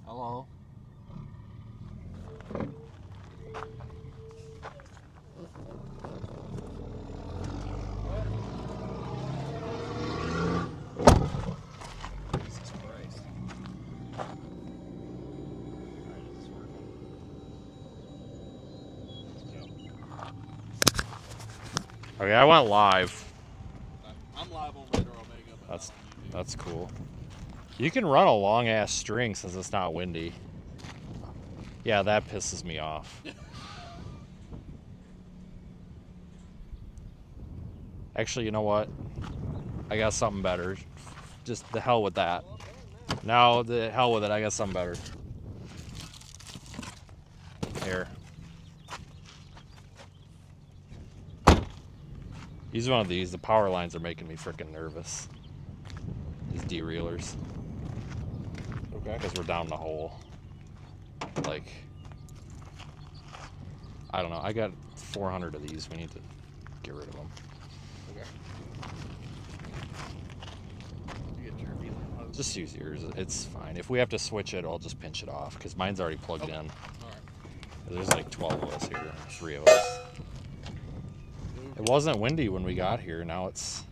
Hello. Jesus Christ. Alright, is this working? Okay, I went live. I'm live on Raider Omega, but That's not on YouTube. that's cool. You can run a long ass string since it's not windy. Yeah, that pisses me off. Actually, you know what? I got something better. Just the hell with that. No, the hell with it. I got something better. Here. Use one of these. The power lines are making me freaking nervous. These derailers. Okay. Because we're down the hole. Like, I don't know. I got 400 of these. We need to get rid of them. Okay. You get your feeling. Just use yours. It's fine. If we have to switch it, I'll just pinch it off because mine's already plugged in. Alright. There's like 12 of us here. 3 of us. It wasn't windy when we got here. Now it's...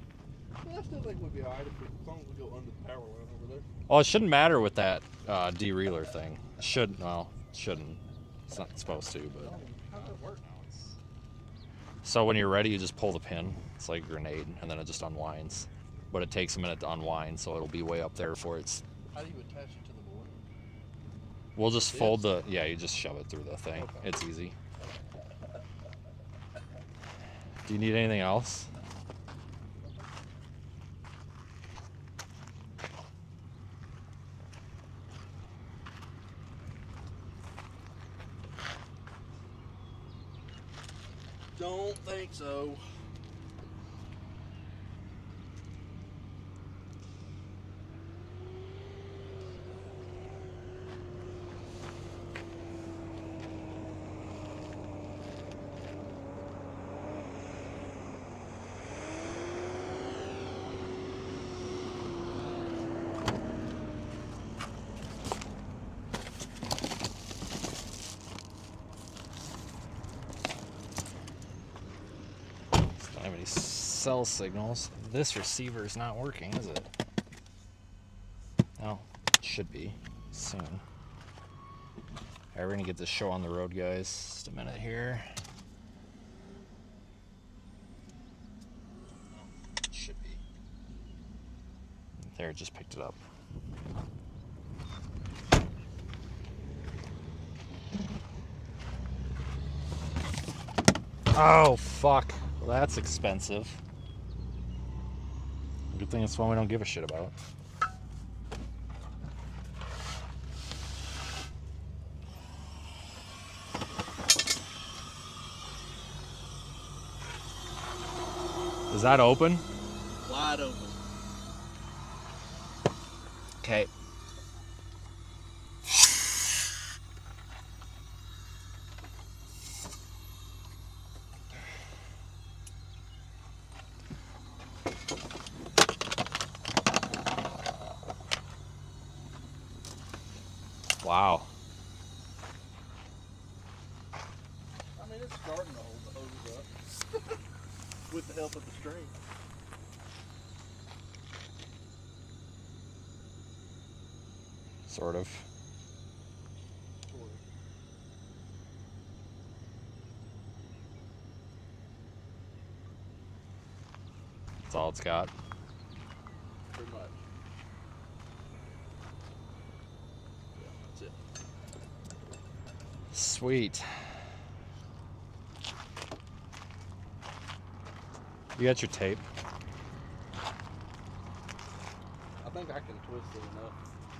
I still think we'd be alright as long as we go under the power line over there. Oh, it shouldn't matter with that derailleur thing. It should... Well, it shouldn't. It's not supposed to, but... How does it work now? It's... So when you're ready, you just pull the pin. It's like a grenade, and then it just unwinds. But it takes a minute to unwind, so it'll be way up there before it's... How do you attach it to the board? We'll just fold the... Yeah, you just shove it through the thing. Okay. It's easy. Do you need anything else? Don't think so. Don't have any cell signals. This receiver is not working, is it? No, it should be soon. Alright, we're gonna get this show on the road, guys. Just a minute here. It should be. There, it just picked it up. Oh, fuck. Well, that's expensive. Good thing it's one we don't give a shit about. Is that open? wide open. Okay. Wow. I mean, it's starting to hold the hose up with the help of the string. Sort of. That's all it's got. Pretty much. Yeah, that's it. Sweet. You got your tape? I think I can twist it enough.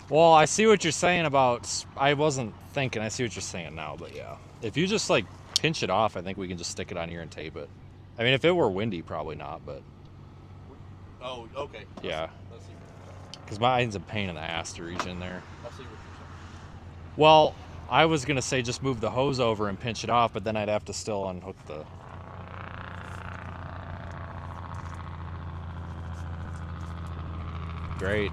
Well, I see what you're saying about. I wasn't thinking. I see what you're saying now, but yeah. If you just like pinch it off, I think we can just stick it on here and tape it. I mean, if it were windy, probably not, but Oh, okay. yeah. Let's see. Because mine's a pain in the ass to reach in there. I'll see what you're saying. Well, I was gonna say just move the hose over and pinch it off, but then I'd have to still unhook the. Great.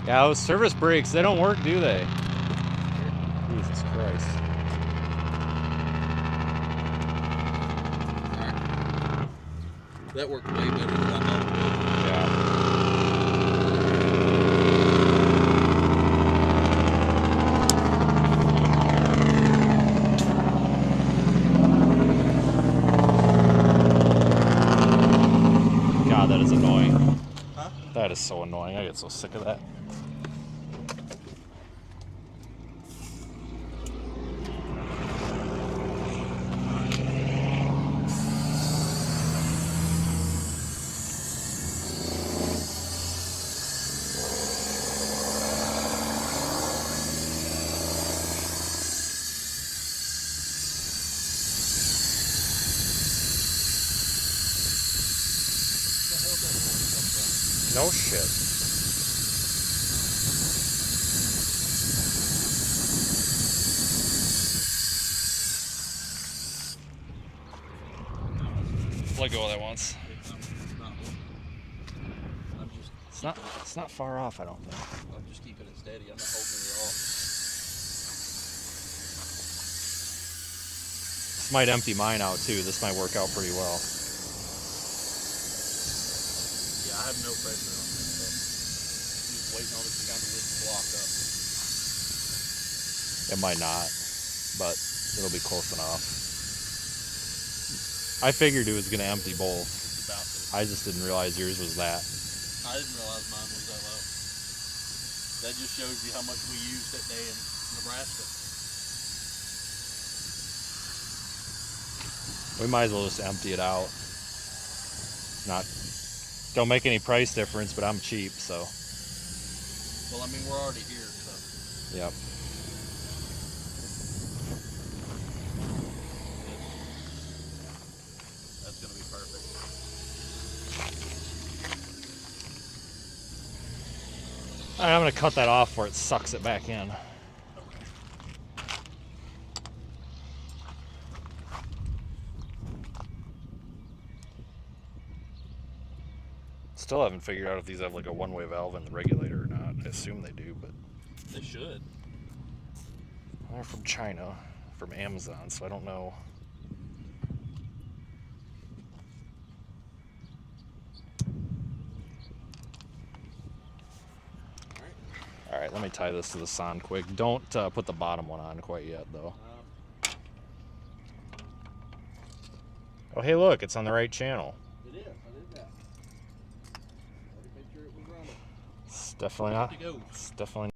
Yeah, those service brakes, they don't work, do they? Jesus Christ. That worked way better than I thought it would. Yeah. God, that is annoying. Huh? That is so annoying. I get so sick of that. No shit. Let go of that once. It's not far off, I don't think. I'm just keeping it steady. I'm not holding it at all. This might empty mine out too. This might work out pretty well. Yeah, I have no pressure on this stuff. Just waiting on it to kind of lift the block up. It might not, but it'll be close enough. I figured it was going to empty both. It's about to. I just didn't realize yours was that. I didn't realize mine was that low. That just shows you how much we used that day in Nebraska. We might as well just empty it out. Don't make any price difference, but I'm cheap, so. Well, I mean, we're already here, so. Yep. That's going to be perfect. All right, I'm going to cut that off before it sucks it back in. Still haven't figured out if these have like a one-way valve in the regulator or not. I assume they do, but They should. they're from China, from Amazon, so I don't know. All right, let me tie this to the San quick. Don't put the bottom one on quite yet, though. Oh, hey, look, it's on the right channel. It is. I did that. Already made sure it was running. It's definitely not. Good to go. It's definitely.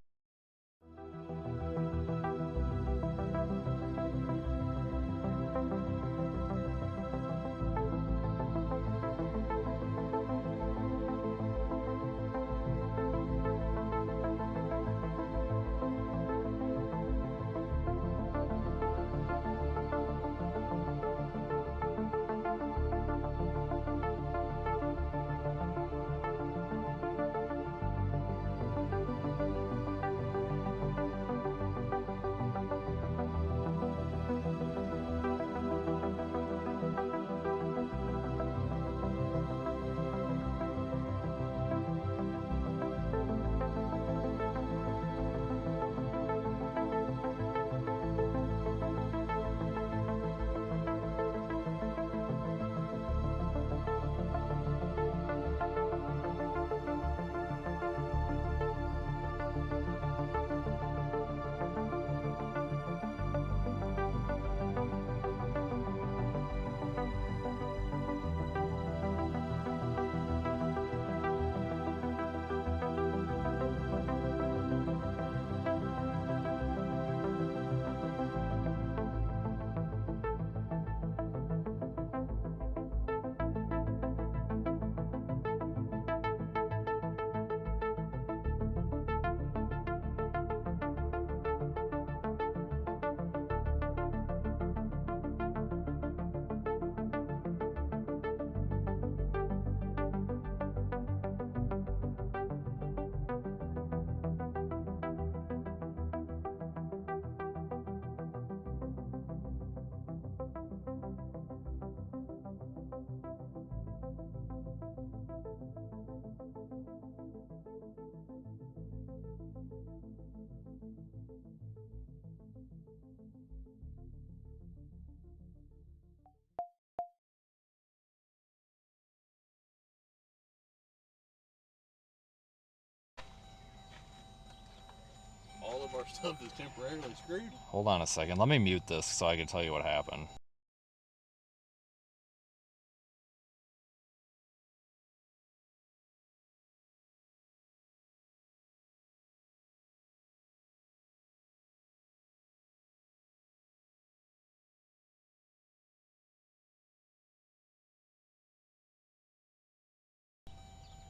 our stuff is temporarily screwed. Hold on a second. Let me mute this so I can tell you what happened.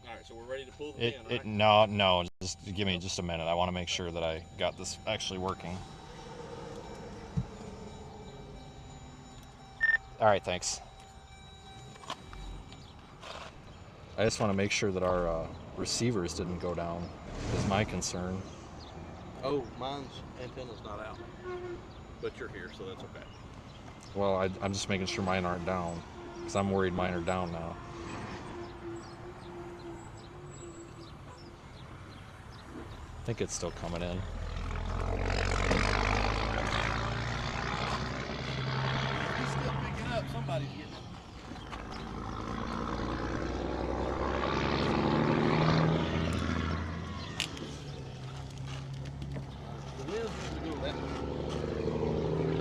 All right, so we're ready to pull the pin, right? No, just give me just a minute. I want to make sure that I got this actually working. All right, thanks. I just want to make sure that our receivers didn't go down, is my concern. Oh, mine's antenna's not out. But you're here, so that's okay. Well, I'm just making sure mine aren't down, because I'm worried mine are down now. I think it's still coming in. He's still picking up. Somebody's getting it. The wind's going to go that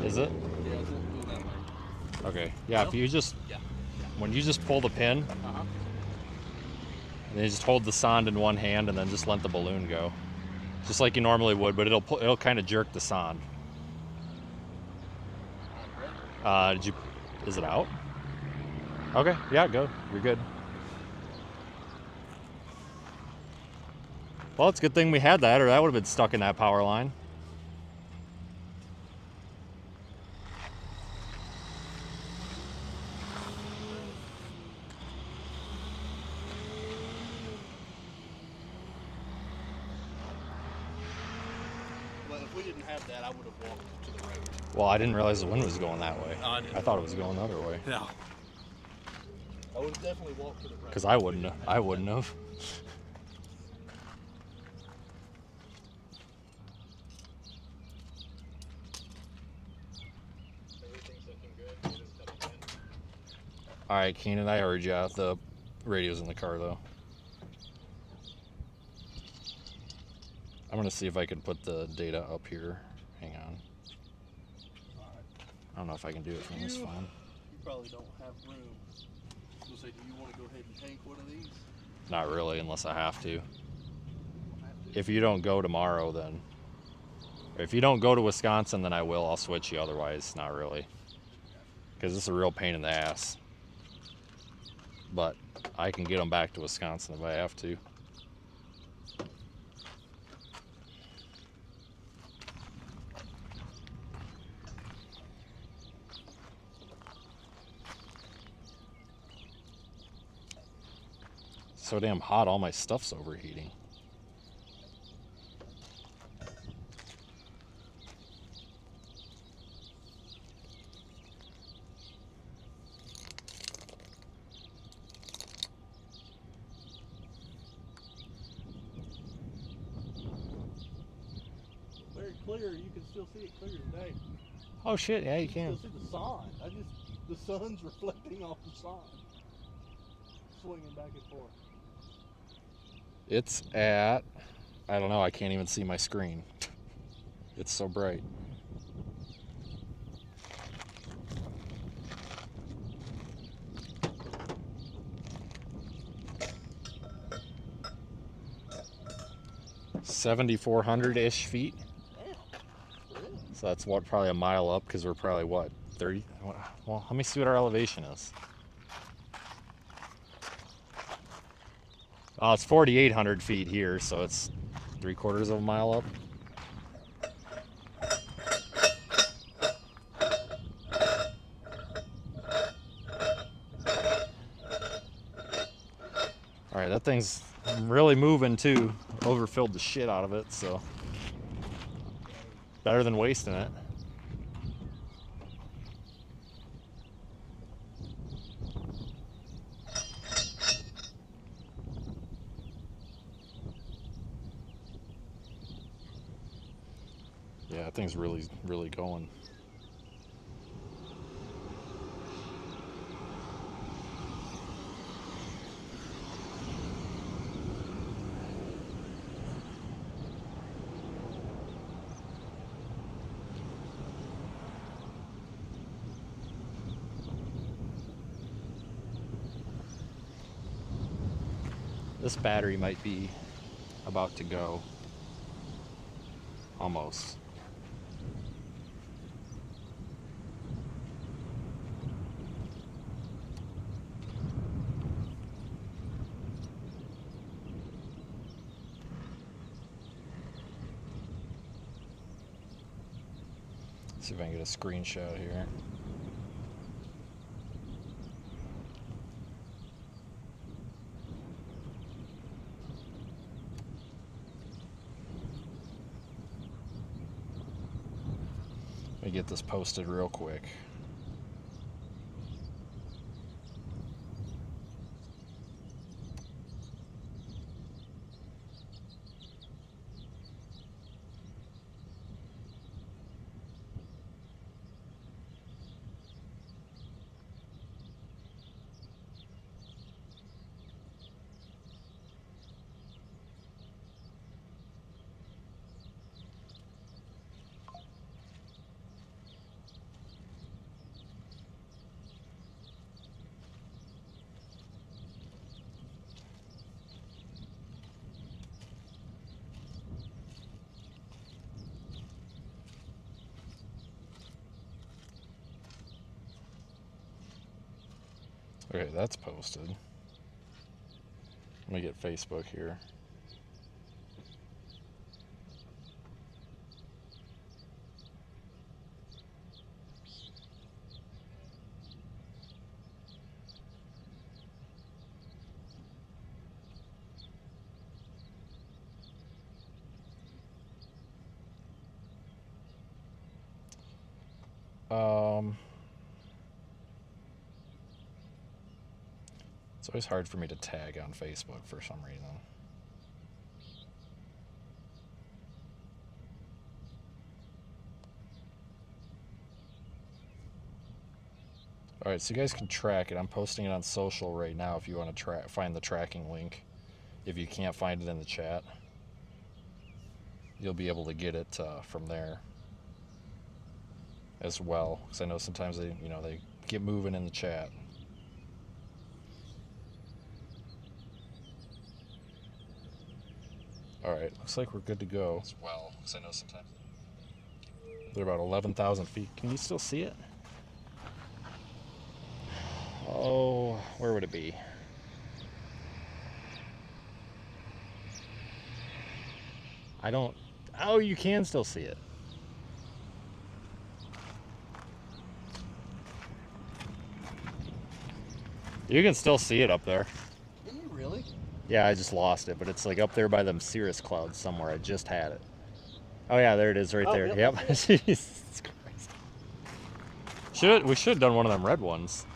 way. Is it? Yeah, it's going to go that way. Okay. Yeah, if you just, when you just pull the pin, Uh-huh. and then you just hold the sonde in one hand and then just let the balloon go. Just like you normally would, but it'll kind of jerk the sonde. Is it out? Okay, yeah, go. You're good. Well, it's a good thing we had that, or that would have been stuck in that power line. Well, if we didn't have that, I would have walked to the road. Well, I didn't realize the wind was going that way. No, I didn't. I thought it was going the other way. No. I would have definitely walked to the road. Because I wouldn't have. I wouldn't have. Everything's looking good. It is coming in. All right, Keenan, I heard you. The radio's in the car, though. I'm going to see if I can put the data up here. Hang on. I don't know if I can do it from this phone. You probably don't have room. So say, do you want to go ahead and tank one of these? Not really, unless I have to. If you don't go tomorrow, then... If you don't go to Wisconsin, then I will. I'll switch you. Otherwise, not really. Because it's a real pain in the ass. But I can get them back to Wisconsin if I have to. So damn hot, all my stuff's overheating. Very clear. You can still see it clear today. Oh shit, yeah, you You can. can still see the sun. The sun's reflecting off the sun. Swinging back and forth. It's at, I don't know, I can't even see my screen. It's so bright. $7,400-ish feet. Damn. Really? So that's what, probably a mile up, because we're probably what, 30? Well, let me see what our elevation is. Oh, it's 4,800 feet here, so it's 3/4 of a mile up. All right, that thing's really moving too. Overfilled the shit out of it, so better than wasting it. Yeah, that thing's really, really going. This battery might be about to go. Almost. See if I can get a screenshot here. Let me get this posted real quick. Okay, that's posted. Let me get Facebook here. It's always hard for me to tag on Facebook for some reason. Alright, so you guys can track it. I'm posting it on social right now if you want to find the tracking link. If you can't find it in the chat, you'll be able to get it from there as well. Because I know sometimes they get moving in the chat. Alright, looks like we're good to go as well. Because I know sometimes they're about 11,000 feet. Can you still see it? Oh, where would it be? I don't... Oh, you can still see it. You can still see it up there. Can you really? Yeah, I just lost it, but it's like up there by them cirrus clouds somewhere. I just had it. Oh yeah, there it is right there. Yep. Jesus Christ. We should have done one of them red ones.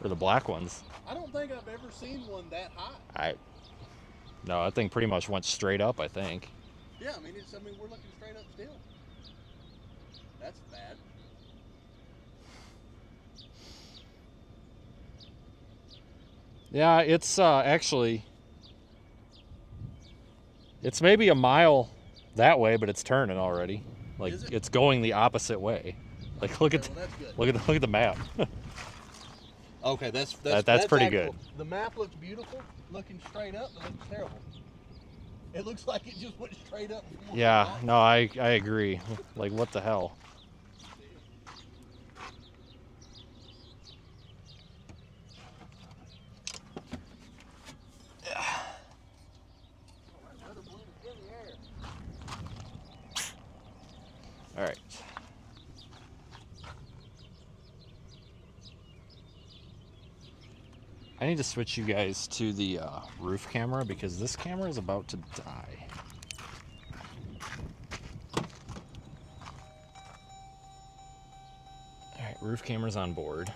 Or the black ones. I don't think I've ever seen one that high. No, that thing pretty much went straight up, I think. Yeah, I mean, we're looking straight up still. That's bad. Yeah, it's actually... It's maybe a mile that way, but it's turning already. Like, it's going the opposite way. Like, look at the map. Okay, that's pretty good. The map looks beautiful, looking straight up, but it looks terrible. It looks like it just went straight up. Yeah, no, I agree. Like, what the hell? All right. I need to switch you guys to the roof camera because this camera is about to die. All right, roof camera's on board.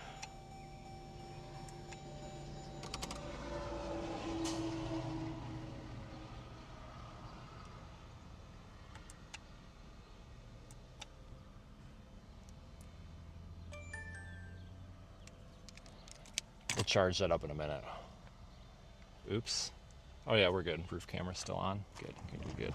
We'll charge that up in a minute. Oops. Oh yeah, we're good. Roof camera's still on. Good, good, good.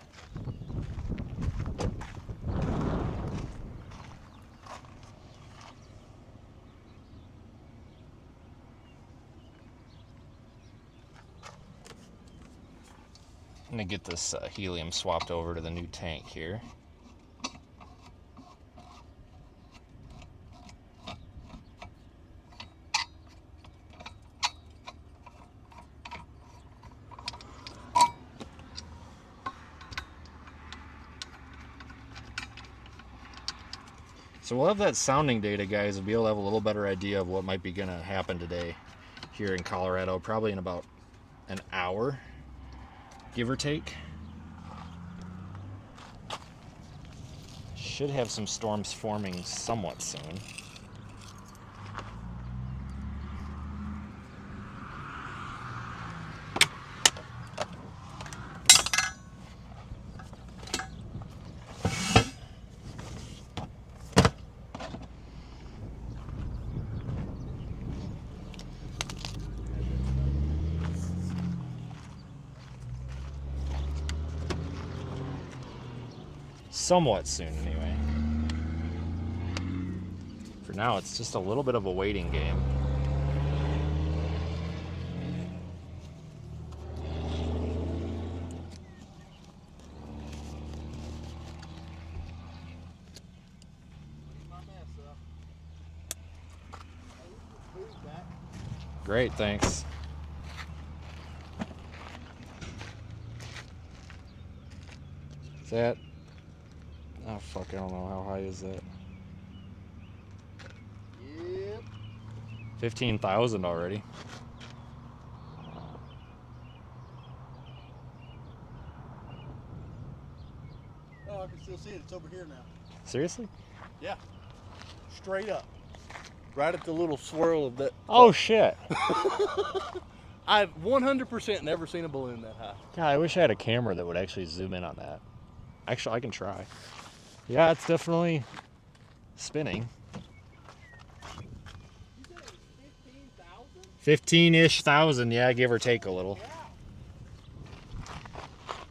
I'm gonna get this helium swapped over to the new tank here. So we'll have that sounding data, guys, and be able to have a little better idea of what might be gonna happen today here in Colorado, probably in about an hour, give or take. Should have some storms forming somewhat soon. Somewhat soon, anyway. For now, it's just a little bit of a waiting game. Great, thanks. Is that? Oh fuck, I don't know, how high is that? Yep. 15,000 already. Oh, I can still see it. It's over here now. Seriously? Yeah. Straight up. Right at the little swirl of that. Oh shit. I've 100% never seen a balloon that high. God, I wish I had a camera that would actually zoom in on that. Actually, I can try. Yeah, it's definitely spinning. 15-ish thousand, yeah, give or take a little.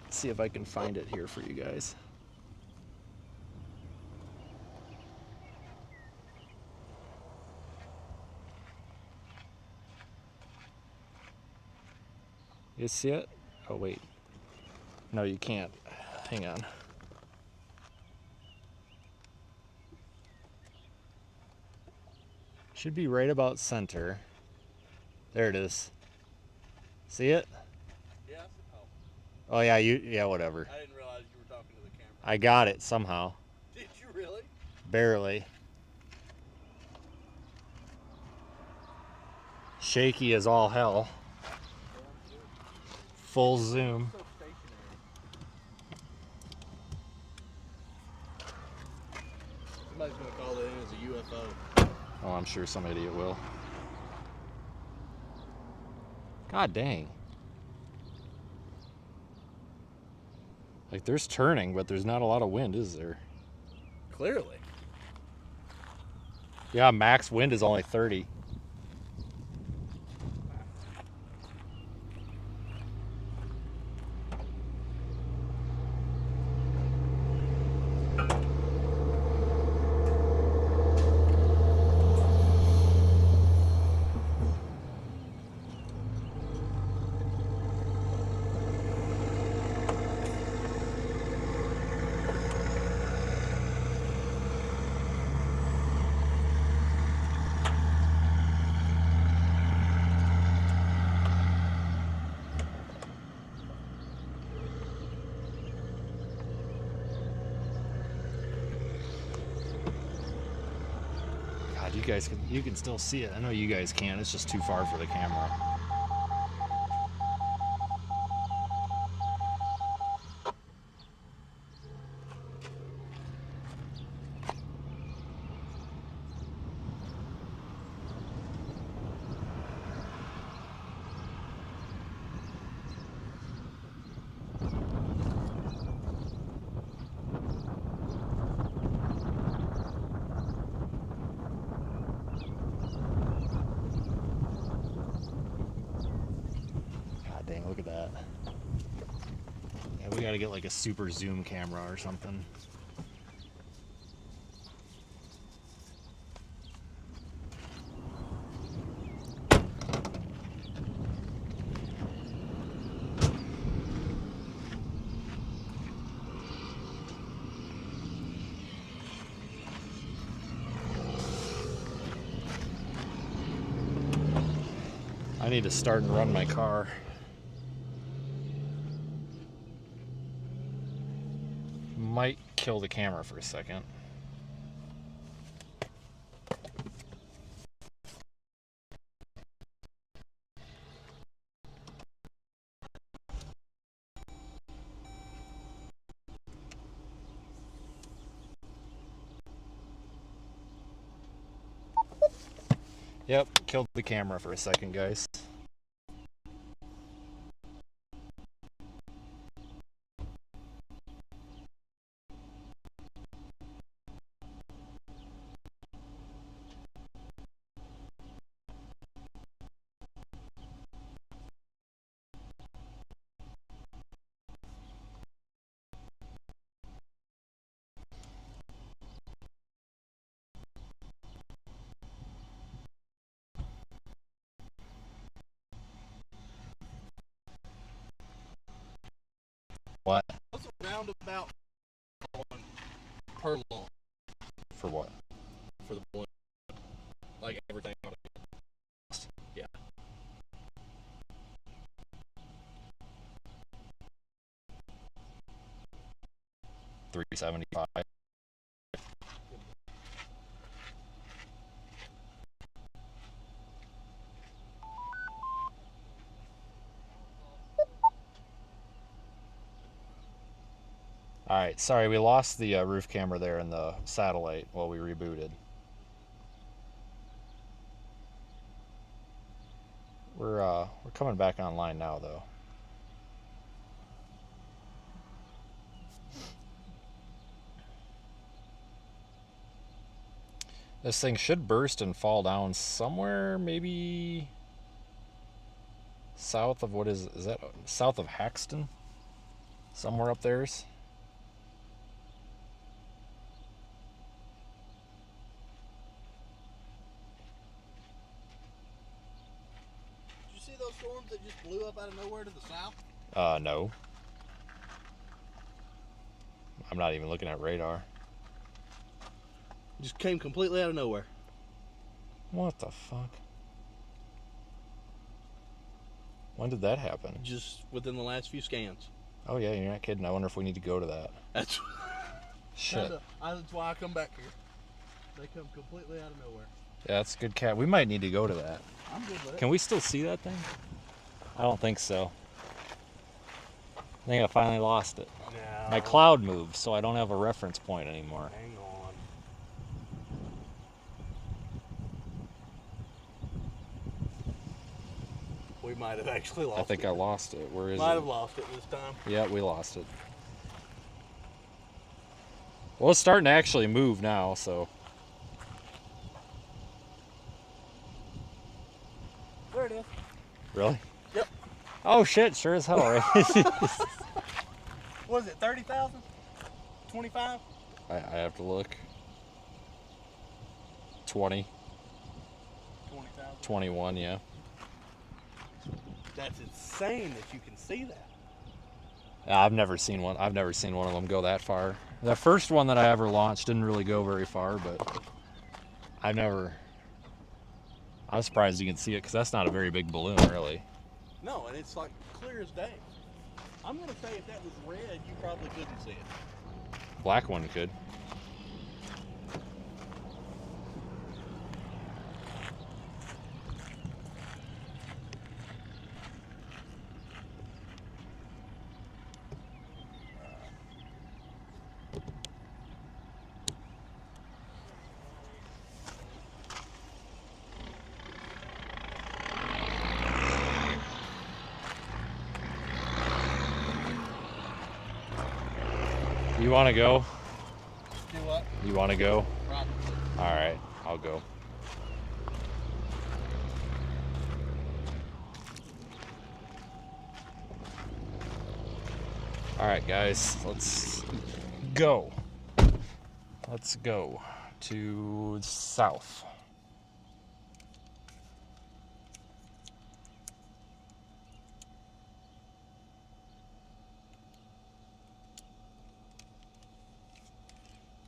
Let's see if I can find it here for you guys. You see it? Oh, wait. No, you can't. Hang on. Should be right about center. There it is. See it? Yeah. Oh yeah, yeah, whatever. I didn't realize you were talking to the camera. I got it somehow. Did you really? Barely. Shaky as all hell. Full zoom. So stationary. Somebody's gonna call it in as a UFO. Oh, I'm sure some idiot will. God dang. Like, there's turning, but there's not a lot of wind, is there? Clearly. Yeah, max wind is only 30. You can still see it. I know you guys can. It's just too far for the camera. Dang, look at that. Yeah, we gotta get like a super zoom camera or something. I need to start and run my car. Might kill the camera for a second. Yep, killed the camera for a second, guys. What? What's a roundabout per law For what? for the balloon? Like everything on it. Yeah. $375. Alright, sorry, we lost the roof camera there in the satellite while we rebooted. We're coming back online now, though. This thing should burst and fall down somewhere, maybe south of, what is that? South of Haxton? Somewhere up there's. Did you see those storms that just blew up out of nowhere to the south? No. I'm not even looking at radar. Just came completely out of nowhere. What the fuck? When did that happen? Just within the last few scans. Oh yeah, you're not kidding. I wonder if we need to go to that. That's Shit. That's why I come back here. They come completely out of nowhere. Yeah, that's a good cat. We might need to go to that. I'm good with it. Can we still see that thing? I don't think so. I think I finally lost it. No. My cloud moved, so I don't have a reference point anymore. Hang on. We might have actually lost it. I think I lost it. Where is Might it? have lost it this time. Yeah, we lost it. Well, it's starting to actually move now, so. There it is. Really? Yep. Oh shit, sure as hell, right? What is it, 30,000? 25? I have to look. 20, 20,000. 21, yeah. That's insane that you can see that. I've never seen one. I've never seen one of them go that far. The first one that I ever launched didn't really go very far, but I was surprised you can see it because that's not a very big balloon, really. No, and it's like clear as day. I'm gonna say if that was red, you probably couldn't see it. Black one could. You want to go? Do what? You want to go? Probably. All right, I'll go. All right, guys, let's go. Let's go to south.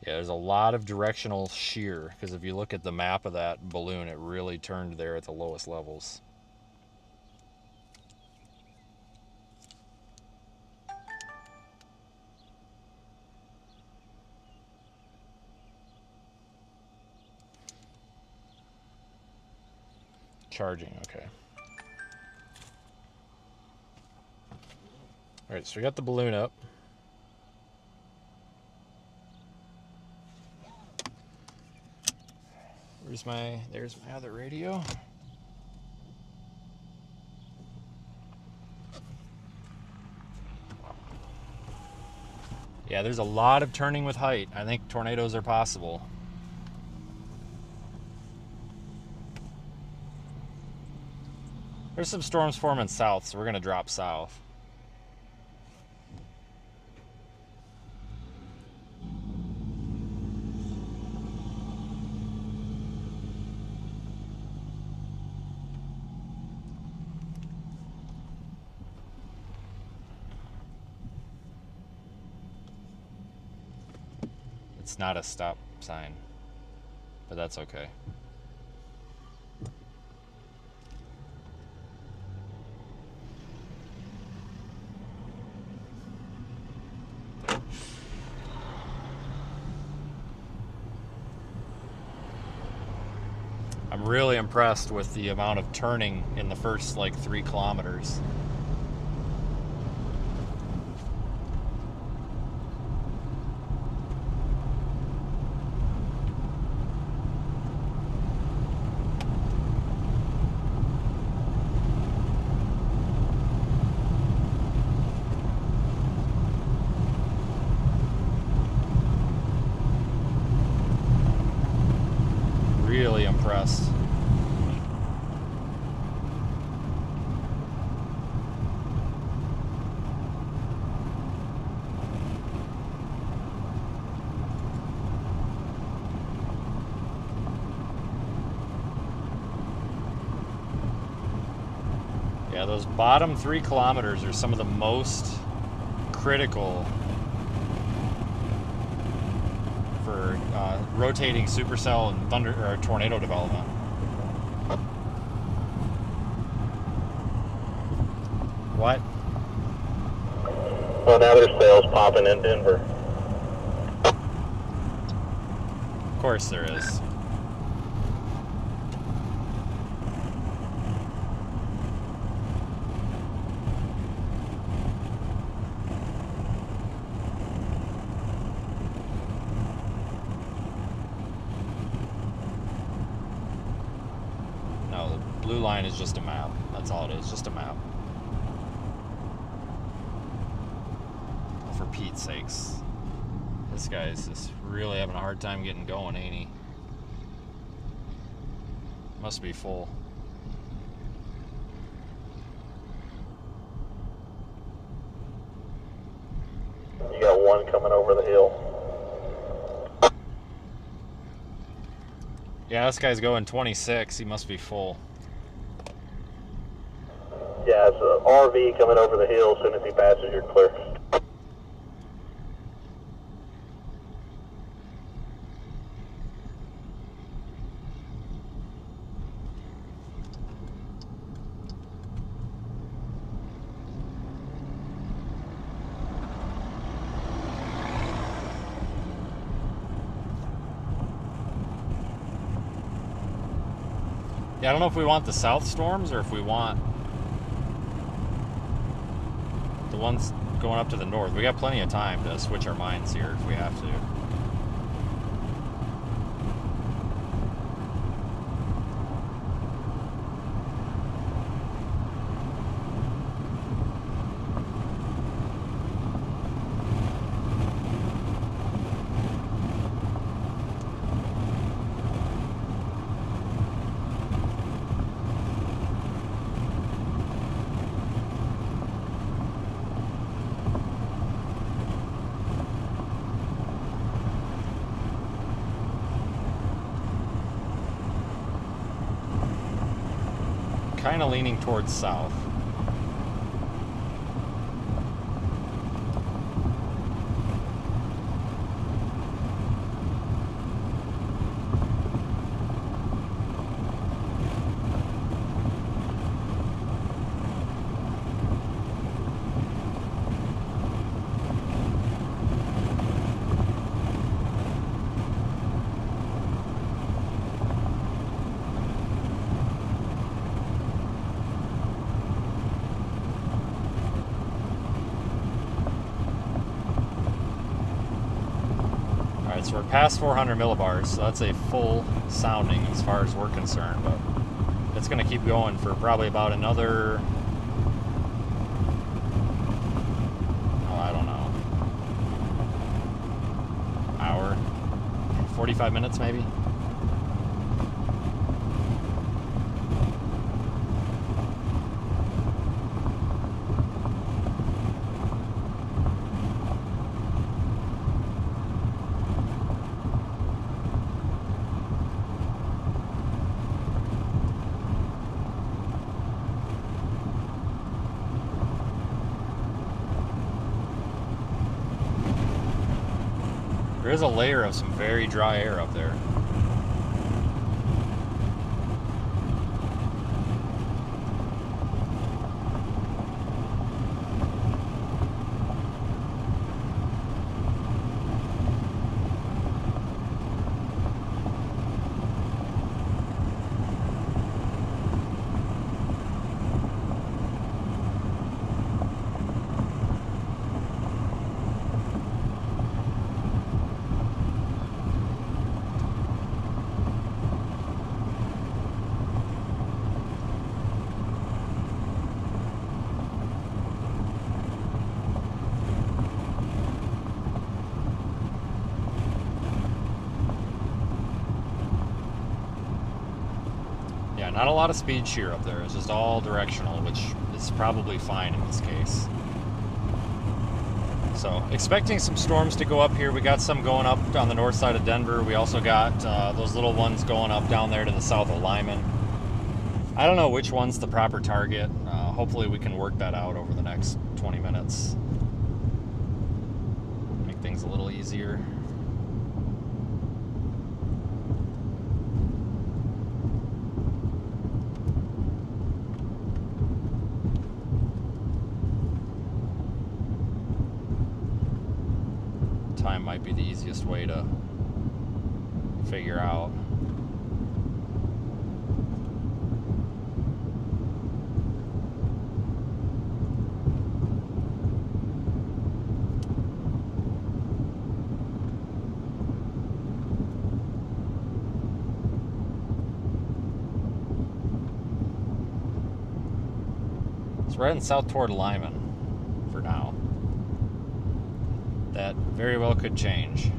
Yeah, there's a lot of directional shear because if you look at the map of that balloon, it really turned there at the lowest levels. Charging, okay. All right, so we got the balloon up. There's my other radio. Yeah, there's a lot of turning with height. I think tornadoes are possible. There's some storms forming south, so we're gonna drop south. It's not a stop sign, but that's okay. I'm really impressed with the amount of turning in the first like 3 kilometers. Really impressed. Yeah, those bottom 3 kilometers are some of the most critical for rotating supercell and thunder or tornado development. What? Well, now there's sales popping in Denver. Of course there is. No, the blue line is just a map. That's all it is, just a map. For Pete's sakes. This guy's just really having a hard time getting going, ain't he? Must be full. You got one coming over the hill. Yeah, this guy's going 26. He must be full. Yeah, it's an RV coming over the hill. As soon as he passes, you're clear. Yeah, I don't know if we want the south storms or if we want the ones going up to the north. We got plenty of time to switch our minds here if we have to. Kind of leaning towards south. So we're past 400 millibars, so that's a full sounding as far as we're concerned, but it's going to keep going for probably about another, oh, I don't know, hour, 45 minutes maybe. There is a layer of some very dry air up there. Yeah, not a lot of speed shear up there. It's just all directional, which is probably fine in this case. So, expecting some storms to go up here. We got some going up on the north side of Denver. We also got those little ones going up down there to the south of Lyman. I don't know which one's the proper target. Hopefully we can work that out over the next 20 minutes. Make things a little easier. Time might be the easiest way to figure out. It's right in south toward Lyman for now. That very well could change.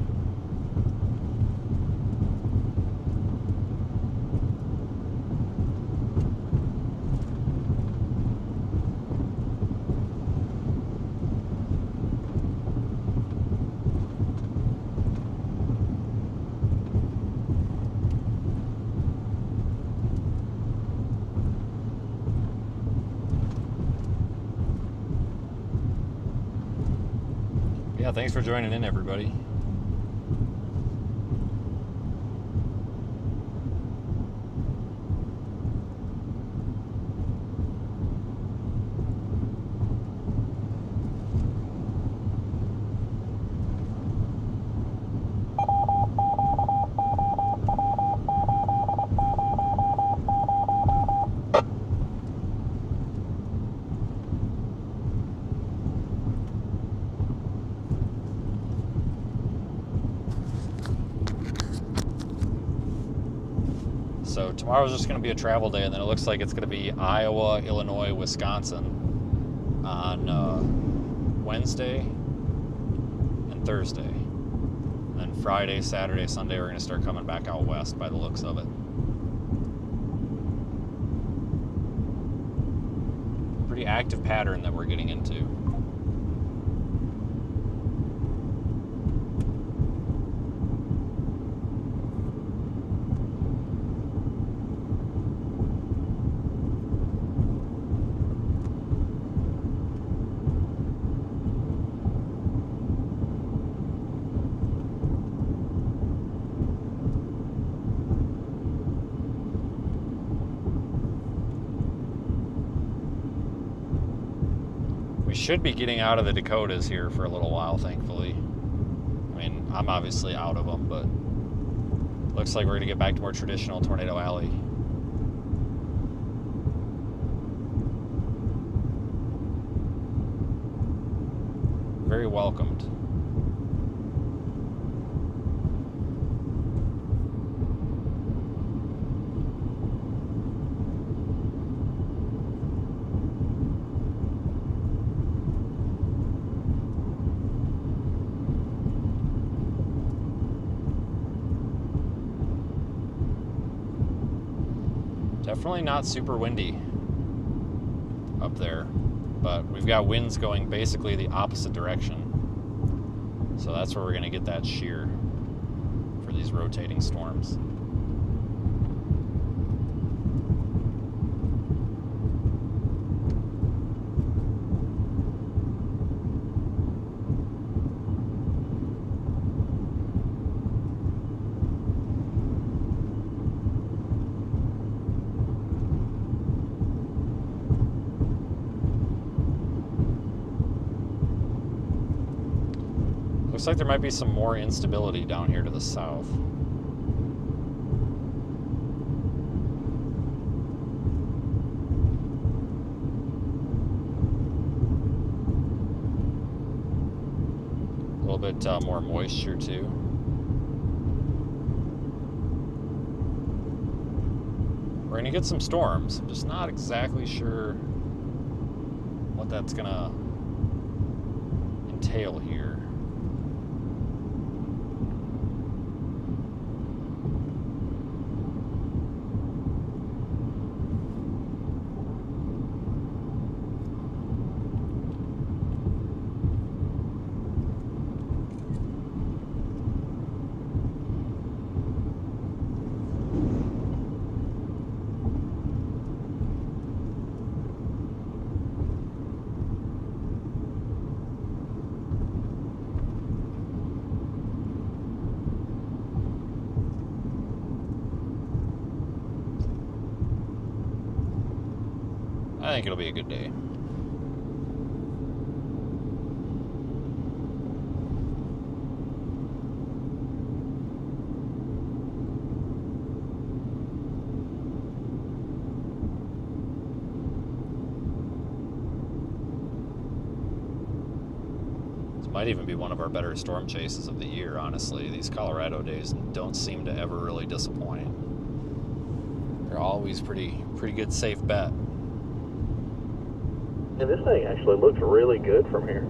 Yeah, thanks for joining in, everybody. So tomorrow's just going to be a travel day, and then it looks like it's going to be Iowa, Illinois, Wisconsin on Wednesday and Thursday. And then Friday, Saturday, Sunday, we're going to start coming back out west by the looks of it. Pretty active pattern that we're getting into. We should be getting out of the Dakotas here for a little while, thankfully. I mean, I'm obviously out of them, but looks like we're going to get back to more traditional Tornado Alley. Very welcomed. Definitely not super windy up there, but we've got winds going basically the opposite direction. So that's where we're going to get that shear for these rotating storms. Looks like there might be some more instability down here to the south. A little bit more moisture too. We're gonna get some storms. I'm just not exactly sure what that's gonna entail here. I think it'll be a good day. This might even be one of our better storm chases of the year, honestly. These Colorado days don't seem to ever really disappoint. They're always pretty good safe bet. And this thing actually looks really good from here.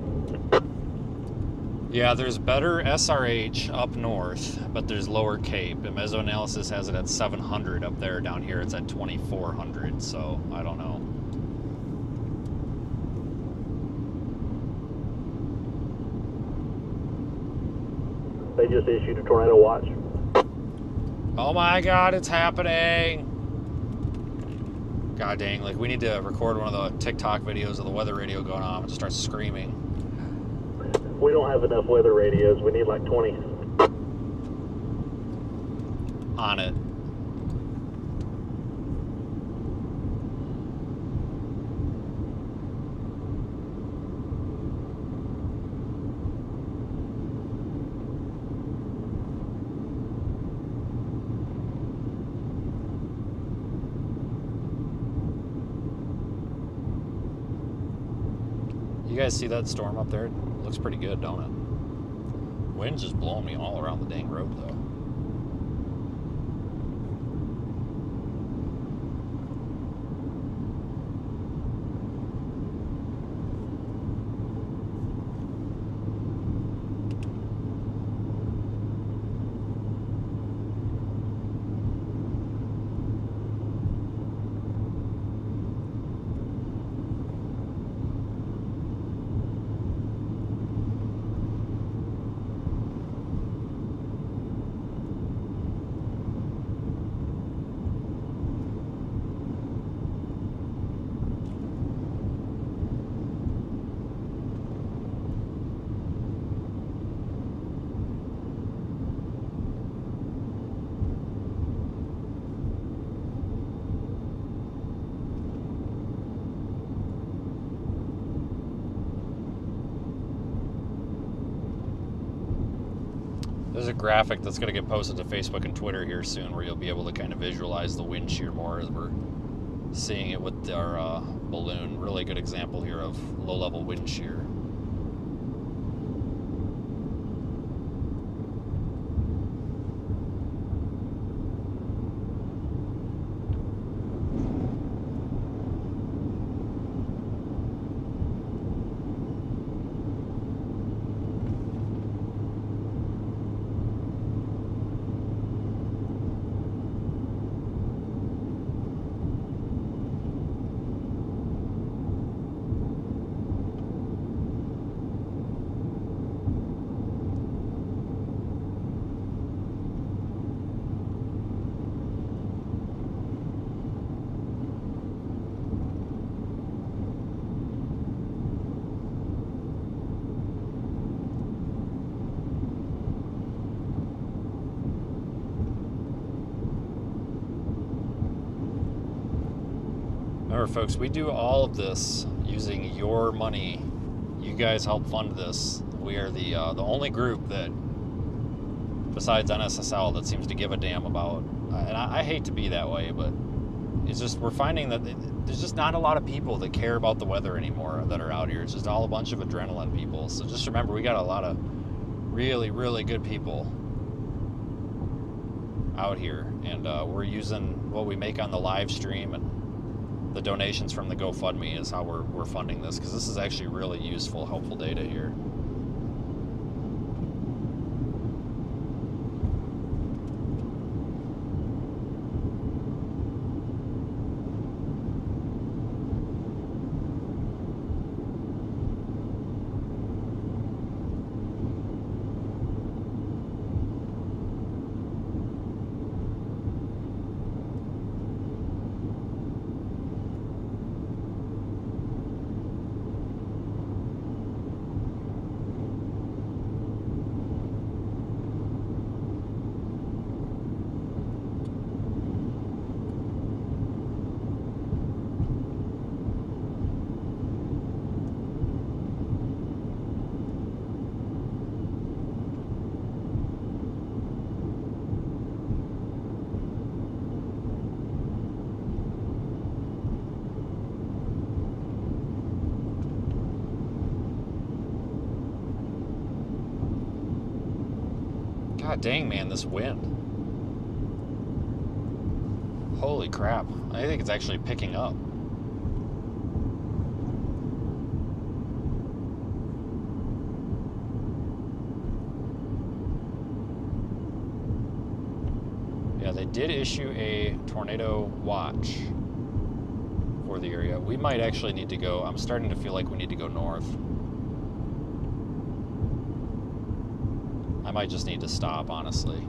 Yeah, there's better SRH up north, but there's lower Cape. And Mesoanalysis has it at 700 up there. Down here it's at 2400, so I don't know. They just issued a tornado watch. Oh my god, it's happening! God dang, like we need to record one of the TikTok videos of the weather radio going on and just start screaming. We don't have enough weather radios. We need like 20. On it. You guys see that storm up there? It looks pretty good, don't it? Wind's just blowing me all around the dang road, though. There's a graphic that's going to get posted to Facebook and Twitter here soon where you'll be able to kind of visualize the wind shear more as we're seeing it with our balloon. Really good example here of low-level wind shear. Remember, folks, we do all of this using your money. You guys help fund this. We are the only group that, besides NSSL, that seems to give a damn about. And I hate to be that way, but it's just we're finding that there's just not a lot of people that care about the weather anymore that are out here. It's just all a bunch of adrenaline people. So just remember, we got a lot of really, really good people out here, and we're using what we make on the live stream and the donations from the GoFundMe is how we're funding this, because this is actually really useful, helpful data here. God dang, man, this wind. Holy crap. I think it's actually picking up. Yeah, they did issue a tornado watch for the area. We might actually need to go, I'm starting to feel like we need to go north. I might just need to stop, honestly.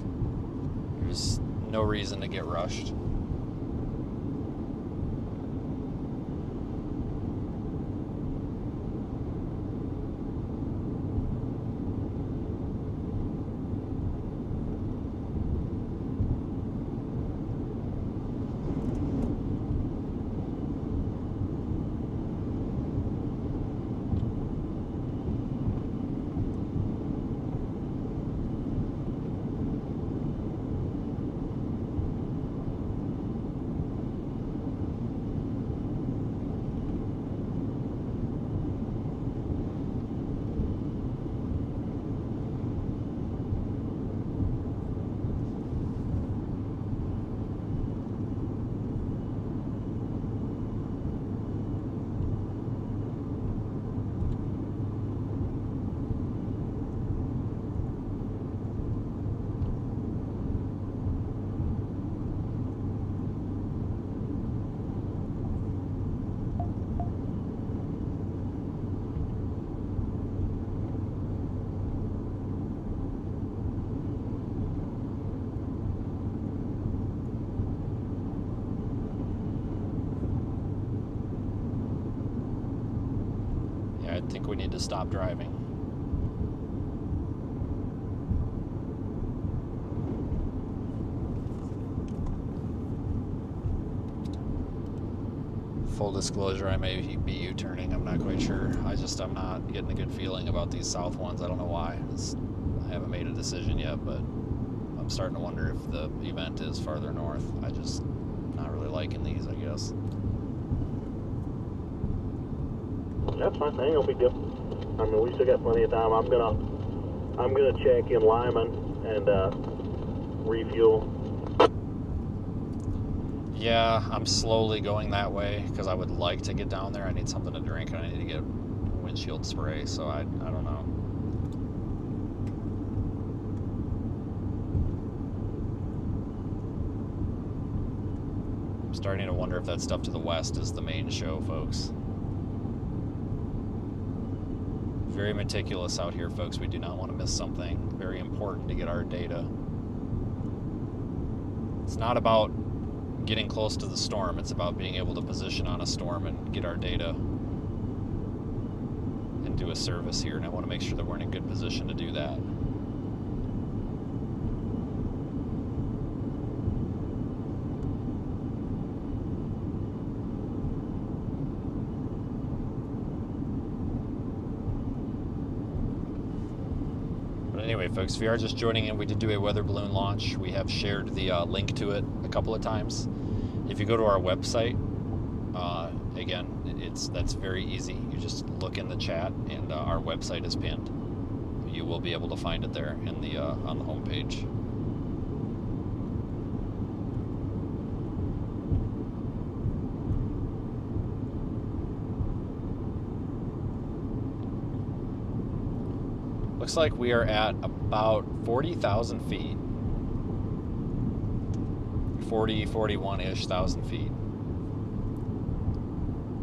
There's no reason to get rushed. I think we need to stop driving. Full disclosure, I may be U-turning. I'm not quite sure. I'm not getting a good feeling about these south ones. I don't know why. I haven't made a decision yet, but I'm starting to wonder if the event is farther north. I just not really liking these, I guess. That's fine. Ain't no big deal. I mean, we still got plenty of time. I'm gonna check in Lyman and refuel. Yeah, I'm slowly going that way because I would like to get down there. I need something to drink and I need to get windshield spray. So I don't know. I'm starting to wonder if that stuff to the west is the main show, folks. Very meticulous out here, folks. We do not want to miss something very important to get our data. It's not about getting close to the storm. It's about being able to position on a storm and get our data and do a service here. And I want to make sure that we're in a good position to do that. Anyway, folks, if you are just joining in, we did do a weather balloon launch. We have shared the link to it a couple of times. If you go to our website, again, that's very easy. You just look in the chat, and our website is pinned. You will be able to find it there in the on the homepage. Looks like we are at about 40,000 feet. 40, 41-ish thousand feet.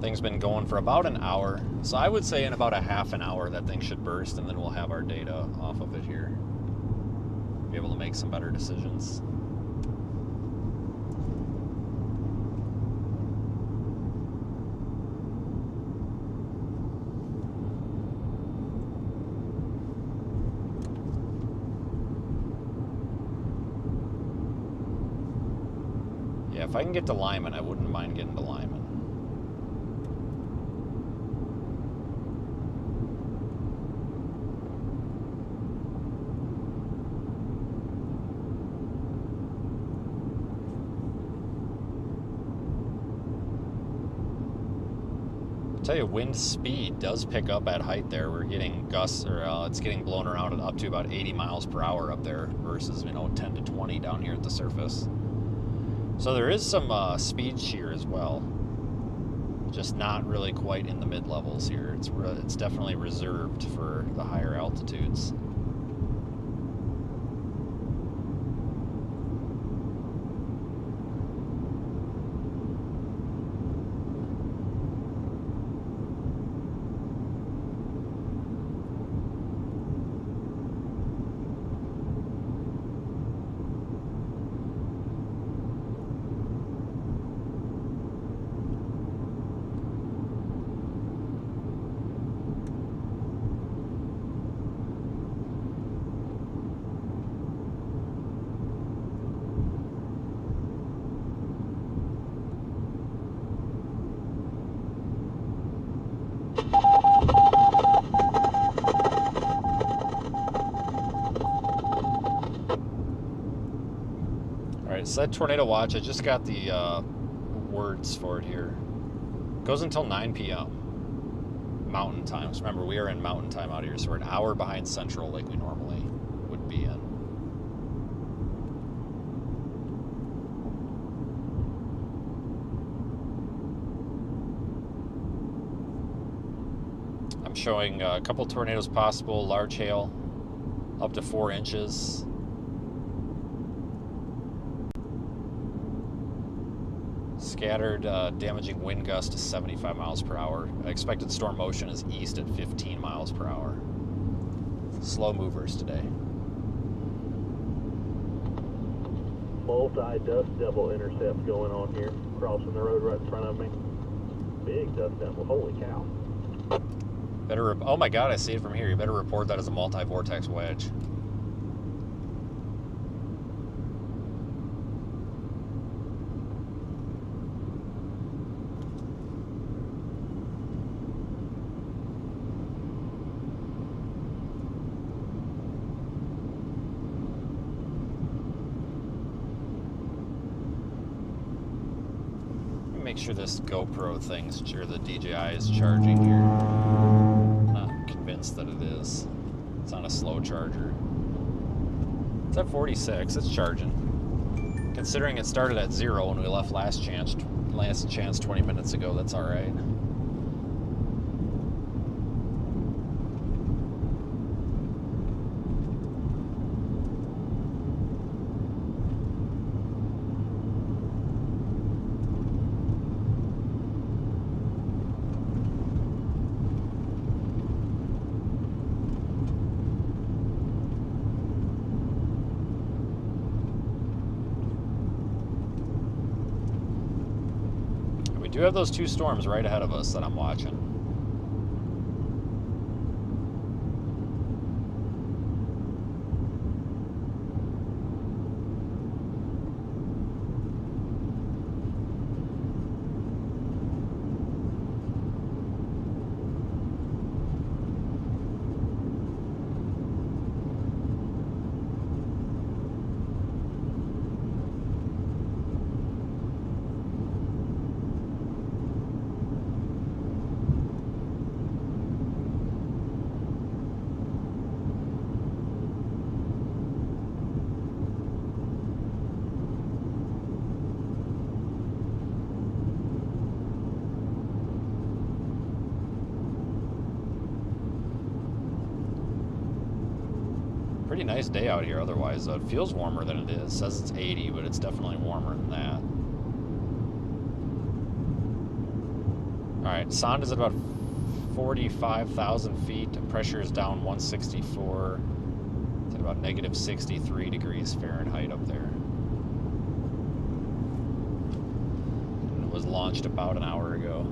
Thing's been going for about an hour. So I would say in about a half an hour that thing should burst, and then we'll have our data off of it here. Be able to make some better decisions. Yeah, if I can get to Lyman, I wouldn't mind getting to Lyman. I'll tell you, wind speed does pick up at height there. We're getting gusts, or it's getting blown around up to about 80 miles per hour up there versus, 10 to 20 down here at the surface. So there is some speed shear as well, just not really quite in the mid-levels here. It's definitely reserved for the higher altitudes. Set tornado watch. I just got the words for it here. Goes until 9 p.m. Mountain time. So remember, we are in mountain time out here, so we're an hour behind Central like we normally would be in. I'm showing a couple tornadoes possible, large hail, up to 4 inches. Scattered, damaging wind gust to 75 miles per hour. Expected storm motion is east at 15 miles per hour. Slow movers today. Multi-dust devil intercept going on here, crossing the road right in front of me. Big dust devil, holy cow. Oh my god, I see it from here. You better report that as a multi-vortex wedge. Make sure this GoPro thing's, or the DJI is charging here. I'm not convinced that it is. It's on a slow charger. It's at 46, it's charging. Considering it started at 0 when we left last chance 20 minutes ago, that's alright. We do have those 2 storms right ahead of us that I'm watching. Pretty nice day out here otherwise, though. It feels warmer than it is. It says it's 80, but it's definitely warmer than that. Alright, sound is at about 45,000 feet. The pressure is down 164. It's at about negative 63 degrees Fahrenheit up there. And it was launched about an hour ago.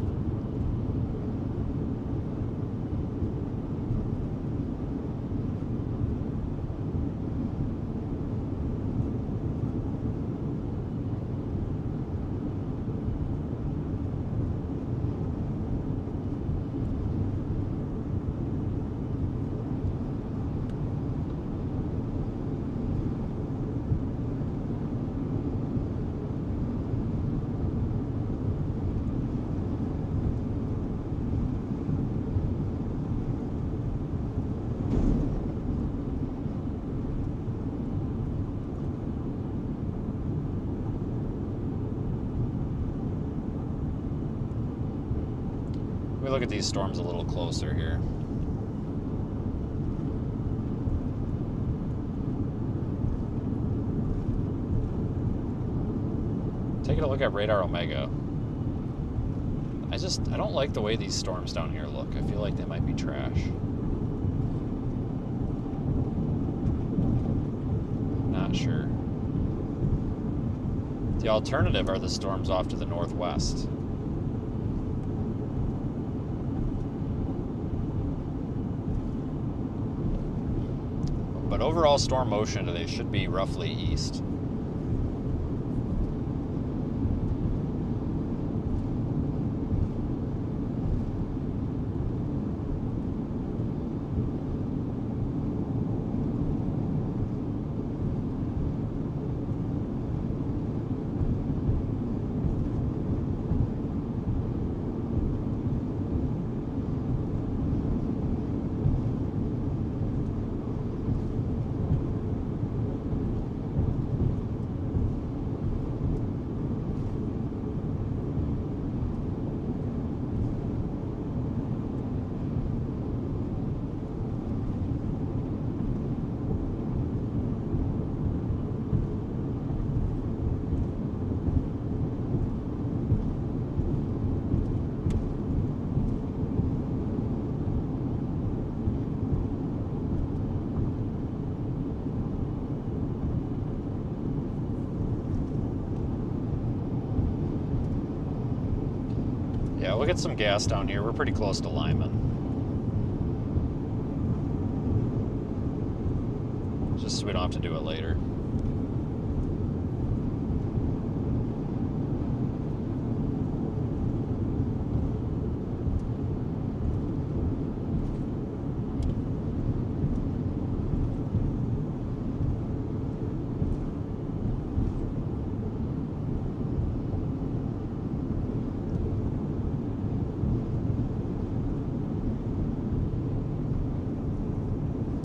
Let me look at these storms a little closer here. Taking a look at Radar Omega. I don't like the way these storms down here look. I feel like they might be trash. Not sure. The alternative are the storms off to the northwest. But overall storm motion today should be roughly east. Yeah, we'll get some gas down here. We're pretty close to Lyman. Just so we don't have to do it later.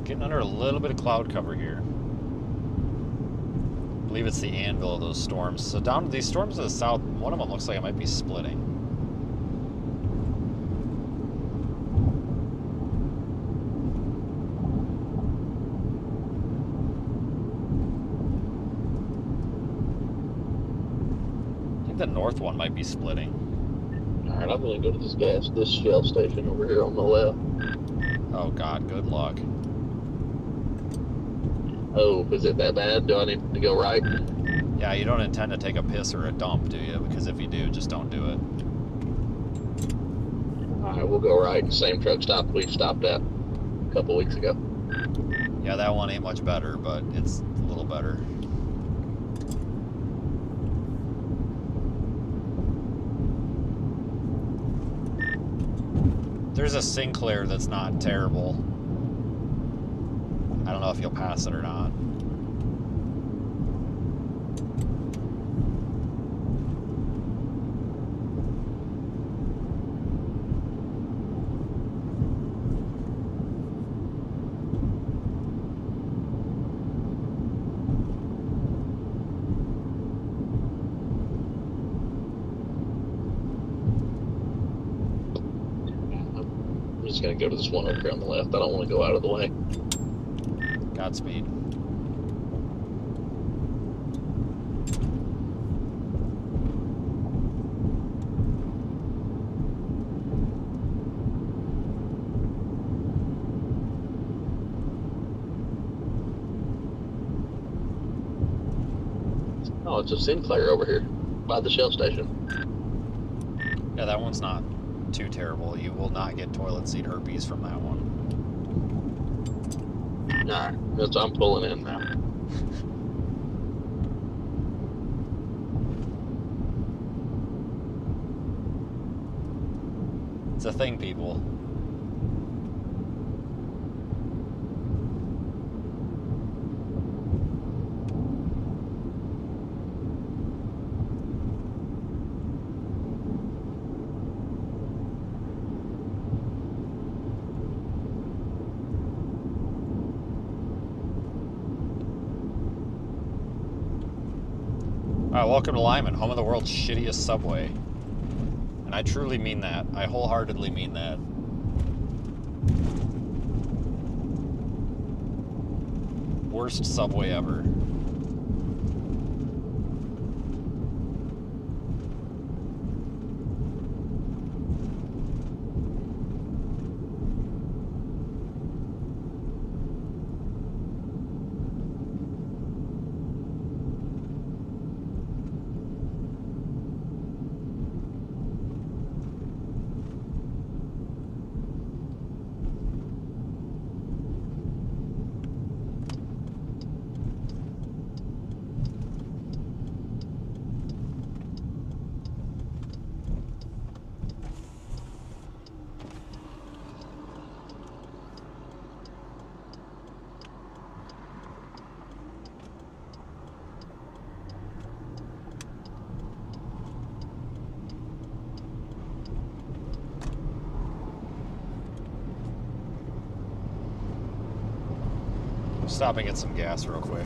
Getting under a little bit of cloud cover here. I believe it's the anvil of those storms. So down to these storms to the south, one of them looks like it might be splitting. I think the north one might be splitting. Alright, I'm gonna go to this shell station over here on the left. Oh God, good luck. Oh, is it that bad? Do I need to go right? Yeah, you don't intend to take a piss or a dump, do you? Because if you do, just don't do it. Alright, we'll go right. Same truck stop we stopped at a couple weeks ago. Yeah, that one ain't much better, but it's a little better. There's a Sinclair that's not terrible. I don't know if you'll pass it or not. I'm just gonna go to this one over here on the left. I don't want to go out of the way. Godspeed. Oh, it's a Sinclair over here by the Shell station. Yeah, that one's not too terrible. You will not get toilet seat herpes from that one. Nah, that's I'm pulling in now. It's a thing, people. Alright, welcome to Lyman, home of the world's shittiest subway. And I truly mean that. I wholeheartedly mean that. Worst subway ever. Stop and get some gas real quick.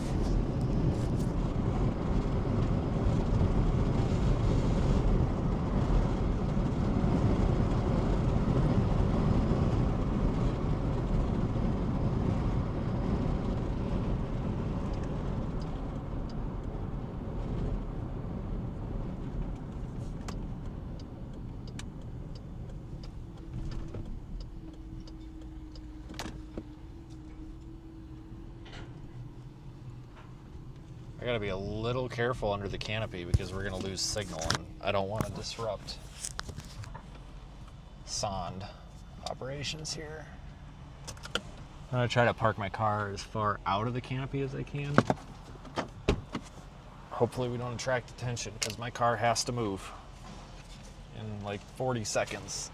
I gotta be a little careful under the canopy because we're gonna lose signal and I don't want to disrupt Sond operations here. I'm gonna try to park my car as far out of the canopy as I can. Hopefully we don't attract attention because my car has to move in like 40 seconds.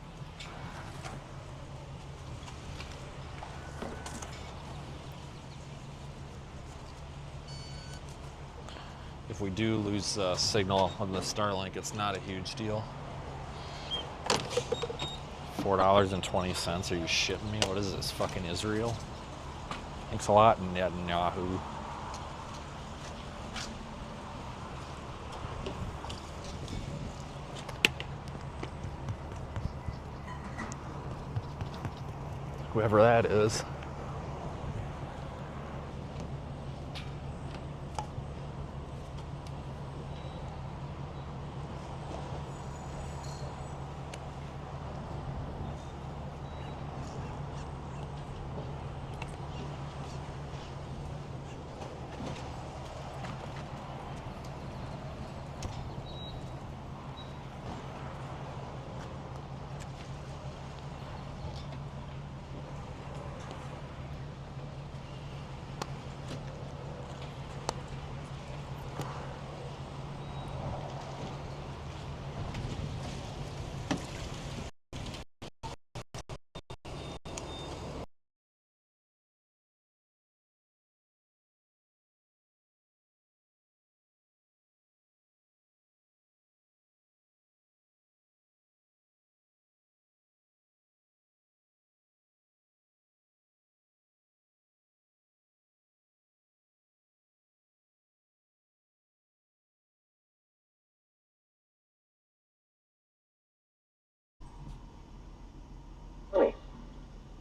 If we do lose signal on the Starlink, it's not a huge deal. $4.20. Are you shitting me? What is this? Fucking Israel? Thanks a lot, Netanyahu. Whoever that is.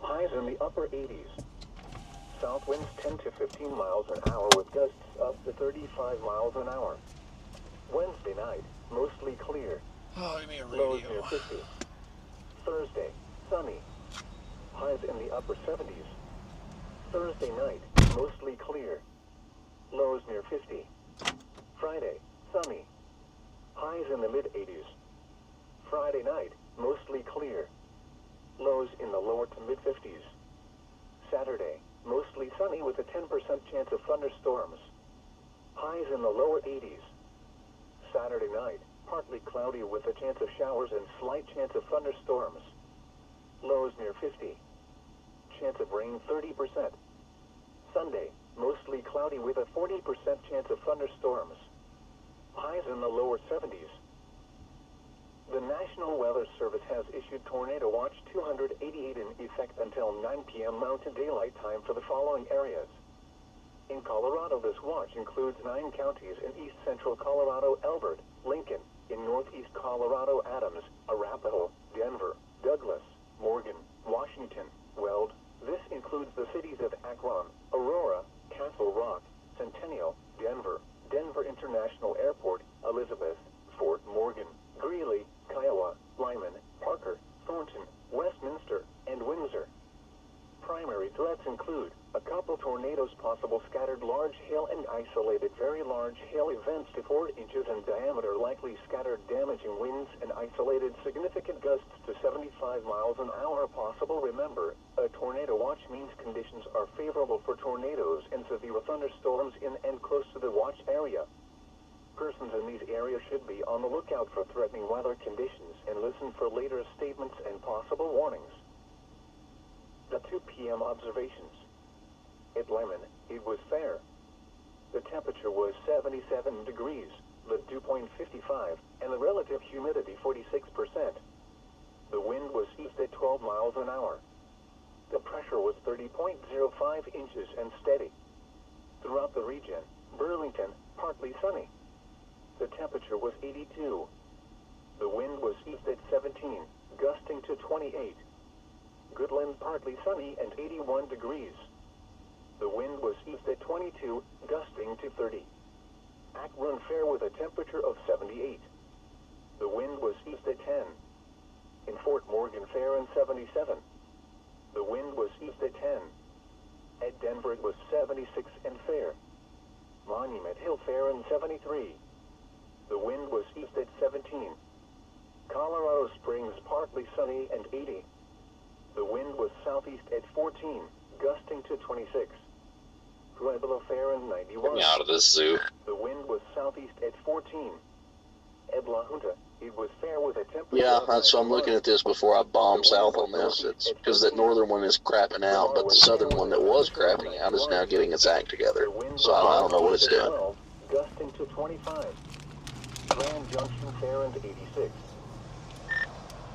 Highs in the upper 80s. south winds 10 to 15 miles an hour with gusts up to 35 miles an hour. Wednesday night, mostly clear. Oh, give me a Lows near 50. Thursday, sunny. Highs in the upper 70s. Thursday night, mostly clear. Lows near 50. Friday, sunny. Highs in the mid-80s. Friday night, mostly clear. Lows in the lower to mid-50s. Saturday, mostly sunny with a 10% chance of thunderstorms. Highs in the lower 80s. Saturday night, partly cloudy with a chance of showers and slight chance of thunderstorms. Lows near 50. Chance of rain 30%. Sunday, mostly cloudy with a 40% chance of thunderstorms. Highs in the lower 70s. The National Weather Service has issued Tornado Watch 288 in effect until 9 p.m. Mountain Daylight Time for the following areas. In Colorado, this watch includes 9 counties in east central Colorado: Elbert, Lincoln; in northeast Colorado, Adams, Arapahoe, Denver, Douglas, Morgan, Washington, Weld. This includes the cities of Akron, Aurora, Castle Rock, Centennial, Denver, Denver International Airport, Elizabeth, Fort Morgan, Greeley, Kiowa, Lyman, Parker, Thornton, Westminster, and Windsor. Primary threats include a couple tornadoes, possible scattered large hail, and isolated very large hail events to 4 inches in diameter, likely scattered damaging winds, and isolated significant gusts to 75 miles an hour possible. Remember, a tornado watch means conditions are favorable for tornadoes and severe thunderstorms in and close to the watch area. Persons in these areas should be on the lookout for threatening weather conditions and listen for later statements and possible warnings. The 2 p.m. observations. At Lemon, it was fair. The temperature was 77 degrees, the dew point 55, and the relative humidity 46%. The wind was east at 12 miles an hour. The pressure was 30.05 inches and steady. Throughout the region, Burlington, partly sunny. The temperature was 82. The wind was east at 17, gusting to 28. Goodland, partly sunny and 81 degrees. The wind was east at 22, gusting to 30. Akron fair with a temperature of 78. The wind was east at 10. In Fort Morgan fair and 77. The wind was east at 10. At Denver it was 76 and fair. Monument Hill fair and 73. The wind was east at 17. Colorado Springs partly sunny and 80. The wind was southeast at 14, gusting to 26. Pueblo fair and 91. Get me out of this zoo. The wind was southeast at 14. At La Junta, it was fair with a temperature. Yeah, so I'm looking at this before I bomb south on this. It's because that northern one is crapping out, but the southern one that was crapping out is now getting its act together. So I don't know what it's doing. Gusting to 25. Grand Junction fair and 86.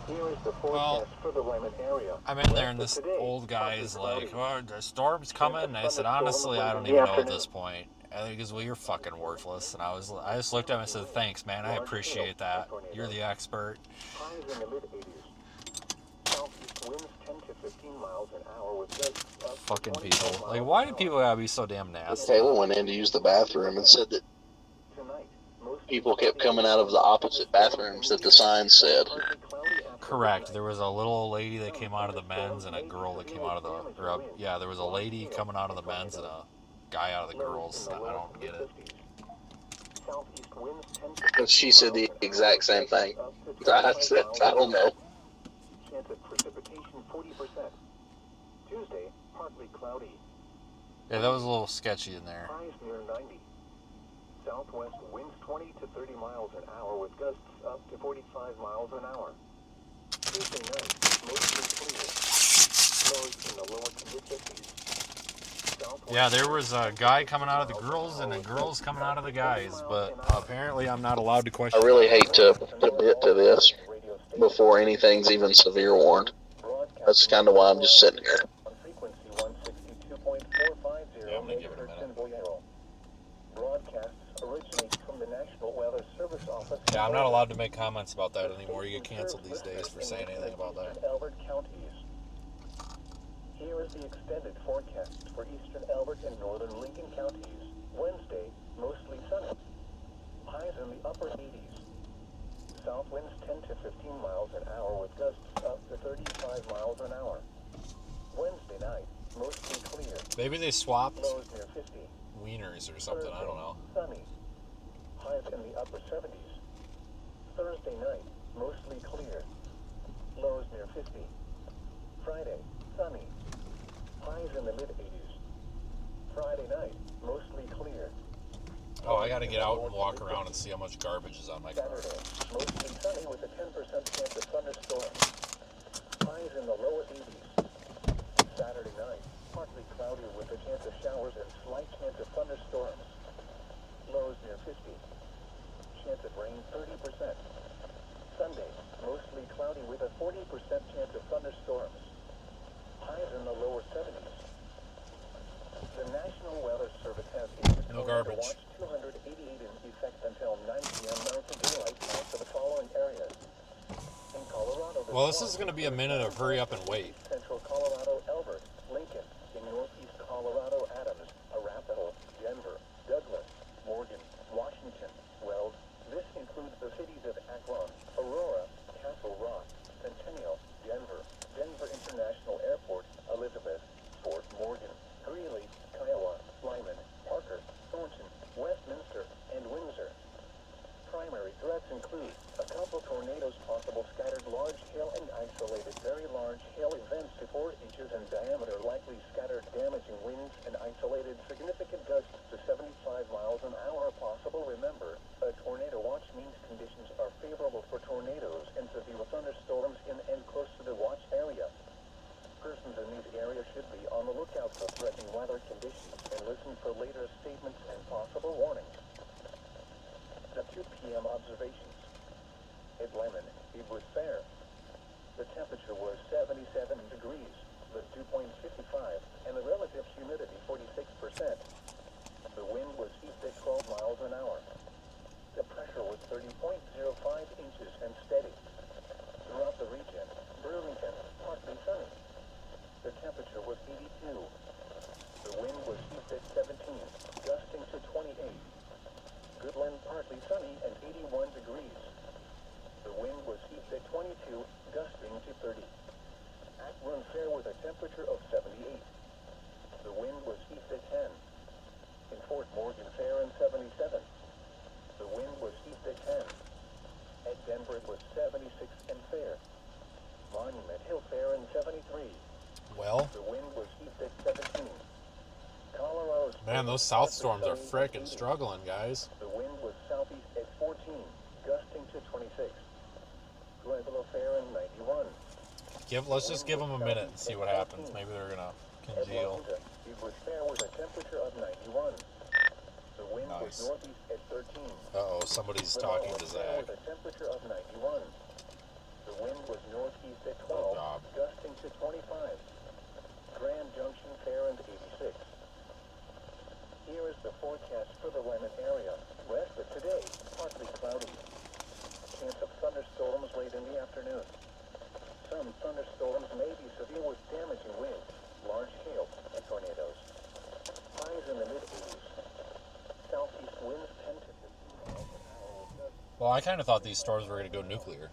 Here is the forecast for the Lemon area. I'm in there and this old guy is like, well, the storm's coming. And I said, honestly, I don't even know at this point. And he goes, well, you're fucking worthless. And I just looked at him and said, thanks, man. I appreciate that. You're the expert. Highs in the mid-80s. Southeast winds 10 to 15 miles an hour with gusts up to Fucking 25 people. miles Like, an why do hour. people gotta be so damn nasty? Taylor went in to use the bathroom and said that Tonight, mostly people kept coming out of the opposite bathrooms that the sign said. Correct. There was a little old lady that came out of the men's and a girl that came out of the... Or yeah, there was a lady coming out of the men's and a guy out of the girls. I don't get it. Southeast winds 10 to But she said the exact same thing. I said, I don't know. Chance of precipitation 40%. Tuesday, partly cloudy. Yeah, that was a little sketchy in there. Highs near 90. Southwest winds 20 to 30 miles an hour with gusts up to 45 miles an hour. Tuesday night, mostly clear. Lows in the lower to mid-50s. Southwest Yeah, there was a guy coming out of the girls and a girls coming out of the guys, but apparently I'm not allowed to question I really that. hate to admit to this before anything's even severe warned. That's kind of why I'm just sitting here. On frequency 162.450 Yeah, I'm gonna give it a minute. in Boyero. Broadcasts originate from the National Weather Service office. Yeah, I'm not allowed to make comments about that anymore. You get canceled these days for saying anything about that. Elbert counties. Here is the extended forecast for eastern Elbert and northern Lincoln counties. Wednesday, mostly sunny. Highs in the upper 80s. South winds 10 to 15 miles an hour with gusts up to 35 miles an hour. Wednesday night, mostly clear. Maybe they swapped Lows near 50. wieners or something. I don't know. Sunny. Highs in the upper 70s. Thursday night, mostly clear. Lows near 50. Friday, sunny. Highs in the mid-80s. Friday night, mostly clear. Oh, I got to get out and walk around and see how much garbage is on my car. Saturday, mostly sunny with a 10% chance of thunderstorms. Highs in the lower 80s. Saturday night, partly cloudy with a chance of showers and slight chance of thunderstorms. Lows near 50. Chance of rain 30%. Sunday, mostly cloudy with a 40% chance of thunderstorms. Highs in the lower 70s. The National Weather Service has issued No Tornado garbage. Watch 288 in effect until 9 p.m. Mountain Daylight Time for the following areas. In Colorado, Well, this is going to be a minute of hurry up and wait. Central Colorado, Elbert, Lincoln. In northeast Colorado, Adams, Arapahoe, Denver, Douglas, Morgan, Washington, Weld. This includes the cities of Akron, Aurora, Castle Rock, Centennial, Denver, Denver International Airport, Elizabeth, Fort Morgan, Greeley, Kiowa, Lyman, Parker, Thornton, Westminster, and Windsor. Primary threats include a couple tornadoes, possible scattered large hail and isolated very large hail events to 4 inches in diameter, likely scattered damaging winds and isolated significant gusts to 75 miles an hour possible. Remember, a tornado watch means conditions are favorable for tornadoes and severe thunderstorms in and close to the watch area. Persons in these areas should be on the lookout for threatening weather conditions and listen for later statements and possible warnings. The 2 p.m. observations. At Lemon, it was fair. The temperature was 77 degrees, the dew point 55, and the relative humidity 46%. The wind was east at 12 miles an hour. The pressure was 30.05 inches and steady. Throughout the region, Burlington, partly sunny. The temperature was 82. The wind was east at 17, gusting to 28. Goodland, partly sunny and 81 degrees. The wind was east at 22, gusting to 30. Akron Fair with a temperature of 78. The wind was east at 10. In Fort Morgan Fair and 77. The wind was east at 10. At Denver it was 76 and fair. Monument Hill Fair and 73. Well, The wind was east at 17. Colorado man, those south storms are frickin' struggling, guys. The wind was southeast at 14, gusting to 26. Pueblo Fair and 91. Let's just give them a minute and see what happens. Maybe they're gonna congeal. Atlanta, it was fair with a temperature of 91. The wind was Nice. northeast at 13. Uh-oh, somebody's talking to Zach. With a temperature of 91. The wind was northeast at 12, Good job. gusting to 25. Grand Junction Fair and 86. Here is the forecast for the Lemon area. Rest of today, partly cloudy. Chance of thunderstorms late in the afternoon. Some thunderstorms may be severe with damaging winds, large hail, and tornadoes. Highs in the mid-80s. Southeast winds 10 to 15 miles an hour with gusts. Well, I kind of thought these storms were gonna go nuclear.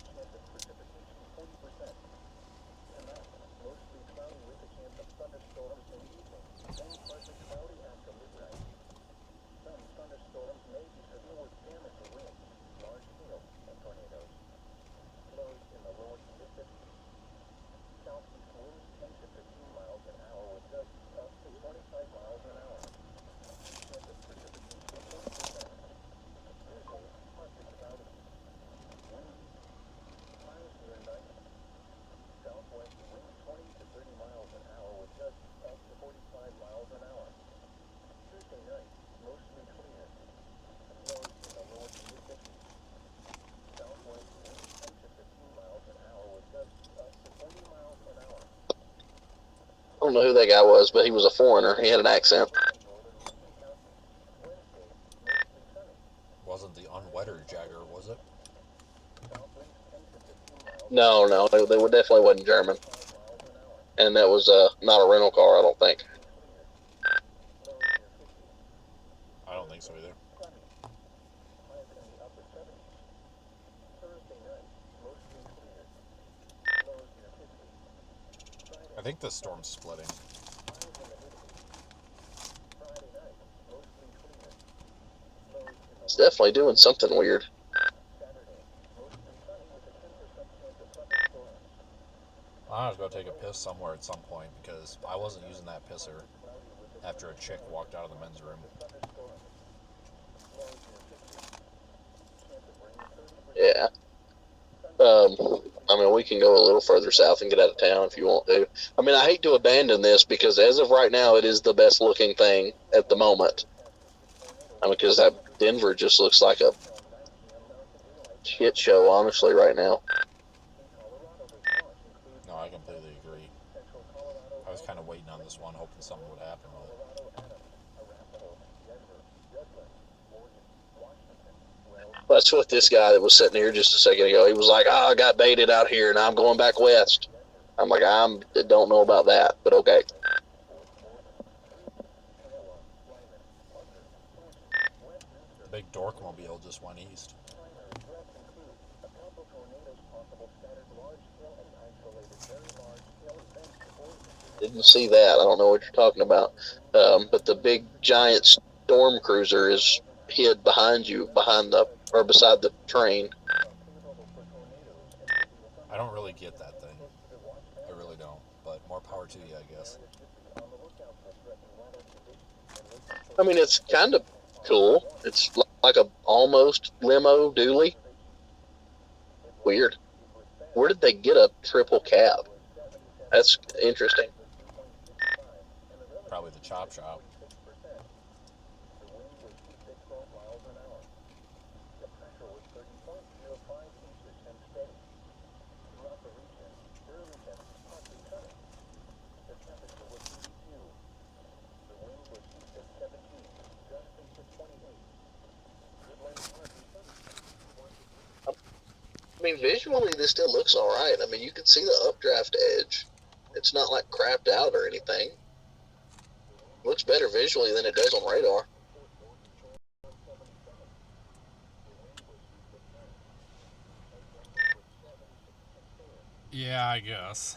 Chance of precipitation 40%. Tonight, mostly cloudy with a chance of thunderstorms in the evening. Then partly cloudy after midnight. Some thunderstorms may be severe with damaging winds, large hail, and tornadoes. Lows in the lower to mid-50s. Southeast winds 10 to 15 miles an hour with gusts up to 25 miles an hour. Chance of precipitation 20%. Thursday, partly cloudy. Windy. Highs near 90. Southwest winds 20 to 30 miles an hour with gusts up to 45 miles an hour. Tuesday night, mostly clear. Lows in the lower to mid-50s. Southwest winds 10 to 15 miles an hour with gusts up to 20 miles an hour. I don't know who that guy was, but he was a foreigner. He had an accent. Northern Lincoln County. Wednesday, mostly sunny. Wasn't the unwetter Jagger, was it? South winds 10 to 15 miles No, they definitely wasn't German. 5 miles an hour. and that was not a rental car, I don't think. I don't think so either. I think the storm's splitting. It's definitely doing something weird. I was going to take a piss somewhere at some point because I wasn't using that pisser after a chick walked out of the men's room. Yeah. I mean, we can go a little further south and get out of town if you want to. I mean, I hate to abandon this because as of right now, it is the best looking thing at the moment. I mean, because that Denver just looks like a shit show, honestly, right now. No, I completely agree. I was kind of waiting on this one, hoping something would happen with it. That's what this guy that was sitting here just a second ago, he was like, I got baited out here and I'm going back west. I'm like, I don't know about that, but okay. The big Dorkmobile just went east. Didn't see that. I don't know what you're talking about. But the big giant storm cruiser is hid behind you, beside the train. I don't really get that thing. I really don't. But more power to you, I guess. I mean, it's kind of cool. It's like a almost limo dually. Weird. Where did they get a triple cab? That's interesting. Probably the chop shop. I mean, visually, this still looks all right. I mean, you can see the updraft edge. It's not like crapped out or anything. Looks better visually than it does on radar. Yeah, I guess.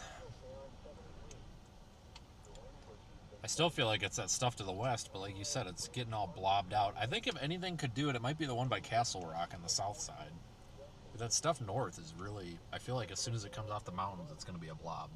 I still feel like it's that stuff to the west, but like you said, it's getting all blobbed out. I think if anything could do it, it might be the one by Castle Rock on the south side. But that stuff north is really, I feel like as soon as it comes off the mountains, it's going to be a blob.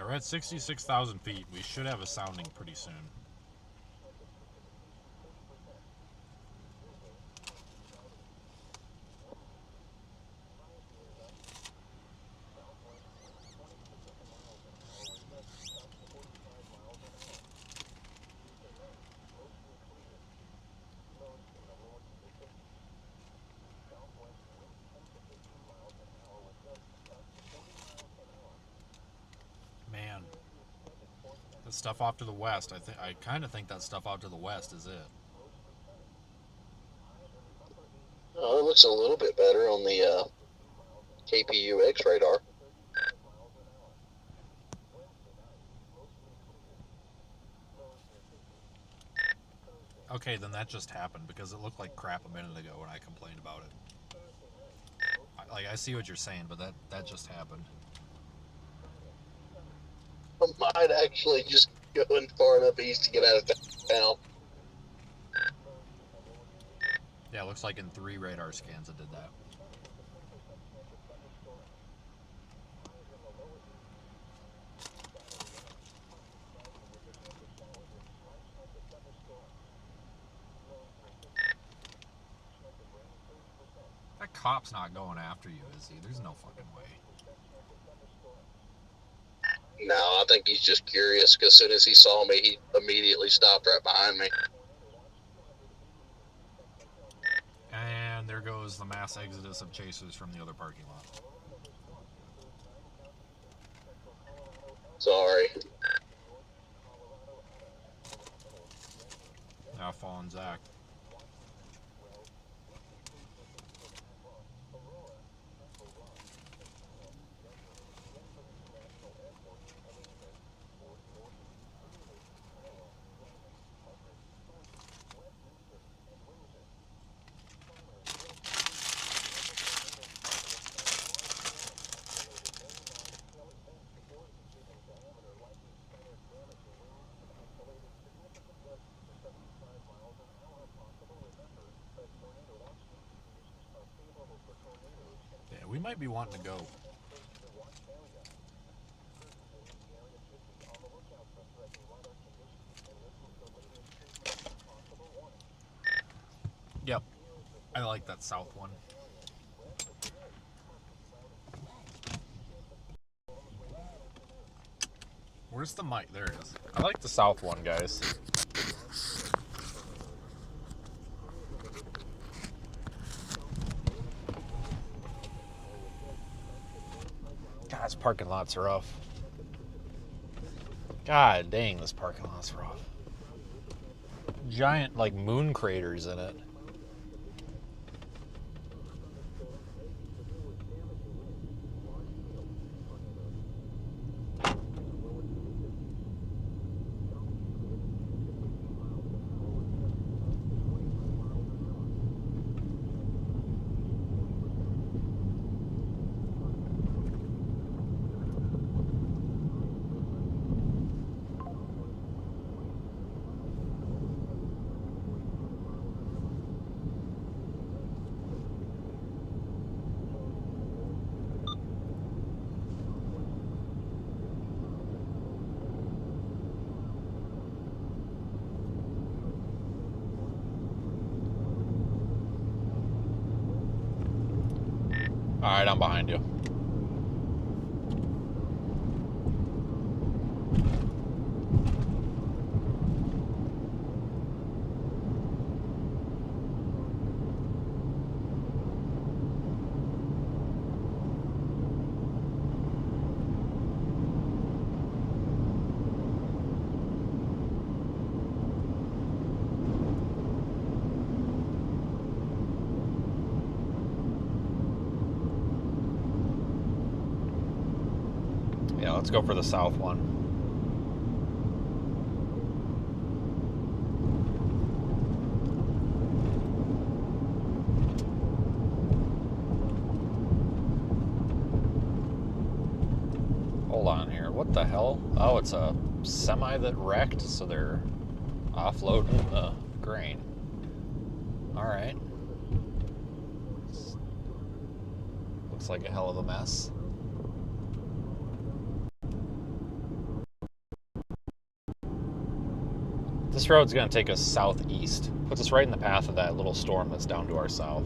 We're at 66,000 feet. We should have a sounding pretty soon. Man, the stuff off to the west, I kind of think that stuff out to the west is it. Oh, it looks a little bit better on the KPUX radar. Okay, then that just happened because it looked like crap a minute ago when I complained about it. I see what you're saying, but that just happened. might actually just go in far enough east to get out of town. Yeah, it looks like in 3 radar scans it did that. That cop's not going after you, is he? There's no fucking way. No, I think he's just curious because as soon as he saw me, he immediately stopped right behind me. And there goes the mass exodus of chasers from the other parking lot. Sorry. Now fallen Zach. Yeah, we might be wanting to go. Yep. I like that south one. Where's the mic? There it is. I like the south one, guys. God, this parking lot's rough. God dang, this parking lot's rough. Giant, like, moon craters in it. Alright, I'm behind you. Yeah, let's go for the south one. Hold on here. What the hell? Oh, it's a semi that wrecked, so they're offloading the grain. Alright. Looks like a hell of a mess. This road's going to take us southeast. Puts us right in the path of that little storm that's down to our south.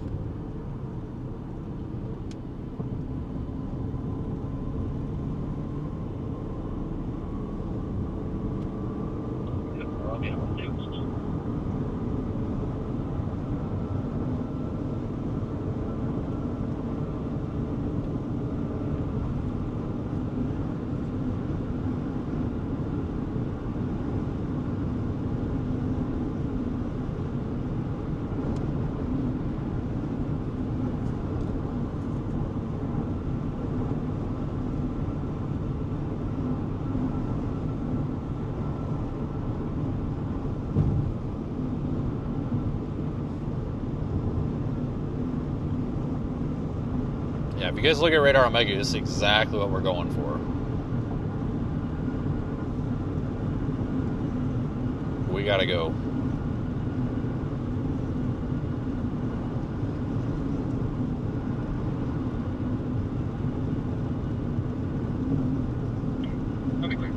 Yeah, if you guys look at Radar Omega, this is exactly what we're going for. we gotta go. Okay, clear.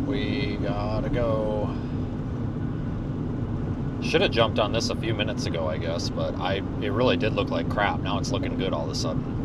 We gotta go. Should have jumped on this a few minutes ago, I guess, but it really did look like crap. Now it's looking good all of a sudden.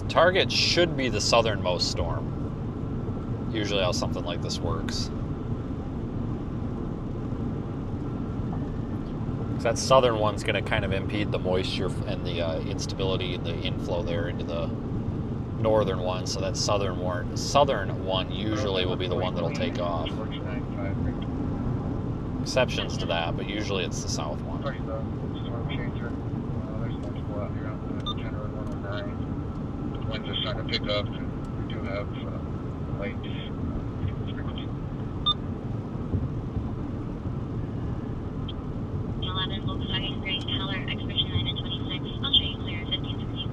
Target should be the southernmost storm. Usually how something like this works. That southern one's going to kind of impede the moisture and the instability and the inflow there into the northern one. So that southern one usually will be the one that'll take off. Exceptions to that, but usually it's the south one. There's multiple out here on the 10 or 109. The winds are starting to pick up, and we do have light frequency. 11 Volkswagen Gray Color Expedition 9 and 26. I'll show you clear 1516.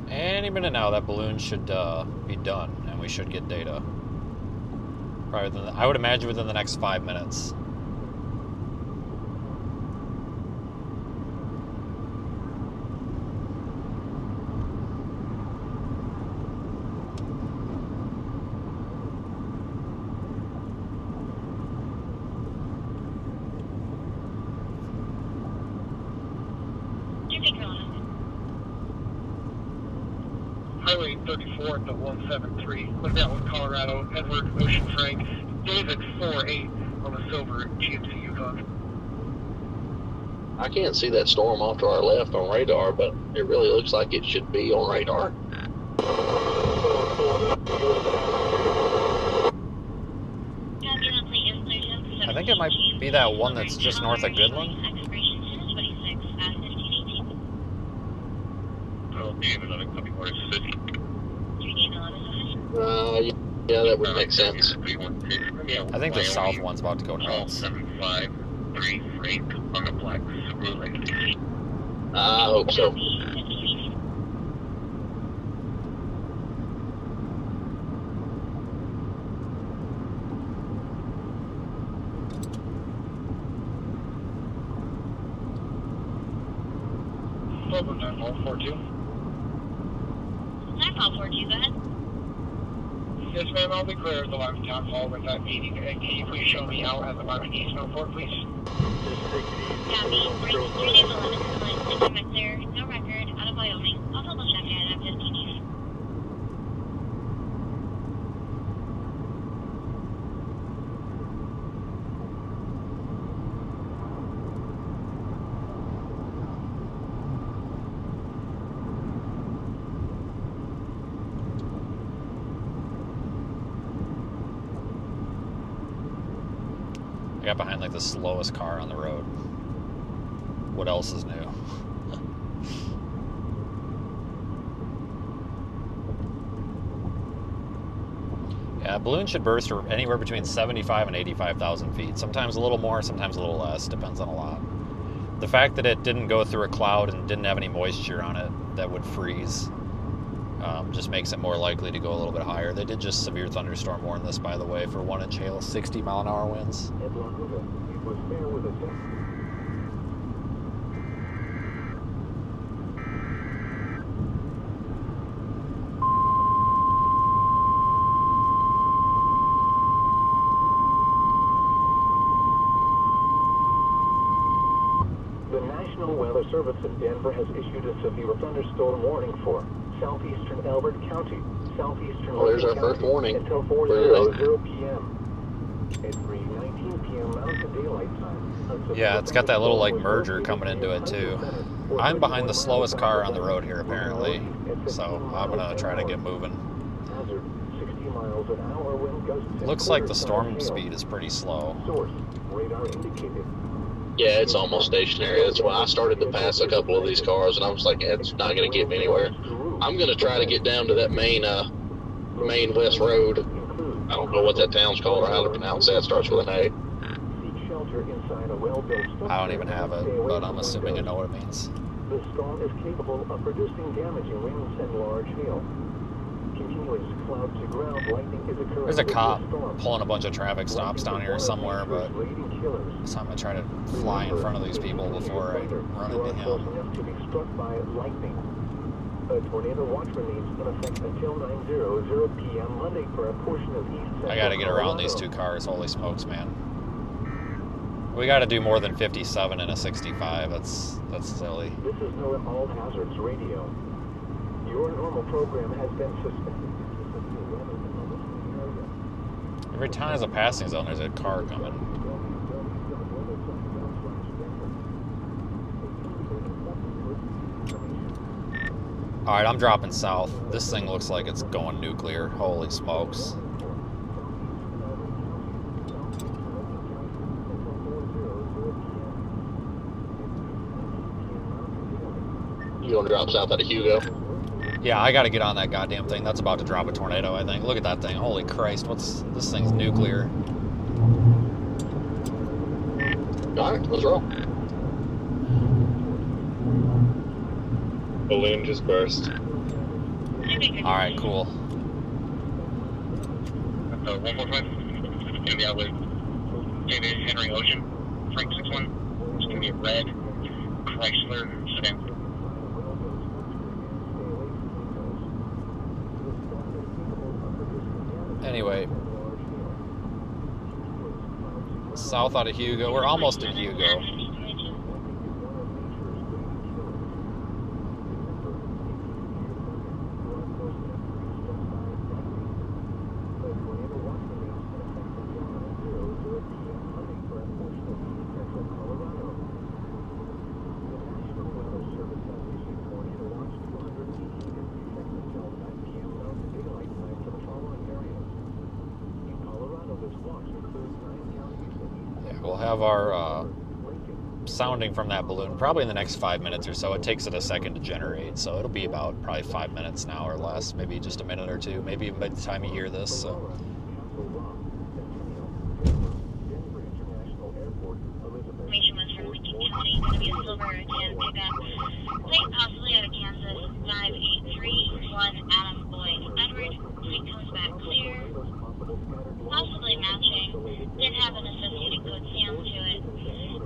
Any minute now, that balloon should be done, and we should get data. Probably I would imagine within the next 5 minutes. Highway 34 at the 173. Look out with Colorado, Edward, Ocean Frank, David 48 on the silver GMC Yukon. I can't see that storm off to our left on radar, but it really looks like it should be on radar. I think it might be that one that's just north of Goodland. Oh, David, I think more city. Yeah, that would make sense. I think the south one's about to go nuts. 753 Frank on the black Subaru. I hope so. Volvo 9442. 9442, go ahead. Yes, ma'am, I'll be clear as the live town hall with that meeting. And can you please show me out at the live East 04, please? Copy. Bridge 3 days 11 to the line. I'm clear. No record. Out of Wyoming. I'll double check it at 15 East. got behind like the slowest car on the road. What else is new? Yeah, balloon should burst anywhere between 75 and 85,000 feet. Sometimes a little more, sometimes a little less. Depends on a lot. The fact that it didn't go through a cloud and didn't have any moisture on it that would freeze just makes it more likely to go a little bit higher. They did just severe thunderstorm warn this, by the way, for 1-inch hail, 60-mile-an-hour winds. At La Junta, it was fair with a The National Weather Service in Denver has issued a severe thunderstorm warning for southeastern Elbert County, southeastern Oh, there's Lincoln our first County warning. until Really? 4:00 p.m. At 3:19 p.m. Mountain Daylight Time. Yeah, it's got that little like merger coming into it too. I'm behind the slowest car on the road here apparently, so I'm gonna try to get moving. Hazard, 60 miles an hour wind gusts. Looks like the storm speed is pretty slow. Source, radar indicated. Yeah, it's almost stationary. That's why I started to pass a couple of these cars, and I was like, it's not going to get me anywhere. I'm going to try to get down to that main west road. I don't know what that town's called or how to pronounce that. It starts with an A. Seek shelter inside a well-built structure. I don't even have it, but I'm assuming I know what it means. The storm is capable of producing damaging winds and large hail. Continuous cloud to ground lightning is occurring. There's a with cop the storm. pulling a bunch of traffic stops down here somewhere, but so I'm gonna try to fly in front of these people before I run into him. To be struck by lightning. A tornado watch remains in effect until 9:00 p.m. Monday for a portion of east. I gotta get around these two cars. Holy smokes, man! We gotta do more than 57 in a 65. That's silly. This is NOAA All Hazards Radio. Your normal program has been suspended. Every time there's a passing zone, there's a car coming. Alright, I'm dropping south. This thing looks like it's going nuclear. Holy smokes. You going to drop south out of Hugo? Yeah, I gotta get on that goddamn thing. That's about to drop a tornado, I think. Look at that thing. Holy Christ, this thing's nuclear. Alright, let's roll. Balloon just burst. Alright, cool. 145. It's gonna be out with David Henry Ocean, Frank 61. It's gonna be a red Chrysler sedan. Anyway, south out of Hugo. We're almost in Hugo. We'll have our sounding from that balloon probably in the next 5 minutes or so. It takes it a second to generate, so it'll be about probably 5 minutes now or less, maybe just a minute or two, maybe even by the time you hear this. So. Information was from Lincoln County. It's going to be a silver tan pickup. Plate possibly out of Kansas. 5831 Adam Boyd Edward. Plate comes back clear. Possibly matching. Did have an associated code SAM to it.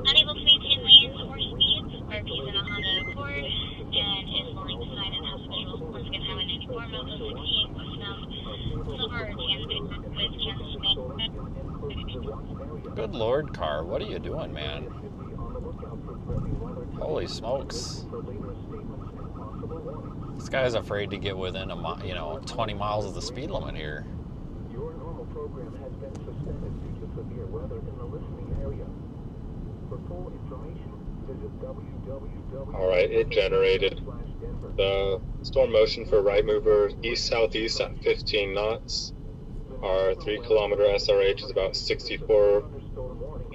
Unable to maintain lanes or speeds. RP's in a Honda Accord and is fully beside and has visual. Once again, Highway 94, Melville 68 westbound. Silver or tan pickup with Kansas Bank. Good Lord, car, what are you doing, man? Holy smokes. This guy's afraid to get within 20 miles of the speed limit here. Your normal program has been suspended due to severe weather in the listening area. For full information, visit www. Alright, it generated. The storm motion for right mover east-southeast at 15 knots. Our 3 kilometer SRH is about 64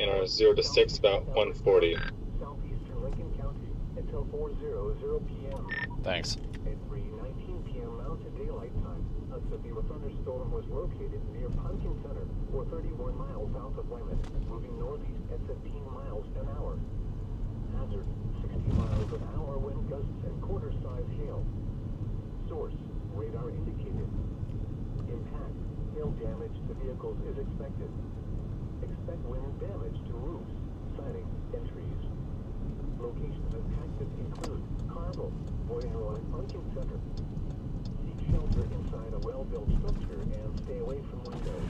and are 0 to 6 about 140. Southeastern Lincoln County until 4:00 p.m. Thanks. At 3:19 p.m. Mountain Daylight Time, a severe thunderstorm was located near Pumpkin Center, or 31 miles south of Weymouth, moving northeast at 15 miles an hour. Hazard, 60 miles an hour wind gusts and quarter-size hail. Source, radar indicated. Impact, hail damage to vehicles is expected. Expect wind damage to roofs, siding, and trees. Locations impacted include Carmel, Boyd and Roy, Pumpkin Center. Seek shelter inside a well-built structure and stay away from windows.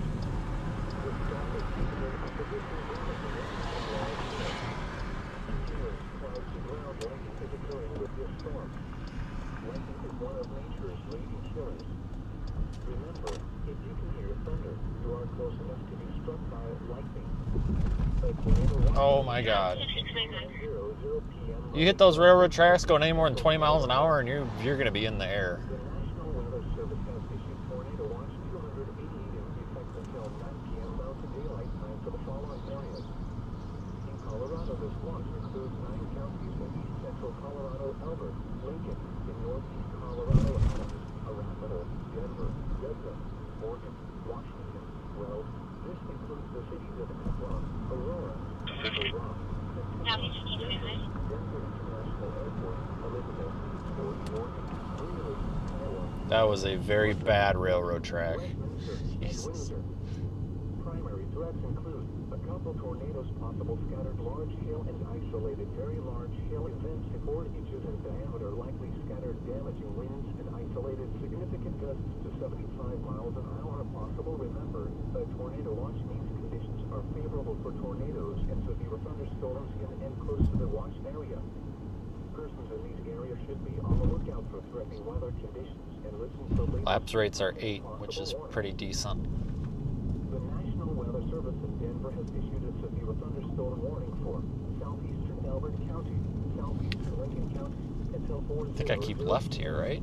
The storm is capable of producing damage in large scale. Continuous clouds to ground lightning is occurring with this storm. Lightning is one of nature's leading killers. Remember, if you can hear thunder, you are close enough to be struck by lightning. Oh my God. You hit those railroad tracks going any more than 20 miles an hour and you're going to be in the air. The National Weather Service has issued Tornado Watch 288 in effect until 9 p.m. Mountain Daylight Time for the following areas. In Colorado, this watch includes 9 counties in east central Colorado, Elbert, Lincoln, in northeast Colorado, Adams, Arapahoe, Denver, Douglas, Morgan, Washington. Well, this includes the cities of Athlon, Aurora, Little Rock, Southeast 1525. Denver International Airport, Elizabeth, Fort Morgan, Greeley, Iowa. That was a very bad railroad track. Jesus. Primary threats include a couple tornadoes, possible scattered large hail, and isolated very large hail events 4 inches in diameter, likely scattered damaging winds and isolated significant gusts to 75 miles an hour possible. Remember, a tornado watch means conditions are favorable for tornadoes and severe thunderstorms in and close to the watch area. Persons in these areas should be on the lookout for threatening weather conditions and listen for latest Lapse rates are 8, which is pretty decent. The National Weather Service in Denver has issued a severe thunderstorm warning for southeastern Elbert County, southeastern Lincoln County, until 4:00 I think I keep left here, right?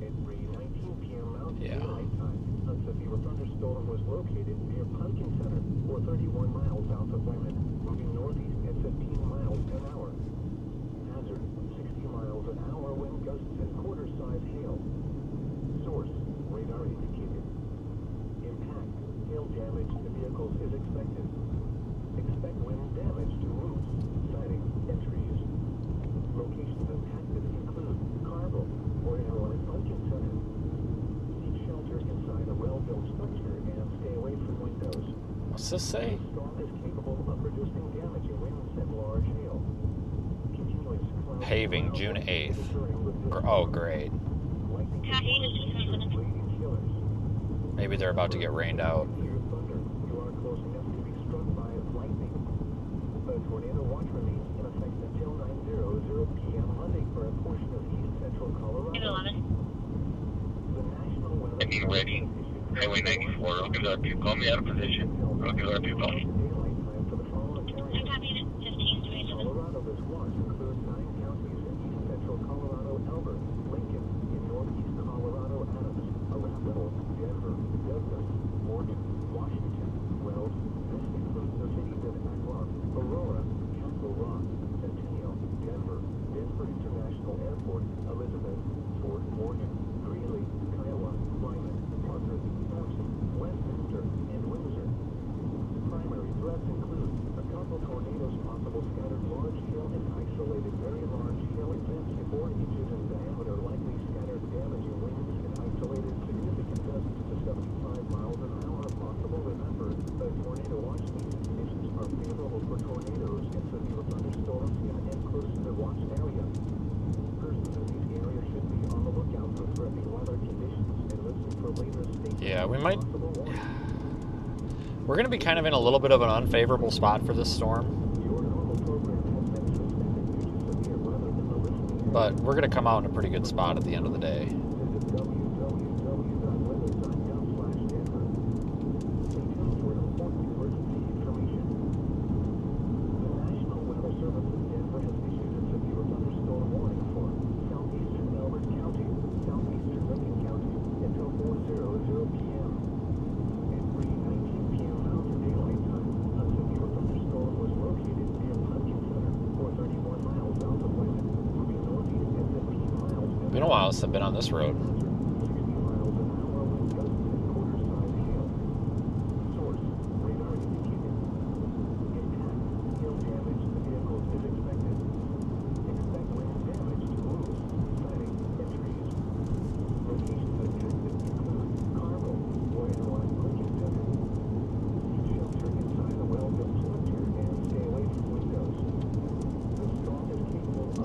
At 3:19 p.m. Mountain Yeah. Daylight Time, a severe thunderstorm was located near Pumpkin Center, or 31 miles south of Weymouth, moving northeast at 15 miles an hour. Hazard, 60 miles an hour wind gusts and quarter-size hail. Source, radar indicated. Impact, hail damage to vehicles is expected. Expect wind damage to roofs, siding, and trees. Locations impacted include Carmel, Boyd and Roy, Pumpkin Center. Seek shelter inside a well-built structure and stay away from windows. What's this say? The storm is capable of producing damaging winds and large hail. Continuous cloud Paving, June 8th. Oh, great. Copy, this is Cleveland. Maybe they're about to get rained out. Hear thunder. You are close enough to be struck by lightning. A tornado watch remains in effect until 9:00 p.m. Monday for a portion of east central Colorado. 11. The National Weather I mean, ready. Highway 94, Rocky RP, call me out of position. Rocky RP, call me. Daylight time for the following I'm areas. copying it. 1527. Colorado, this watch includes 9 counties in east central Colorado, Elbert, Lincoln, in northeast Colorado, Adams, Arapahoe, Denver, Douglas, Morgan, Washington. Well, this includes the cities of Athlon, Aurora, Castle Rock, Centennial, Denver, Denver International Airport, Elizabeth, Fort Morgan, Greeley, Kiowa, Lyman, Parker, Thompson, Westminster, and Windsor. Primary threats include a couple tornadoes, possible scattered large hail, and isolated very large hail events 4 inches in diameter, likely scattered damaging winds and isolated significant gusts to 75 miles an hour possible. Remember, a tornado watch means conditions are favorable for tornadoes and severe thunderstorms in and close to the watch area. Persons in these areas should be on the lookout for threatening weather conditions and listen for later statements. Yeah, we might. Possible warnings. We're going to be kind of in a little bit of an unfavorable spot for this storm, Your normal program has been suspended due to severe weather in the listening area. but we're going to come out in a pretty good spot at the end of the day. Visit www.weather.gov/Denver. Stay tuned for important emergency information. The National Weather Service in Denver has issued a severe thunderstorm warning for southeastern Elbert County, southeastern Lincoln County, until 4:00 p.m. At 3:19 p.m. Mountain Daylight Time, a severe thunderstorm Been a while since I've been on this road.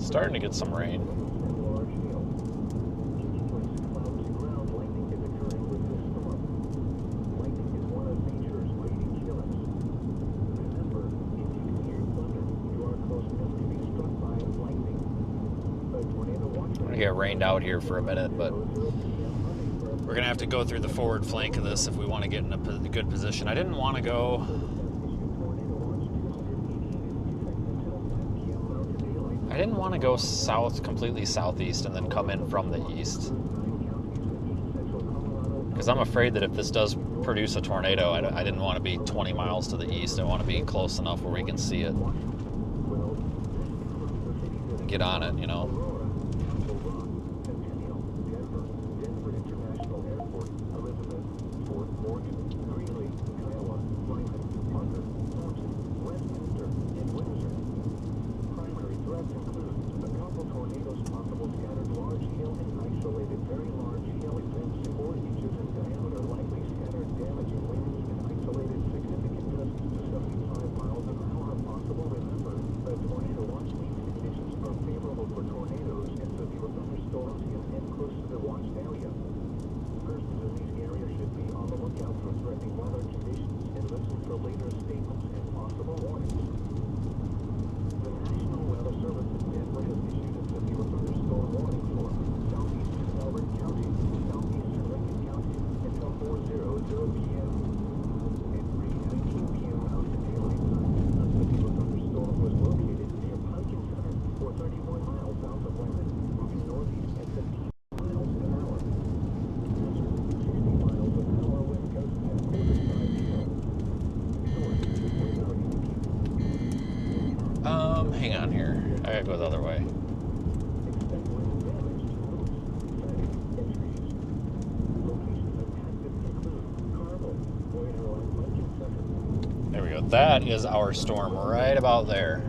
Starting to get some rain. I'm gonna get rained out here for a minute, but we're gonna have to go through the forward flank of this if we want to get in a good position. I didn't want to go south, completely southeast, and then come in from the east. Because I'm afraid that if this does produce a tornado, I didn't want to be 20 miles to the east. I want to be close enough where we can see it. Get on it, you know. Hang on here. I gotta go the other way. There we go. That is our storm right about there.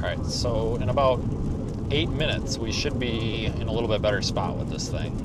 Alright, so in about 8 minutes, we should be in a little bit better spot with this thing.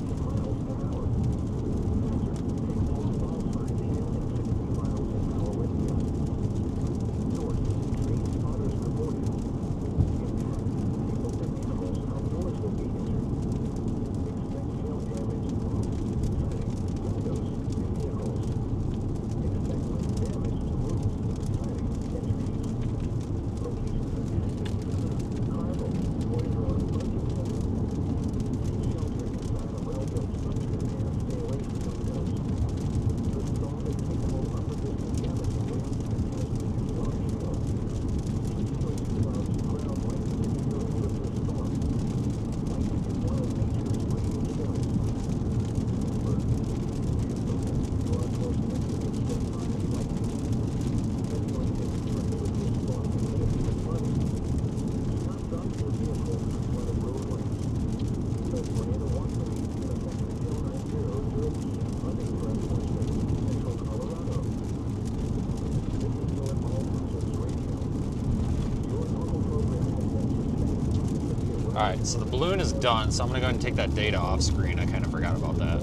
Alright, so the balloon is done, so I'm going to go ahead and take that data off screen. I kind of forgot about that.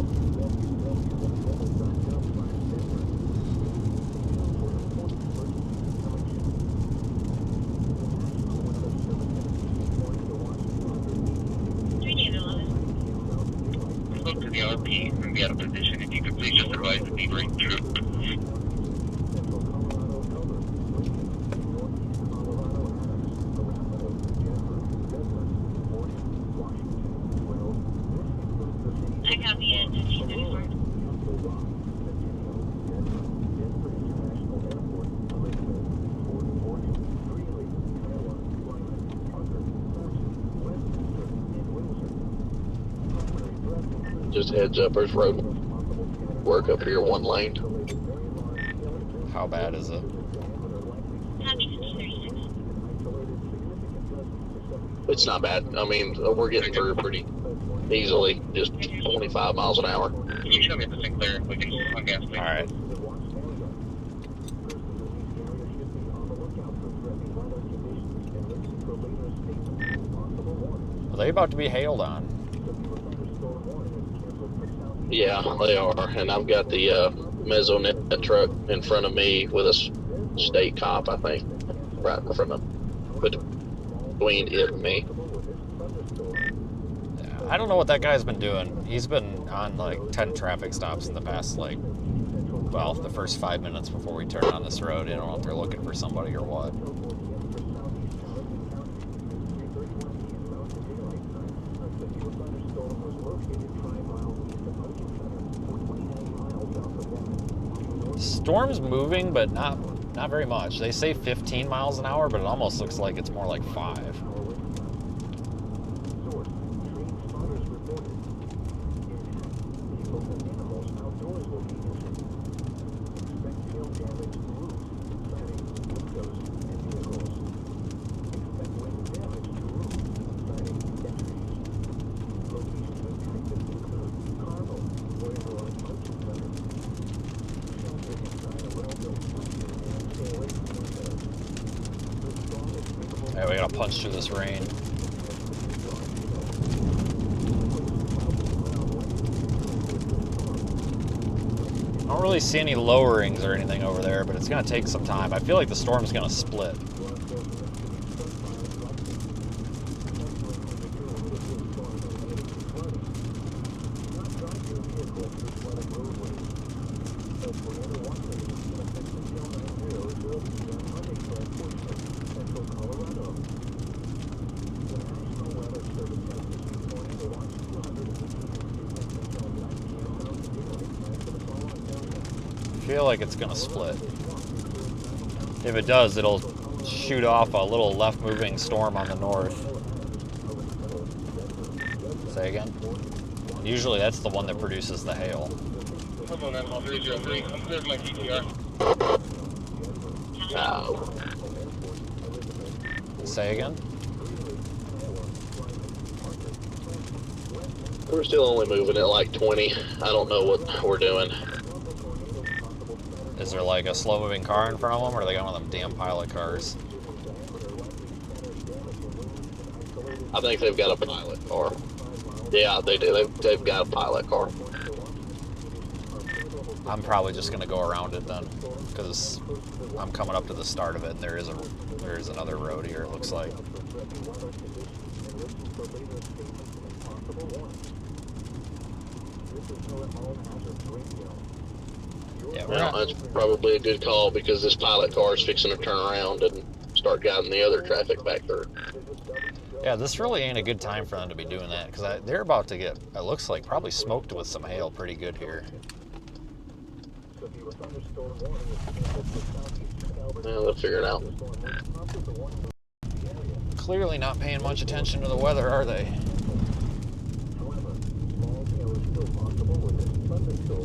be out of position. If you could please just advise the debrief troop. I copy it, 1534. Just heads up, there's road work up here, one lane. How bad is it? Copy 1536. It's not bad. I mean, we're getting through pretty easily, just 25 miles an hour. Can you show me the Sinclair? We can on gas, please. Alright. Are they about to be hailed on? Yeah, they are. And I've got the Mesonet truck in front of me with a state cop, I think, right in front of, between it and me. Yeah, I don't know what that guy's been doing. He's been on like 10 traffic stops in the past, like, well, the first 5 minutes before we turn on this road. I don't know if they're looking for somebody or what. Storm's moving, but not very much. They say 15 miles an hour, but it almost looks like it's more like 5. Yeah, we gotta punch through this rain. I don't really see any lowerings or anything over there, but it's gonna take some time. I feel like the storm's gonna split. I feel like it's gonna split. If it does, it'll shoot off a little left-moving storm on the north. Say again? Usually that's the one that produces the hail. Come on, Animal 303. I'm clear my CTR. No. Say again? We're still only moving at like 20. I don't know what we're doing. Is there like a slow-moving car in front of them, or are they got one of them damn pilot cars? I think they've got a pilot car. Yeah, they do. They've got a pilot car. I'm probably just gonna go around it then, because I'm coming up to the start of it, and there is another road here, it looks like. Yeah, Well, that's probably a good call because this pilot car is fixing to turn around and start guiding the other traffic back through. yeah, this really ain't a good time for them to be doing that, because they're about to get, it looks like, probably smoked with some hail pretty good here. Yeah, they'll figure it out. Clearly not paying much attention to the weather, are they?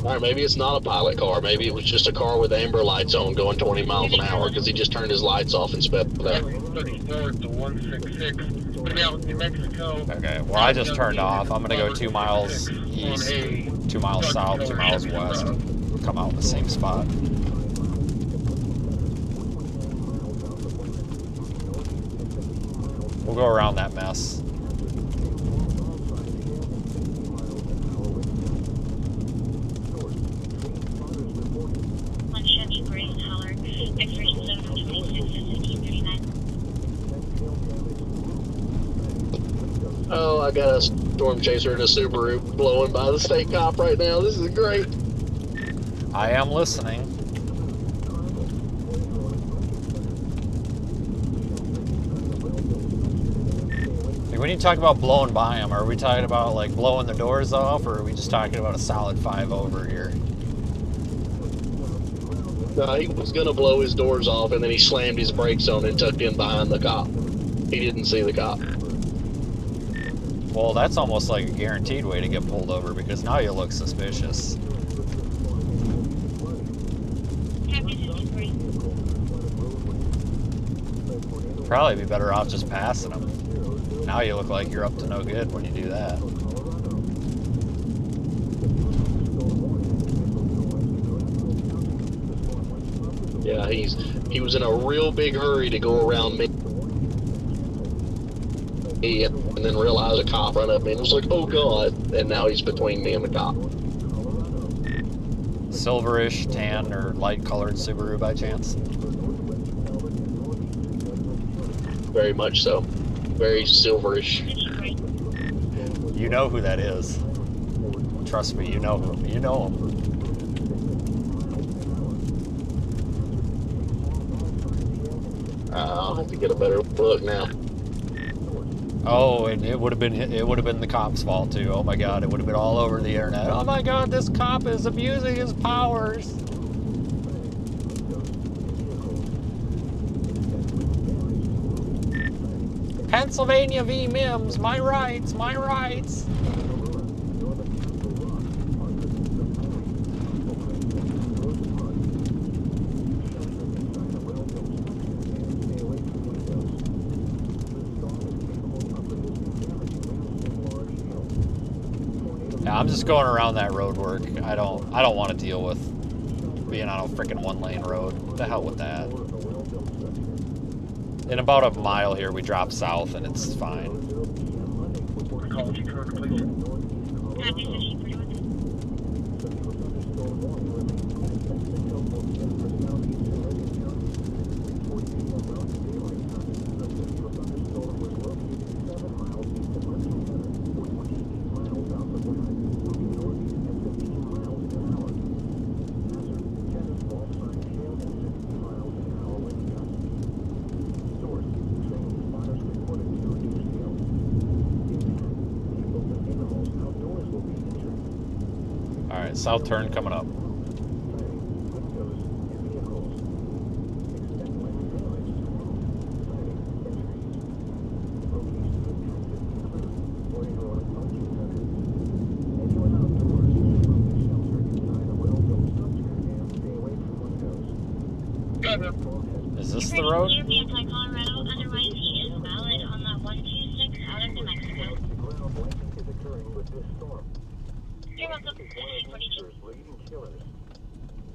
All right, maybe it's not a pilot car. Maybe it was just a car with amber lights on going 20 miles an hour because he just turned his lights off and sped there. 34 to 166. Gonna be out with New Mexico. Okay, well, I just turned off. I'm gonna go 2 miles east, 2 miles south, 2 miles west. Come out in the same spot. We'll go around that mess. One Chevy Gray in Holler, expiration 726 to 1539. Oh, I got a storm chaser in a Subaru blowing by the state cop right now. This is great. I am listening. Like, when you talk about blowing by them, are we talking about like blowing the doors off, or are we just talking about a solid 5 over here? No, he was gonna blow his doors off, and then he slammed his brakes on and tucked in behind the cop. He didn't see the cop. Well, that's almost like a guaranteed way to get pulled over, because now you look suspicious. Probably be better off just passing them. Now you look like you're up to no good when you do that. Yeah, he was in a real big hurry to go around me, and then realized a cop run up me and was like, "Oh God!" And now he's between me and the cop. Silverish, tan, or light-colored Subaru by chance? Very much so. Very silverish. You know who that is. Trust me, you know him. You know him. I'll have to get a better look now. Oh, and it would have been the cop's fault too. Oh my God, it would have been all over the internet. Oh my God, this cop is abusing his powers. Pennsylvania v. Mims, my rights, my rights. Yeah, I'm just going around that road work. I don't want to deal with being on a freaking 1-lane road. What the hell with that? In about a mile here, we drop south and it's fine. Alright, south turn coming up. Is this the road? Colorado, otherwise he is valid on that 126 out of New Mexico. You're welcome.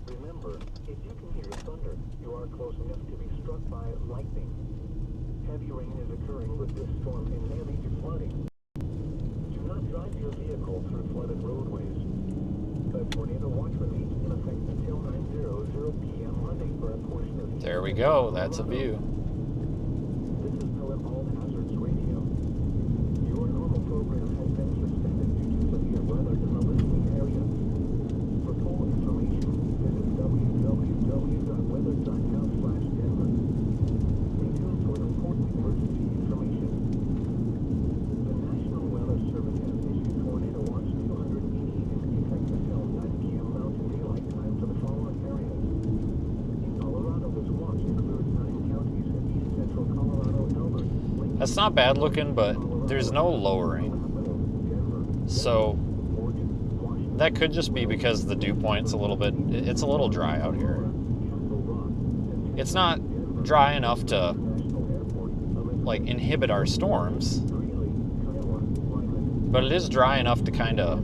Remember, if you can hear thunder, you are close enough to be struck by lightning. Heavy rain is occurring with this storm and may lead to flooding. Do not drive your vehicle through flooded roadways. The tornado watch remains in effect until 9:00 p.m. Monday for a portion of... There we go. That's a view. This is Pelham All Hazards Radio. Your normal program has been suspended due to severe weather in the listening area. For full information, visit www.weather.gov/Denver. Stay tuned for important emergency information. The National Weather Service has issued Tornado Watch 280 in effect until 9 p.m. Mountain Daylight Time for the following areas. In Colorado, this watch includes 9 counties in east central Colorado, Albert. That's not bad looking, but there's no lowering. So that could just be because the dew point's a little dry out here. It's not dry enough to like inhibit our storms, but it is dry enough to kind of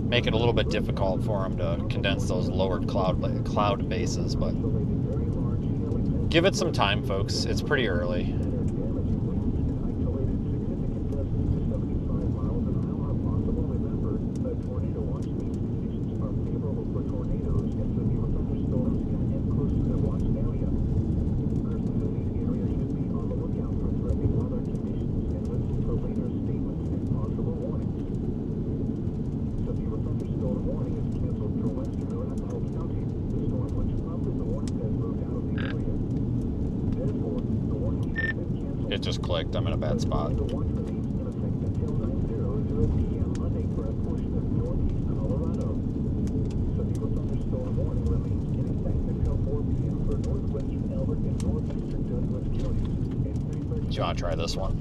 make it a little bit difficult for them to condense those lowered cloud bases. But give it some time, folks. It's pretty early. Persons in these areas should be on the lookout for threatening weather conditions and listen for later state It just clicked. I'm in a bad spot. Do you want to try this one?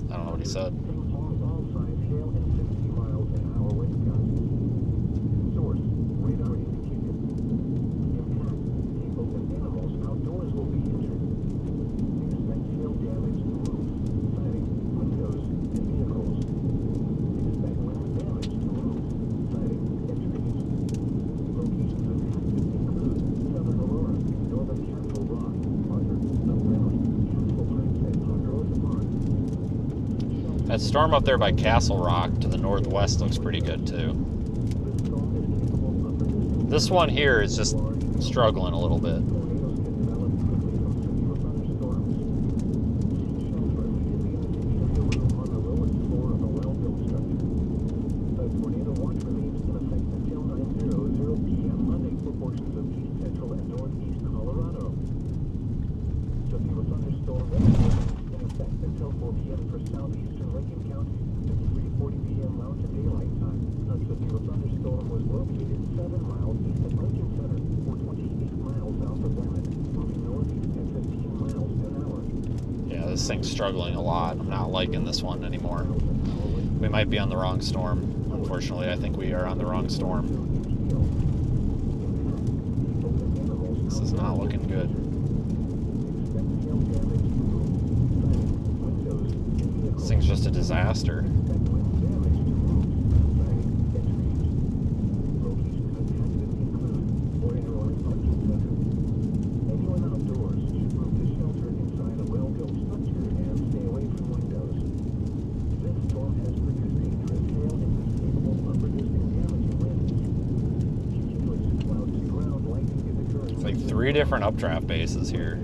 I don't know what he said. That storm up there by Castle Rock to the northwest looks pretty good too. This one here is just struggling a little bit. This thing's struggling a lot. I'm not liking this one anymore. We might be on the wrong storm. Unfortunately, I think we are on the wrong storm. This is not looking good. This thing's just a disaster. Like 3 different updraft bases here.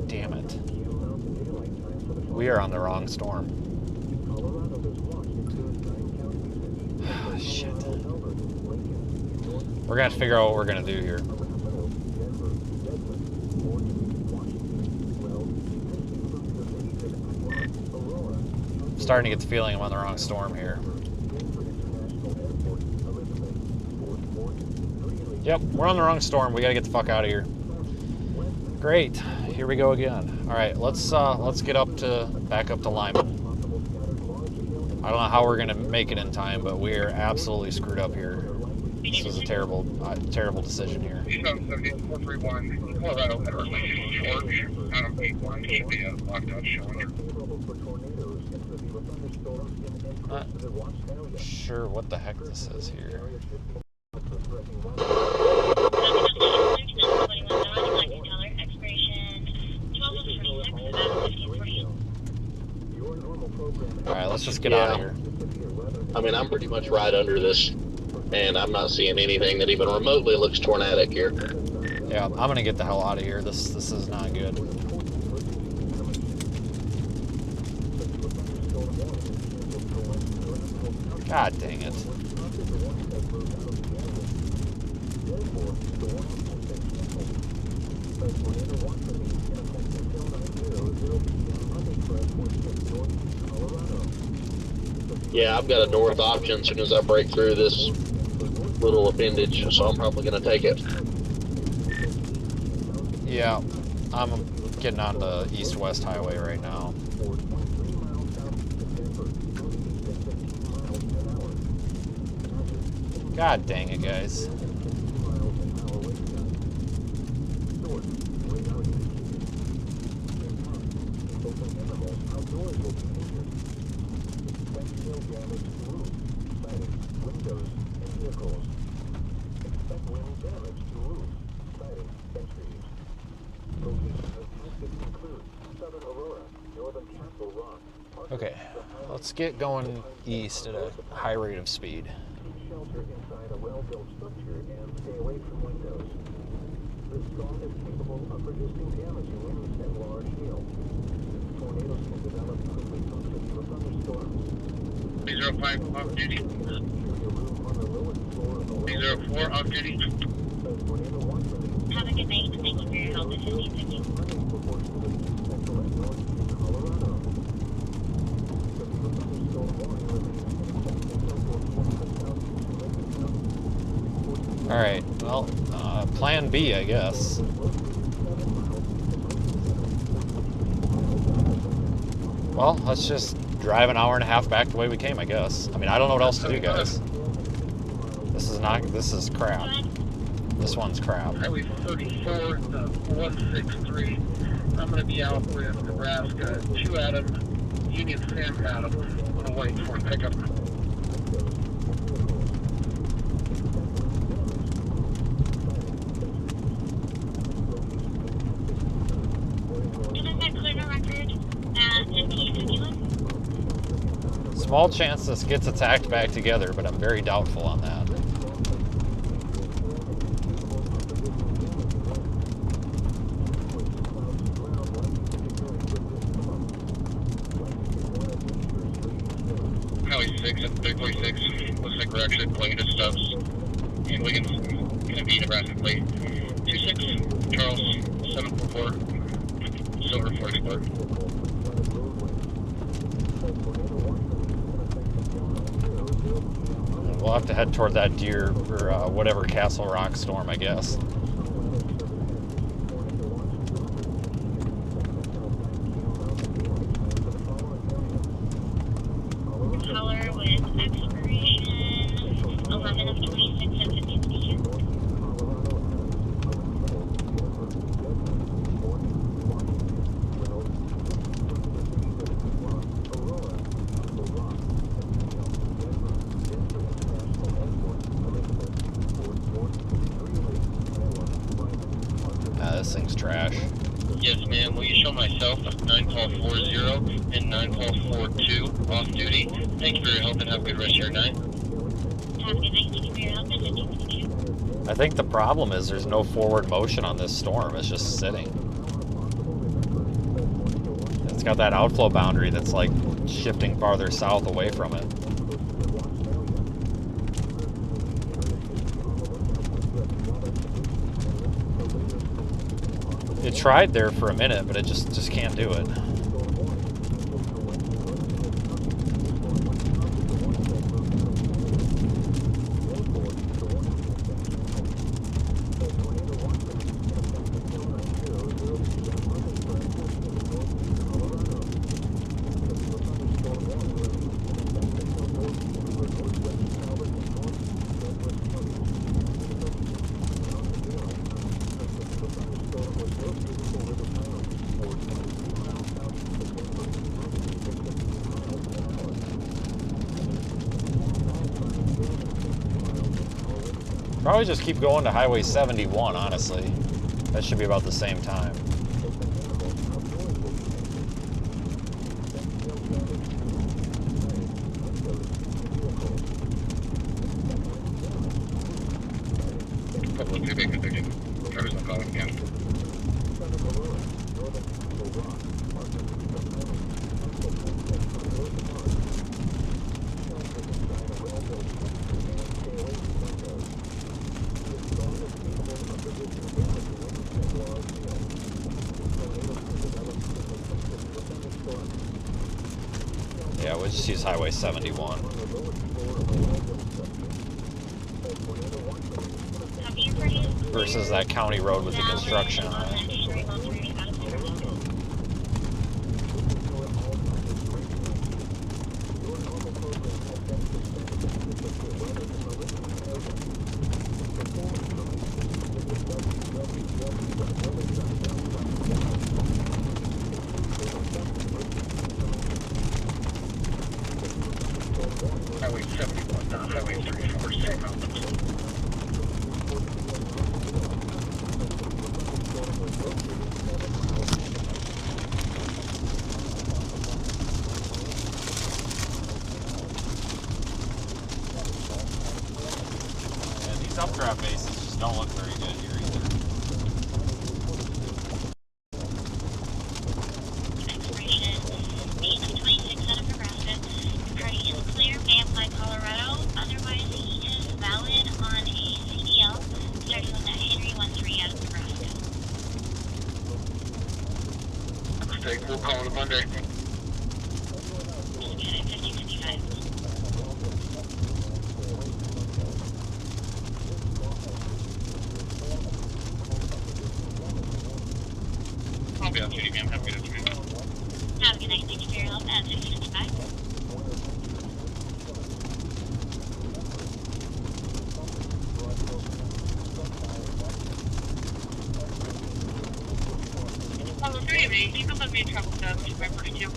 Damn it. We are on the wrong storm. Shit. We're gonna have to figure out what we're gonna do here. I'm starting to get the feeling I'm on the wrong storm here. Yep, we're on the wrong storm. We gotta get the fuck out of here. Great. Here we go again. All right, let's get back up to Lyman. I don't know how we're gonna make it in time, but we are absolutely screwed up here. This was a terrible decision here. 431 Colorado Edward George Adam 81 should be a locked out showing. Not sure what the heck this is here. Alright, let's just get out of here. I mean, I'm pretty much right under this, and I'm not seeing anything that even remotely looks tornadic here. Yeah, I'm gonna get the hell out of here. This is not good. God dang it. Yeah, I've got a north option as soon as I break through this little appendage, so I'm probably going to take it. Yeah, I'm getting on the east-west highway right now. God dang it, guys. centuries. Locations expected include Southern Aurora, Northern Castle Rock. Okay, let's get going east at a high rate of speed. Keep shelter inside a well-built structure and stay away from windows. The storm is capable of producing damaging winds at large hail. Tornadoes can develop quickly closer to a thunderstorm. 305 off duty. 304 off duty. Have a good night, and thank you for your help at 1550. Alright, well, plan B, I guess. Well, let's just drive an hour and a half back the way we came, I guess. I mean, I don't know what else to do, guys. This is crap. This one's crap. Highway 34 to 163. I'm going to be out with Nebraska 2 Adam, Union Sam Adam. I'm going to wait for a pickup. Isn't that clear to record at 1551? Small chance this gets attacked back together, but I'm very doubtful on that. Highway 6 at 346. Looks like we're actually playing at Stubbs. And Wiggins going to be Nebraska plate 26. Charles 744. Silver 44. We'll have to head toward that Deer or whatever Castle Rock storm, I guess. Color with expiration 11 of 26 at 1552. This thing's trash. Yes, ma'am. Will you show myself 9 call 40 and 9 call 42 off duty? Thank you for your help and have a good rest of your night. Have a good night. Thank you for your help at 1552. I think the problem is there's no forward motion on this storm. It's just sitting. It's got that outflow boundary that's like shifting farther south away from it. It tried there for a minute, but it just can't do it. Probably just keep going to Highway 71, honestly. That should be about the same time. Drivers not calling again. Yeah, we'll just use Highway 71. Versus that county road with the construction on it. Highway 71, not Highway 346 mountains. Upcraft bases just don't look very good here either. Expiration 8 of 26 out of Nebraska. Your party is clear, may apply Colorado. Otherwise, he is valid on a CDL, starting with that Henry 13 out of Nebraska. Mistake, we'll call it a Monday. Good at 5055. I'll be on duty, ma'am. Have a good afternoon. Have a good night. Thank you for your help at 5055. Hello, 3 of 8. You can let me in trouble, sir. 2542.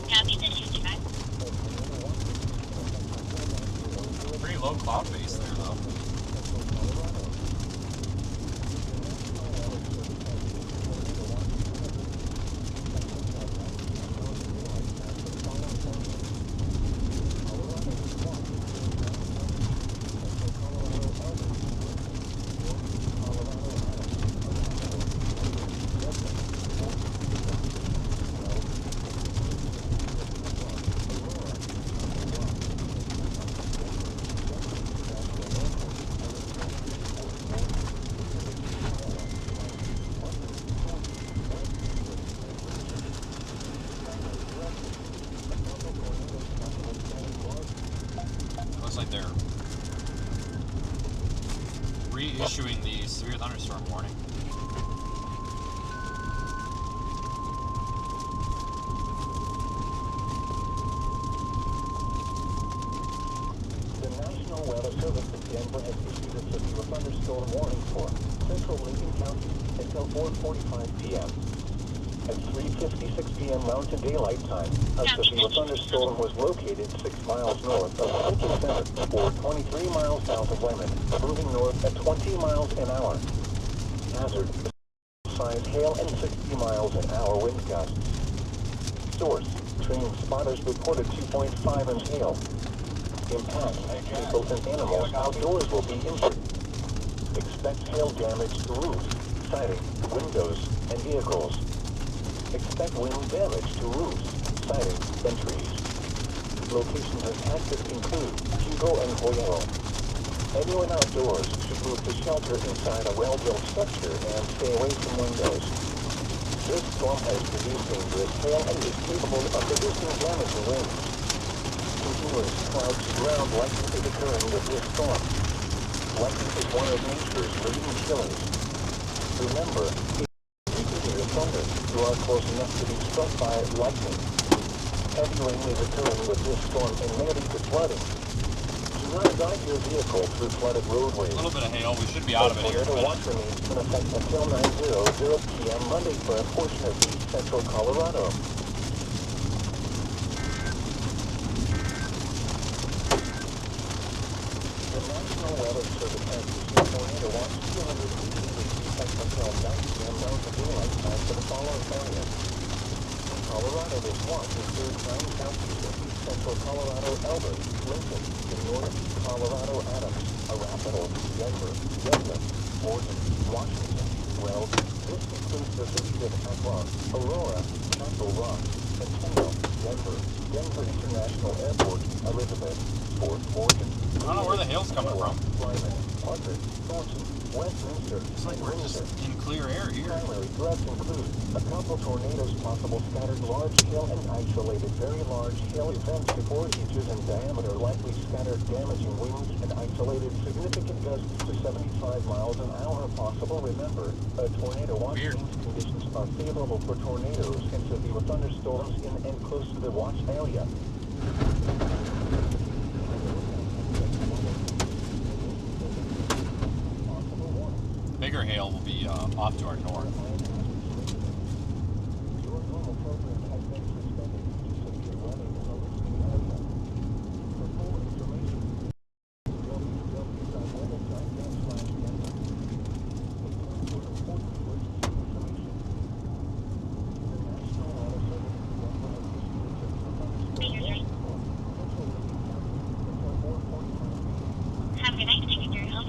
Copy 5055. Pretty low cloud base there though. Looks like they're reissuing the severe thunderstorm warning. The National Weather Service in Denver has issued a severe thunderstorm warning for central Lincoln County until 4:45 p.m. At 3:56 p.m. Mountain Daylight Time, a severe thunderstorm was located 6 miles north of Lincoln Center, or 23 miles south of Lemon, moving north at 20 miles an hour. Hazard: size hail and 60 miles an hour wind gusts. Source: trained spotters reported 2.5 inch hail. Impact: people and animals outdoors will be injured. Expect hail damage to roofs, siding, windows, and vehicles. Expect wind damage to roofs, siding, and trees. Locations impacted include Hugo and Hoyero. Anyone outdoors should move to shelter inside a well-built structure and stay away from windows. This storm has produced dangerous hail and is capable of producing damaging winds. Continuous clouds to ground lightning is occurring with this storm. Lightning is one of nature's leading killers. Remember, if you can hear thunder, you are close enough to be struck by lightning. Heavy rain is occurring with this storm and may lead to flooding. Do not drive your vehicle through flooded roadways. A little bit of hail, we should be out of it here in a Tornado minute. watch remains in effect until 9:00 p.m. Monday for a portion of east central Colorado. The National Weather Service has issued a tornado watch 280 degrees effect until 9 p.m. Mountain Daylight Time for the following areas. In Colorado, this watch includes 9 counties in east central Colorado: Elbert, Lincoln, in north Colorado, Adams, Arapahoe, Denver, Redmond, Morgan, Washington, Weld. This includes the cities of Akron, Aurora, Castle Rock, Centennial, Denver, Denver International Airport, Elizabeth, Fort Morgan. I don't know where the hail's coming from. Lyman, Parker, Thornton, Westminster, It's like we're just in clear air here. Primary threats include a couple tornadoes, possible scattered large hail, and isolated very large hail events to 4 inches in diameter, likely scattered damaging winds, and isolated significant gusts to 75 miles an hour possible. Remember, a tornado watch Weird. means conditions are favorable for tornadoes and severe thunderstorms in and close to the watch area. Bigger hail will be off to our north. Your normal program has been suspended due to severe weather in the listening area. For full information, www.weather.net/Denver. For important emergency information, the National Weather Service in Denver has issued a severe thunderstorm warning for central Lincoln County until 4:45 p.m. Have a good night. Thank you for your help.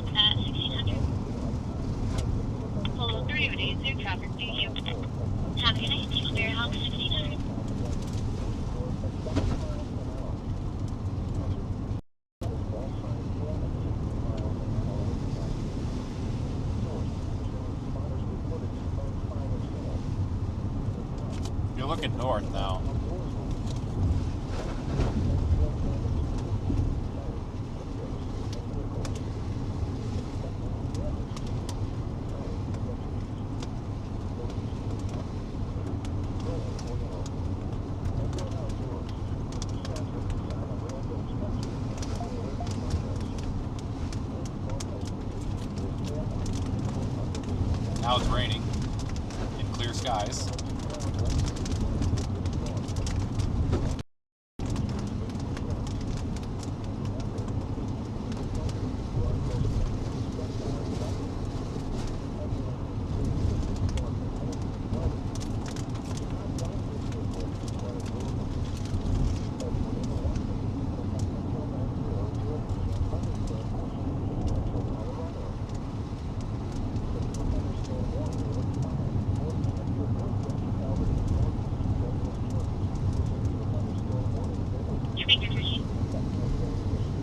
looking north now. Now it's raining in clear skies.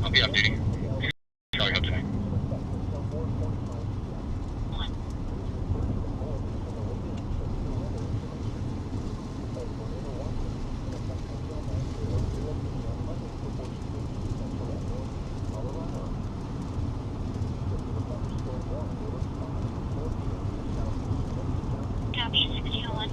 I'll be updating. Charlie, up tonight. Copy 1601.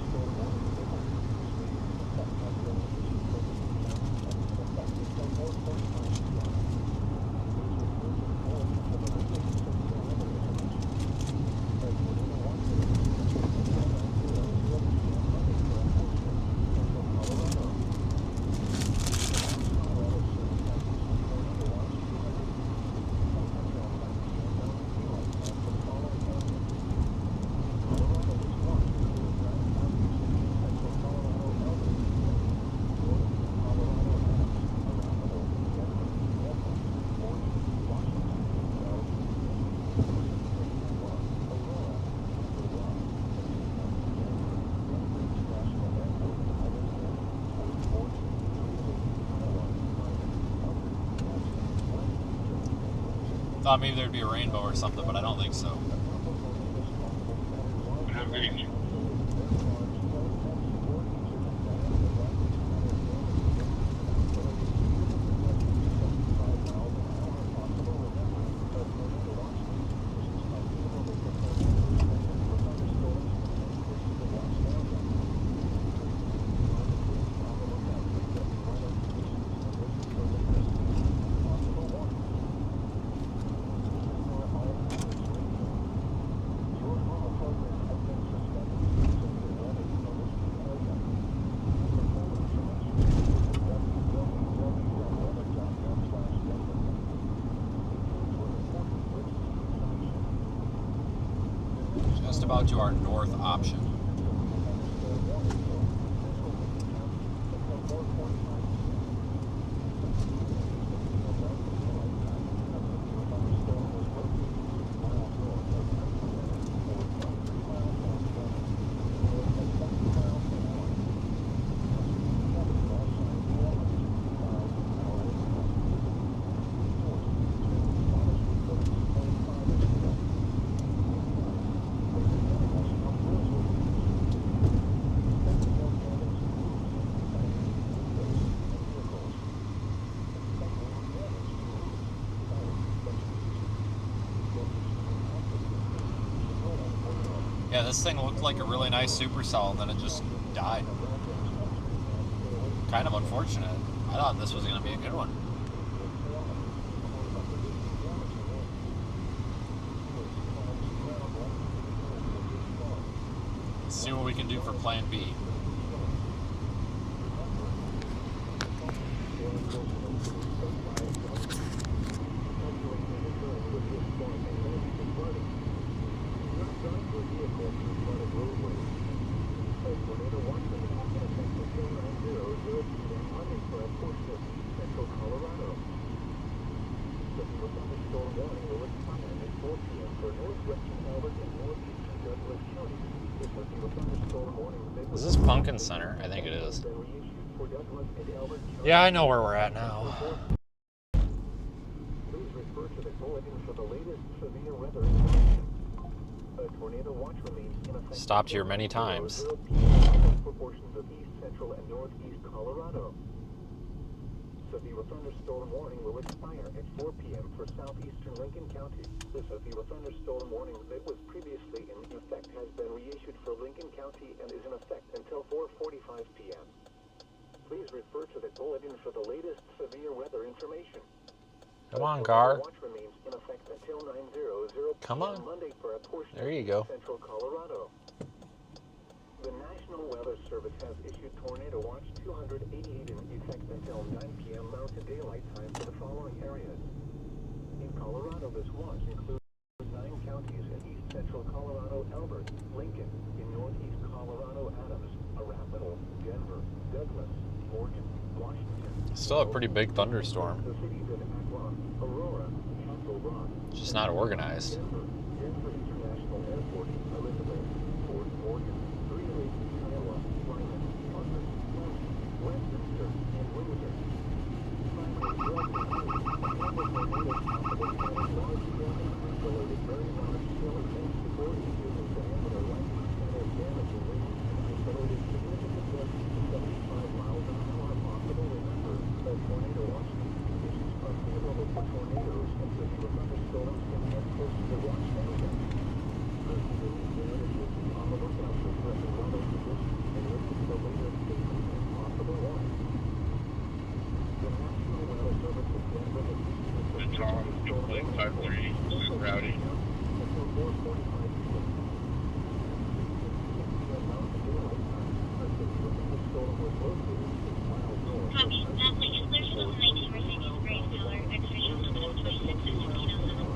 Thought maybe there'd be a rainbow or something, but I don't think so. Just about to our north option. Yeah, this thing looked like a really nice supercell, and then it just died. Kind of unfortunate. I thought this was going to be a good one. Let's see what we can do for Plan B. Is this Pumpkin Center? I think it is. Yeah, I know where we're at now. Stopped here many times. central and northeast Colorado. Severe thunderstorm warning will expire at 4 p.m. for southeastern Lincoln County. The severe thunderstorm warning that was previously in effect has been reissued for Lincoln County and is in effect until 4:45 p.m. Please refer to the bulletin for the latest severe weather information. Come on, car. Watch remains in effect until 9:00 Come p.m. on. Monday for a portion There you of go. central Colorado. The National Weather Service has issued Tornado Watch 288 in effect until 9 p.m. Mountain Daylight Time for the following areas. In Colorado, this watch includes 9 counties in east central Colorado: Elbert, Lincoln; in northeast Colorado, Adams, Arapahoe, Denver, Douglas, Morgan, Washington. Still a pretty big thunderstorm. The cities of Akron, Aurora, Castle Rock, Just not organized. Denver, Denver International Airport, Elizabeth, Fort Morgan, Greeley, Iowa, Lyman, Parker, West, Westminster, and Windsor. Finally, large scale isolated very large scale events before issues in diameter 1% of damage and winds and isolated significant gusts to 75 miles an hour possible. Remember that tornado watch conditions are favorable for tornadoes and severe thunderstorms can head close to the watch area. Persons in these areas should be on the lookout for threatened weather conditions and listen to the latest statements and possible warnings. The National Weather Service is then with a The Tom, complete 530, routing. until 4:45 p.m. A severe thunderstorm was located 6 miles north. Copy. Lastly, is clear for the 19 Mercedes Grace color, X-ray limit of 26 at 1507.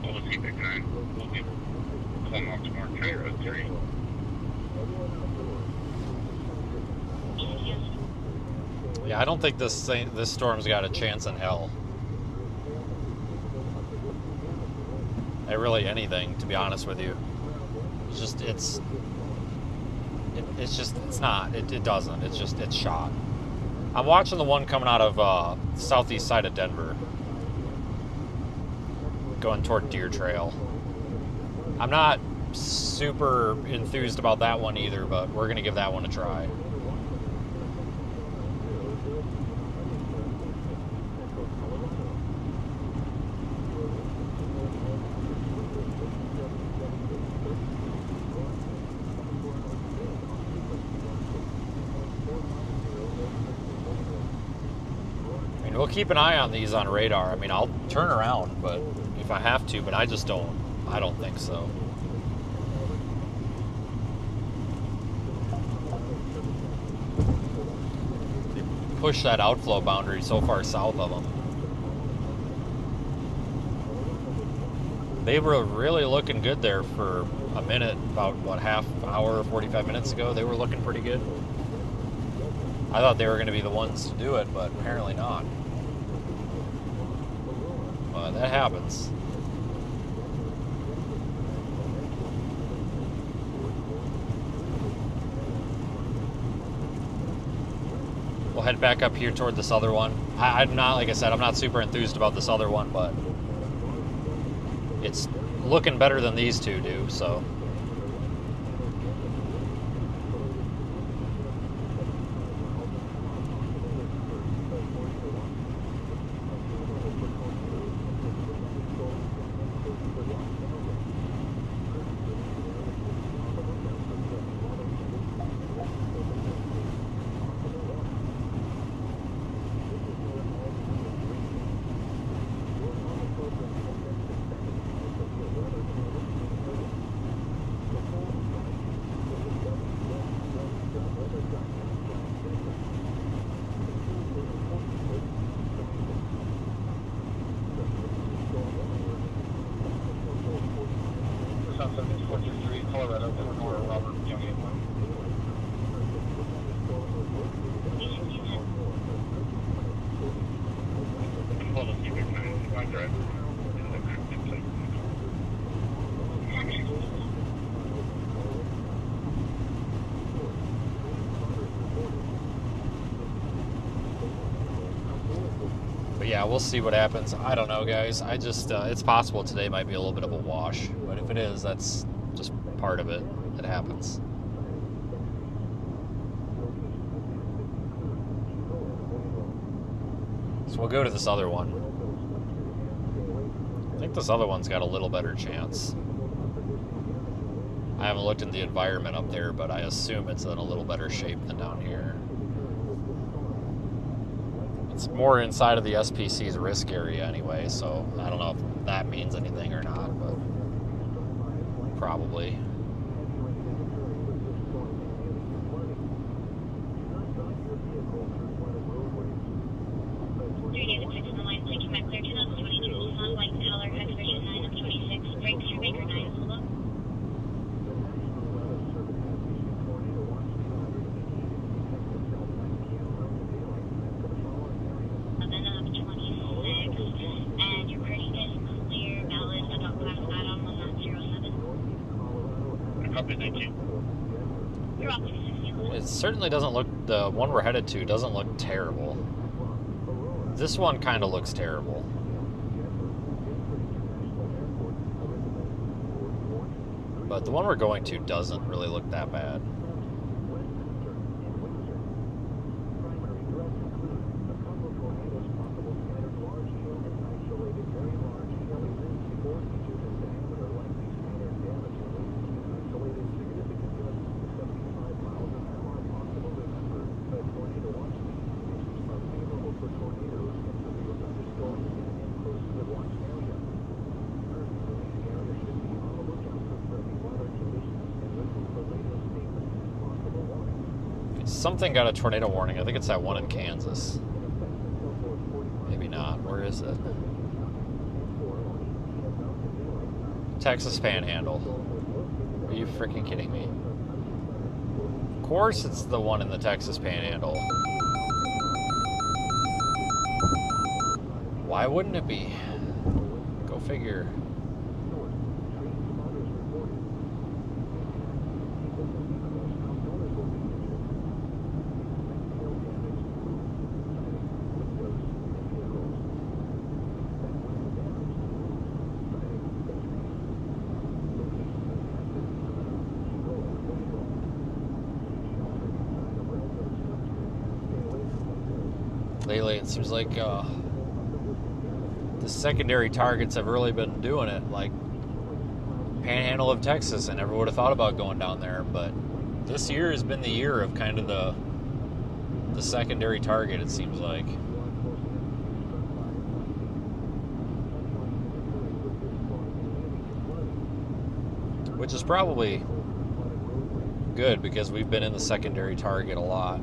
We'll keep it 9. We'll get pulling off tomorrow, County Road 3. Yeah, I don't think this storm's got a chance in hell. Really anything, to be honest with you. It's just it's not. It doesn't. It's shot. I'm watching the one coming out of southeast side of Denver, going toward Deer Trail. I'm not super enthused about that one either, but we're gonna give that one a try. We'll keep an eye on these on radar. I mean, I'll turn around, but if I have to, but I don't think so. They push that outflow boundary so far south of them. They were really looking good there for a minute, about what, half hour, 45 minutes ago. They were looking pretty good. I thought they were going to be the ones to do it, but apparently not. But that happens. We'll head back up here toward this other one. I'm not, like I said, I'm not super enthused about this other one, but it's looking better than these two do, so. Colorado, Illinois, Robert Young 81. Hold on, keep it 9. Roger. Yeah, we'll see what happens. I don't know, guys. I just, it's possible today might be a little bit of a wash. But if it is, that's just part of it. It happens. So we'll go to this other one. I think this other one's got a little better chance. I haven't looked at the environment up there, but I assume it's in a little better shape than down here. It's more inside of the SPC's risk area anyway, so I don't know if that means anything or not, but probably. It certainly doesn't look, the one we're headed to doesn't look terrible. This one kind of looks terrible. But the one we're going to doesn't really look that bad. Something got a tornado warning. I think it's that one in Kansas. Maybe not. Where is it? Texas Panhandle. Are you freaking kidding me? Of course it's the one in the Texas Panhandle. Why wouldn't it be? Go figure. Lately, it seems like the secondary targets have really been doing it, like Panhandle of Texas. I never would have thought about going down there, but this year has been the year of kind of the secondary target, it seems like. Which is probably good because we've been in the secondary target a lot.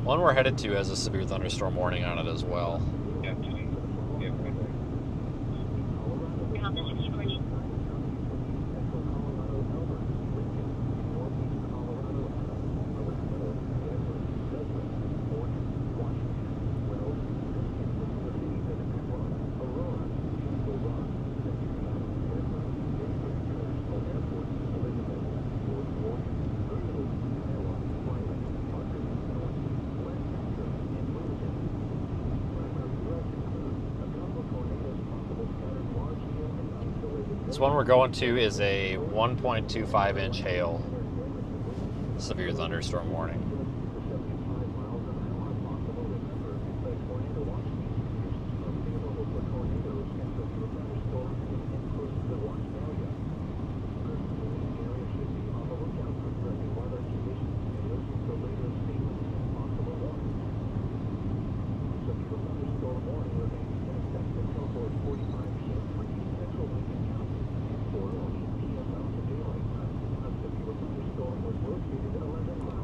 One we're headed to has a severe thunderstorm warning on it as well. This one we're going to is a 1.25 inch hail severe thunderstorm warning.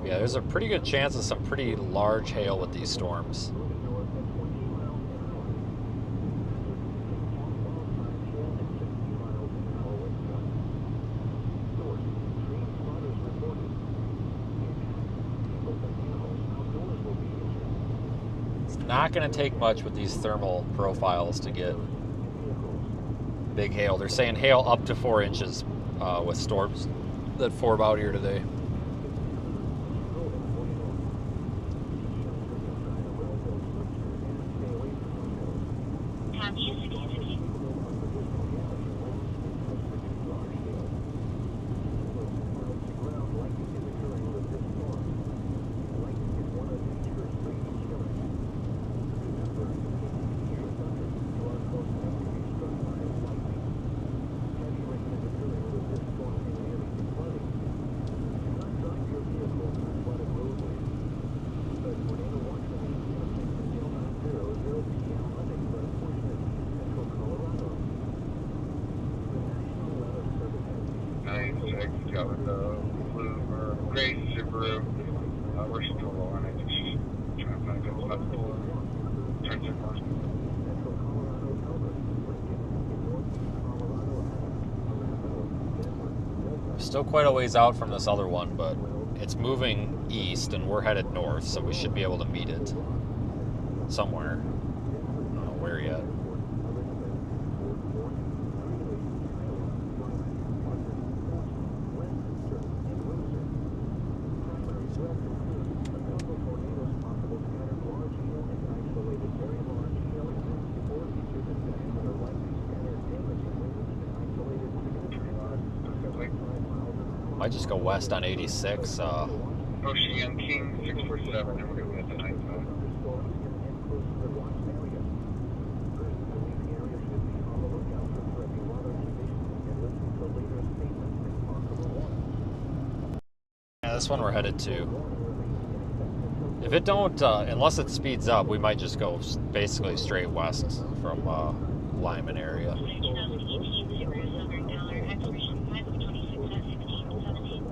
Yeah, there's a pretty good chance of some pretty large hail with these storms. not going to take much with these thermal profiles to get big hail. They're saying hail up to 4 inches with storms that form out here today. Copy, 1660. Got with the blue or gray Subaru. We're still on it. Just trying to find a good spot to turn signals. Still quite a ways out from this other one, but it's moving east and we're headed north, so we should be able to meet it somewhere. I don't know where yet. Might just go west on 86. Ocean King 647, and we're going to be at the 95. Yeah, this one we're headed to. If it don't, unless it speeds up, we might just go basically straight west from Lyman area. 2018 Subaru Silver Dollar, expiration 526 at 1670.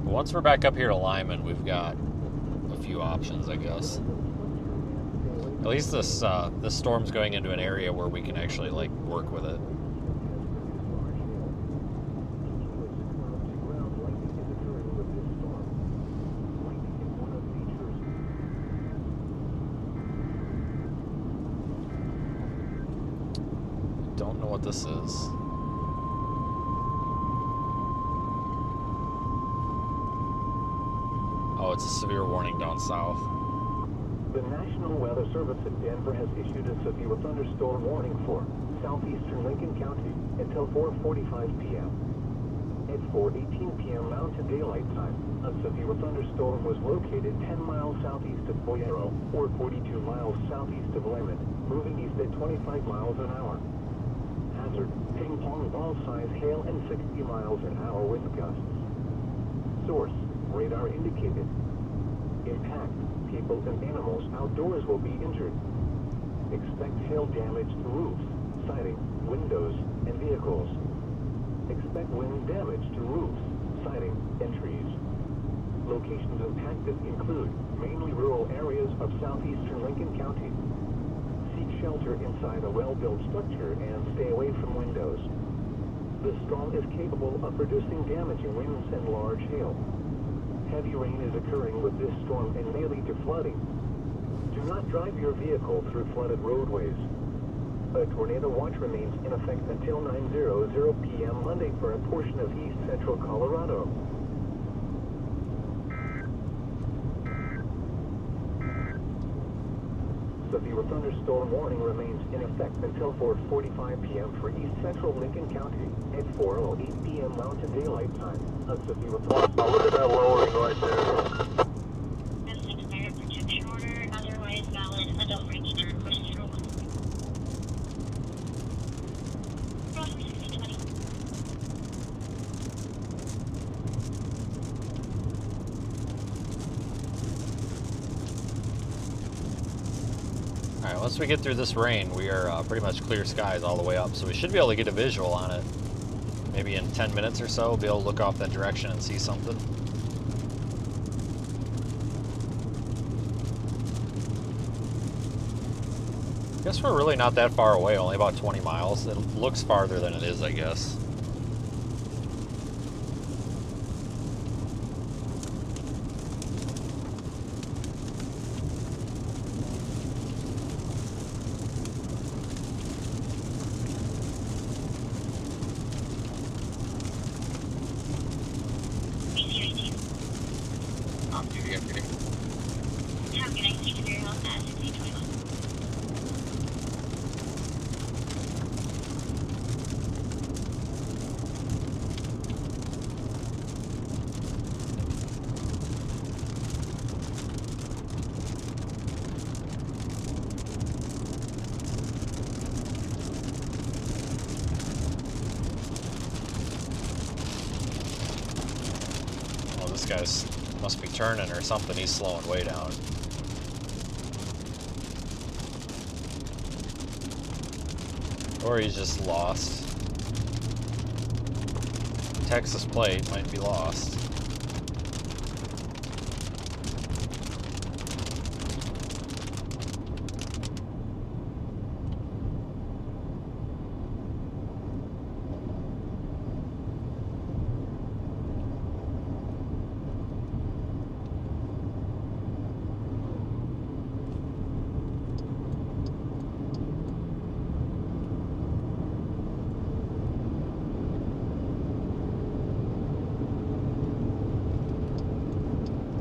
Once we're back up here to Lyman, we've got a few options, I guess. At least this storm's going into an area where we can actually like work with it. Don't know what this is. Oh, it's a severe warning down south. The National Weather Service in Denver has issued a severe thunderstorm warning for southeastern Lincoln County until 4:45 p.m. At 4:18 p.m. Mountain Daylight Time, a severe thunderstorm was located 10 miles southeast of Boyero, or 42 miles southeast of Lyman, moving east at 25 miles an hour. Hazard: ping-pong ball size hail and 60 miles an hour wind gusts. Source: radar indicated. Impact: people and animals outdoors will be injured. Expect hail damage to roofs, siding, windows, and vehicles. Expect wind damage to roofs, siding, and trees. Locations impacted include mainly rural areas of southeastern Lincoln County. Seek shelter inside a well-built structure and stay away from windows. The storm is capable of producing damaging winds and large hail. Heavy rain is occurring with this storm and may lead to flooding. Do not drive your vehicle through flooded roadways. A tornado watch remains in effect until 9:00 p.m. Monday for a portion of east central Colorado. Severe thunderstorm warning remains in effect until 4:45 p.m. for east central Lincoln County. At 4:08 p.m. Mountain Daylight Time, a severe thunderstorm. Look at that lowering right there. That's an expired protection order, otherwise valid adult register question 01. Cross 1620. Alright, Once we get through this rain, we are pretty much clear skies all the way up, so we should be able to get a visual on it. Maybe in 10 minutes or so, we'll be able to look off that direction and see something. Guess we're really not that far away, only about 20 miles. It looks farther than it is, I guess. Off duty yesterday. Have a good night. Thank you for your help at 1621. Oh, this guy's must be turning or something. He's slowing way down. Or he's just lost. Texas plate might be lost.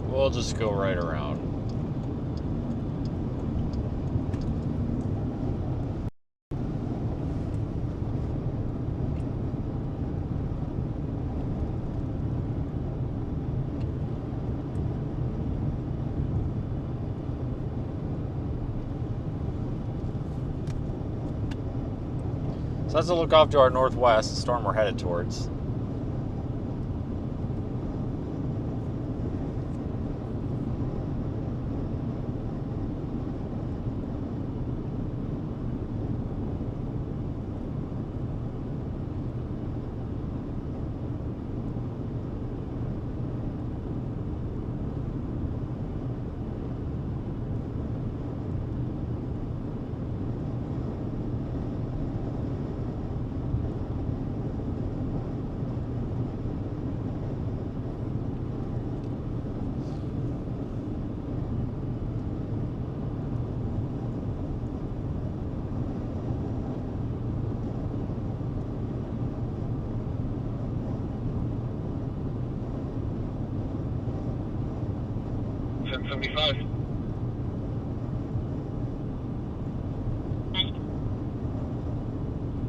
We'll just go right around. So let's look off to our northwest, the storm we're headed towards.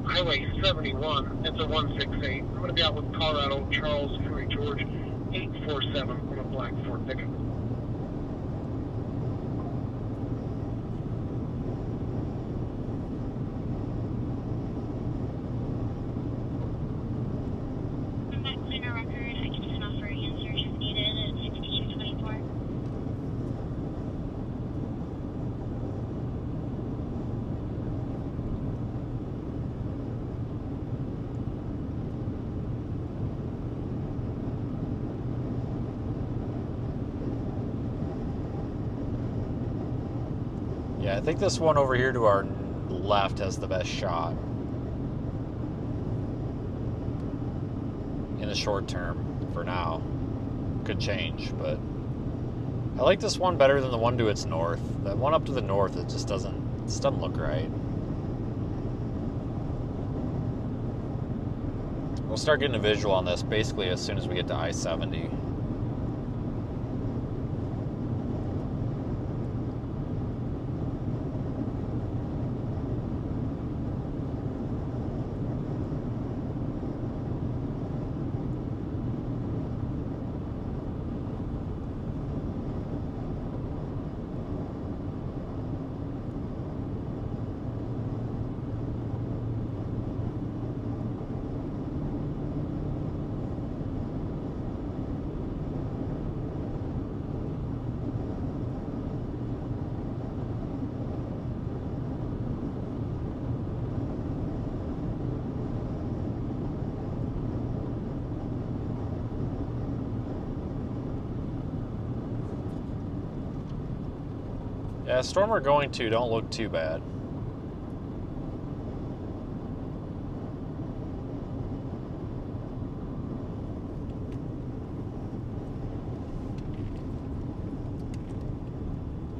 Highway 71, it's a 168. I'm going to be out with Colorado Charles Henry George 847 on a black Ford pickup. I'm back clear record. I can send off for answers if needed at 1624. Yeah, I think this one over here to our left has the best shot. In the short term, for now. Could change, but I like this one better than the one to its north. That one up to the north, it just doesn't look right. We'll start getting a visual on this basically as soon as we get to I-70. Yeah, storm we're going to don't look too bad.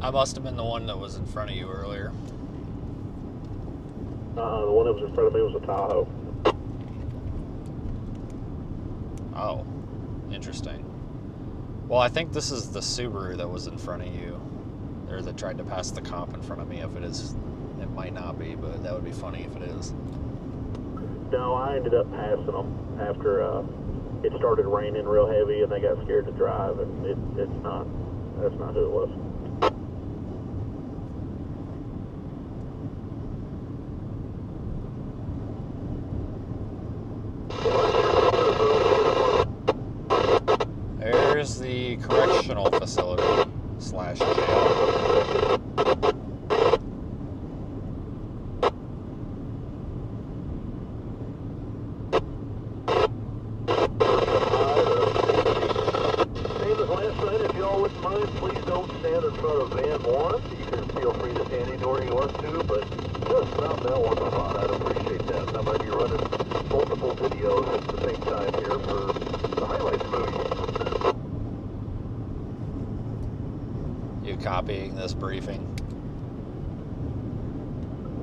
I must have been the one that was in front of you earlier. The one that was in front of me was a Tahoe. Oh, interesting. Well, I think this is the Subaru that was in front of you, or that tried to pass the cop in front of me. If it is, it might not be, but that would be funny if it is. No, I ended up passing them after it started raining real heavy and they got scared to drive, and that's not who it was. There's the correctional facility / jail. Last night, if y'all wouldn't mind, please don't stand in front of van 1. You can feel free to stand anywhere you want to, but just stop that one spot. I'd appreciate that. I might be running multiple videos at the same time here for the highlights movie. You copying this briefing?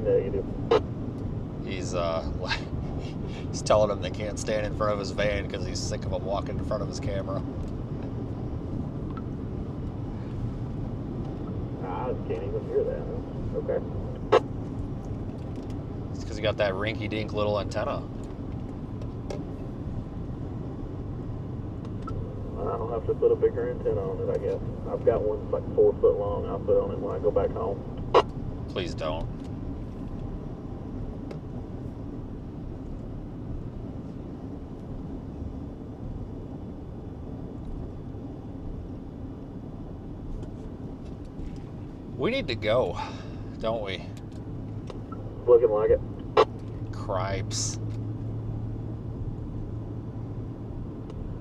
Yeah, you do. He's he's telling them they can't stand in front of his van because he's sick of them walking in front of his camera. I can't even hear that. Okay. It's because he got that rinky-dink little antenna. I'll have to put a bigger antenna on it, I guess. I've got one that's like 4 foot long. I'll put on it when I go back home. Please don't. We need to go, don't we? Looking like it. Cripes.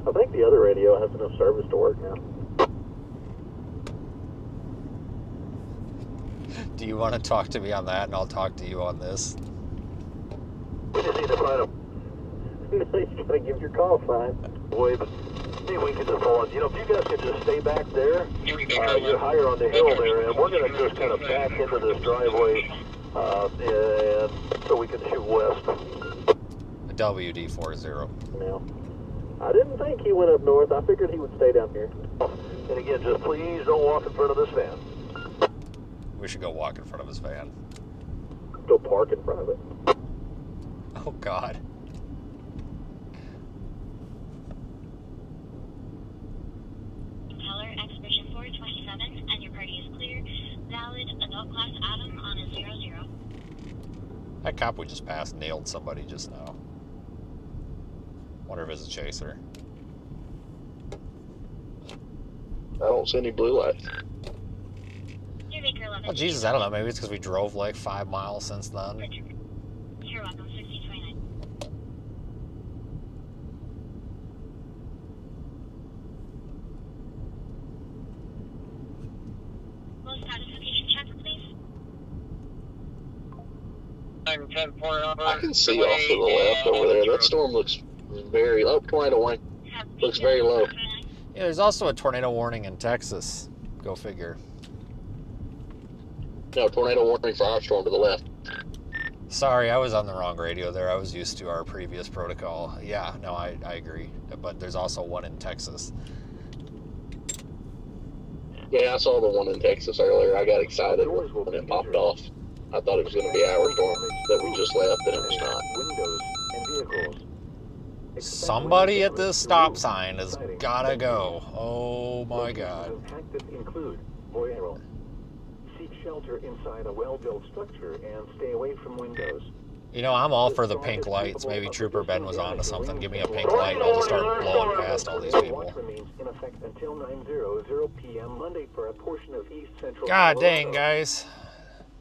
I think the other radio has enough service to work now. Do you want to talk to me on that, and I'll talk to you on this? We just need to find him. You gotta give your call sign. Wait, but see, we can just hold on. You know, if you guys could just stay back there, you're higher on the hill there, and we're gonna just kind of back into this driveway, and so we can shoot west. WD-40. Now, I didn't think he went up north. I figured he would stay down here. And again, just please don't walk in front of this van. We should go walk in front of his van. Go park in front of it. Oh, God. Teller, Expedition 427, and your party is clear. Valid adult class Adam on a 00. That cop we just passed nailed somebody just now. Wonder if it's a chaser. I don't see any blue lights. Oh, Jesus, I don't know. Maybe it's because we drove like 5 miles since then. You're welcome, 1629. Low status location check, please. I can see off to the left over there. That storm looks very low. Tornado warning looks very low. Yeah, there's also a tornado warning in Texas. Go figure. No, tornado warning for our storm to the left. Sorry, I was on the wrong radio there. I was used to our previous protocol. Yeah, no, I agree. But there's also one in Texas. Yeah, I saw the one in Texas earlier. I got excited when it popped off. I thought it was going to be our storm that we just left, and it was not. Windows and vehicles. Somebody at this stop sign has gotta go. Oh my God. Active include oil. Seek shelter inside a well-built structure and stay away from windows. You know, I'm all for the pink lights. Maybe Trooper Ben was onto something. Give me a pink light and I'll just start blowing past all these people. Watch remains in effect until 9:00 p.m. Monday for a portion of East Central. God dang, guys.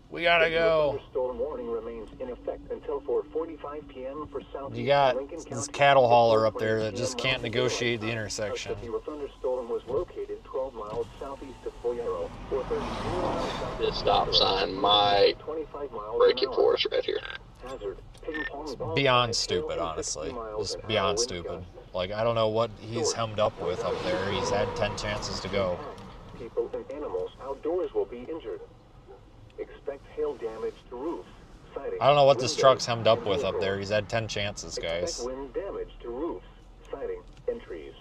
We gotta go. Storm warning remains in effect until 4:45 p.m. for South. You got this cattle hauler up there that just can't negotiate the intersection. The thunderstorm was located 12 miles miles southeast of Boyero, or 32 miles south This of stop Boyero, sign might 25 miles break an it hour. for us right here. Hazard. Ping-pong ball Beyond size, stupid, 50 honestly. miles Just an hour beyond wind stupid. gusts. Like, I don't know what he's hemmed up with up there. He's had 10 chances to go. People and animals outdoors will be injured. Expect hail damage to roofs, siding. I don't know what this windows, truck's hemmed up and with up vehicles. there. He's had 10 chances, Expect guys. wind damage to roofs, siding, and trees.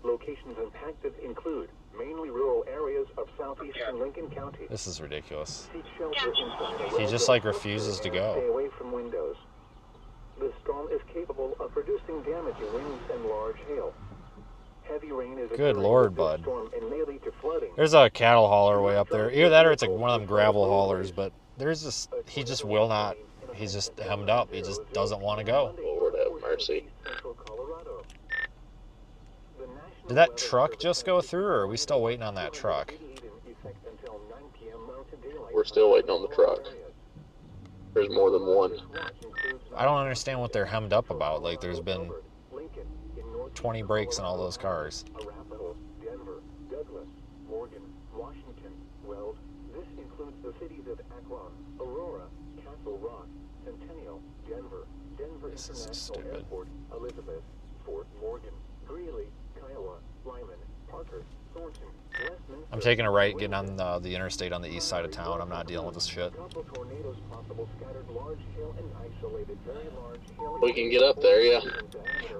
Locations impacted include mainly rural areas of southeastern Lincoln County. This is ridiculous. Seek shelter inside a He just, railroad like, structure refuses to and go. Stay away from windows. The storm is capable of producing damaging winds and large hail. Heavy rain is Good occurring Lord, with this bud. storm and may lead to flooding. There's a cattle hauler way up there. Either that or it's like one of them gravel haulers, but there's just, he just will not, he's just hemmed up. He just doesn't want to go. Lord have mercy. Did that truck just go through, or are we still waiting on that truck? We're still waiting on the truck. There's more than one. I don't understand what they're hemmed up about. Like, there's been 20 breaks in all those cars. Arapahoe, Denver, Douglas, Morgan, Washington, Weld. This includes the cities of Akron, Aurora, Castle Rock, Centennial, Denver, Denver This is so International stupid. Airport, Elizabeth, Fort Morgan, Greeley, Kiowa, Lyman, Parker, Thornton, Westminster. I'm taking a right, getting on the interstate on the east side of town. I'm not dealing with this shit. Couple tornadoes possible, scattered large hail and isolated very large hail. We can get up there, yeah.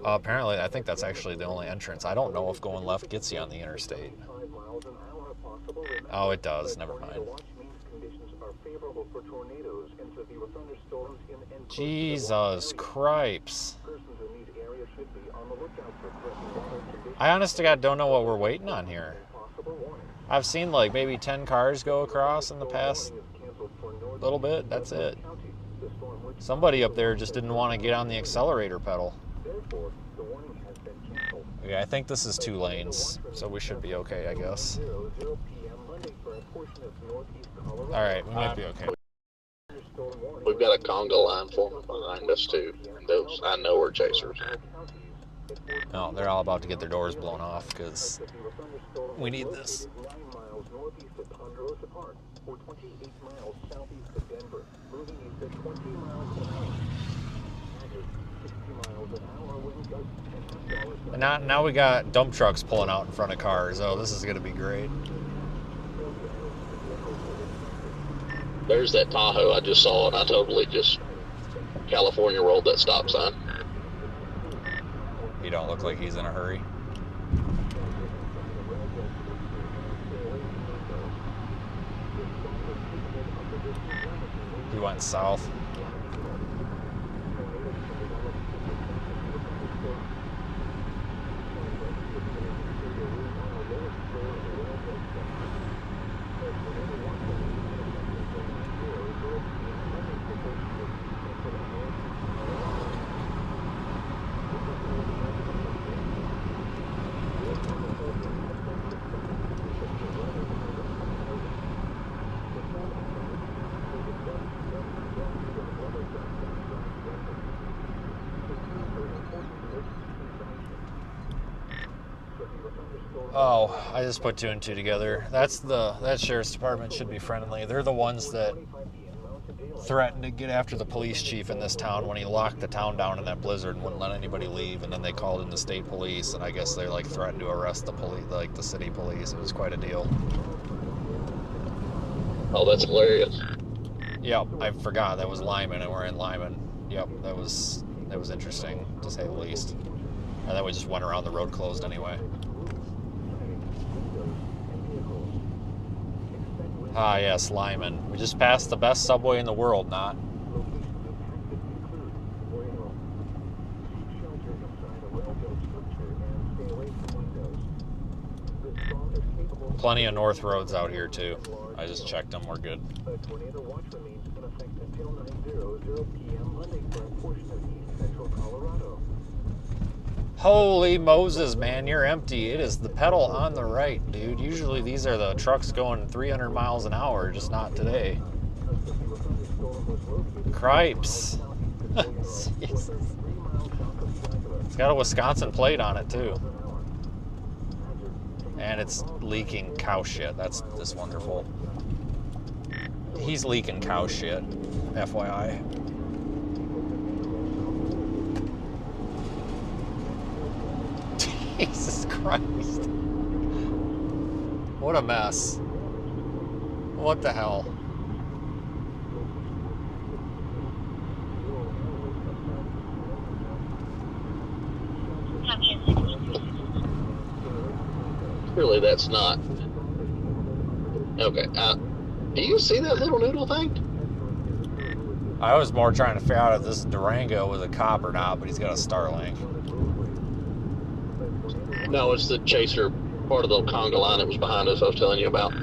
Apparently, I think that's actually the only entrance. I don't know if going left gets you on the interstate. 5 miles an hour possible. Oh, it does. Never mind. Watch means conditions are favorable for tornadoes and severe thunderstorms in and close to the Jesus watch area. cripes. Persons in these areas should be on the lookout for threatening weather conditions I honest to God don't know what we're waiting on here. and possible warnings. I've seen like maybe 10 cars go across in the past Warning is canceled for northern little bit. That's it. County. The storm which Somebody up there just didn't want to get on the accelerator pedal. therefore the warning has been canceled. Okay, I think this is 2 lanes, so we should be okay, I guess. 0 p.m. Monday for a portion of northeast Colorado. Alright, we might be okay. Storm warning. We've got a conga line forming behind us too. And those I know are chasers. No, they're all about to get their doors blown off because we need this. 9 miles northeast of Ponderosa Park, or 28 miles southeast of Denver, moving east at 20 miles an hour. Hazard, 60 miles an hour wind gusts and And now we got dump trucks pulling out in front of cars. Oh, this is going to be great. There's that Tahoe I just saw, and I totally just California rolled that stop sign. He don't look like he's in a hurry. He went south. Oh, I just put 2 and 2 together. That sheriff's department should be friendly. They're the ones that threatened to get after the police chief in this town when he locked the town down in that blizzard and wouldn't let anybody leave. And then they called in the state police, and I guess they like threatened to arrest the police, like the city police. It was quite a deal. Oh, that's hilarious. Yep, I forgot that was Lyman, and we're in Lyman. Yep, that was interesting to say the least. And then we just went around the road closed anyway. Ah, yes, Lyman. We just passed the best subway in the world, not. Plenty of north roads out here, too. I just checked them. We're good. A tornado watch remains in effect until 9:00 p.m. Monday for a portion of east central Colorado. Holy Moses, man, you're empty. It is the pedal on the right, dude. Usually these are the trucks going 300 miles an hour, just not today. Cripes. Jesus. It's got a Wisconsin plate on it, too. And it's leaking cow shit. That's just wonderful. He's leaking cow shit, FYI. Jesus Christ. What a mess. What the hell? Copy at 60. Surely that's not. Okay. Do you see that little noodle thing? I was more trying to figure out if this Durango was a cop or not, but he's got a Starlink. No, it's the chaser part of the conga line that was behind us I was telling you about.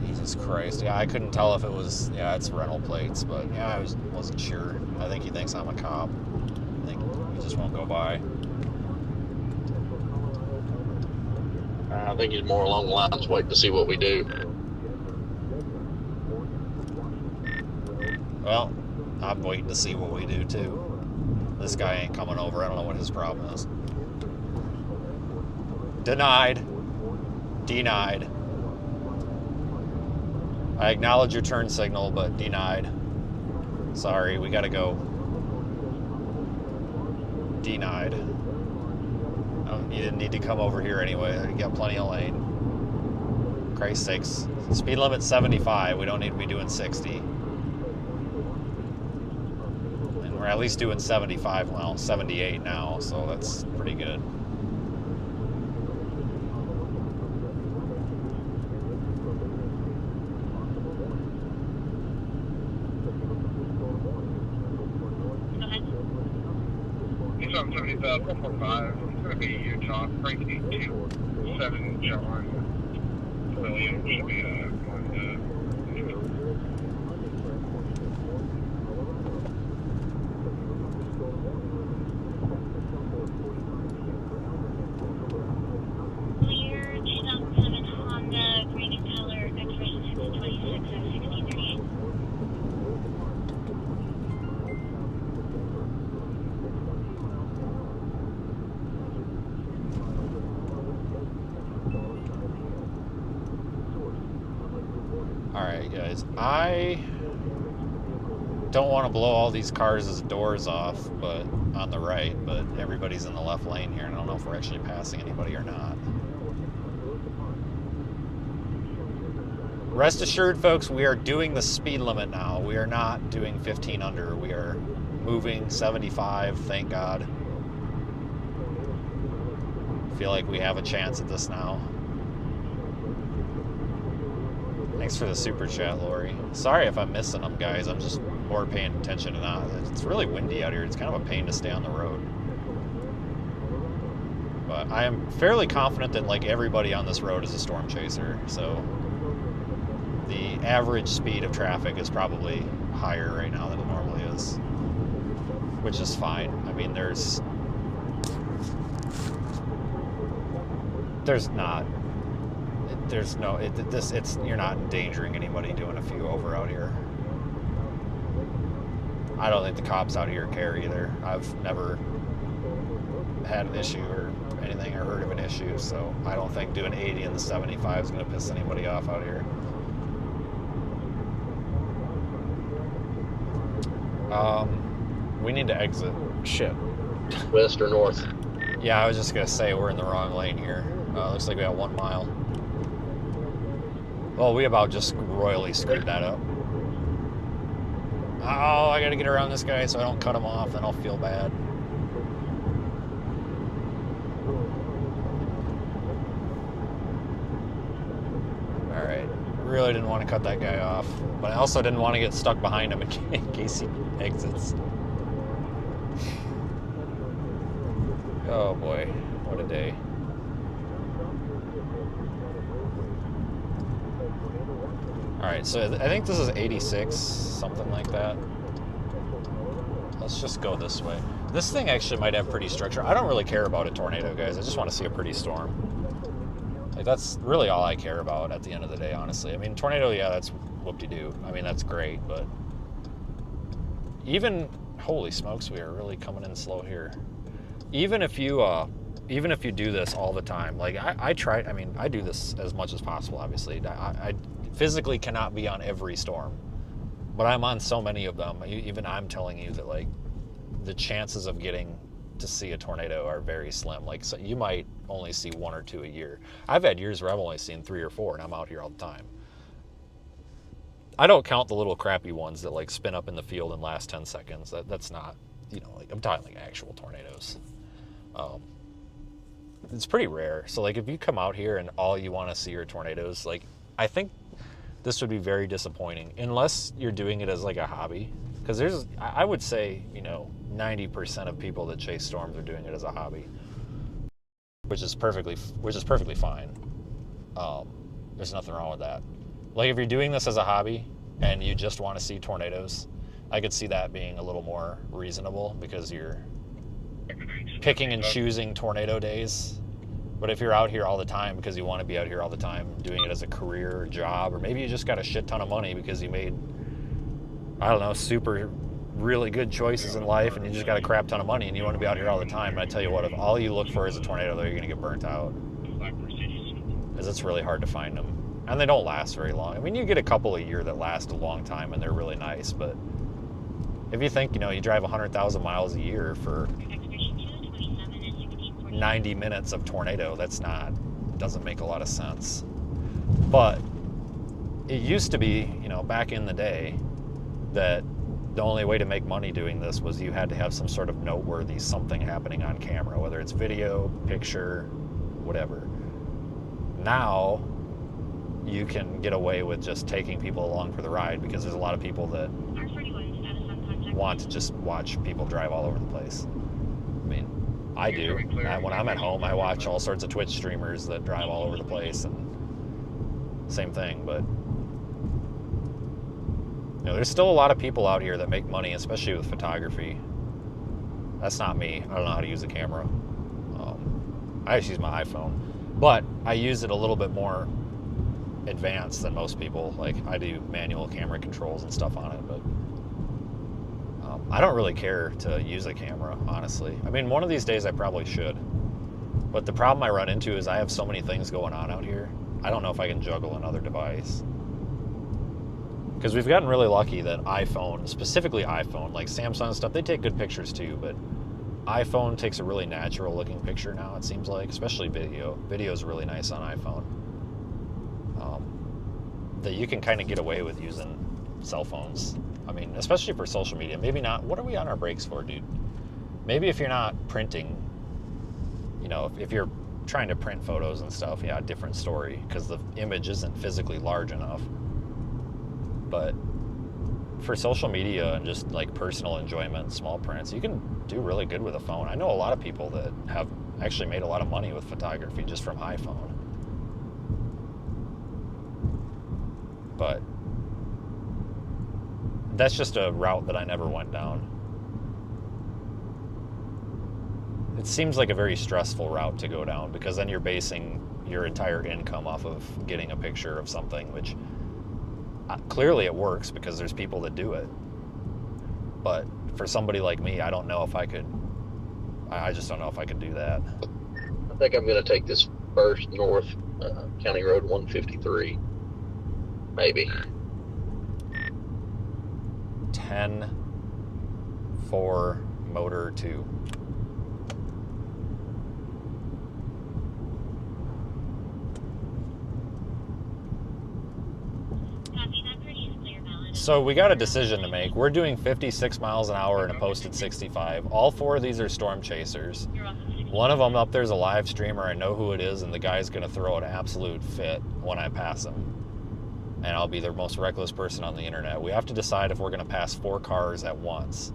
Jesus Christ. Yeah, I couldn't tell if it was, yeah, it's rental plates, but yeah, I wasn't sure. I think he thinks I'm a cop. I think he just won't go by. I think he's more along the lines waiting to see what we do. Well, I'm waiting to see what we do too. This guy ain't coming over. I don't know what his problem is. Denied. Denied. I acknowledge your turn signal, but denied. Sorry, we gotta go. Denied. You didn't need to come over here anyway. You got plenty of lane. Christ's sakes. Speed limit 75. We don't need to be doing 60. And we're at least doing 75, well, 78 now, so that's pretty good. Go ahead. He's on 75, 145. It's going to be Utah, Frankie 27 John Williams. Should be going to Clear 2007 Honda, green in color, expression 626 at 1638. Alright guys, I don't want to blow all these cars' doors off, but on the right, but everybody's in the left lane here, and I don't know if we're actually passing anybody or not. Rest assured, folks, we are doing the speed limit now. We are not doing 15 under. We are moving 75, thank God. Feel like we have a chance at this now. Thanks for the super chat, Lori. Sorry if I'm missing them, guys. I'm just more paying attention to that. It's really windy out here. It's kind of a pain to stay on the road. But I am fairly confident that like everybody on this road is a storm chaser. So the average speed of traffic is probably higher right now than it normally is, which is fine. I mean, there's no, you're not endangering anybody doing a few over out here. I don't think the cops out here care either. I've never had an issue or anything or heard of an issue, so I don't think doing 80 in the 75 is going to piss anybody off out here. We need to exit. Shit. West or north? Yeah, I was just going to say we're in the wrong lane here. Looks like we got 1 mile. Well, we about just royally screwed that up. Oh, I gotta get around this guy so I don't cut him off, then I'll feel bad. Alright, really didn't want to cut that guy off, but I also didn't want to get stuck behind him in case he exits. Oh boy, what a day. Alright, so I think this is 86, something like that. Let's just go this way. This thing actually might have pretty structure. I don't really care about a tornado, guys. I just want to see a pretty storm. Like, that's really all I care about at the end of the day, honestly. I mean, tornado, yeah, that's whoop-de-doo. I mean, that's great, but even, holy smokes, we are really coming in slow here. even if you do this all the time, like I try, I mean, I do this as much as possible, obviously. I physically cannot be on every storm, but I'm on so many of them. Even I'm telling you that, like, the chances of getting to see a tornado are very slim. Like, so you might only see 1 or 2 a year. I've had years where I've only seen 3 or 4, and I'm out here all the time. I don't count the little crappy ones that, like, spin up in the field and last 10 seconds. That's not, you know, like, I'm talking like actual tornadoes. It's pretty rare. So, like, if you come out here and all you want to see are tornadoes, like, I think this would be very disappointing unless you're doing it as, like, a hobby. Because I would say, you know, 90% of people that chase storms are doing it as a hobby, which is perfectly fine. There's nothing wrong with that. Like, if you're doing this as a hobby and you just want to see tornadoes, I could see that being a little more reasonable because you're picking and choosing tornado days. But if you're out here all the time because you want to be out here all the time, doing it as a career or job, or maybe you just got a shit ton of money because you made, I don't know, super really good choices in life, and you just got a crap ton of money and you want to be out here all the time, and I tell you what, if all you look for is a tornado, though, you're going to get burnt out, because it's really hard to find them, and they don't last very long. I mean, you get a couple a year that last a long time and they're really nice, but if you think, you know, you drive 100,000 miles a year for 90 minutes of tornado, doesn't make a lot of sense. But it used to be, you know, back in the day, that the only way to make money doing this was you had to have some sort of noteworthy something happening on camera, whether it's video, picture, whatever. Now you can get away with just taking people along for the ride because there's a lot of people that want to just watch people drive all over the place. I mean, I do. When I'm at home, I watch all sorts of Twitch streamers that drive all over the place, and same thing, but you know, there's still a lot of people out here that make money, especially with photography. That's not me. I don't know how to use a camera. I just use my iPhone, but I use it a little bit more advanced than most people. Like, I do manual camera controls and stuff on it, but I don't really care to use a camera, honestly. I mean, one of these days I probably should, but the problem I run into is I have so many things going on out here. I don't know if I can juggle another device. Because we've gotten really lucky that iPhone, specifically iPhone, like Samsung and stuff, they take good pictures too, but iPhone takes a really natural looking picture now, it seems like, especially video. Video is really nice on iPhone. That you can kind of get away with using cell phones. I mean, especially for social media. Maybe not, what are we on our brakes for, dude? Maybe if you're not printing, you know, if you're trying to print photos and stuff, yeah, different story, because the image isn't physically large enough. But for social media and just like personal enjoyment, small prints, you can do really good with a phone. I know a lot of people that have actually made a lot of money with photography just from iPhone. But that's just a route that I never went down. It seems like a very stressful route to go down, because then you're basing your entire income off of getting a picture of something, which clearly it works because there's people that do it. But for somebody like me, I don't know if I could, I just don't know if I could do that. I think I'm going to take this first north, County Road 153. Maybe. 10-4 motor 2. So we got a decision to make. We're doing 56 miles an hour and a posted 65. All 4 of these are storm chasers. One of them up there's a live streamer. I know who it is, and the guy's going to throw an absolute fit when I pass him. And I'll be the most reckless person on the internet. We have to decide if we're going to pass 4 cars at once,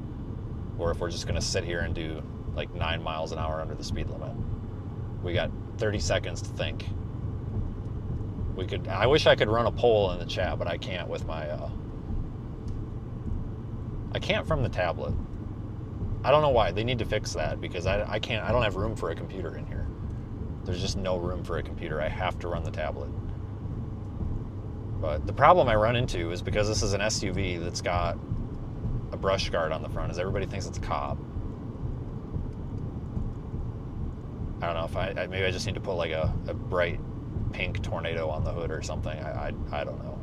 or if we're just going to sit here and do like 9 miles an hour under the speed limit. We got 30 seconds to think. I wish I could run a poll in the chat, but I can't with my, I can't from the tablet. I don't know why. They need to fix that, because I don't have room for a computer in here. There's just no room for a computer. I have to run the tablet. But the problem I run into is because this is an SUV that's got a brush guard on the front, is everybody thinks it's a cop. I don't know if maybe I just need to put like a bright pink tornado on the hood or something. I don't know.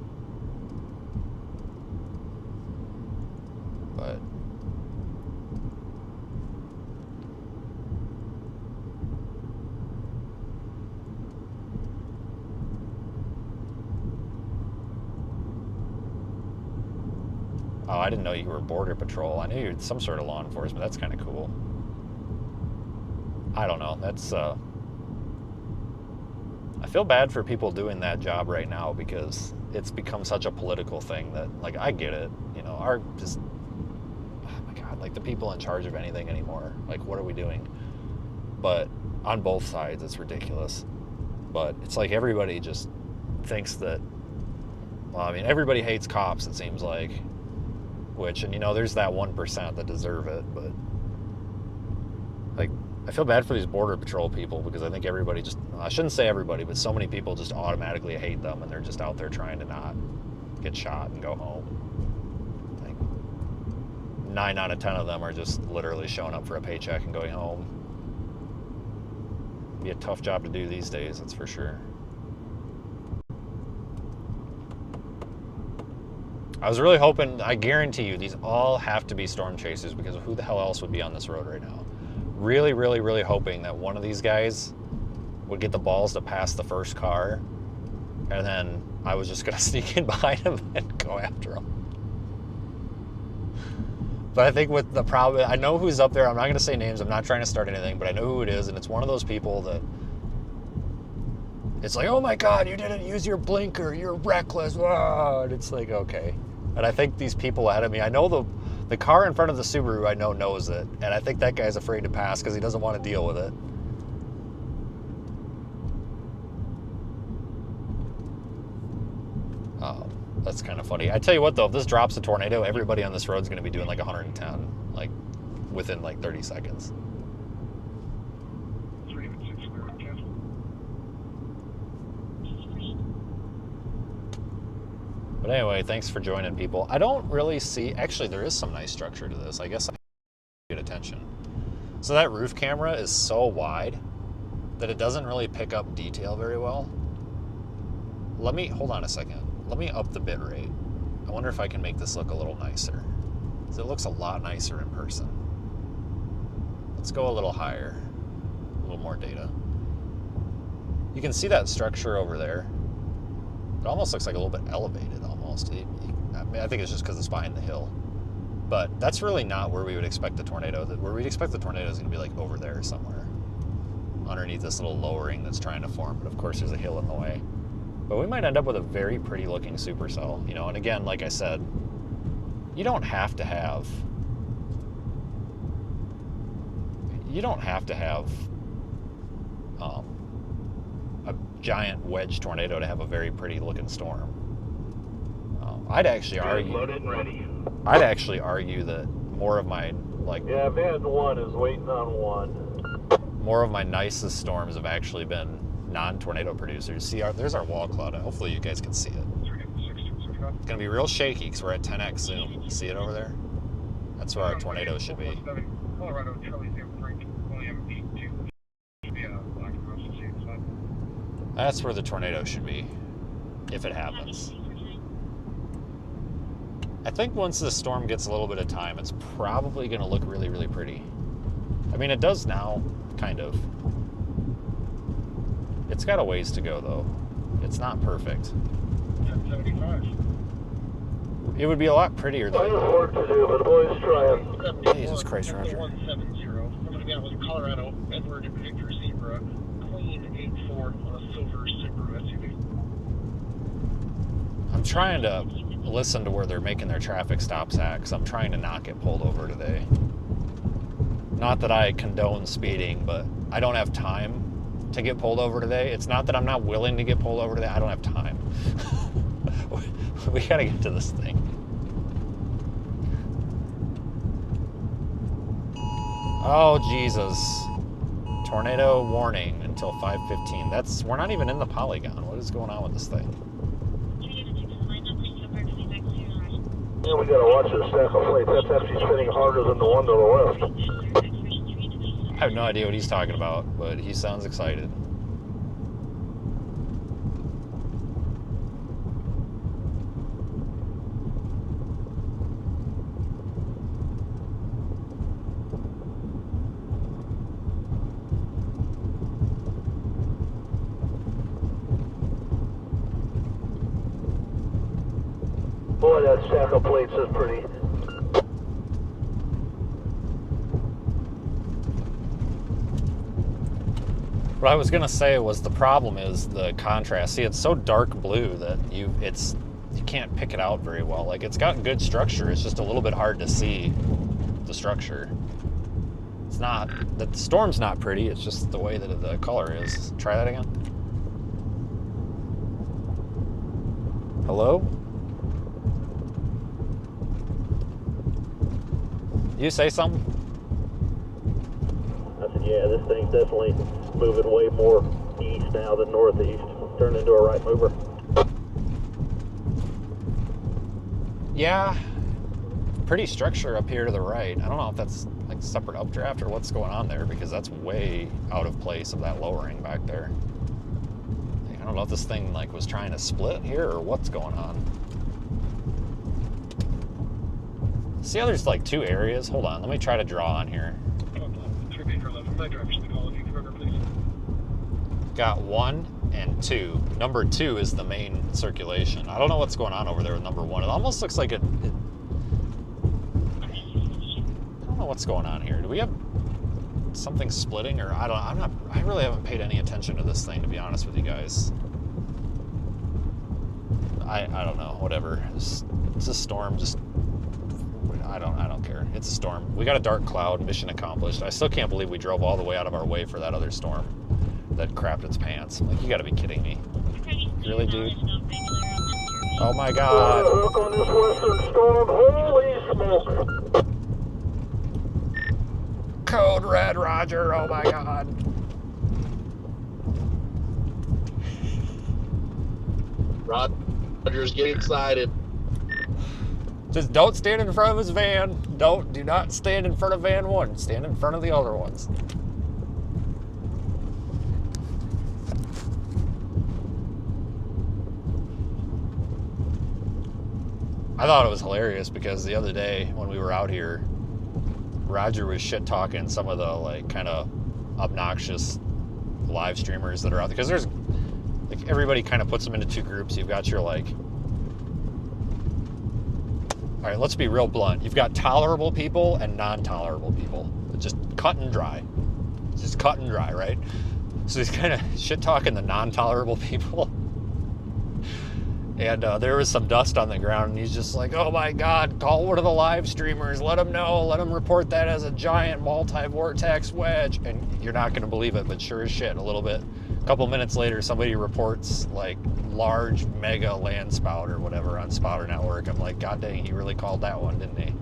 But oh, I didn't know you were Border Patrol. I knew you were some sort of law enforcement. That's kind of cool. I don't know. That's I feel bad for people doing that job right now because it's become such a political thing that, like, I get it. You know, oh my God, like the people in charge of anything anymore. Like, what are we doing? But on both sides, it's ridiculous. But it's like everybody just thinks that, well, I mean, everybody hates cops, it seems like. Which, and you know, there's that 1% that deserve it, but like, I feel bad for these Border Patrol people because I think everybody just, I shouldn't say everybody, but so many people just automatically hate them and they're just out there trying to not get shot and go home. Like, 9 out of 10 of them are just literally showing up for a paycheck and going home. It'd be a tough job to do these days, that's for sure. I was really hoping, I guarantee you, these all have to be storm chasers because who the hell else would be on this road right now? Really, really, really hoping that one of these guys would get the balls to pass the first car, and then I was just going to sneak in behind him and go after him. But I think with the problem, I know who's up there. I'm not going to say names. I'm not trying to start anything, but I know who it is, and it's one of those people that it's like, oh my God, you didn't use your blinker. You're reckless. Whoa. And it's like, okay. And I think these people ahead of me, I know the car in front of the Subaru, I know knows it. And I think that guy's afraid to pass because he doesn't want to deal with it. That's kind of funny. I tell you what, though, if this drops a tornado, everybody on this road is going to be doing like 110, like within like 30 seconds. But anyway, thanks for joining, people. I don't really see, actually there is some nice structure to this. I guess I get attention. So that roof camera is so wide that it doesn't really pick up detail very well. Hold on a second. Let me up the bit rate. I wonder if I can make this look a little nicer. Because it looks a lot nicer in person. Let's go a little higher. A little more data. You can see that structure over there. It almost looks like a little bit elevated, almost. I mean, I think it's just because it's behind the hill. But that's really not where we would expect the tornado. Where we'd expect the tornado is going to be like over there somewhere, underneath this little lowering that's trying to form. But of course, there's a hill in the way. But we might end up with a very pretty looking supercell, you know. And again, like I said, you don't have to have a giant wedge tornado to have a very pretty looking storm. I'd actually argue that more of my yeah, van 1 is waiting on 1. More of my nicest storms have actually been non-tornado producers. See, there's our wall cloud. Hopefully you guys can see it. It's gonna be real shaky because we're at 10x zoom. You see it over there? That's where our tornado should be. That's where the tornado should be, if it happens. I think once the storm gets a little bit of time, it's probably going to look really, really pretty. I mean, it does now, kind of. It's got a ways to go, though. It's not perfect. 1075. It would be a lot prettier, I have though. work to do, but the boys trying. Jesus Christ, Roger. 170. I'm going to be out with Colorado, Edward and Victor Zebra, Queen 84 on a silver Subaru SUV. I'm trying to listen to where they're making their traffic stops at, because I'm trying to not get pulled over today. Not that I condone speeding, but I don't have time to get pulled over today. It's not that I'm not willing to get pulled over today. I don't have time. We gotta get to this thing. Oh, Jesus. Tornado warning until 5:15. We're not even in the polygon. What is going on with this thing? Yeah, we gotta watch this stack of plates. That's actually spinning harder than the one to the left. have no idea what he's talking about, but he sounds excited. Boy, that stack of plates is pretty. What I was gonna say was the problem is the contrast. See, it's so dark blue that you can't pick it out very well. Like, it's got good structure. It's just a little bit hard to see the structure. It's not that the storm's not pretty. It's just the way that the color is. Try that again. Hello? You say something? I said, yeah, this thing's definitely moving way more east now than northeast. Turned into a right mover. Yeah. Pretty structure up here to the right. I don't know if that's like separate updraft or what's going on there, because that's way out of place of that lowering back there. Like, I don't know if this thing like was trying to split here or what's going on. See how there's like two areas? Hold on, let me try to draw on here. Got 1 and 2. Number 2 is the main circulation. I don't know what's going on over there with number 1. It almost looks like I don't know what's going on here. Do we have something splitting, or I really haven't paid any attention to this thing, to be honest with you guys. I don't know, whatever. It's a storm, just I don't care. It's a storm. We got a dark cloud, mission accomplished. I still can't believe we drove all the way out of our way for that other storm that crapped its pants. Like, you gotta be kidding me. Really, dude? Oh my god. Look on this western storm. Holy smoke. Code Red, Roger. Oh my god. Roger's getting excited. Just don't stand in front of his van. Do not stand in front of van 1. Stand in front of the other ones. I thought it was hilarious because the other day when we were out here, Roger was shit talking some of the like kind of obnoxious live streamers that are out there. Because there's like, everybody kind of puts them into two groups. You've got your like, all right, let's be real blunt. You've got tolerable people and non-tolerable people. Just cut and dry. Just cut and dry, right? So he's kind of shit-talking the non-tolerable people. And there was some dust on the ground, and he's just like, oh my God, call one of the live streamers. Let them know. Let them report that as a giant multi-vortex wedge. And you're not going to believe it, but sure as shit, a couple minutes later, somebody reports like large mega land spout or whatever on Spouter Network. I'm like, God dang, he really called that one, didn't he?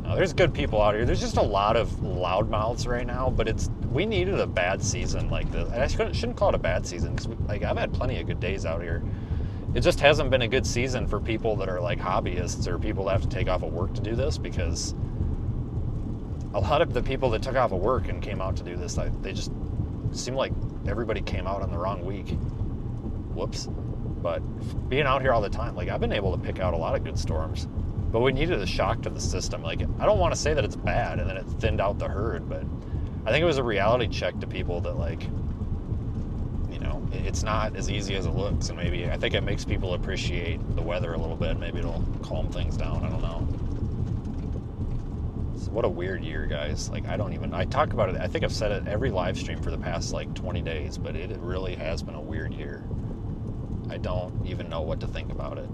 No, there's good people out here. There's just a lot of loudmouths right now, but we needed a bad season like this. And I shouldn't call it a bad season, because I've had plenty of good days out here. It just hasn't been a good season for people that are like hobbyists or people that have to take off of work to do this, because a lot of the people that took off of work and came out to do this, they just seem like everybody came out on the wrong week. Whoops. But being out here all the time, like, I've been able to pick out a lot of good storms, but we needed a shock to the system. Like, I don't want to say that it's bad and then it thinned out the herd, but I think it was a reality check to people that, like, you know, it's not as easy as it looks. And maybe, I think it makes people appreciate the weather a little bit. Maybe it'll calm things down. I don't know. What a weird year, guys. Like, I talk about it, I think I've said it every live stream for the past like 20 days, but it really has been a weird year. I don't even know what to think about it.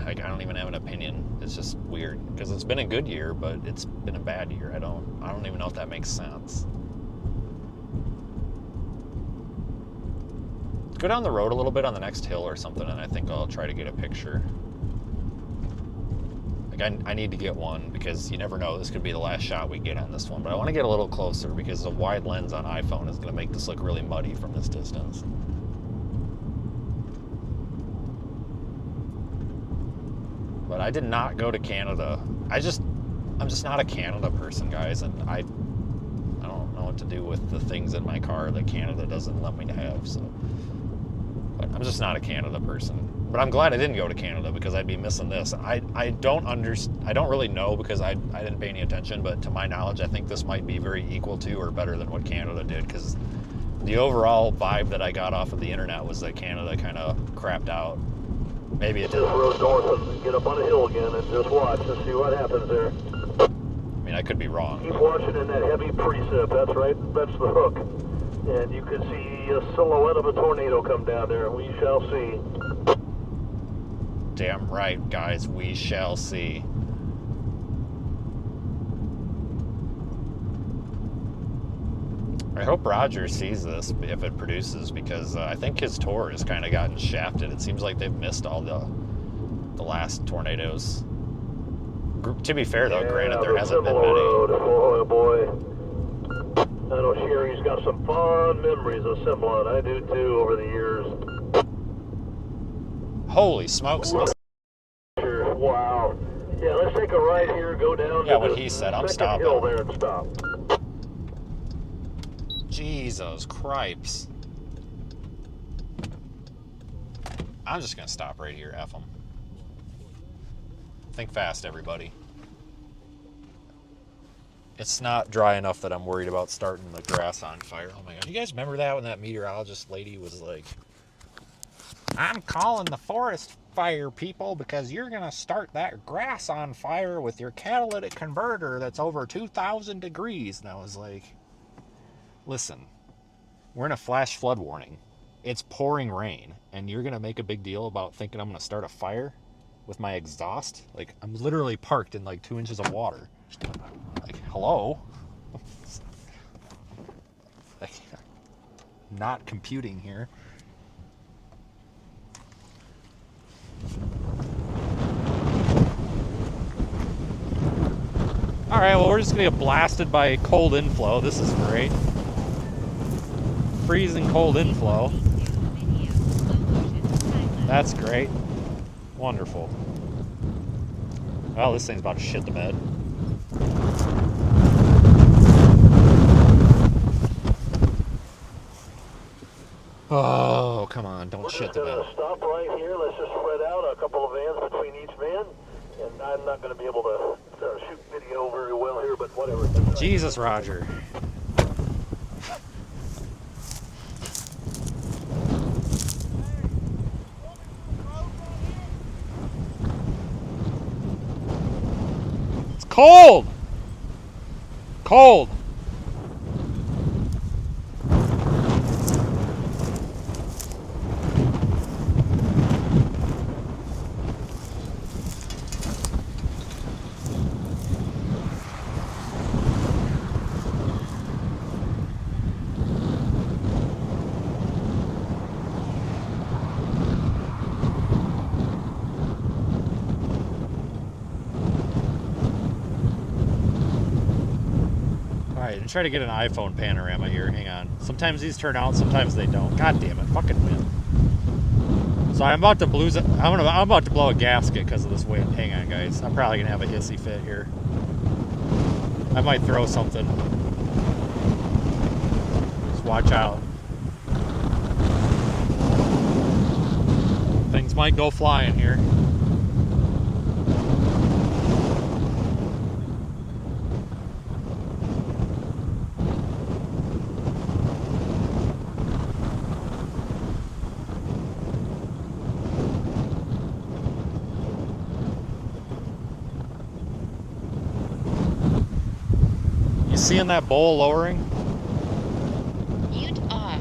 I don't even have an opinion. It's just weird, because it's been a good year, but it's been a bad year. I don't even know if that makes sense. Go down the road a little bit on the next hill or something, and I think I'll try to get a picture. Like, I need to get one, because you never know, this could be the last shot we get on this one. But I want to get a little closer, because the wide lens on iPhone is going to make this look really muddy from this distance. But I did not go to Canada. I'm just not a Canada person, guys, and I don't know what to do with the things in my car that Canada doesn't let me to have. So, but I'm just not a Canada person. But I'm glad I didn't go to Canada because I'd be missing this. I don't really know because I didn't pay any attention. But to my knowledge, I think this might be very equal to or better than what Canada did, because the overall vibe that I got off of the internet was that Canada kind of crapped out. Maybe it didn't. Just road north and get up on a hill again and just watch and see what happens there. I mean, I could be wrong. Keep watching in that heavy precip. That's right. That's the hook. And you can see a silhouette of a tornado come down there. We shall see. Damn right, guys. We shall see. I hope Roger sees this if it produces, because I think his tour has kind of gotten shafted. It seems like they've missed all the last tornadoes. To be fair, though, Yeah, granted, there the hasn't been Seminole many. Road. Oh boy. I know Sherry's got some fond memories of Simlon. I do too over the years. Holy smokes. Sure. Wow. Yeah, let's take a right here, go down Yeah, to what the he said. I'm second hill stopping. there and stop. Jesus Cripes. I'm just going to stop right here, F them. Think fast, everybody. It's not dry enough that I'm worried about starting the grass on fire. Oh my god. You guys remember that when that meteorologist lady was like, I'm calling the forest fire people because you're going to start that grass on fire with your catalytic converter that's over 2,000 degrees. And I was like, listen, we're in a flash flood warning. It's pouring rain, and you're going to make a big deal about thinking I'm going to start a fire with my exhaust? Like, I'm literally parked in like 2 inches of water. Like, hello? Like, not computing here. Alright, well, we're just going to get blasted by cold inflow. This is great. Freezing cold inflow. That's great. Wonderful. Well, this thing's about to shit the bed. Oh, come on, don't shit the We're bed. just gonna stop right here. Let's just spread out a couple of vans between each van. And I'm not going to be able to shoot video very well here, but whatever. Jesus, Roger. It's cold! Cold! Alright, and try to get an iPhone panorama here. Hang on. Sometimes these turn out, sometimes they don't. God damn it, fucking wind. So I'm about to I'm about to blow a gasket because of this wind. Hang on, guys. I'm probably gonna have a hissy fit here. I might throw something. Just watch out. Things might go flying here. You seeing that bowl lowering? Mute off.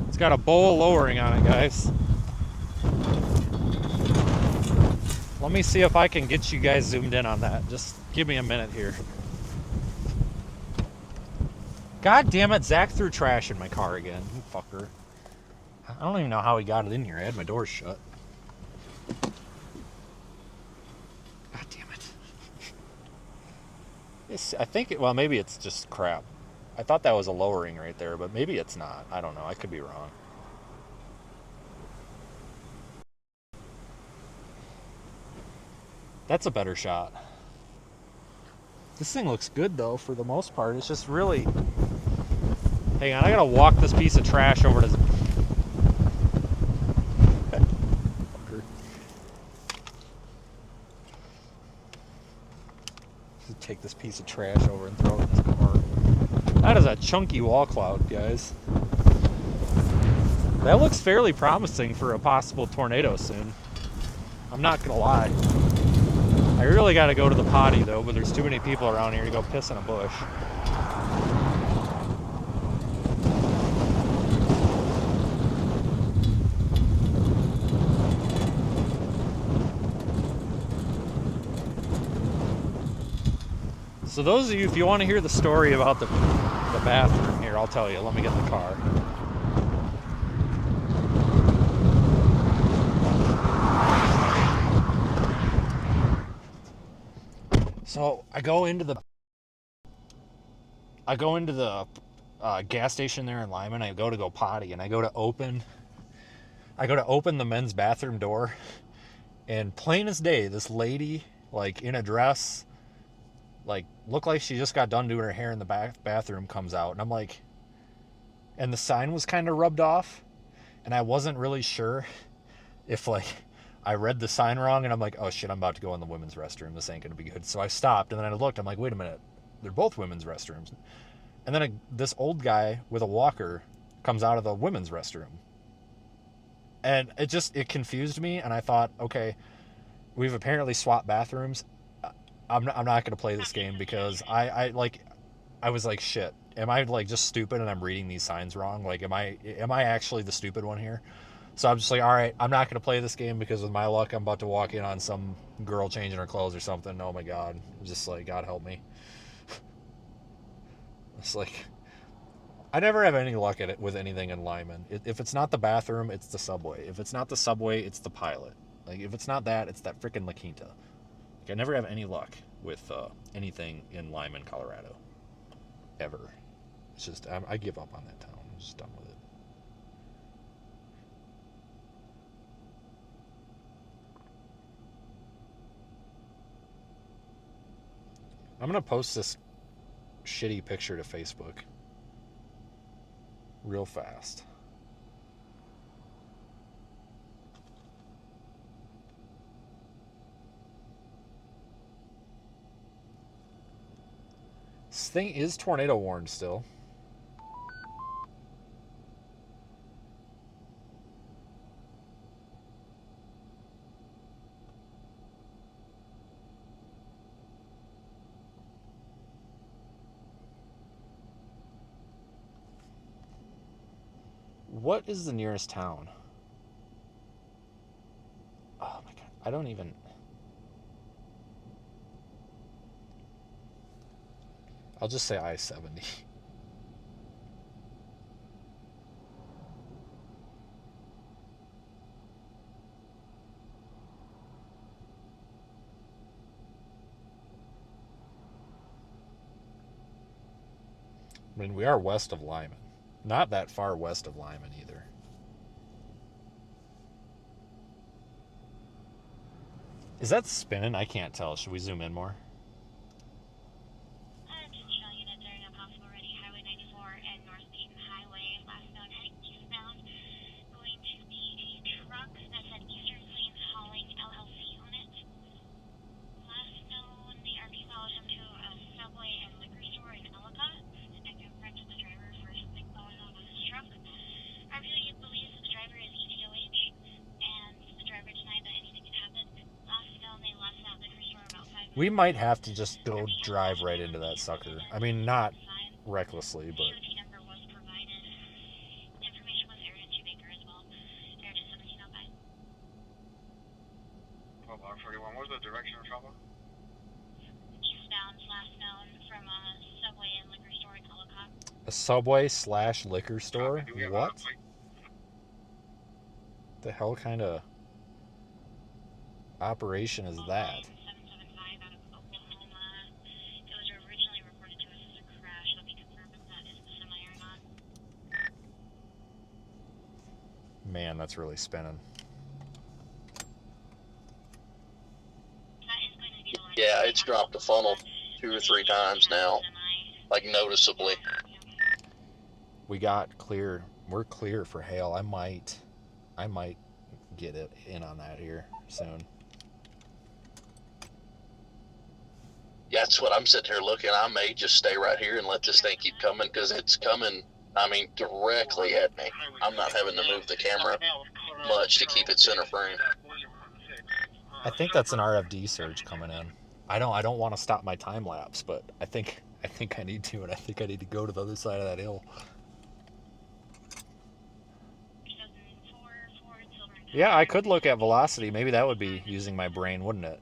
It's got a bowl lowering on it, guys. Let me see if I can get you guys zoomed in on that. Just give me a minute here. God damn it, Zach threw trash in my car again. You fucker. I don't even know how he got it in here. I had my doors shut. God damn it. I think, well, maybe it's just crap. I thought that was a lowering right there, but maybe it's not. I don't know. I could be wrong. That's a better shot. This thing looks good, though, for the most part. It's just really... Hang on, I gotta walk this piece of trash over to... Take this piece of trash over and throw it in this car. That is a chunky wall cloud, guys. That looks fairly promising for a possible tornado soon. I'm not gonna lie. I really gotta go to the potty though, but there's too many people around here to go piss in a bush. So those of you, if you want to hear the story about the bathroom here, I'll tell you. Let me get in the car. So I go into the gas station there in Lyman. I go potty, and I go to open the men's bathroom door, and plain as day, this lady, like in a dress, like looked like she just got done doing her hair in the bathroom, comes out, and I'm like, and the sign was kind of rubbed off, and I wasn't really sure if like I read the sign wrong, and I'm like, oh shit, I'm about to go in the women's restroom. This ain't gonna be good. So I stopped, and then I looked. I'm like, wait a minute, they're both women's restrooms. And then this old guy with a walker comes out of the women's restroom, and it confused me. And I thought, okay, we've apparently swapped bathrooms. I'm not gonna play this game because I was like, shit, am I like just stupid and I'm reading these signs wrong? Like, am I actually the stupid one here? So I'm just like, all right, I'm not gonna play this game because with my luck, I'm about to walk in on some girl changing her clothes or something. Oh my God, I'm just like, God help me. It's like, I never have any luck at it with anything in Lyman. If it's not the bathroom, it's the subway. If it's not the subway, it's the Pilot. Like, if it's not that, it's that freaking La Quinta. Like, I never have any luck with anything in Lyman, Colorado. Ever. It's just, I give up on that town. I'm just done with it. I'm going to post this shitty picture to Facebook real fast. This thing is tornado warned still. What is the nearest town? Oh my God, I don't even... I'll just say I-70. I mean, we are west of Lyman. Not that far west of Lyman either. Is that spinning? I can't tell. Should we zoom in more? Just showing you that during a possible ready Highway 94 and North Dayton Highway, last known heading eastbound, going to be a truck that's at Eastern Plains Hauling LLC on it. Last known, the RV followed him to a Subway and liquor store in Ellicott and confronted the driver for something going on with his truck. RV believes that the driver is ETOH, and the driver denied that anything had happened. Last known, they left that liquor store about 5 minutes. We might have to just go drive right into that sucker. I mean, not recklessly, but... DOT number was provided. Information was aired in Baker as well. Aired at 1705. 12R41, what was the direction of travel? Eastbound, last known from a Subway and liquor store in Ellicott. A Subway/liquor store? What? The hell kind of operation is that? 775 out of Oklahoma. It was originally reported to us as a crash. It'll be confirmed if that is Man, that's really spinning. Yeah, it's dropped the funnel 2 or 3 times now, like noticeably. We got clear. We're clear for hail. I might get it in on that here soon. Yeah, that's what I'm sitting here looking. I may just stay right here and let this thing keep coming because it's coming, I mean, directly at me. I'm not having to move the camera much to keep it center frame. I think that's an RFD surge coming in. I don't want to stop my time lapse, but I think I need to, and I think I need to go to the other side of that hill. Yeah, I could look at velocity. Maybe that would be using my brain, wouldn't it?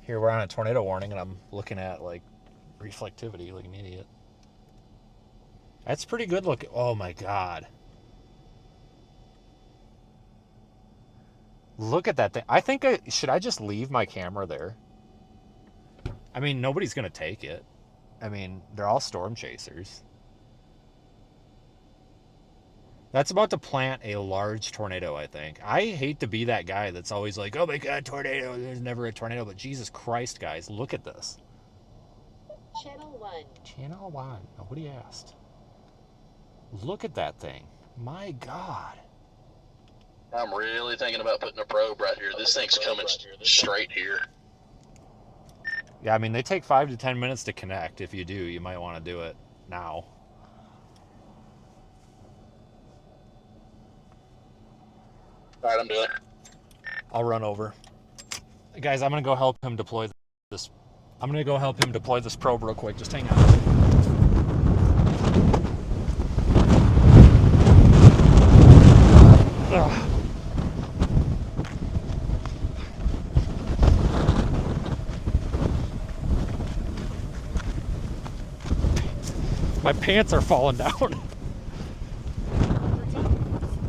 Here we're on a tornado warning, and I'm looking at like reflectivity like an idiot. That's pretty good looking. Oh my god. Look at that thing. I think should I just leave my camera there? I mean, nobody's going to take it. I mean, they're all storm chasers. That's about to plant a large tornado, I think. I hate to be that guy that's always like, oh my god, tornado. There's never a tornado. But Jesus Christ, guys, look at this. Channel 1. Channel 1. Nobody asked. Look at that thing. My god. I'm really thinking about putting a probe right here. This thing's coming straight here. Yeah, I mean, they take 5 to 10 minutes to connect. If you do, you might want to do it now. All right, I'm doing it. I'll run over. Guys, I'm going to go help him deploy this. I'm going to go help him deploy this probe real quick. Just hang on. Ugh. My pants are falling down.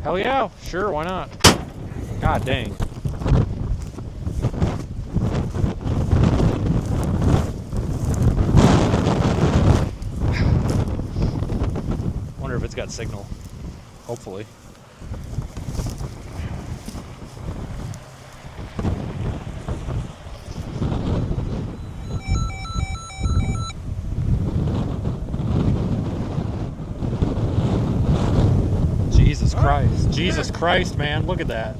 Hell yeah, sure, why not? God dang. Wonder if it's got signal. Hopefully. Jesus Christ. Jesus Christ, man. Look at that.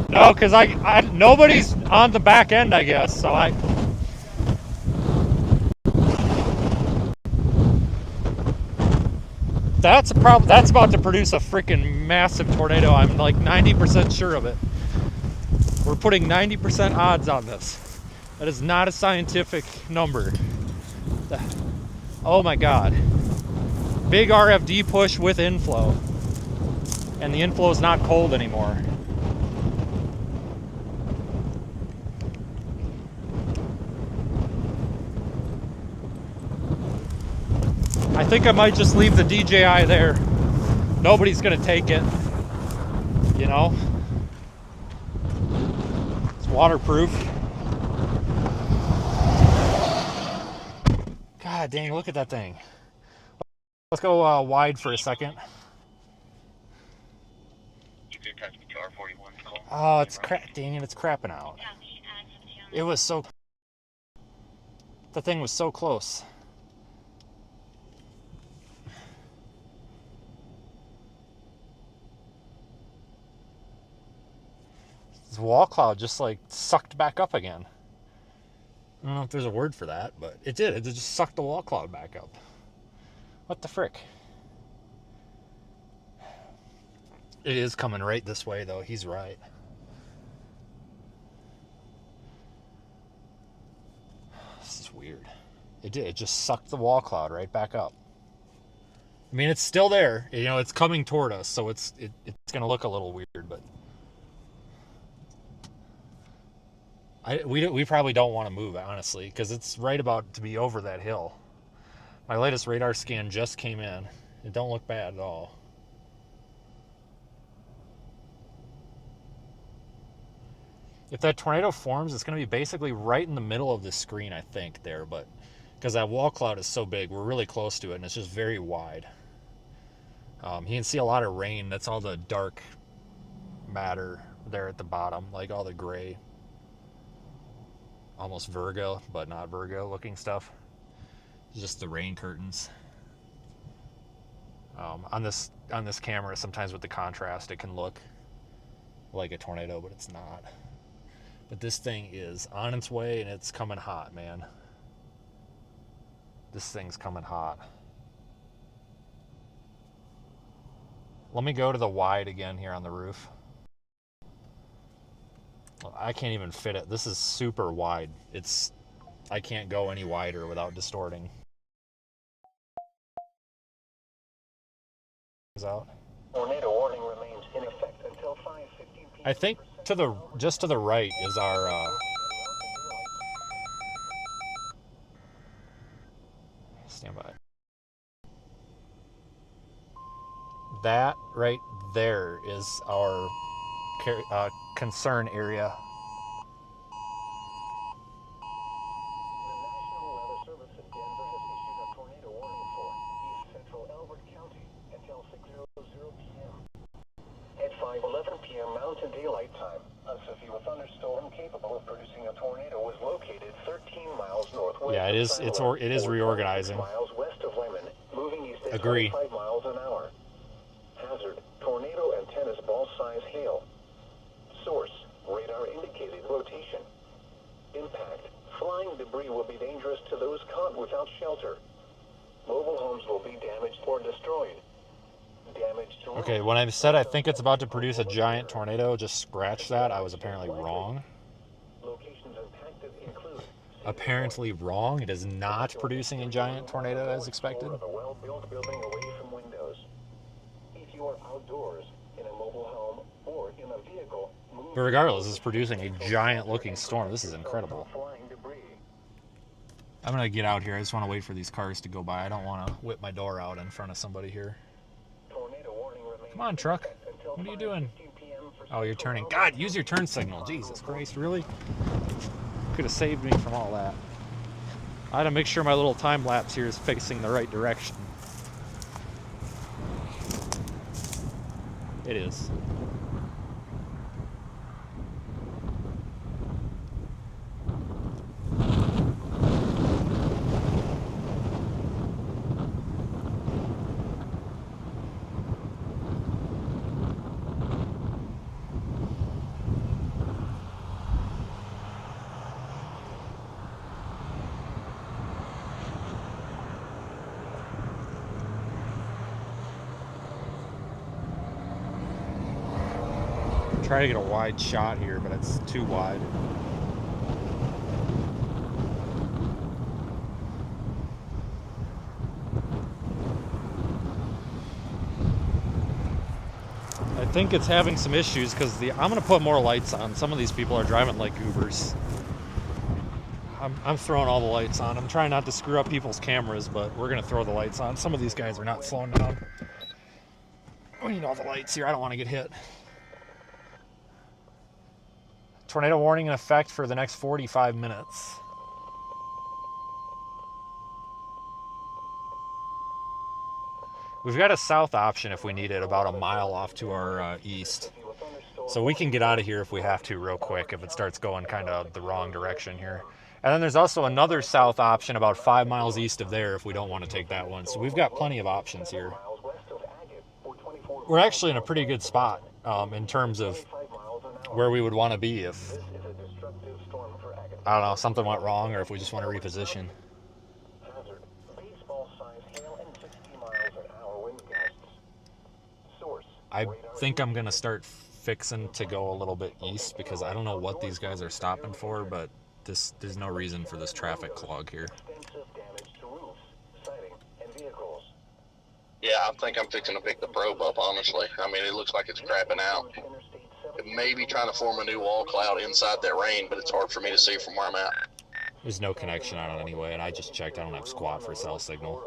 No, because I nobody's on the back end, I guess, so that's a problem. That's about to produce a freaking massive tornado. I'm like 90% sure of it. We're putting 90% odds on this. That is not a scientific number. Oh my god. Big RFD push with inflow. And the inflow is not cold anymore. I think I might just leave the DJI there. Nobody's gonna take it. You know? It's waterproof. God dang, look at that thing. Let's go wide for a second. Oh, it's crap. Dang it, it's crapping out. It was so... The thing was so close. This wall cloud just like sucked back up again. I don't know if there's a word for that, but it did. It just sucked the wall cloud back up. What the frick? It is coming right this way, though. He's right. This is weird. It did. It just sucked the wall cloud right back up. I mean, it's still there. You know, it's coming toward us, so it's going to look a little weird, but... We probably don't want to move, honestly, because it's right about to be over that hill. My latest radar scan just came in. It don't look bad at all. If that tornado forms, it's going to be basically right in the middle of the screen, I think, there. But because that wall cloud is so big, we're really close to it, and it's just very wide. You can see a lot of rain. That's all the dark matter there at the bottom, like all the gray, almost Virgo, but not Virgo looking stuff. It's just the rain curtains. On this camera, sometimes with the contrast, it can look like a tornado, but it's not. But this thing is on its way, and it's coming hot, man. This thing's coming hot. Let me go to the wide again here on the roof. I can't even fit it. This is super wide. I can't go any wider without distorting. Out. Tornado warning remains in effect until 5:15 p.m. I think just to the right is our stand by. That right there is our concern area. The National Weather Service in Denver has issued a tornado warning for east central Elbert County until 6:00 p.m. At 5:11 p.m. Mountain Daylight Time, a severe thunderstorm capable of producing a tornado was located 13 miles northwest. Yeah, it is reorganizing. Miles west of Lemon, moving east at Agree. 25 miles an hour. Hazard: tornado and tennis ball size hail. Source: radar indicated rotation. Impact: flying debris will be dangerous to those caught without shelter. Mobile homes will be damaged or destroyed. Damage to Okay, when I said I think it's about to produce a giant tornado, just scratch that. I was apparently wrong. Locations impacted include Apparently wrong. It is not producing a giant tornado as expected. a well-built building away from windows. If you are outdoors in a mobile home or in a vehicle, move But regardless, it's producing a giant looking storm. This is incredible. flying debris. I'm going to get out here. I just want to wait for these cars to go by. I don't want to whip my door out in front of somebody here. Tornado warning remains Come on, truck. until What are you doing? 5:15 p.m. for Oh, you're turning. God, use your turn signal. Jesus Christ, really? Could have saved me from all that. I had to make sure my little time lapse here is facing the right direction. It is. Try to get a wide shot here, but it's too wide. I think it's having some issues because I'm gonna put more lights on. Some of these people are driving like goobers. I'm throwing all the lights on. I'm trying not to screw up people's cameras, but we're gonna throw the lights on. Some of these guys are not slowing down. We need all the lights here. I don't want to get hit. Tornado warning in effect for the next 45 minutes. We've got a south option if we need it, about a mile off to our east. So we can get out of here if we have to real quick if it starts going kind of the wrong direction here. And then there's also another south option about 5 miles east of there if we don't want to take that one. So we've got plenty of options here. We're actually in a pretty good spot in terms of where we would want to be if, I don't know, something went wrong or if we just want to reposition. Hazard: baseball size hail and 60 miles an hour wind gusts. Source: I think I'm going to start fixing to go a little bit east because I don't know what these guys are stopping for, but there's no reason for this traffic clog here. extensive damage to roofs, siding, and vehicles. Yeah, I think I'm fixing to pick the probe up, honestly. I mean, it looks like it's crapping out. It may be trying to form a new wall cloud inside that rain, but it's hard for me to see from where I'm at. There's no connection on it anyway, and I just checked. I don't have squat for cell signal.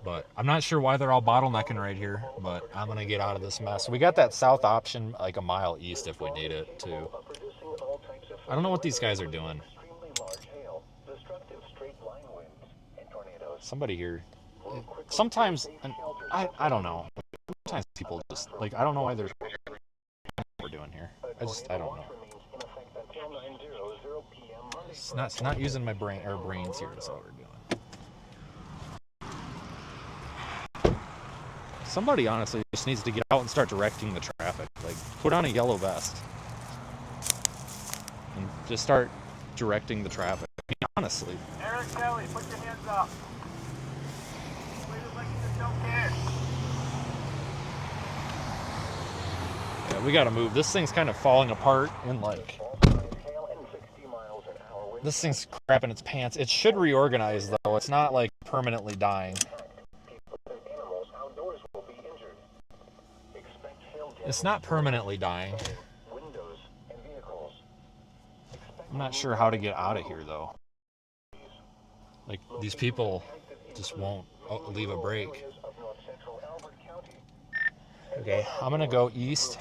But I'm not sure why they're all bottlenecking right here, but I'm going to get out of this mess. We got that south option like a mile east if we need it, too. Producing all-time I don't know what these guys are doing. Extremely large hail, destructive straight line winds, and tornadoes. Somebody here. Sometimes, and I don't know. Sometimes people just, like, I don't know why they're what we're doing here. I don't know. It's not using my brain, our brains here is all we're doing. Somebody honestly just needs to get out and start directing the traffic. Like, put on a yellow vest. And just start directing the traffic. I mean, honestly. Eric Kelly, put your hands up. Leaders like you just don't care. Yeah, we gotta move. This thing's kind of falling apart in like... This thing's crapping its pants. It should reorganize though. It's not like permanently dying. It's not permanently dying. I'm not sure how to get out of here though. Like, these people just won't leave a break. Okay, I'm gonna go east.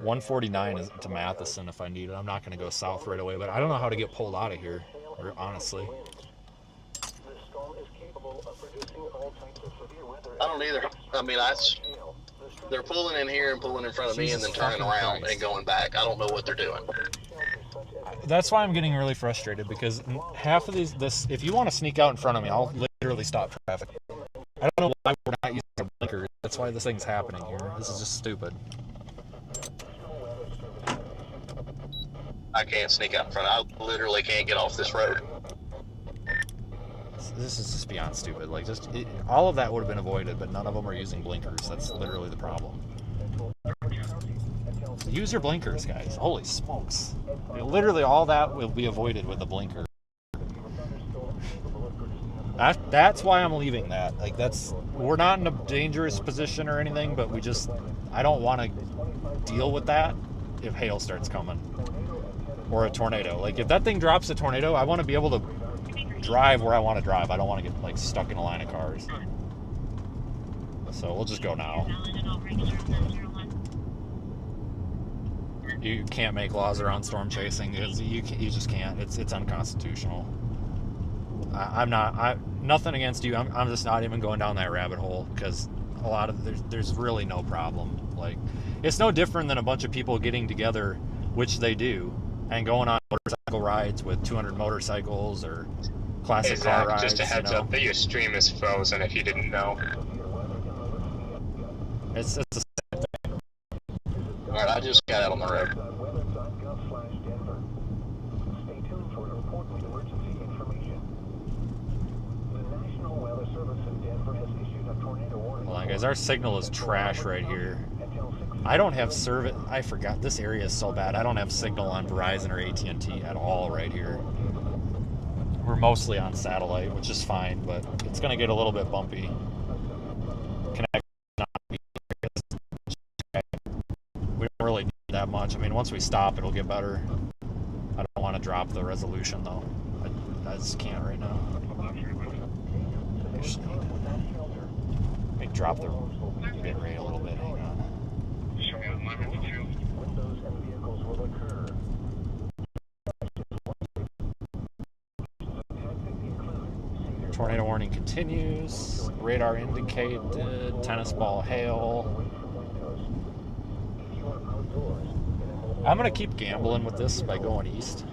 149 is to Matheson if I need it. I'm not gonna go south right away, but I don't know how to get pulled out of here, honestly. I don't either. I mean, they're pulling in here and pulling in front of me and then turning around and going back. I don't know what they're doing. That's why I'm getting really frustrated, because half of this, if you want to sneak out in front of me, I'll literally stop traffic. I don't know why we're not using our blinkers. That's why this thing's happening here. This is just stupid. I can't sneak out in front. I literally can't get off this road. This is just beyond stupid. Like, all of that would have been avoided, but none of them are using blinkers. That's literally the problem. Use your blinkers, guys. Holy smokes. Literally all that will be avoided with a blinker. That's why I'm leaving that. Like, we're not in a dangerous position or anything, but I don't want to deal with that if hail starts coming. Or a tornado. Like, if that thing drops a tornado, I want to be able to drive where I want to drive. I don't want to get, like, stuck in a line of cars. So we'll just go now. You can't make laws around storm chasing. You just can't. It's unconstitutional. Nothing against you. I'm just not even going down that rabbit hole, because there's really no problem. Like, it's no different than a bunch of people getting together, which they do, and going on motorcycle rides with 200 motorcycles or classic car rides. Just a heads up that your stream is frozen if you didn't know. It's the same thing. Alright, I just got out on the road. Stay tuned for important emergency information. The National Weather Service in Denver has issued a tornado warning. Hold on, guys. Our signal is trash right here. I don't have service. I forgot. This area is so bad. I don't have signal on Verizon or AT&T at all right here. We're mostly on satellite, which is fine, but it's going to get a little bit bumpy. We don't really need that much. I mean, once we stop, it'll get better. I don't want to drop the resolution, though. I just can't right now. Let me drop the bit rate a little bit. Hang on. Windows and vehicles will occur. Tornado warning continues. Radar indicated. Tennis ball hail. I'm going to keep gambling with this by going east.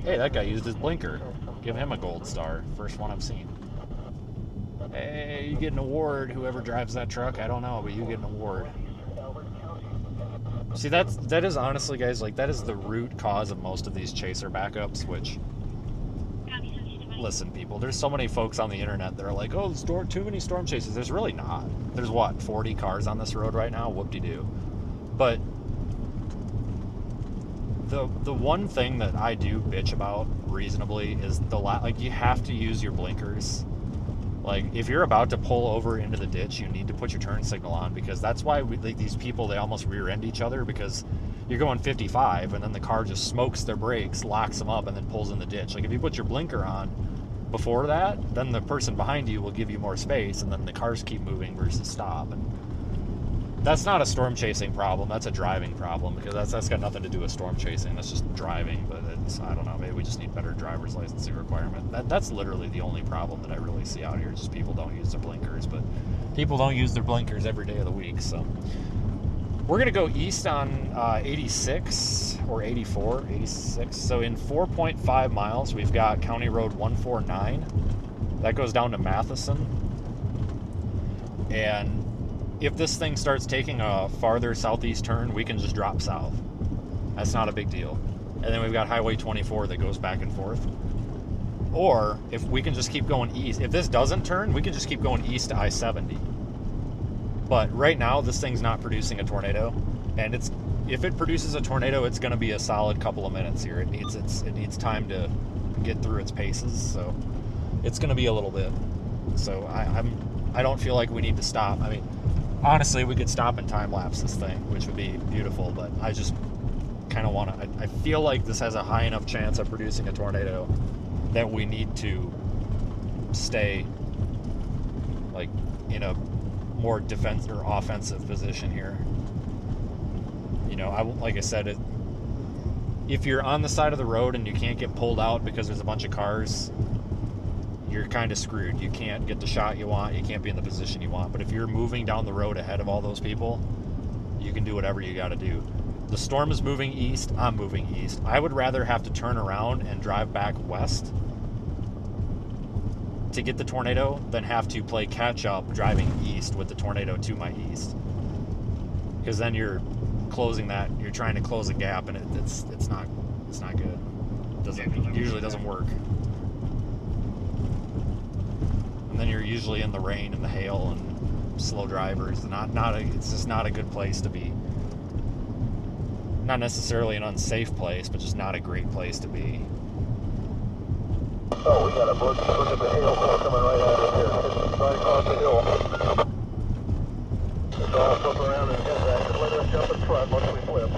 Hey, that guy used his blinker. Give him a gold star. First one I've seen. Hey, you get an award. Whoever drives that truck, I don't know, but you get an award. See, that is honestly, guys, like, that is the root cause of most of these chaser backups, which... Listen, people, there's so many folks on the internet that are like, oh, too many storm chasers. There's really not. There's, what, 40 cars on this road right now? Whoop-de-doo. But the one thing that I do bitch about reasonably is like, you have to use your blinkers. Like, if you're about to pull over into the ditch, you need to put your turn signal on, because that's why these people, they almost rear-end each other, because you're going 55 and then the car just smokes their brakes, locks them up, and then pulls in the ditch. Like, if you put your blinker on before that, then the person behind you will give you more space, and then the cars keep moving versus stop. And That's not a storm chasing problem. That's a driving problem, because that's got nothing to do with storm chasing. That's just driving. But it's, I don't know. Maybe we just need better driver's licensing requirement. That's literally the only problem that I really see out here. Just people don't use their blinkers. But people don't use their blinkers every day of the week. So we're gonna go east on 86 or 84, 86. So in 4.5 miles, we've got County Road 149. That goes down to Matheson. And if this thing starts taking a farther southeast turn, we can just drop south. That's not a big deal. And then we've got Highway 24 that goes back and forth. Or if we can just keep going east, if this doesn't turn, we can just keep going east to I-70. But right now, this thing's not producing a tornado, and if it produces a tornado, it's going to be a solid couple of minutes here. It needs time to get through its paces, so it's going to be a little bit. So I don't feel like we need to stop. I mean, honestly, we could stop and time lapse this thing, which would be beautiful, but I just kind of want to, I feel like this has a high enough chance of producing a tornado that we need to stay like in a more defensive or offensive position here. You know, like I said, if you're on the side of the road and you can't get pulled out because there's a bunch of cars, you're kind of screwed. You can't get the shot you want. You can't be in the position you want. But if you're moving down the road ahead of all those people, you can do whatever you got to do. The storm is moving east. I'm moving east. I would rather have to turn around and drive back west to get the tornado than have to play catch up driving east with the tornado to my east. Because then you're closing that. You're trying to close a gap, and it's not good. It usually doesn't work. And then you're usually in the rain and the hail and slow drivers. It's just not a good place to be. Not necessarily an unsafe place, but just not a great place to be. Oh, we got a look at the hailstorm coming right at us here. It's right across the hill. It's all flip around and hit that. Just let us jump in front once we flip.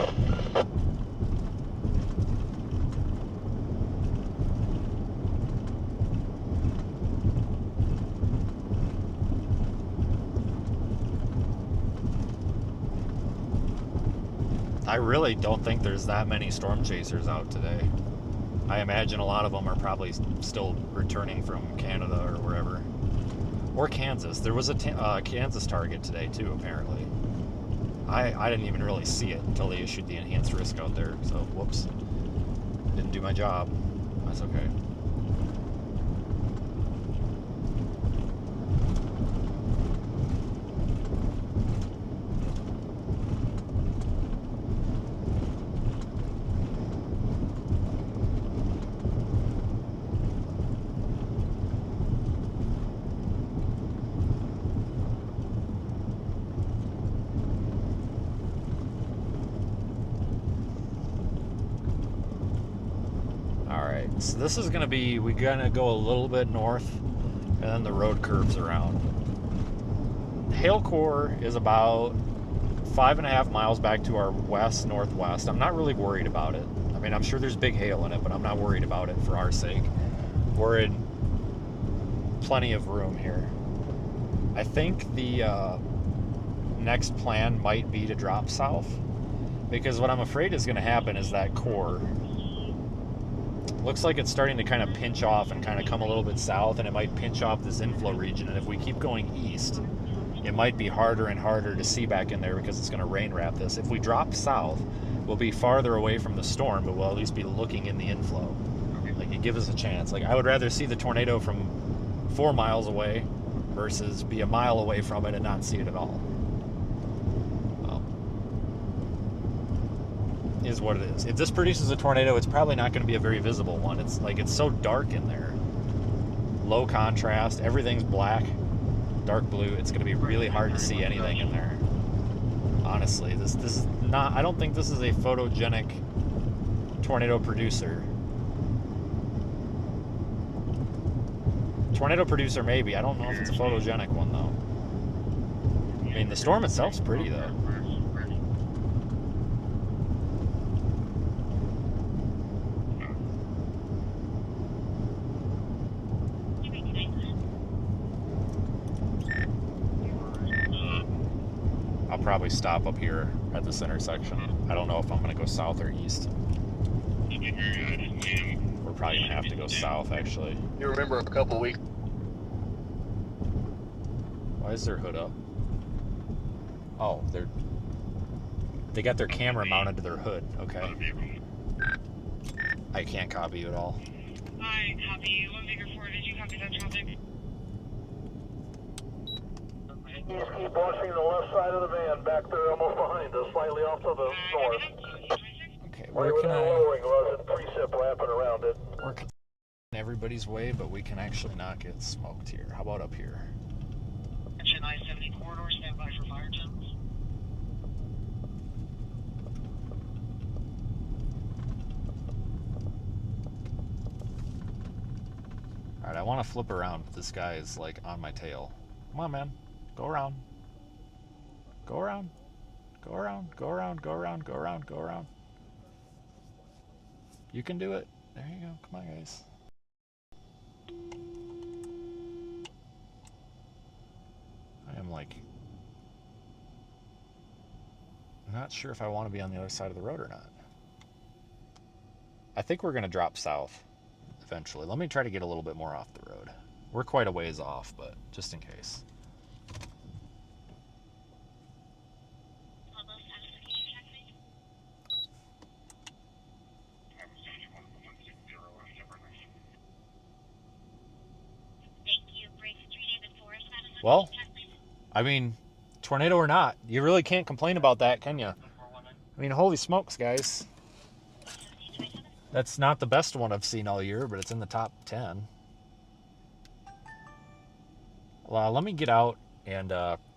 I really don't think there's that many storm chasers out today. I imagine a lot of them are probably still returning from Canada or wherever. Or Kansas. There was a Kansas target today too, apparently. I didn't even really see it until they issued the enhanced risk out there, so whoops. Didn't do my job. That's okay. So this is gonna be, we're gonna go a little bit north and then the road curves around. Hail core is about 5.5 miles back to our west-northwest. I'm not really worried about it. I mean, I'm sure there's big hail in it, but I'm not worried about it for our sake. We're in plenty of room here. I think the next plan might be to drop south, because what I'm afraid is gonna happen is that core looks like it's starting to kind of pinch off and kind of come a little bit south, and it might pinch off this inflow region. And if we keep going east, it might be harder and harder to see back in there because it's going to rain wrap this. If we drop south, we'll be farther away from the storm, but we'll at least be looking in the inflow. Like, it gives us a chance. Like, I would rather see the tornado from 4 miles away versus be a mile away from it and not see it at all. Is what it is. If this produces a tornado, it's probably not going to be a very visible one. It's like, it's so dark in there. Low contrast, everything's black, dark blue. It's going to be really hard to see anything in there. Honestly, this is not, I don't think this is a photogenic tornado producer. Tornado producer maybe. I don't know if it's a photogenic one though. I mean, the storm itself's pretty though. probably stop up here at this intersection. I don't know if I'm going to go south or east. We're probably going to have to go south, actually. You remember a couple weeks. Why is their hood up? Oh, they got their camera mounted to their hood. Okay. I can't copy you at all. I copy you. 1 Bigger 4, did you copy that traffic? Just keep watching the left side of the van, back there almost behind us, slightly off to the north. Okay, Where can I... lowering was in precip wrapping around it. We're in everybody's way, but we can actually not get smoked here. How about up here? Attention I-70 corridor, stand by for fire channels. Alright, I want to flip around, but this guy is like on my tail. Come on, man. Go around. Go around. Go around. Go around. Go around. Go around. Go around. You can do it. There you go. Come on, guys. I am like... not sure if I want to be on the other side of the road or not. I think we're going to drop south eventually. Let me try to get a little bit more off the road. We're quite a ways off, but just in case. Well, I mean, tornado or not, you really can't complain about that, can you? I mean, holy smokes, guys. That's not the best one I've seen all year, but it's in the top 10. Well, let me get out and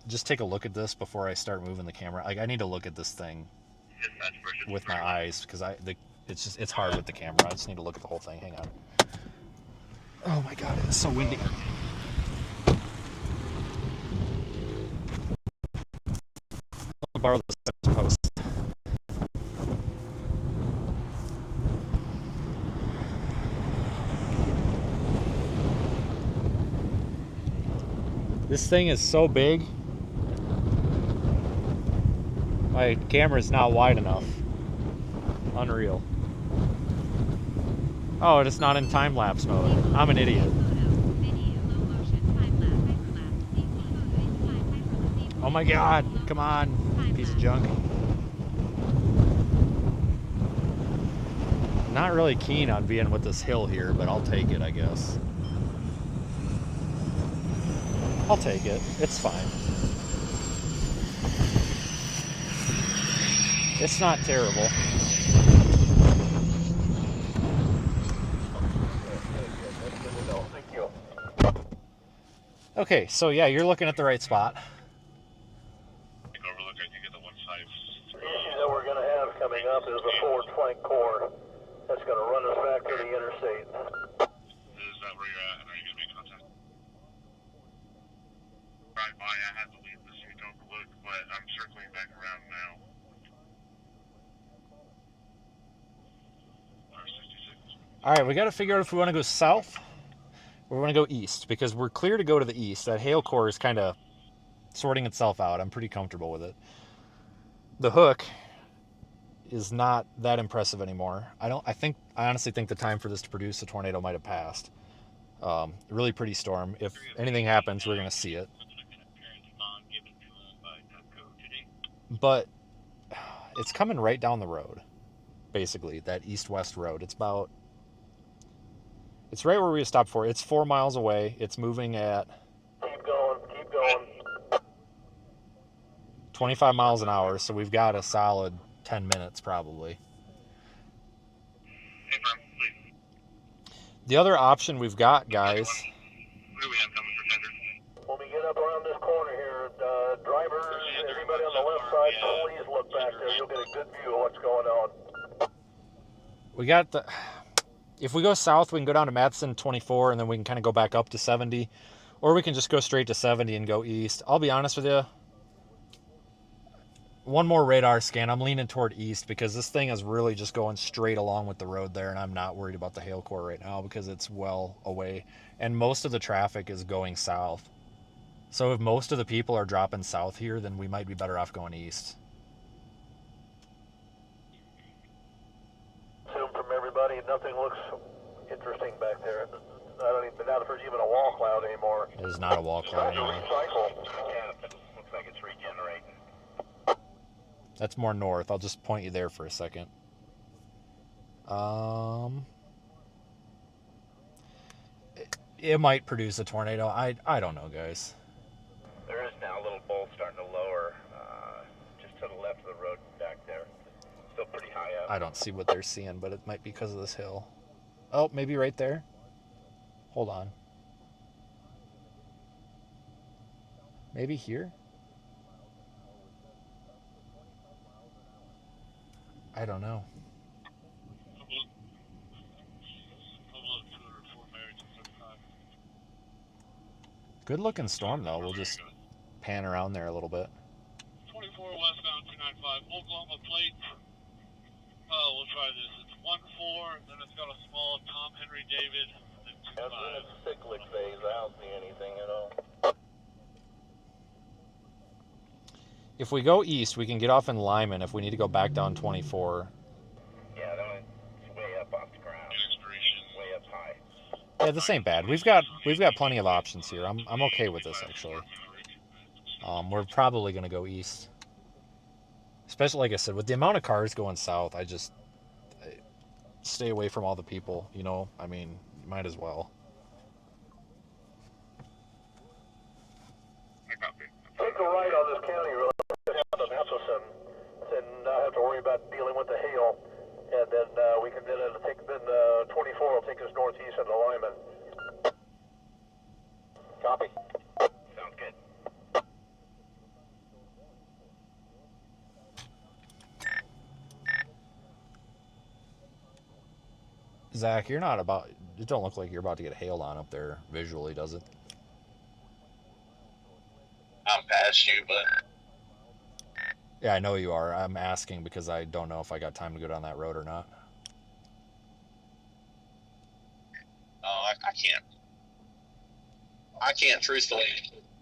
just take a look at this before I start moving the camera. Like, I need to look at this thing with my eyes because it's hard with the camera. I just need to look at the whole thing. Hang on. Oh my God, it's so windy. I'll borrow this post. This thing is so big, my camera's not wide enough. Unreal. Oh, it's not in time-lapse mode. I'm an idiot. Oh my God, come on, piece of junk. Not really keen on being with this hill here, but I'll take it, I guess. I'll take it. It's fine. It's not terrible. Okay, so yeah, you're looking at the right spot. The issue that we're going to have coming up is the forward flank core that's going to run us back to the interstate. Is that where you're at? And are you going to make contact? Right by, I had to leave this week overlook, but I'm circling back around now. All right, we got to figure out if we want to go south or we want to go east, because we're clear to go to the east. That hail core is kind of sorting itself out. I'm pretty comfortable with it. The hook is not that impressive anymore. I honestly think the time for this to produce a tornado might have passed. Really pretty storm. If anything happens, we're going to see it. But it's coming right down the road, basically, that east-west road. It's right where we stopped for. It's 4 miles away. It's moving at... Keep going. 25 miles an hour, so we've got a solid 10 minutes probably. The other option we've got, guys... What do we have coming for tender? When we get up around this corner here, drivers, everybody on the left side, please look back there. You'll get a good view of what's going on. We got the... If we go south, we can go down to Madison 24, and then we can kind of go back up to 70. Or we can just go straight to 70 and go east. I'll be honest with you. One more radar scan. I'm leaning toward east because this thing is really just going straight along with the road there, and I'm not worried about the hail core right now because it's well away. And most of the traffic is going south. So if most of the people are dropping south here, then we might be better off going east. Assume from everybody, nothing looks interesting back there. I don't even doubt if there's even a wall cloud anymore. There's not a wall cloud anymore. Yeah, it looks like it's regenerating. That's more north. I'll just point you there for a second. It might produce a tornado. I don't know, guys. There is now a little bowl starting to lower just to the left of the road back there. Still pretty high up. I don't see what they're seeing, but it might be because of this hill. Oh, maybe right there. Hold on. Maybe here? I don't know. Good looking storm though. We'll just pan around there a little bit. 24 westbound 295 Oklahoma plate. We'll try this. It's 1-4, then it's got a small Tom Henry David. That's in its cyclic phase. I don't see anything at all. If we go east, we can get off in Lyman if we need to go back down 24. Yeah, that one's way up off the ground. Way up high. Yeah, this ain't bad. We've got plenty of options here. I'm okay with this actually. We're probably gonna go east. Especially like I said, with the amount of cars going south, I stay away from all the people, you know? I mean, you might as well. Take a right on this county road down to Matheson and not have to worry about dealing with the hail. And then we can then 24 will take us northeast into Lyman. Copy. Sounds good. Zach, you're not about... It don't look like you're about to get hailed on up there visually, does it? I'm past you, but Yeah, I know you are. I'm asking because I don't know if I got time to go down that road or not. I can't. I can't truthfully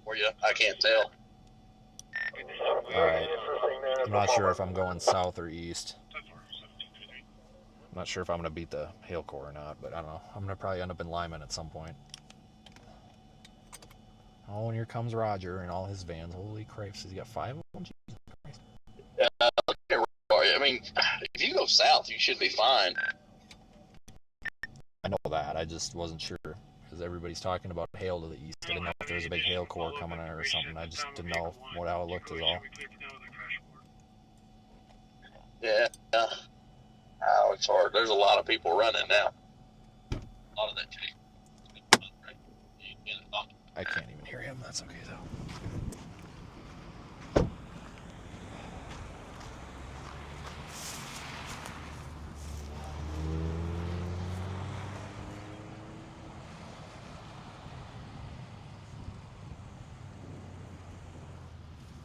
for you. I can't tell. Alright. I'm not sure if I'm going south or east. I'm not sure if I'm going to beat the hail core or not, but I don't know. I'm going to probably end up in Lyman at some point. Oh, and here comes Roger and all his vans. Holy cripes, he's got 5 of them? Jesus Christ. I mean, if you go south, you should be fine. I know that. I just wasn't sure because everybody's talking about hail to the east. I didn't know if there was a big hail core coming in or something. I just didn't know how it looked at all. Yeah. Oh, it's hard. There's a lot of people running now. A lot of that shit. I can't even hear him. That's okay though.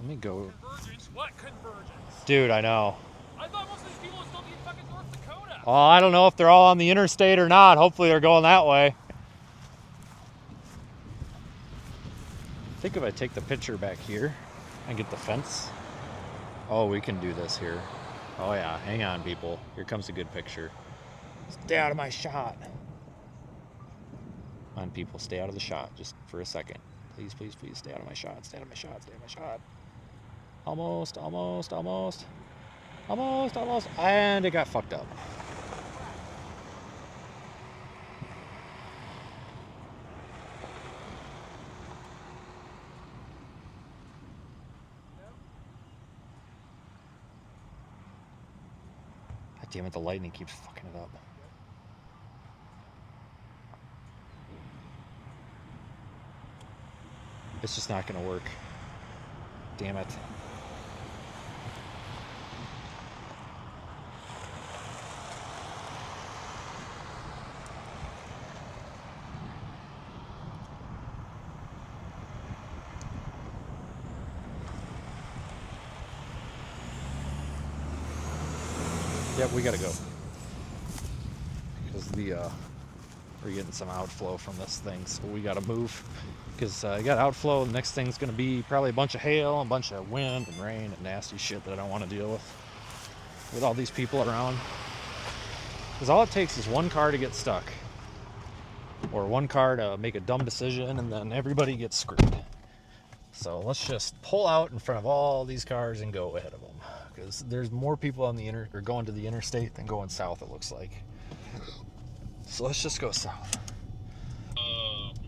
Let me go. Convergence? What convergence? Dude, I know. I thought most of these people would still be in fucking North Dakota. Oh, I don't know if they're all on the interstate or not. Hopefully they're going that way. I think if I take the picture back here and get the fence. Oh, we can do this here. Oh yeah, hang on people. Here comes a good picture. Stay out of my shot. Come on people, stay out of the shot just for a second. Please, please, please stay out of my shot. Stay out of my shot. Stay out of my shot. Almost, almost, almost. Almost, almost. And it got fucked up. God damn it, the lightning keeps fucking it up. It's just not gonna work. Damn it. Yep, we gotta go. Because the We're getting some outflow from this thing, so we got to move. Because I got outflow, the next thing's going to be probably a bunch of hail, a bunch of wind and rain and nasty shit that I don't want to deal with all these people around. Because all it takes is one car to get stuck. Or one car to make a dumb decision, and then everybody gets screwed. So let's just pull out in front of all these cars and go ahead of them. Because there's more people on the going to the interstate than going south, it looks like. So let's just go south.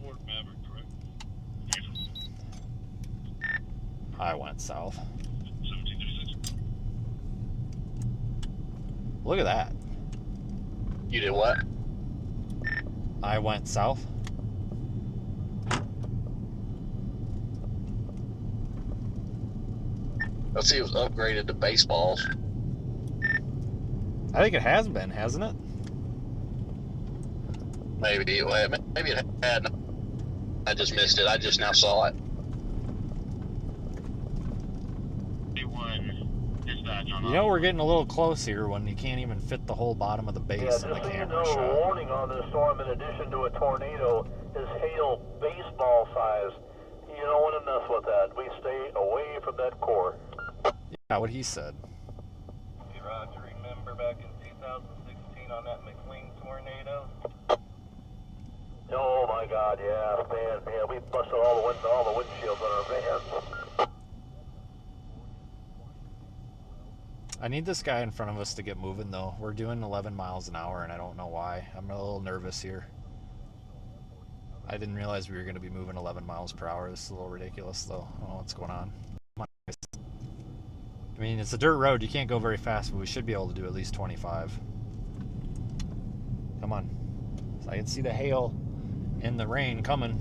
Fort Maverick, correct? I went south. 1736. Look at that. You did what? I went south. Let's see, it was upgraded to baseballs. I think it has been, hasn't it? Maybe it had. I just missed it. I just now saw it. You know, we're getting a little close here when you can't even fit the whole bottom of the base in the camera shot. A warning on this storm, in addition to a tornado, is hail baseball size. You don't want to mess with that. We stay away from that core. Yeah, what he said. Hey, Roger, remember back in 2016 on that McLean tornado? Oh my God, yeah, man, we busted all the windshields on our vans. I need this guy in front of us to get moving, though. We're doing 11 miles an hour, and I don't know why. I'm a little nervous here. I didn't realize we were going to be moving 11 miles per hour. This is a little ridiculous, though. I don't know what's going on. Come on, guys. I mean, it's a dirt road. You can't go very fast, but we should be able to do at least 25. Come on. So I can see the hail and the rain coming.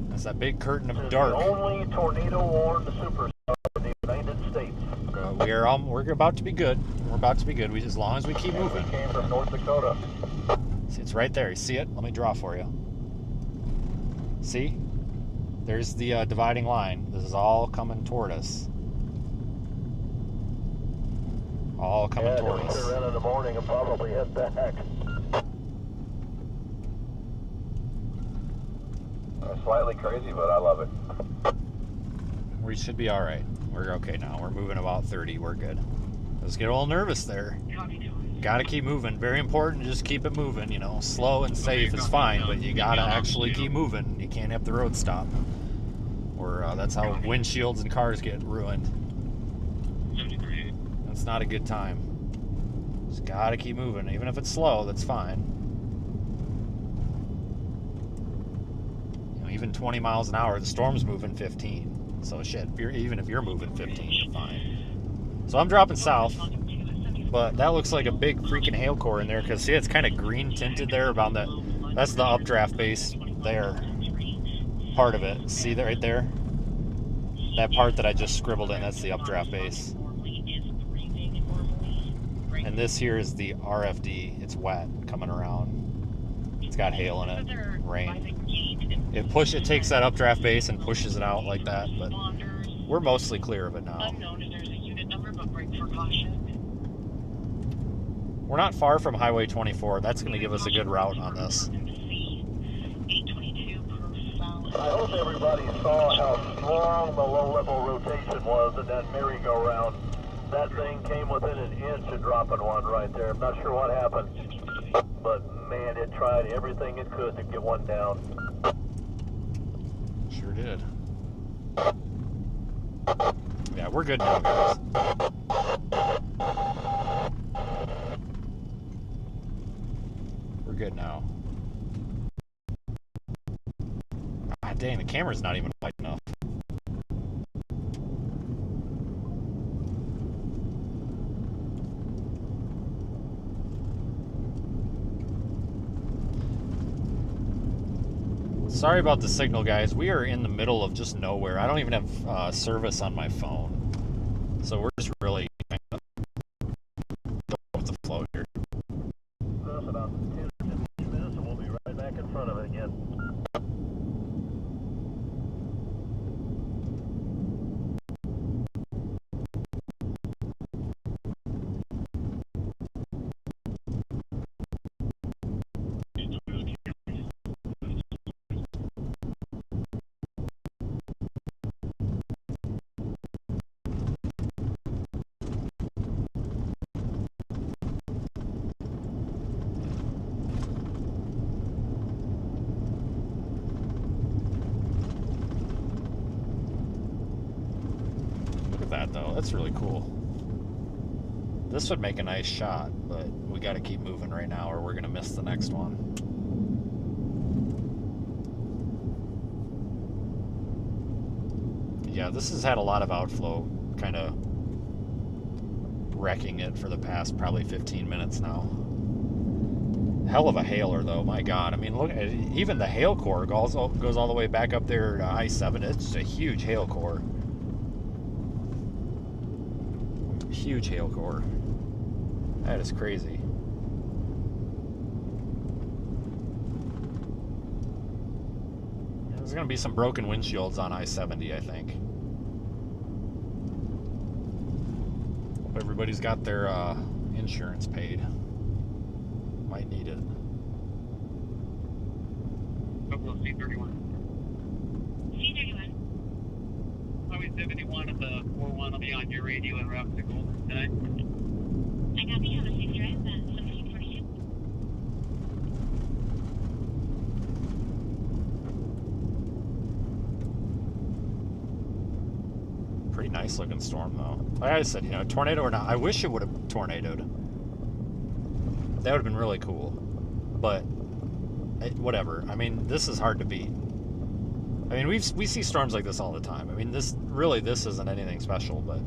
That's that big curtain of dark. The only tornado-warned superstar in the United States. We're about to be good. We're about to be good. As long as we keep moving. We came from North Dakota. See, it's right there. You see it? Let me draw for you. See? There's the dividing line. This is all coming toward us. All coming toward us. Around in the morning and probably head back. Slightly crazy, but I love it. We should be all right. We're okay now. We're moving about 30. We're good. Let's get a little nervous there. Gotta keep moving. Very important. Just keep it moving. You know, slow and safe is fine, but you gotta actually keep moving. You can't have the road stop, or that's how windshields and cars get ruined. That's not a good time. Just gotta keep moving. Even if it's slow, that's fine. You know, even 20 miles an hour, the storm's moving 15. So shit, even if you're moving 15, you're fine. So I'm dropping south, but that looks like a big freaking hail core in there, because see, it's kind of green tinted there around that. That's the updraft base there, part of it. See that right there? That part that I just scribbled in, that's the updraft base. And this here is the RFD. It's wet coming around. It's got hail in it, rain. It takes that updraft base and pushes it out like that, but we're mostly clear of it now. We're not far from Highway 24. That's going to give us a good route on this. I hope everybody saw how strong the low-level rotation was in that merry-go-round. That thing came within an inch of dropping one right there. I'm not sure what happened, but man, it tried everything it could to get one down. Sure did. Yeah, we're good now, guys. We're good now. God dang, the camera's not even wide enough. Sorry about the signal, guys. We are in the middle of just nowhere. I don't even have service on my phone. So we're just really kind of going with the flow here. About 10 or 15 minutes and we'll be right back in front of it again. that though. That's really cool. This would make a nice shot, but we got to keep moving right now or we're going to miss the next one. Yeah, this has had a lot of outflow, kind of wrecking it for the past probably 15 minutes now. Hell of a hailer though, my god. I mean, look, even the hail core goes all the way back up there to I-7. It's just a huge hail core. Huge hail core. That is crazy. There's going to be some broken windshields on I-70, I think. Hope everybody's got their insurance paid. Might need it. Couple of C31. C31. Highway 71 at the 41 will be on your radio and route to Golden tonight. I copy. Have a safe drive at 1742. Pretty nice looking storm though. Like I said, you know, tornado or not, I wish it would have tornadoed. That would have been really cool. But whatever. I mean, this is hard to beat. I mean, we see storms like this all the time. I mean, this isn't anything special, but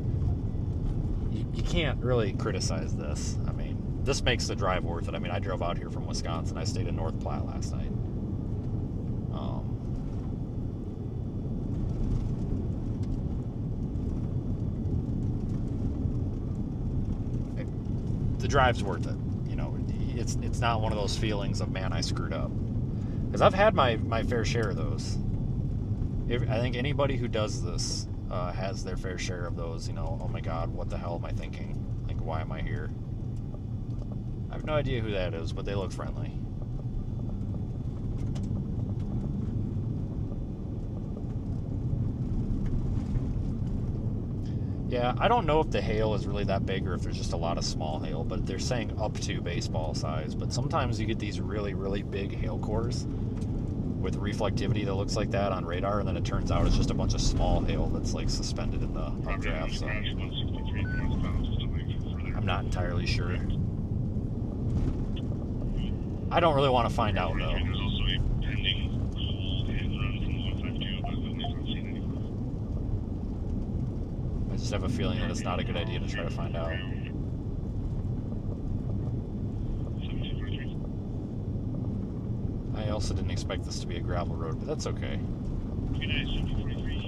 you can't really criticize this. I mean, this makes the drive worth it. I mean, I drove out here from Wisconsin. I stayed in North Platte last night. The drive's worth it. You know, it's not one of those feelings of, man, I screwed up. Because I've had my fair share of those. I think anybody who does this has their fair share of those, you know, oh my god, what the hell am I thinking? Like, why am I here? I have no idea who that is, but they look friendly. Yeah, I don't know if the hail is really that big or if there's just a lot of small hail, but they're saying up to baseball size. But sometimes you get these really, really big hail cores with reflectivity that looks like that on radar, and then it turns out it's just a bunch of small hail that's like suspended in the updraft. So I'm not entirely sure. I don't really want to find out though. I just have a feeling that it's not a good idea to try to find out. I also didn't expect this to be a gravel road, but that's okay.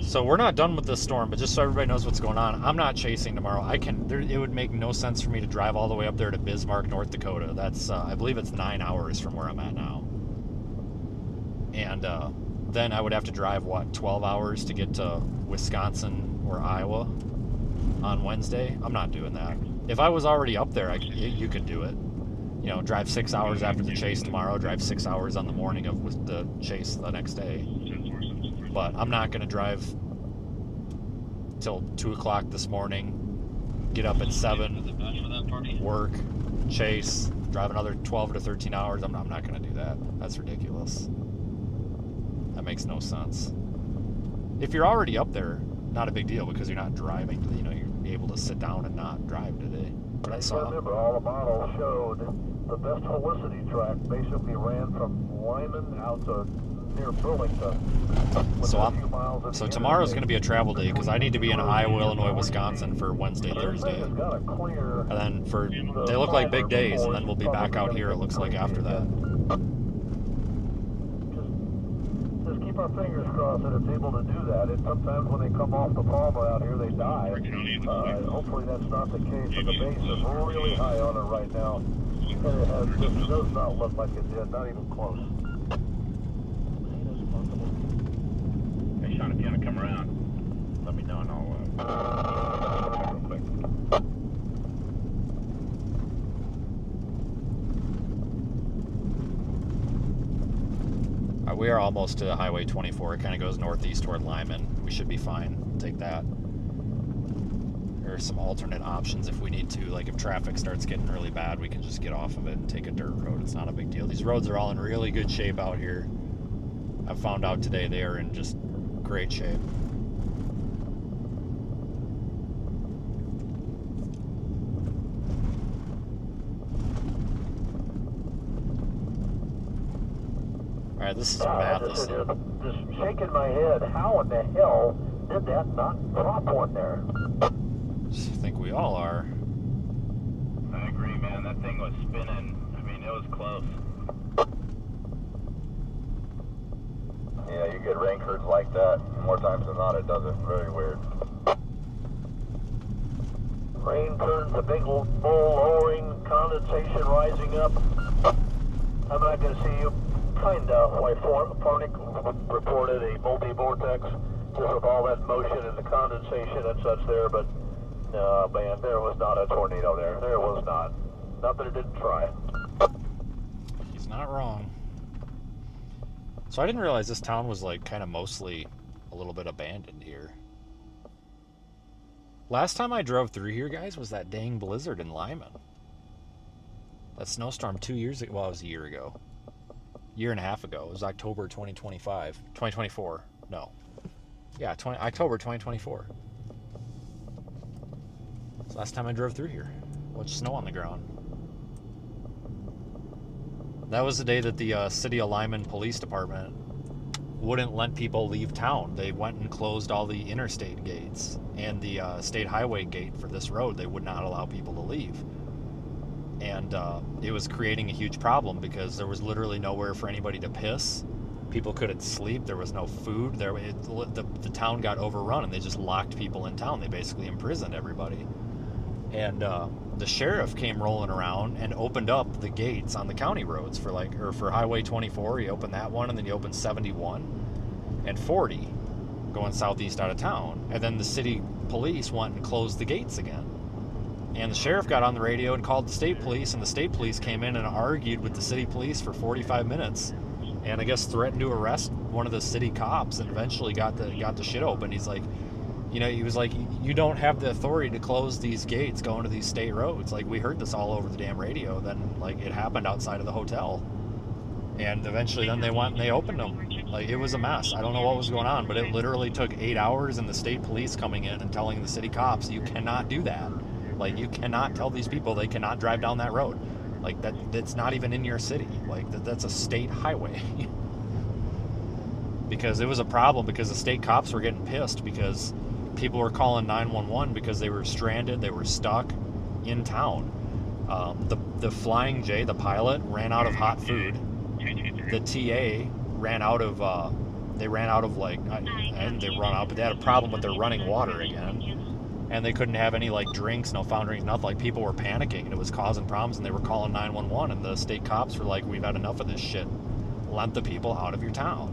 So we're not done with this storm, but just so everybody knows what's going on, I'm not chasing tomorrow. It would make no sense for me to drive all the way up there to Bismarck, North Dakota. That's, I believe it's 9 hours from where I'm at now. And then I would have to drive, 12 hours to get to Wisconsin or Iowa on Wednesday. I'm not doing that. If I was already up there, you could do it. You know, drive 6 hours after the chase tomorrow, drive 6 hours on the morning of the chase the next day. But I'm not going to drive till 2 o'clock this morning, get up at 7, work, chase, drive another 12 to 13 hours. I'm not going to do that. That's ridiculous. That makes no sense. If you're already up there, not a big deal because you're not driving. You know, you're able to sit down and not drive today. But I saw. Remember, all the models showed the best Felicity track basically ran from Lyman out to near Burlington. So tomorrow's going to be a travel day because I need to be in Iowa, Illinois, Wisconsin for Wednesday, Thursday. And then they look like big days, and then we'll be back out here, it looks like, after that. Just keep our fingers crossed that it's able to do that. And sometimes when they come off the Palmer out here, they die. Hopefully that's not the case, but the base is really high on it right now. It does not look like it did, not even close. Hey, Sean, if you want to come around, let me know and I'll real quick. We are almost to Highway 24. It kind of goes northeast toward Lyman. We should be fine. We'll take that. There are some alternate options if we need to. Like if traffic starts getting really bad, we can just get off of it and take a dirt road. It's not a big deal. These roads are all in really good shape out here. I found out today they are in just great shape. Alright, this is I'm just shaking my head. How in the hell did that not drop one there? I think we all are. I agree, man. That thing was spinning. I mean, it was close. Yeah, you get rain curtains like that. More times than not, it does it. Very weird. Rain curtains, a big bowl lowering, condensation rising up. I'm not going to see you. Kind of why Fornic reported a multi-vortex just with all that motion and the condensation and such there, but no, man, there was not a tornado there. There was not. Not that it didn't try. He's not wrong. So I didn't realize this town was like kind of mostly a little bit abandoned here. Last time I drove through here, guys, was that dang blizzard in Lyman. That snowstorm 2 years ago. Well, it was a year ago. Year and a half ago. It was October 2024. No. Yeah, October 2024. It's last time I drove through here. Much snow on the ground. That was the day that the City of Lyman Police Department wouldn't let people leave town. They went and closed all the interstate gates and the state highway gate for this road. They would not allow people to leave. And it was creating a huge problem because there was literally nowhere for anybody to piss. People couldn't sleep. There was no food. The town got overrun, and they just locked people in town. They basically imprisoned everybody. And the sheriff came rolling around and opened up the gates on the county roads for Highway 24. He opened that one, and then he opened 71 and 40 going southeast out of town. And then the city police went and closed the gates again. And the sheriff got on the radio and called the state police, and the state police came in and argued with the city police for 45 minutes, and I guess threatened to arrest one of the city cops, and eventually got the shit open. He's like, he was like, you don't have the authority to close these gates going to these state roads. Like, we heard this all over the damn radio. Then, like, it happened outside of the hotel, and eventually then they went and they opened them. Like, it was a mess. I don't know what was going on, but it literally took 8 hours, and the state police coming in and telling the city cops, you cannot do that. Like, you cannot tell these people they cannot drive down that road. Like, that's not even in your city. Like, that's a state highway. Because it was a problem because the state cops were getting pissed because people were calling 911 because they were stranded, they were stuck in town. The Flying J, the pilot, ran out of hot food. The TA ran out of, but they had a problem with their running water again. And they couldn't have any, like, drinks, no fountain drinks, nothing. Like, people were panicking, and it was causing problems, and they were calling 911, and the state cops were like, we've had enough of this shit. Let the people out of your town.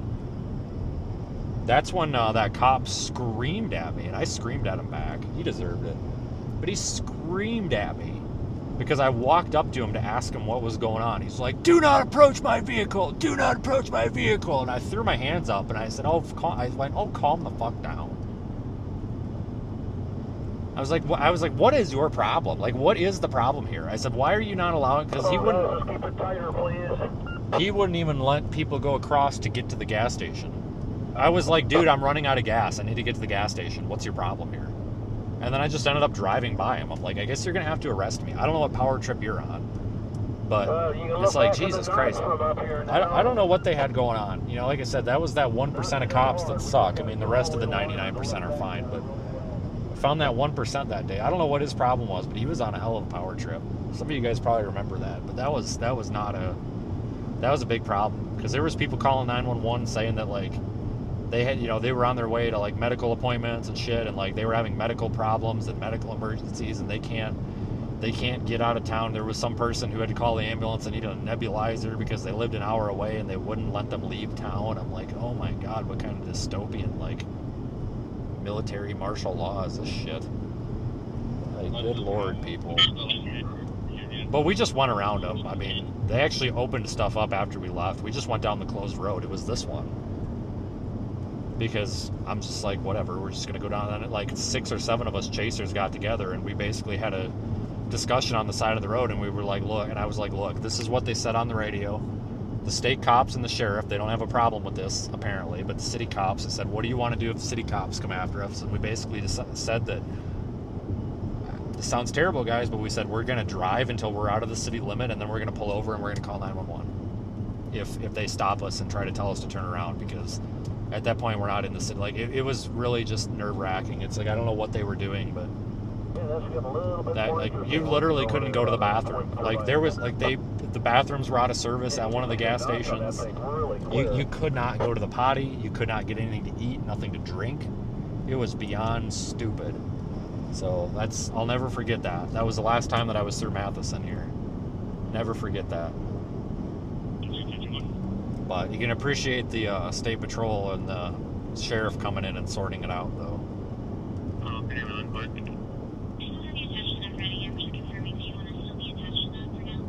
That's when that cop screamed at me, and I screamed at him back. He deserved it. But he screamed at me because I walked up to him to ask him what was going on. He's like, do not approach my vehicle! Do not approach my vehicle! And I threw my hands up, and I said, calm the fuck down. I was like, what is your problem? Like, what is the problem here? I said, why are you not allowing? Because he wouldn't. Keep it tighter, please. He wouldn't even let people go across to get to the gas station. I was like, dude, I'm running out of gas. I need to get to the gas station. What's your problem here? And then I just ended up driving by him. I'm like, I guess you're gonna have to arrest me. I don't know what power trip you're on, but it's like, Jesus Christ. I don't know what they had going on. Like I said, that was that 1% of cops that suck. I mean, the rest of the 99% are fine, but. Found that 1% that day. I don't know what his problem was, but he was on a hell of a power trip. Some of you guys probably remember that, but that was a big problem because there was people calling 911 saying that, like, they had, they were on their way to, like, medical appointments and shit, and, like, they were having medical problems and medical emergencies, and they can't get out of town. There was some person who had to call the ambulance and needed a nebulizer because they lived an hour away and they wouldn't let them leave town. I'm like, oh my God, what kind of dystopian, like, military martial law is this shit? Like, good Lord, people. But we just went around them. I mean, they actually opened stuff up after we left. We just went down the closed road. It was this one. Because I'm just like, whatever, we're just going to go down on it. Like, 6 or 7 of us chasers got together, and we basically had a discussion on the side of the road, and we were like, look, and I was like, look, this is what they said on the radio. The state cops and the sheriff, they don't have a problem with this, apparently, but the city cops said, what do you want to do if the city cops come after us? And we basically just said that, this sounds terrible, guys, but we said we're going to drive until we're out of the city limit, and then we're going to pull over and we're going to call 911. if they stop us and try to tell us to turn around, because at that point we're not in the city. Like it was really just nerve-wracking. It's like I don't know what they were doing, but that, like, you literally couldn't go to the bathroom. Like there was like the bathrooms were out of service at one of the gas stations. You could not go to the potty. You could not get anything to eat, nothing to drink. It was beyond stupid. So I'll never forget that. That was the last time that I was through Matheson here. Never forget that. But you can appreciate the state patrol and the sheriff coming in and sorting it out, though. Okay, really quick. I still have the attachment ready. I'm just confirming that you want to still be attached to that for now.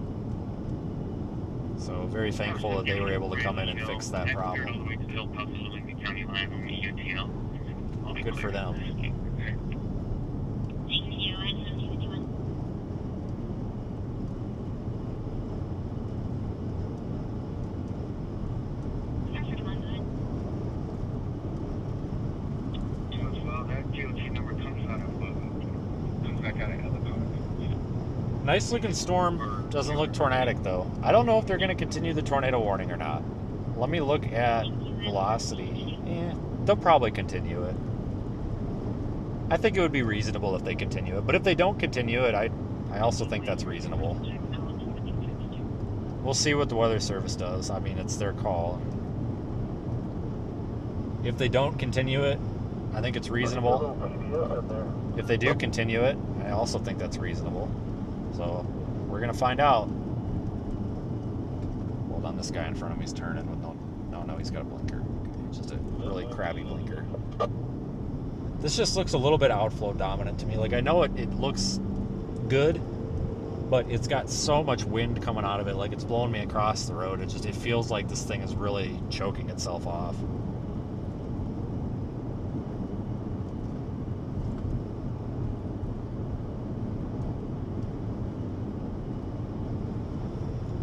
So very thankful that they were able to come in and fix that problem. Good for them. Thank you. I have 1751. Perfect, go ahead. Well, that DOT number comes back out of helicopter. Nice looking storm. Doesn't look tornadic though. I don't know if they're going to continue the tornado warning or not. Let me look at velocity. They'll probably continue it. I think it would be reasonable if they continue it. But if they don't continue it, I also think that's reasonable. We'll see what the Weather Service does. I mean, it's their call. If they don't continue it, I think it's reasonable. If they do continue it, I also think that's reasonable. So we're gonna find out. Hold on, this guy in front of me is turning with no, he's got a blinker. It's just a really crappy blinker. This just looks a little bit outflow dominant to me. Like I know it looks good, but it's got so much wind coming out of it. Like it's blowing me across the road. It feels like this thing is really choking itself off.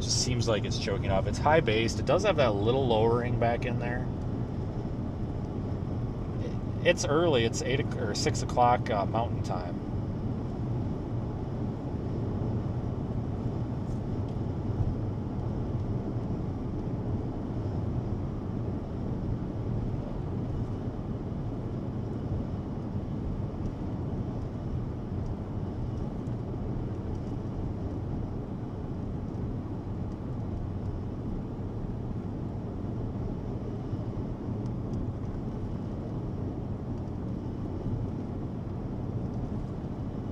Just seems like it's choking off. It's high based. It does have that little lowering back in there. It's early. It's 6 o'clock Mountain Time.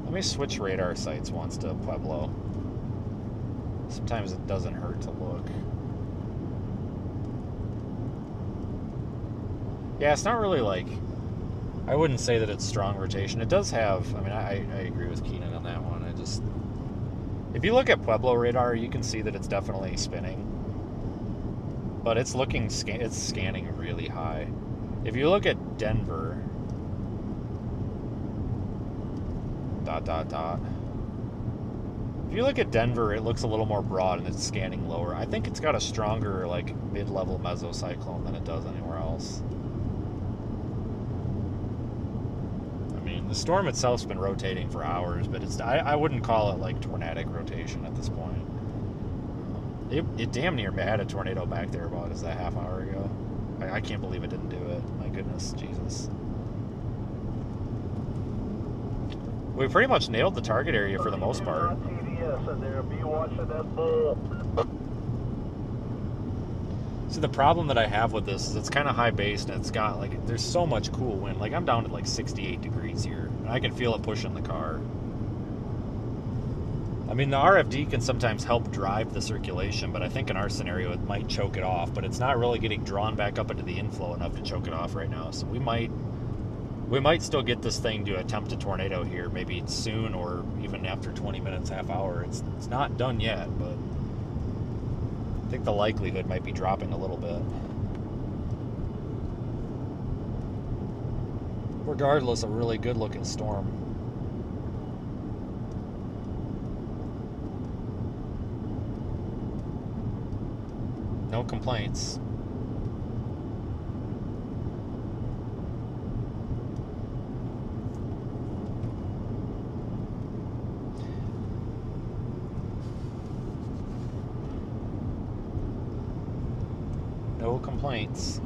Let me switch radar sights once to Pueblo. Sometimes it doesn't hurt to look. Yeah, it's not really like... I wouldn't say that it's strong rotation. It does have... I mean, I agree with Keenan on that one. If you look at Pueblo radar, you can see that it's definitely spinning. But it's it's scanning really high. If you look at Denver... ... If you look at Denver, it looks a little more broad and it's scanning lower. I think it's got a stronger, like, mid-level mesocyclone than it does anywhere else. I mean, the storm itself's been rotating for hours, but I wouldn't call it, like, tornadic rotation at this point. It damn near had a tornado back there about, is that half hour ago? I can't believe it didn't do it. My goodness, Jesus. We pretty much nailed the target area for the most part. See, the problem that I have with this is it's kind of high based and it's got, like, there's so much cool wind. Like, I'm down at like 68 degrees here and I can feel it pushing the car. I mean, the RFD can sometimes help drive the circulation, but I think in our scenario it might choke it off, but it's not really getting drawn back up into the inflow enough to choke it off right now. So we might still get this thing to attempt a tornado here, maybe soon or even after 20 minutes, half hour. It's not done yet, but I think the likelihood might be dropping a little bit. Regardless, a really good looking storm. No complaints. complaints.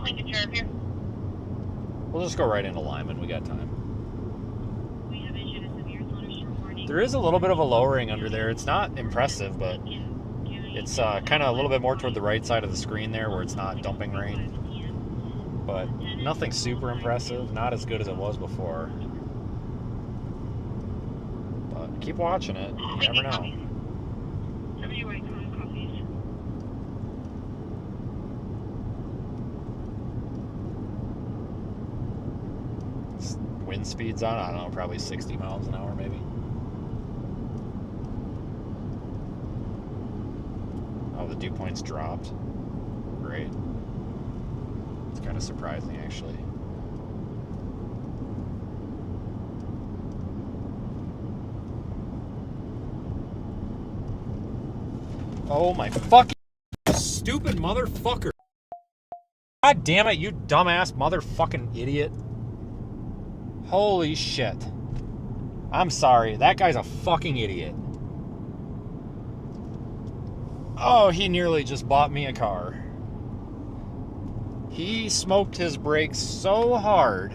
Lincoln Sheriff here. We'll just go right into Lyman. We got time. We have issued a severe thunderstorm warning. There is a little bit of a lowering under there. It's not impressive, but it's kind of a little bit more toward the right side of the screen there where it's not dumping rain. But nothing super impressive. Not as good as it was before. But keep watching it. You never know. Wind speeds on, I don't know, probably 60 miles an hour maybe. Oh, the dew point's dropped. Great. It's kind of surprising, actually. Oh my fucking stupid motherfucker. God damn it, you dumbass motherfucking idiot. Holy shit. I'm sorry. That guy's a fucking idiot. Oh, he nearly just bought me a car. He smoked his brakes so hard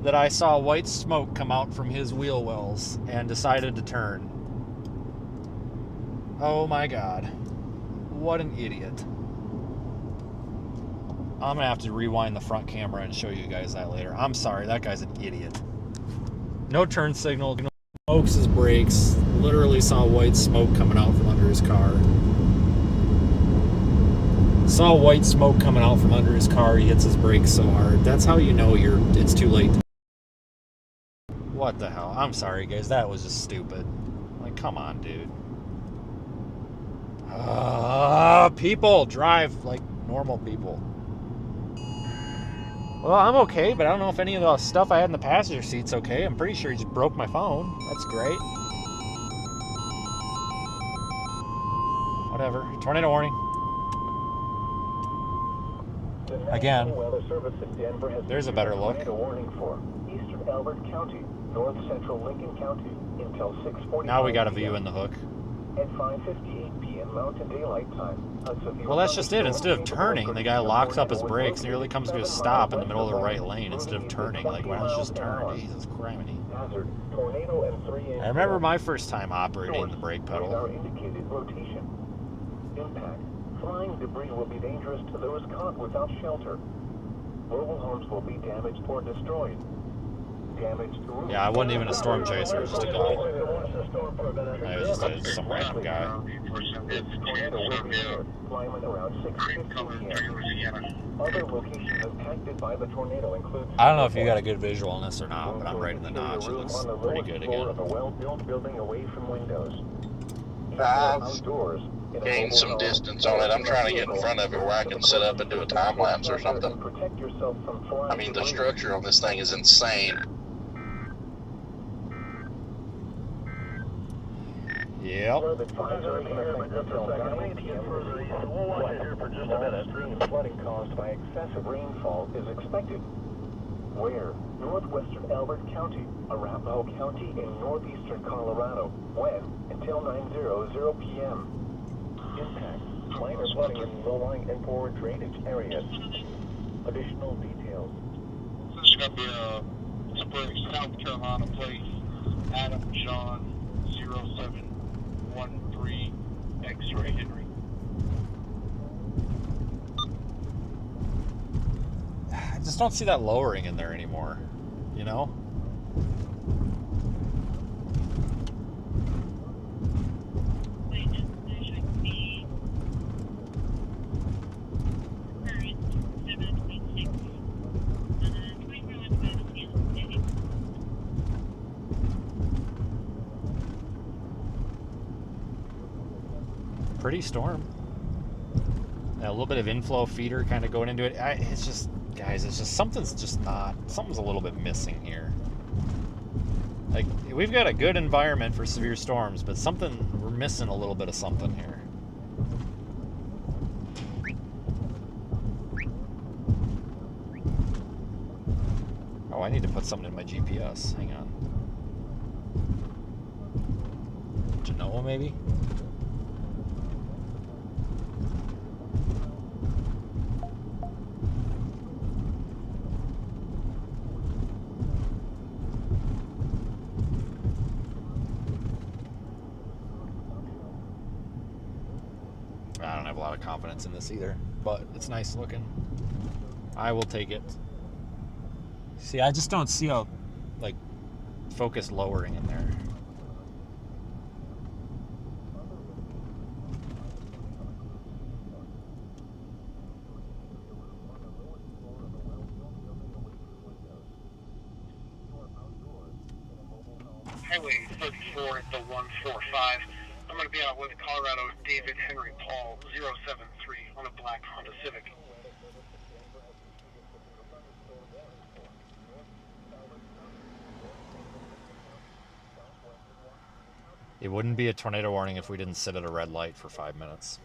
that I saw white smoke come out from his wheel wells and decided to turn. Oh my god. What an idiot. I'm going to have to rewind the front camera and show you guys that later. I'm sorry, that guy's an idiot. No turn signal, smokes his brakes, literally saw white smoke coming out from under his car. Saw white smoke coming out from under his car, he hits his brakes so hard. That's how you know it's too late. What the hell? I'm sorry guys, that was just stupid. Like, come on, dude. People drive like normal people. Well, I'm okay, but I don't know if any of the stuff I had in the passenger seat's okay. I'm pretty sure he just broke my phone. That's great. Whatever. Tornado warning. Again, there's a better look. Tornado warning for Eastern Elbert County, North Central Lincoln County, until 6:45. Now we got a view in the hook. At 5:58 p.m. Mountain Daylight Time. Well, that's just it. Instead of turning, the guy locks up his brakes, nearly comes to a stop in the middle of the right lane instead of turning. Like, why don't you just turn? Jesus criminy. I remember my first time operating the brake pedal. Indicated rotation. Impact. Flying debris will be dangerous to those caught without shelter. Mobile homes will be damaged or destroyed. Yeah, I wasn't even a storm chaser, it was just a guy. I was just some random guy. I don't know if you got a good visual on this or not, but I'm right in the notch. It looks pretty good again. I've gained some distance on it. I'm trying to get in front of it where I can set up and do a time lapse or something. I mean, the structure on this thing is insane. Yep. Flooding caused by excessive rainfall is expected. Where? Northwestern Elbert County, Arapahoe County in northeastern Colorado. When? Until 9:00 p.m. Impact. Minor flooding in low-lying and forward drainage areas. Additional details. This is going to be a temporary South Carolina plate. Adam John 0713 X-ray Henry. I just don't see that lowering in there anymore, you know? pretty storm. A little bit of inflow feeder kind of going into it. It's just, guys, it's just something's a little bit missing here. Like, we've got a good environment for severe storms, but we're missing a little bit of something here. Oh, I need to put something in my GPS. Hang on. Genoa, maybe? I don't have a lot of confidence in this either, but it's nice looking. I will take it. See, I just don't see a, like, focus lowering in there. Highway 34 at the 145. I'm going to be out with Colorado David Henry Paul 073 on a black Honda Civic. It wouldn't be a tornado warning if we didn't sit at a red light for 5 minutes.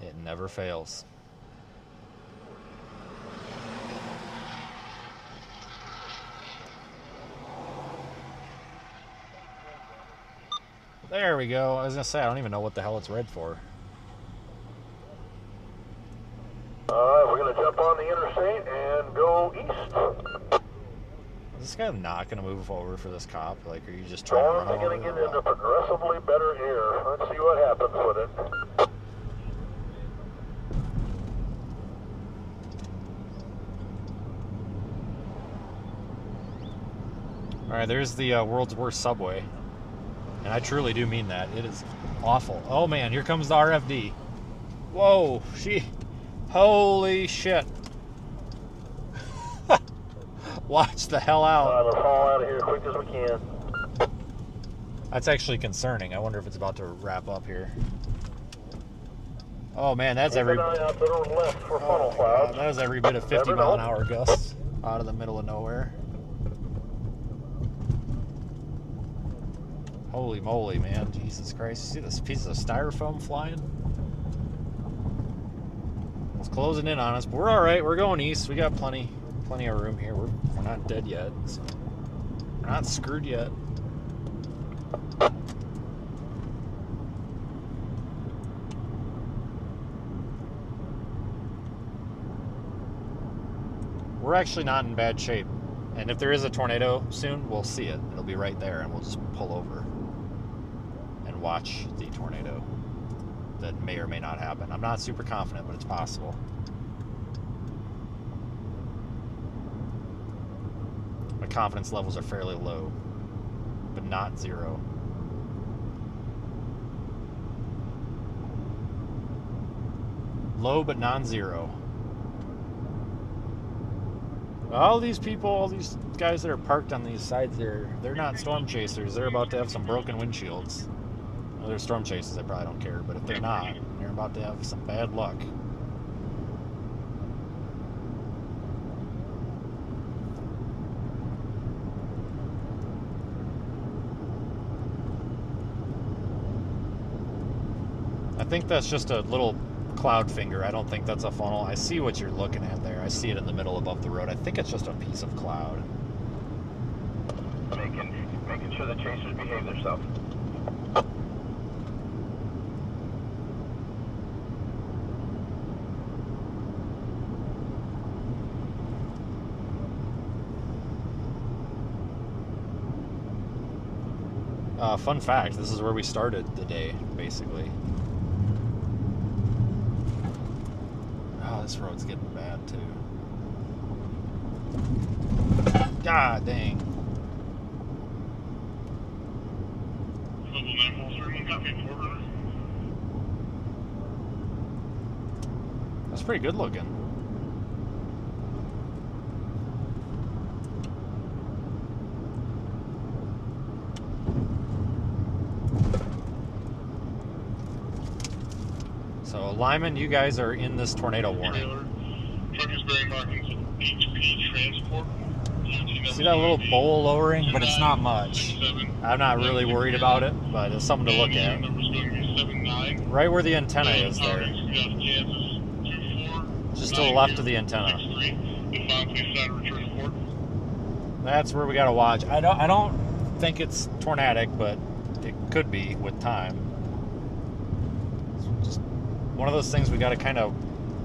It never fails. There we go. I was gonna say, I don't even know what the hell it's red for. Alright, we're gonna jump on the interstate and go east. Is this guy not gonna move over for this cop? Like, are you just trying to run Storms are over gonna him get or into what? progressively better air. Let's see what happens with it. Alright, there's the world's worst subway. And I truly do mean that. It is awful. Oh man, here comes the RFD. Whoa, holy shit. Watch the hell out. Let's haul out of here as quick as we can. That's actually concerning. I wonder if it's about to wrap up here. Oh man, that's Keep an eye out to the left for funnel clouds. that was every bit of 50 mile an hour gusts out of the middle of nowhere. Holy moly, man. Jesus Christ. See this piece of styrofoam flying? It's closing in on us, but we're alright. We're going east. We got plenty of room here. We're not dead yet. So we're not screwed yet. We're actually not in bad shape. And if there is a tornado soon, we'll see it. It'll be right there, and we'll just pull over and watch the tornado that may or may not happen. I'm not super confident, but it's possible. My confidence levels are fairly low, but not zero. Low, but non-zero. All these people, all these guys that are parked on these sides there, they're not storm chasers. They're about to have some broken windshields. Well, they're storm chasers, they probably don't care, but if they're not, they're about to have some bad luck. I think that's just a little cloud finger. I don't think that's a funnel. I see what you're looking at there. I see it in the middle above the road. I think it's just a piece of cloud. Making sure the chasers behave themselves. Fun fact, this is where we started the day, basically. Oh, this road's getting bad, too. God dang. That's pretty good looking. So Lyman, you guys are in this tornado warning. Truck is bearing markings HP transport. See that little bowl lowering, but it's not much. I'm not really worried about it, but it's something to look at. Right where the antenna is there. Just to the left of the antenna. That's where we gotta watch. I don't think it's tornadic, but it could be with time. It's just one of those things we gotta kind of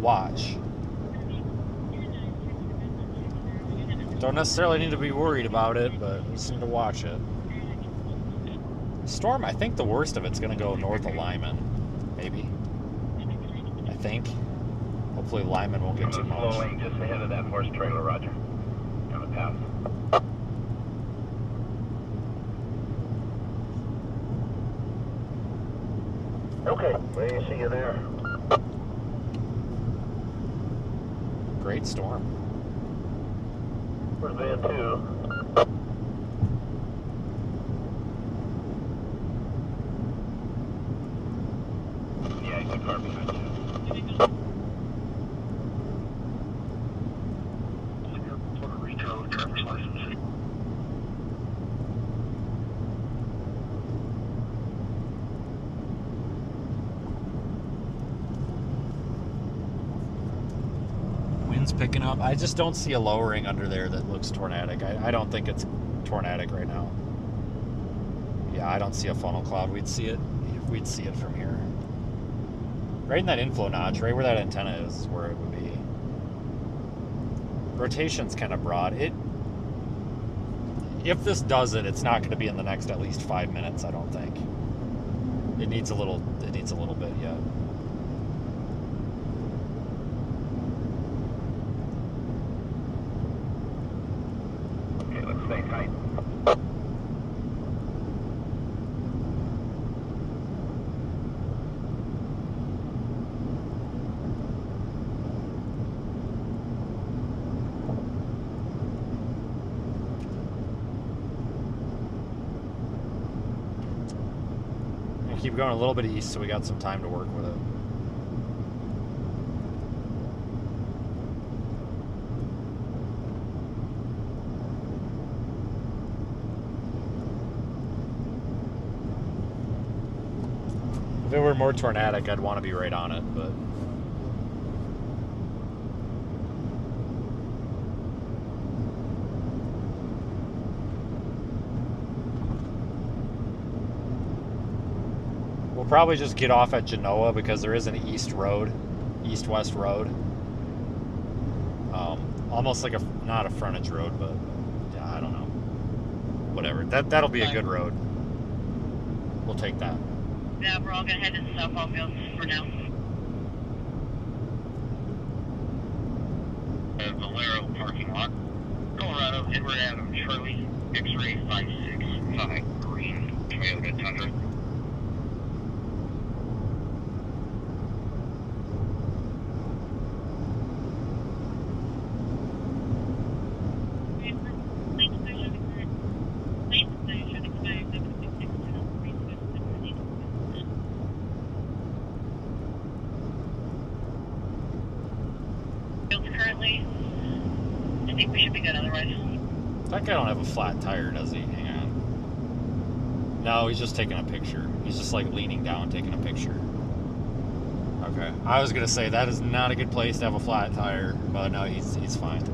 watch. Don't necessarily need to be worried about it, but we just need to watch it. Storm, I think the worst of it's going to go north of Lyman. Maybe. I think. Hopefully Lyman won't get too much. Flowing just ahead of that horse trailer, Roger. On the path. Okay, we see you there. Great storm. Where's van 2? Yeah, he's a car behind you. Puerto Rico driver's license. Wind's picking up. I just don't see a lowering under there that looks tornadic. I don't think it's tornadic right now. Yeah, I don't see a funnel cloud. We'd see it from here. Right in that inflow notch, right where that antenna is where it would be. Rotation's kind of broad. If this does it, it's not going to be in the next at least 5 minutes, I don't think. It needs a little bit yet. Okay, let's stay tight. Keep going a little bit east so we got some time to work with it. If it were more tornadic, I'd want to be right on it, but we'll probably just get off at Genoa because there is an east-west road. Almost like not a frontage road, but yeah, I don't know. Whatever. That'll be a good road. We'll take that. Yeah, we're all gonna head to the softball field for now. Valero parking lot. Colorado, Edward Adam, Charlie, X-ray 565, green, Toyota Tundra. Currently, I think we should be good otherwise. That guy don't have a flat tire, does he? Hang on. No, he's just taking a picture. He's just like leaning down taking a picture. Okay. I was gonna say that is not a good place to have a flat tire, but no, he's fine.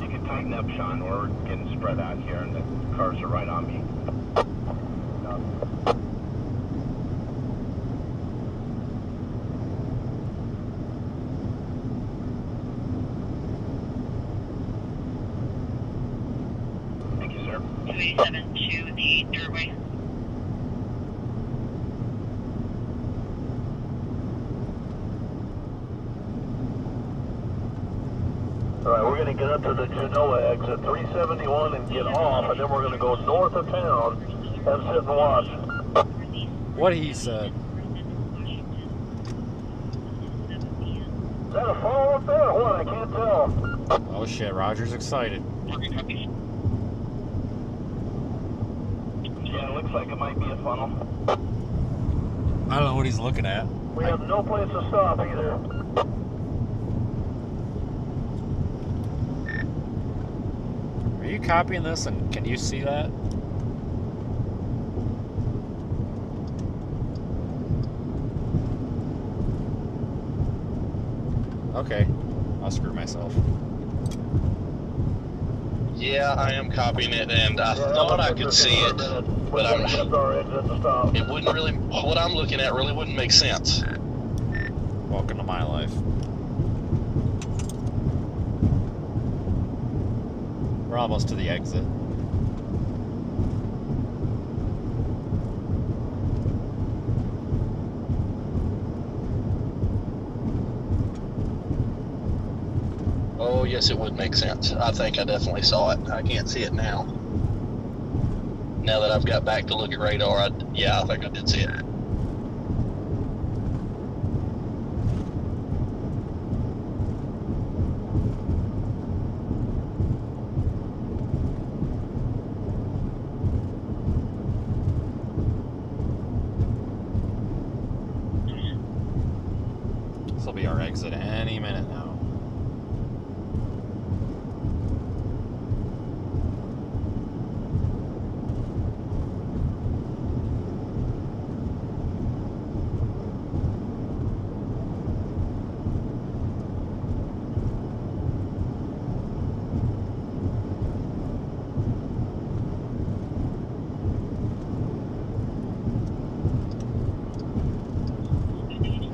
You can tighten up, Sean. We're getting spread out here, and the cars are right on me. Thank you, sir. 287 to the dirtway. All right, we're going to get up to the Genoa exit 371 and get off, and then we're going to go north of town and sit and watch. What he said. Is that a funnel up there or what? I can't tell. Oh shit, Roger's excited. Yeah, it looks like it might be a funnel. I don't know what he's looking at. We have no place to stop either. Are you copying this and can you see that? Okay, I'll screw myself. Yeah, I am copying it, and I thought I could see it, but it wouldn't really. What I'm looking at really wouldn't make sense. Welcome to my life. We're almost to the exit. Oh, yes, it would make sense. I think I definitely saw it. I can't see it now. Now that I've got back to look at radar, yeah, I think I did see it. This will be our exit any minute now.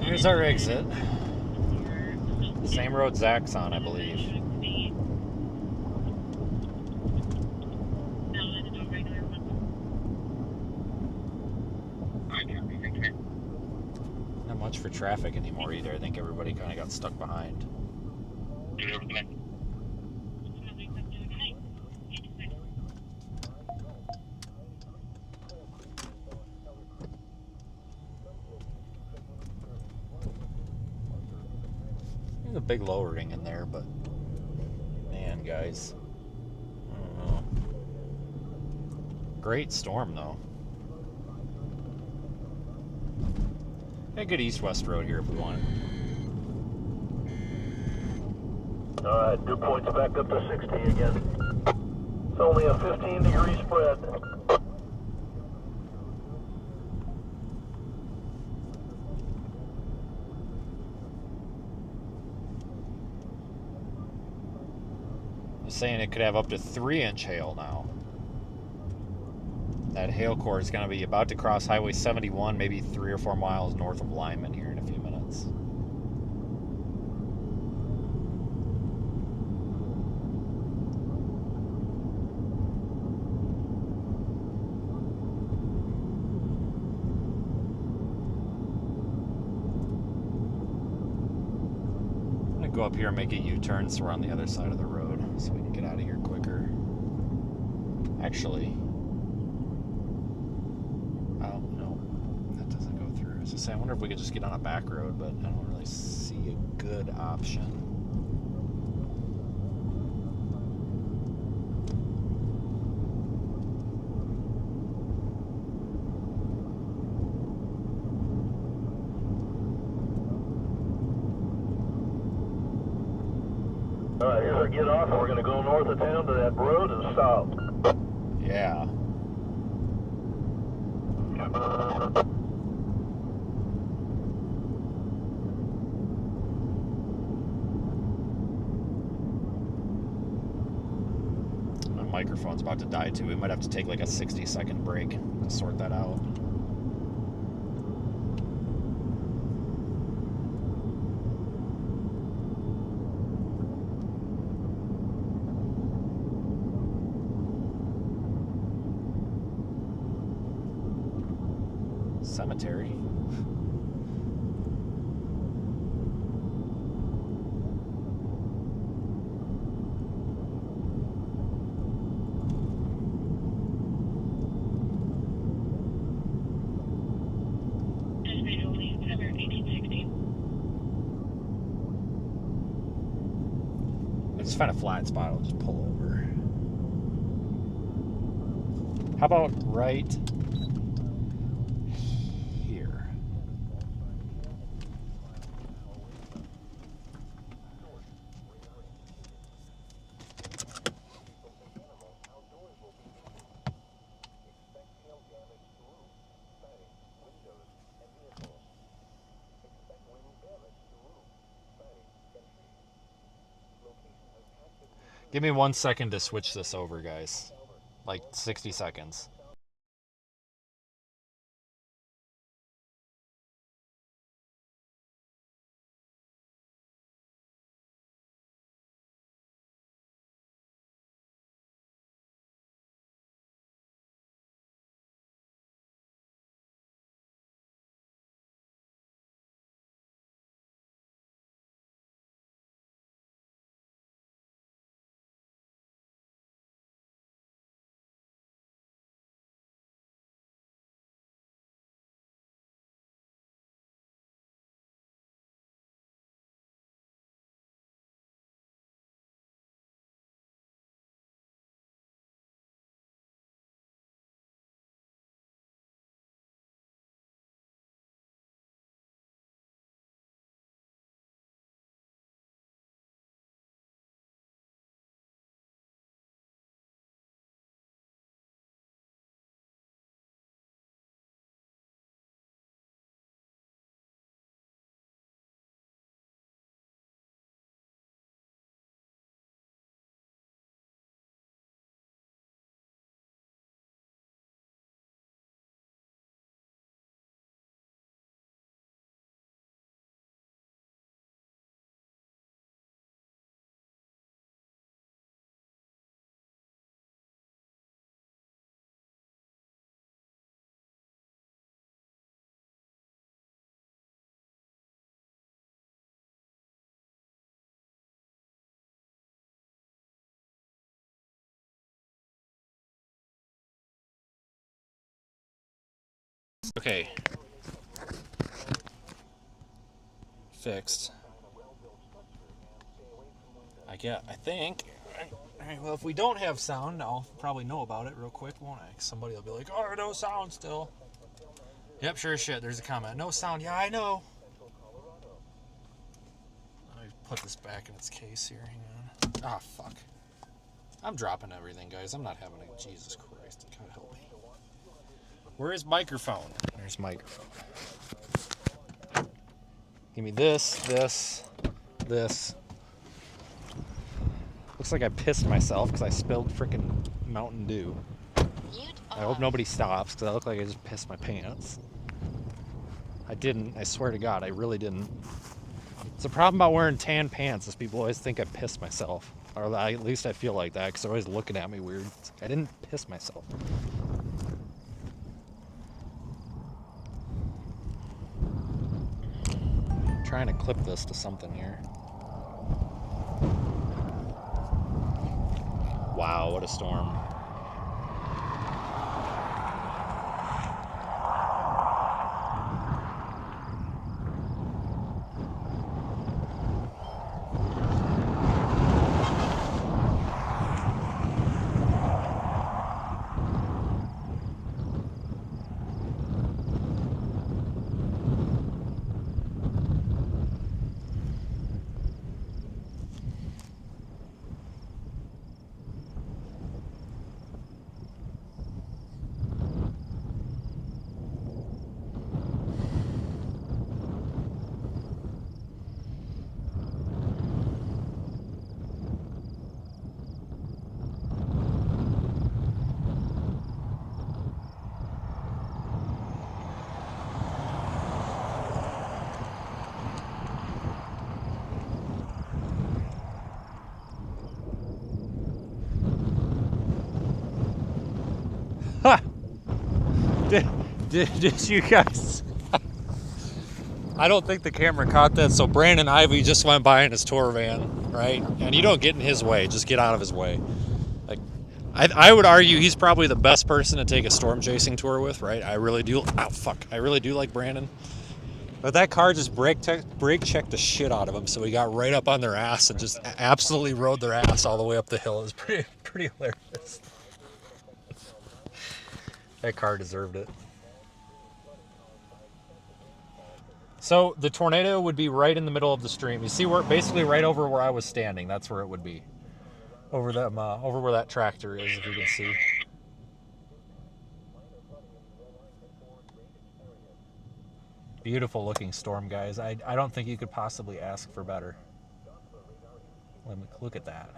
Here's our exit. Same road Zach's on, I believe. Not much for traffic anymore either. I think everybody kind of got stuck behind. There's a big lowering in there, but man, guys, I don't know. Great storm though. Got a good east-west road here if we want it. Alright, dew point's back up to 60 again. It's only a 15-degree spread. Saying it could have up to 3-inch hail now. That hail core is going to be about to cross Highway 71, maybe 3 or 4 miles north of Lyman here in a few minutes. I'm going to go up here and make a U-turn so we're on the other side of the road, so we can get out of here quicker. Actually, oh no, that doesn't go through. I was gonna say, I wonder if we could just get on a back road, but I don't really see a good option. Alright, here's our get off, and we're going to go north of town to that road and stop. Yeah. My microphone's about to die too. We might have to take like a 60-second break to sort that out. Cemetery. find a flat spot, I'll just pull over. How about right here? Give me 1 second to switch this over, guys. Like 60 seconds. Okay. Fixed. I think. Alright, well, if we don't have sound, I'll probably know about it real quick, won't I? Somebody will be like, oh, no sound still. Yep, sure as shit. There's a comment. No sound. Yeah, I know. Let me put this back in its case here. Hang on. Ah, fuck. I'm dropping everything, guys. I'm not having a... Jesus Christ. God help me. Where is microphone? There's microphone. Give me this. Looks like I pissed myself because I spilled freaking Mountain Dew. I hope nobody stops because I look like I just pissed my pants. I didn't. I swear to God, I really didn't. It's a problem about wearing tan pants is people always think I pissed myself. Or at least I feel like that because they're always looking at me weird. It's like, I didn't piss myself. I'm trying to clip this to something here. Wow, what a storm. Did you guys? I don't think the camera caught that. So Brandon Ivy just went by in his tour van, right? And you don't get in his way. Just get out of his way. Like, I would argue he's probably the best person to take a storm chasing tour with, right? I really do. Oh fuck! I really do like Brandon. But that car just brake checked the shit out of them, so he got right up on their ass and just absolutely rode their ass all the way up the hill. It was pretty hilarious. That car deserved it. So the tornado would be right in the middle of the stream. You see where, basically right over where I was standing. That's where it would be. Over where that tractor is, if you can see. Beautiful looking storm, guys. I don't think you could possibly ask for better. Let me look at that.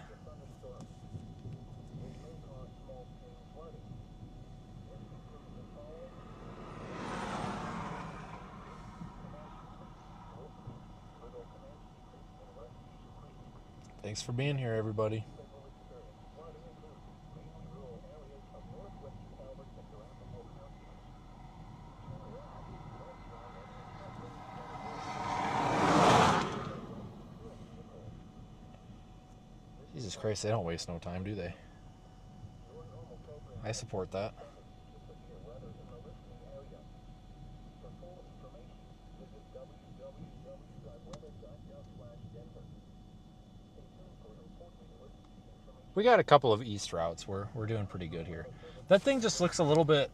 Thanks for being here, everybody. Jesus Christ, they don't waste no time, do they? I support that. We got a couple of east routes. We're doing pretty good here. That thing just looks a little bit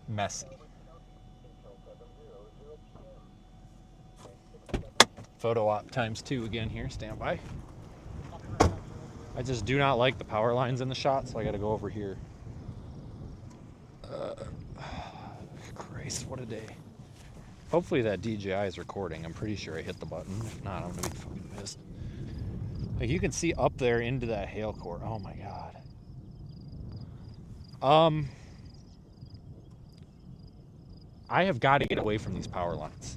messy. Photo op ×2 again here. Stand by. I just do not like the power lines in the shot, so I got to go over here. Christ, what a day. Hopefully that DJI is recording. I'm pretty sure I hit the button. If not, I'm going to be fucking pissed. Like, you can see up there into that hail core. Oh my god. I have got to get away from these power lines.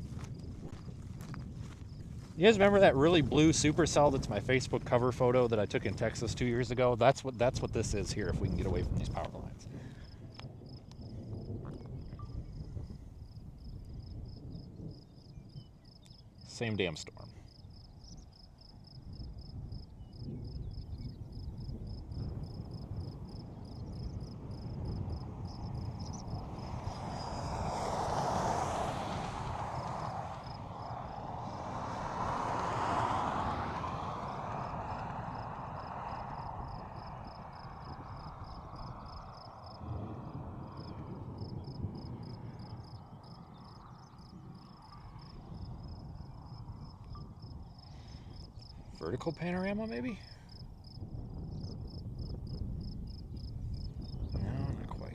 You guys remember that really blue Supercell that's my Facebook cover photo that I took in Texas 2 years ago? That's what this is here, if we can get away from these power lines. Same damn storm. Vertical panorama, maybe? No, not quite.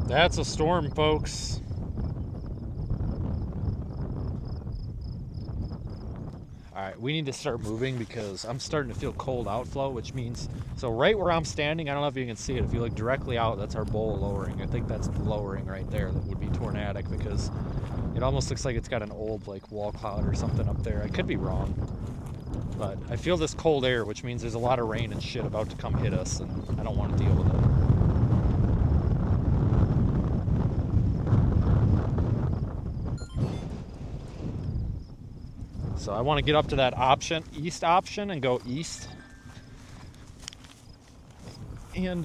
That's a storm, folks. Alright, we need to start moving because I'm starting to feel cold outflow, which means, so right where I'm standing, I don't know if you can see it, if you look directly out, that's our bowl lowering. I think that's the lowering right there that would be tornadic because it almost looks like it's got an old like wall cloud or something up there. I could be wrong, but I feel this cold air, which means there's a lot of rain and shit about to come hit us, and I don't want to deal with it. So I want to get up to that east option, and go east. And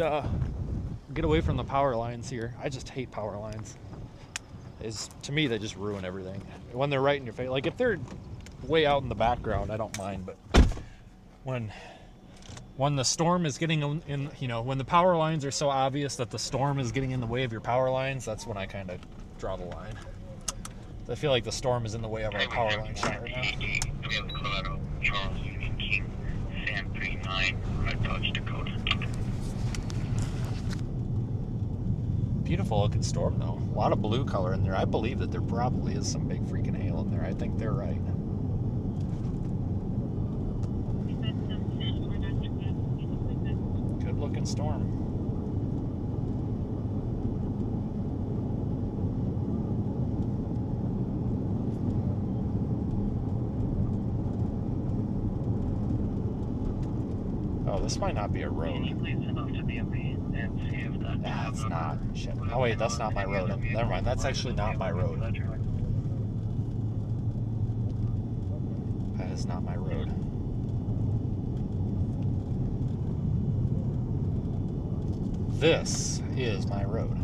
get away from the power lines here. I just hate power lines. To me, they just ruin everything. When they're right in your face. Like, if they're way out in the background, I don't mind. But when the storm is getting in, you know, when the power lines are so obvious that the storm is getting in the way of your power lines, that's when I kind of draw the line. I feel like the storm is in the way of our power line shot right now. We have Colorado, Charles, Union King, Sam 39, Red Dodge, Dakota. Beautiful looking storm though. A lot of blue color in there. I believe that there probably is some big freaking hail in there. I think they're right. Good looking storm. Oh, this might not be a road. That's not. Shit. Oh wait, that's not my road. Never mind. That's actually not my road. That is not my road. This is my road.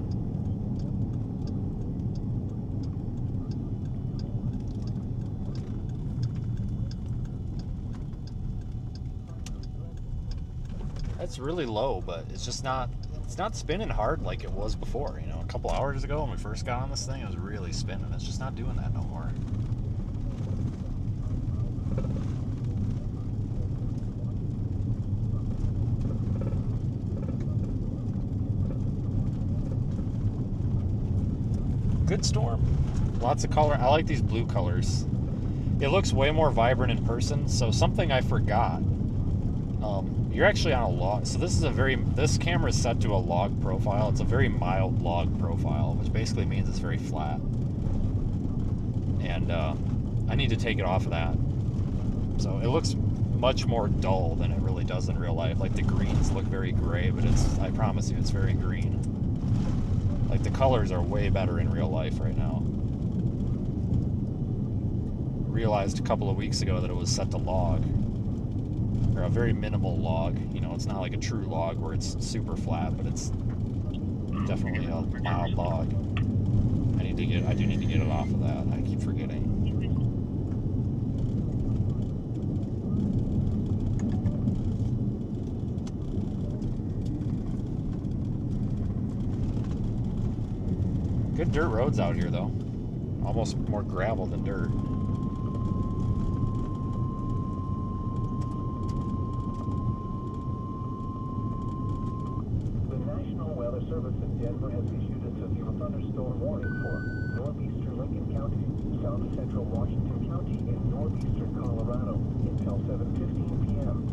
That's really low, but it's just not, it's not spinning hard like it was before. You know, a couple hours ago when we first got on this thing, it was really spinning. It's just not doing that no more. Good storm. Lots of color. I like these blue colors. It looks way more vibrant in person. So something I forgot. You're actually on a log. So this camera is set to a log profile. It's a very mild log profile, which basically means it's very flat. And I need to take it off of that. So it looks much more dull than it really does in real life. Like the greens look very gray, but I promise you, it's very green. Like the colors are way better in real life right now. Realized a couple of weeks ago that it was set to log, or a very minimal log. You know, it's not like a true log where it's super flat, but it's definitely a mild log. I do need to get it off of that. I keep forgetting. Good dirt roads out here, though. Almost more gravel than dirt. The National Weather Service in Denver has issued a severe thunderstorm warning for northeastern Lincoln County, south central Washington County, and northeastern Colorado until 7:15 p.m.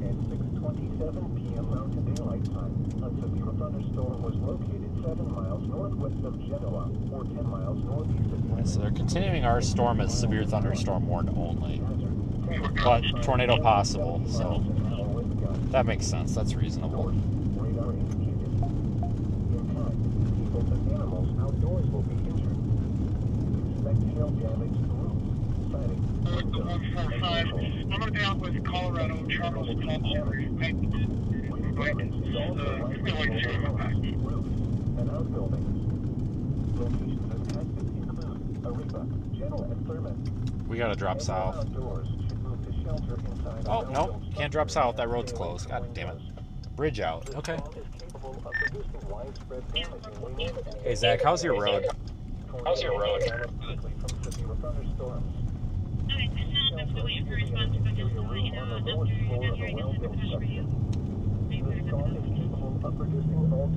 At 6:27 p.m. Mountain Daylight Time, a severe thunderstorm was located 7 miles northwest of Genoa, or 10 miles northeast of Right, so they're continuing our storm as severe thunderstorm warned only, but tornado possible, so that makes sense. That's reasonable. radar indicated. In time, people and animals outdoors will be injured. Expect hail damage to roofs, siding, The 145. I'm going to be out with Colorado, Charles Paul. and outbuildings. Locations impacted include Aruba, Genoa, and Thurman. We gotta drop south. Outdoors should move to shelter inside Oh, no, can't drop south. That road's closed. God damn it. Bridge out. Okay. Hey, Zach, how's your road? Okay, I'm still waiting for a response, but just to let you know, after you get here, I guess it's a push for you.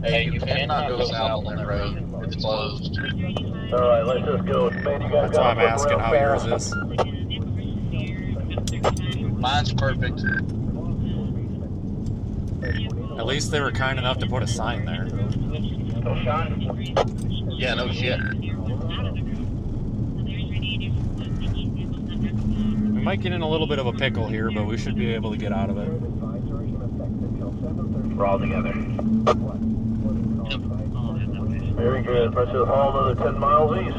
Hey, you cannot go south on that road. It's closed. Alright, let's just go. Man, you guys That's why I'm asking how yours is. Mine's perfect. At least they were kind enough to put a sign there. No shot? Yeah, no shit. We might get in a little bit of a pickle here, but we should be able to get out of it. We're all together. Very good. Let's just haul another 10 miles east.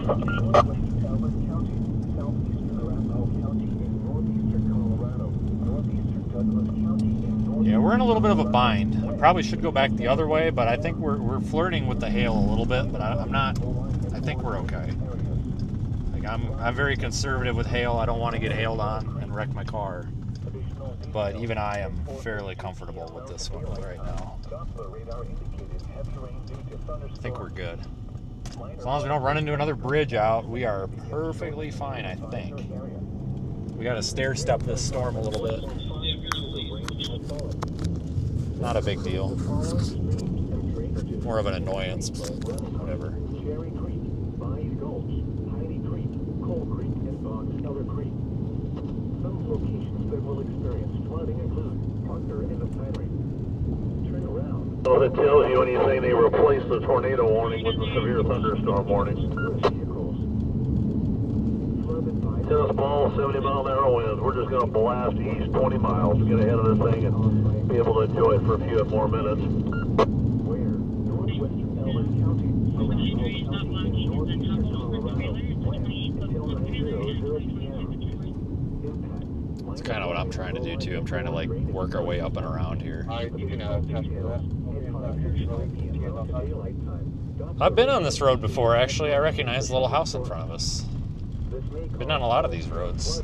Yeah, we're in a little bit of a bind. We probably should go back the other way, but I think we're flirting with the hail a little bit, but I'm not. I think we're okay. Like I'm very conservative with hail. I don't want to get hailed on and wreck my car. But even I am fairly comfortable with this one right now. I think we're good. As long as we don't run into another bridge out, we are perfectly fine, I think. We got to stair step this storm a little bit. Not a big deal. More of an annoyance, but whatever. Cherry Creek, Bonnie's Gulch, Heidi Creek, Coal Creek, and Boggs Elder Creek. Some locations that will experience flooding include Parker and the Pinery. Turn around. Well, it tells you when you say they replaced the tornado warning with the severe thunderstorm warning. Tennis ball, 70-mile-an-hour winds. We're just going to blast east 20 miles to get ahead of this thing and be able to enjoy it for a few more minutes. Where northwestern Ellis County, Arapahoe County, and northeastern Colorado, west until 9:00 p.m. Impact It's kind of what I'm trying to do too. I'm trying to like work our way up and around here. You can test for that. I've been on this road before, actually. I recognize the little house in front of us. Been on a lot of these roads.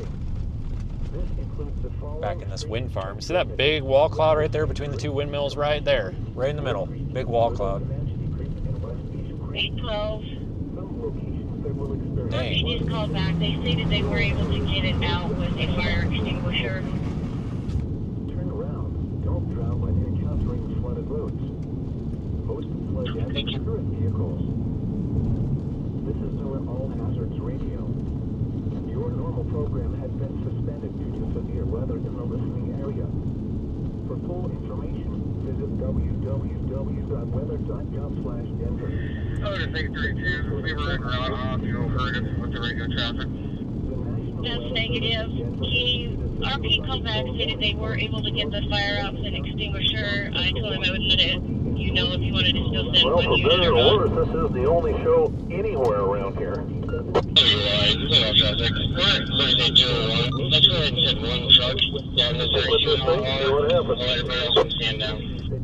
Back in this wind farm. See that big wall cloud right there between the two windmills? Right there. Right in the middle. Big wall cloud. 812. Dang. RPD's called back. They stated they were able to get it out with a fire extinguisher. Turn around. Don't drown when encountering flooded roads. Most flood damage are current vehicles. This is our all hazards radio. Your normal program has been suspended due to severe weather in the listening area. For full information, visit www.weather.gov/Denver. Other thing 32, we were in ground off, you heard it with the radio traffic. That's negative. RP called back, stated they were able to get the fire out with an extinguisher. I told him I would let it, you know, if you wanted to still send Well, one for unit better or or not. worse, this is the only show anywhere around here. Traffic. We're Thursday 201. Let's go ahead and send one truck down this area. With this thing, see what happens. Let everybody else can stand down.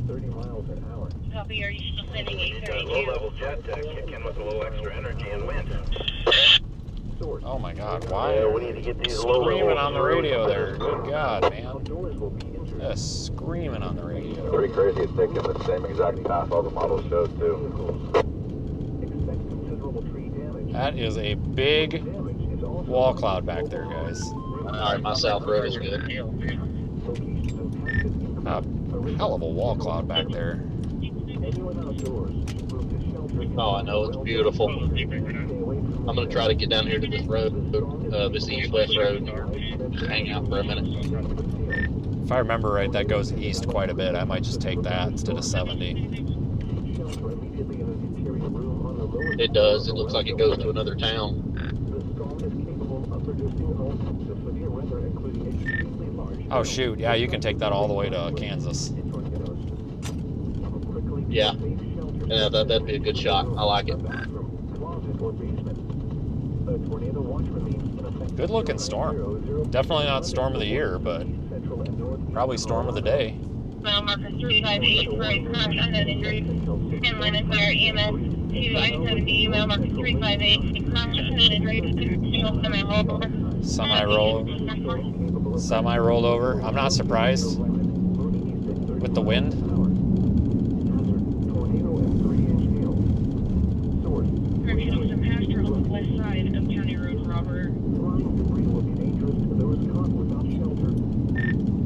30 miles an hour. Copy, are you still sending 832? Low-level jet kick in with a little extra energy and wind. Oh my god, why Yeah, are we need to get these screaming on the radio there? Good god, man. Outdoors will be injured. Yes, screaming on the radio. Pretty crazy it's taking the same exact path all the models showed too. Expect considerable tree damage. That is a big Damage is also wall cloud back there, guys. Alright, my south road is good. locations impacted. A hell of a wall cloud back there. Anyone outdoors, move to shelter. Oh, I know, it's beautiful. I'm gonna try to get down here to this road, this east-west road, and just hang out for a minute. If I remember right, that goes east quite a bit. I might just take that instead of 70. Shelter immediately in an interior room on the lower. It does, it looks like it goes to another town. The storm is capable of producing all types of severe weather, including extremely large Oh shoot, yeah, you can take that all the way to Kansas. tornadoes. Quickly to Yeah. a safe shelter. Yeah, that'd be a good shot. I like it. Bathroom, closet, or basement. A tornado watch remains in effect. Good looking storm. Definitely not storm of the year, but Central and northeast. probably storm of the day. Mile marker 358 for a crash unknown injury. And line of fire EMS to I-70, mile marker 358, crash unknown injury. Single Semi rolled over. I'm not surprised with the wind. Tornado and 3-inch hail. Source. Correction, it was a pasture on the west side of County Road, Robert. Flying debris will be dangerous to those caught without shelter.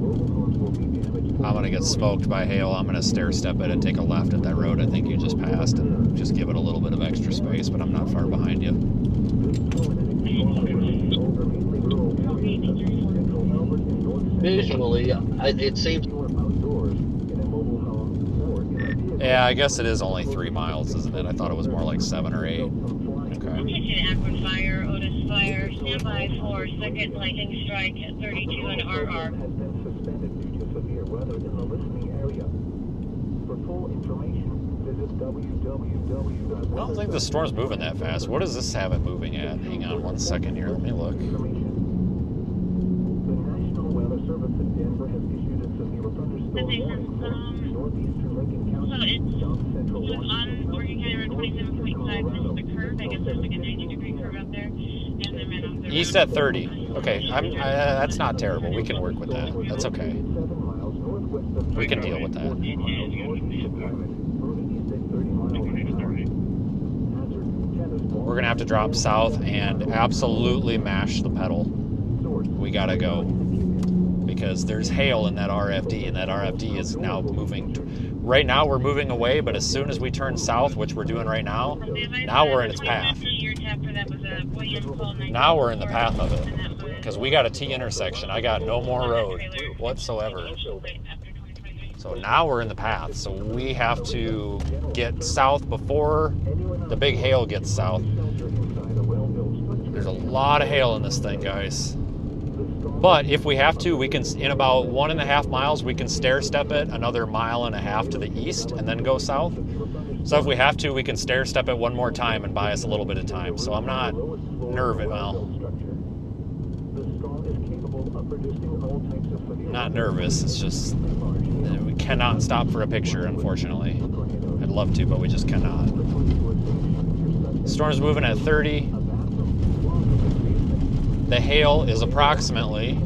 Mobile homes will be damaged. I'm gonna get smoked by hail. I'm gonna stair step it and take a left at that road I think you just passed and just give it a little bit of extra space, but I'm not far behind you. Visually, it seems Yeah, I guess it is only 3 miles, isn't it? I thought it was more like 7 or 8. Okay. Attention Akron Fire, Otis Fire, stand by for second lightning strike at 32 and RR. Has been suspended due to severe weather in the listening area. For full information, visit www. I don't think the storm's moving that fast. What does this have it moving at? Hang on 1 second here. Let me look. The National Weather Service in Denver has issued a severe thunderstorm warning for northeastern Lincoln So County, it's south central on Washington, Oregon County Road 27.5, this is the curve. I guess there's like a 90-degree curve out there. And then right off the East road. at 30. Okay, that's not terrible. We can work with that. That's okay. 7 miles northwest of We can deal with that. 30 miles an hour. Hazard, tennis ball. We're gonna have to drop south and absolutely mash the pedal. We gotta go because there's hail in that RFD, and that RFD is now moving. Right now we're moving away, but as soon as we turn south, which we're doing right now, now we're in its path. Now we're in the path of it because we got a T intersection. I got no more road whatsoever. So now we're in the path. So we have to get south before the big hail gets south. There's a lot of hail in this thing, guys. But if we have to, we can, in about 1.5 miles, we can stair step it another 1.5 miles to the east and then go south. So if we have to, we can stair step it one more time and buy us a little bit of time. So I'm not nervous. Well, The storm is capable of producing all not nervous. It's just we cannot stop for a picture, unfortunately. I'd love to, but we just cannot. Storm's moving at 30. The hail is approximately...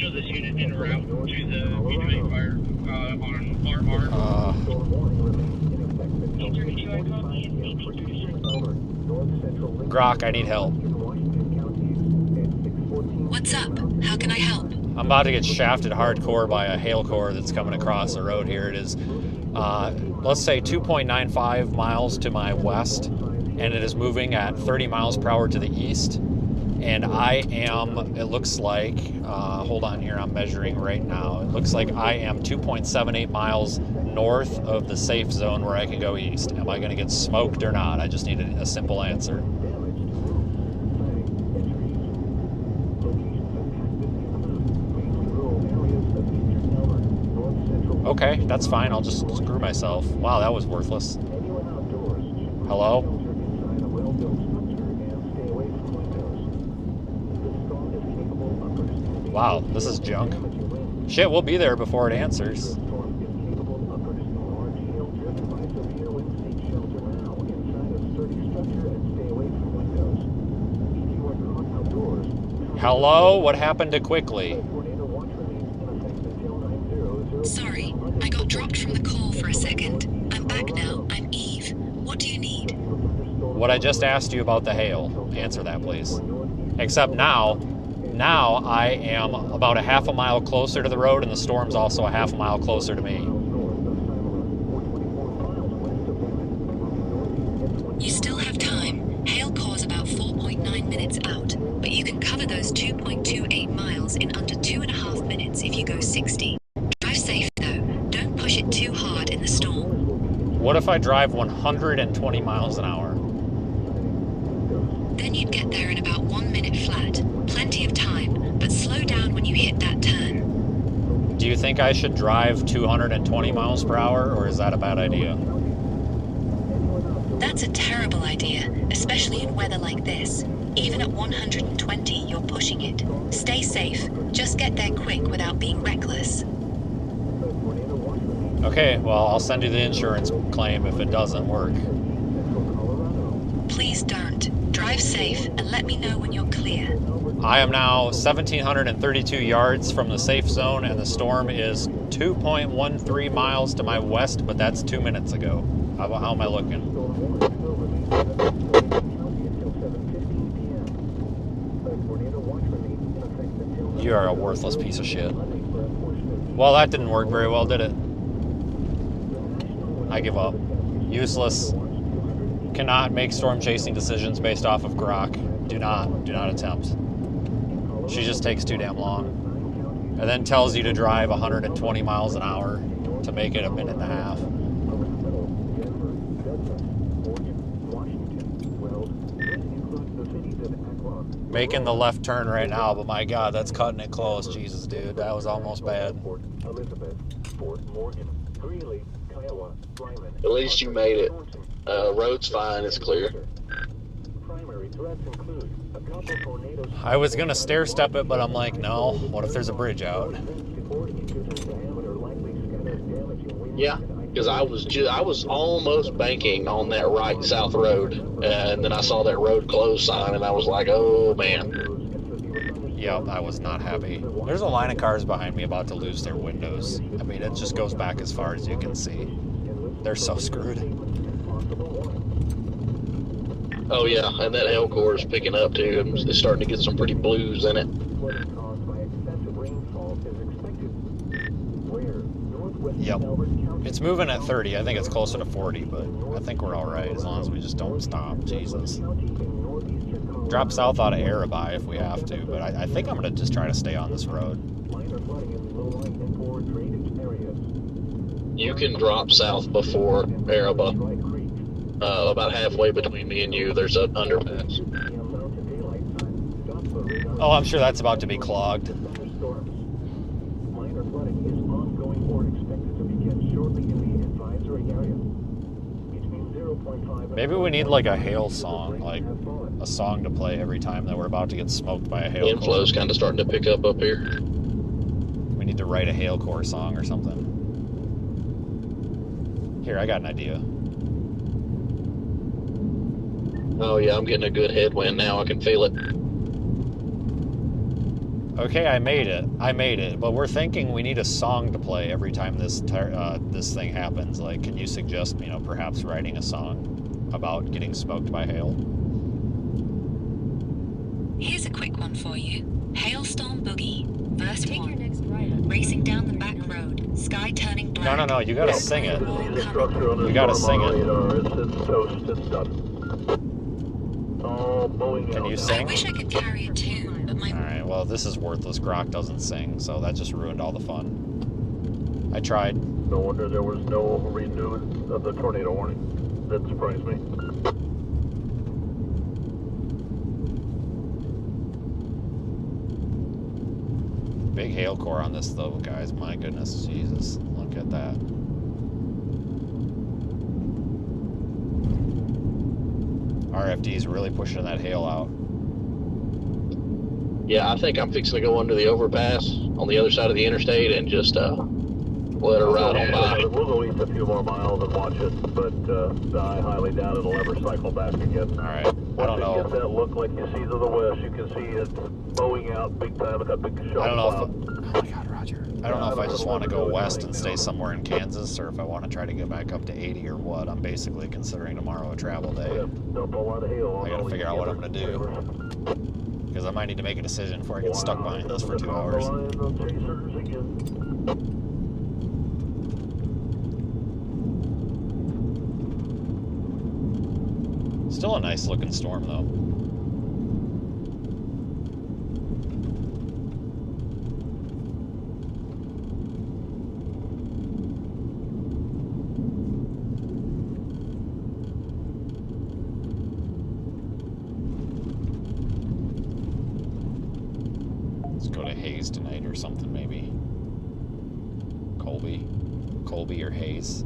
Show this unit en route to the mutual fire on RR. Grok, I need help. What's up? How can I help? I'm about to get shafted hardcore by a hail core that's coming across the road here. It is, let's say 2.95 miles to my west, and it is moving at 30 miles per hour to the east. And I am, it looks like, hold on here, I'm measuring right now. It looks like I am 2.78 miles north of the safe zone where I can go east. Am I going to get smoked or not? I just need a simple answer. Okay, that's fine. I'll just screw myself. Wow, that was worthless. Hello? Wow, this is junk. Shit, we'll be there before it answers. Hello? What happened to quickly? Sorry, I got dropped from the call for a second. I'm back now. I'm Eve. What do you need? What I just asked you about the hail. Answer that, please. Except now I am about a half a mile closer to the road, and the storm's also a half a mile closer to me. You still have time. Hail core's about 4.9 minutes out, but you can cover those 2.28 miles in under 2.5 minutes if you go 60. Drive safe, though. Don't push it too hard in the storm. What if I drive 120 miles an hour? Then you'd get there in about 1 minute flat. Plenty of time, but slow down when you hit that turn. Do you think I should drive 220 miles per hour, or is that a bad idea? That's a terrible idea, especially in weather like this. Even at 120, you're pushing it. Stay safe. Just get there quick without being reckless. Okay, well, I'll send you the insurance claim if it doesn't work. Please don't. Drive safe and let me know when you're clear. I am now 1,732 yards from the safe zone, and the storm is 2.13 miles to my west, but that's 2 minutes ago. How am I looking? You are a worthless piece of shit. Well, that didn't work very well, did it? I give up. Useless. Cannot make storm chasing decisions based off of Grok. Do not attempt. She just takes too damn long. And then tells you to drive 120 miles an hour to make it a minute and a half. Making the left turn right now, but my God, that's cutting it close. Jesus, dude, that was almost bad. At least you made it. Road's fine, it's clear. I was gonna stair step it, but I'm like, no, what if there's a bridge out? Yeah, because I was almost banking on that right south road, and then I saw that road closed sign, and I was like, oh man. Yep, I was not happy. There's a line of cars behind me about to lose their windows. I mean, it just goes back as far as you can see. They're so screwed. Oh yeah, and that hail core is picking up too. It's starting to get some pretty blues in it. Yep. It's moving at 30. I think it's closer to 40, but I think we're all right as long as we just don't stop. Jesus. Drop south out of Arabi if we have to, but I think I'm going to just try to stay on this road. You can drop south before Arabi. About halfway between me and you, there's an underpass. Oh, I'm sure that's about to be clogged. Maybe we need like a hail song, like a song to play every time that we're about to get smoked by a hail core. Inflow's kind of starting to pick up here. We need to write a hail core song or something. Here, I got an idea. Oh yeah, I'm getting a good headwind now. I can feel it. Okay, I made it. But we're thinking we need a song to play every time this thing happens. Like, can you suggest, perhaps writing a song about getting smoked by hail? Here's a quick one for you. Hailstorm Boogie, verse 1. Racing down the back road, sky turning black. No, you gotta sing it. You gotta sing it. It's toast. It's done. Can you I sing? wish I could carry a tune, but my... Alright, well, this is worthless. Grok doesn't sing, so that just ruined all the fun. I tried. No wonder there was no renewal of the tornado warning. That surprised me. Big hail core on this, though, guys. My goodness, Jesus. Look at that. RFD's really pushing that hail out. Yeah, I think I'm fixing to go under the overpass on the other side of the interstate and just let her ride on by. We'll go east a few more miles and watch it, but I highly doubt it'll ever cycle back again. Alright, I don't know. Get that look like you see to the west, you can see it bowing out big time with that big shock. I don't know if... Oh my god, Roger. I don't know if I just want to go west and stay somewhere in Kansas, or if I want to try to get back up to 80 or what. I'm basically considering tomorrow a travel day. I gotta figure out what I'm gonna do. Because I might need to make a decision before I get stuck behind this for 2 hours. Still a nice looking storm, though. Let's go to Hayes tonight or something, maybe. Colby or Hayes.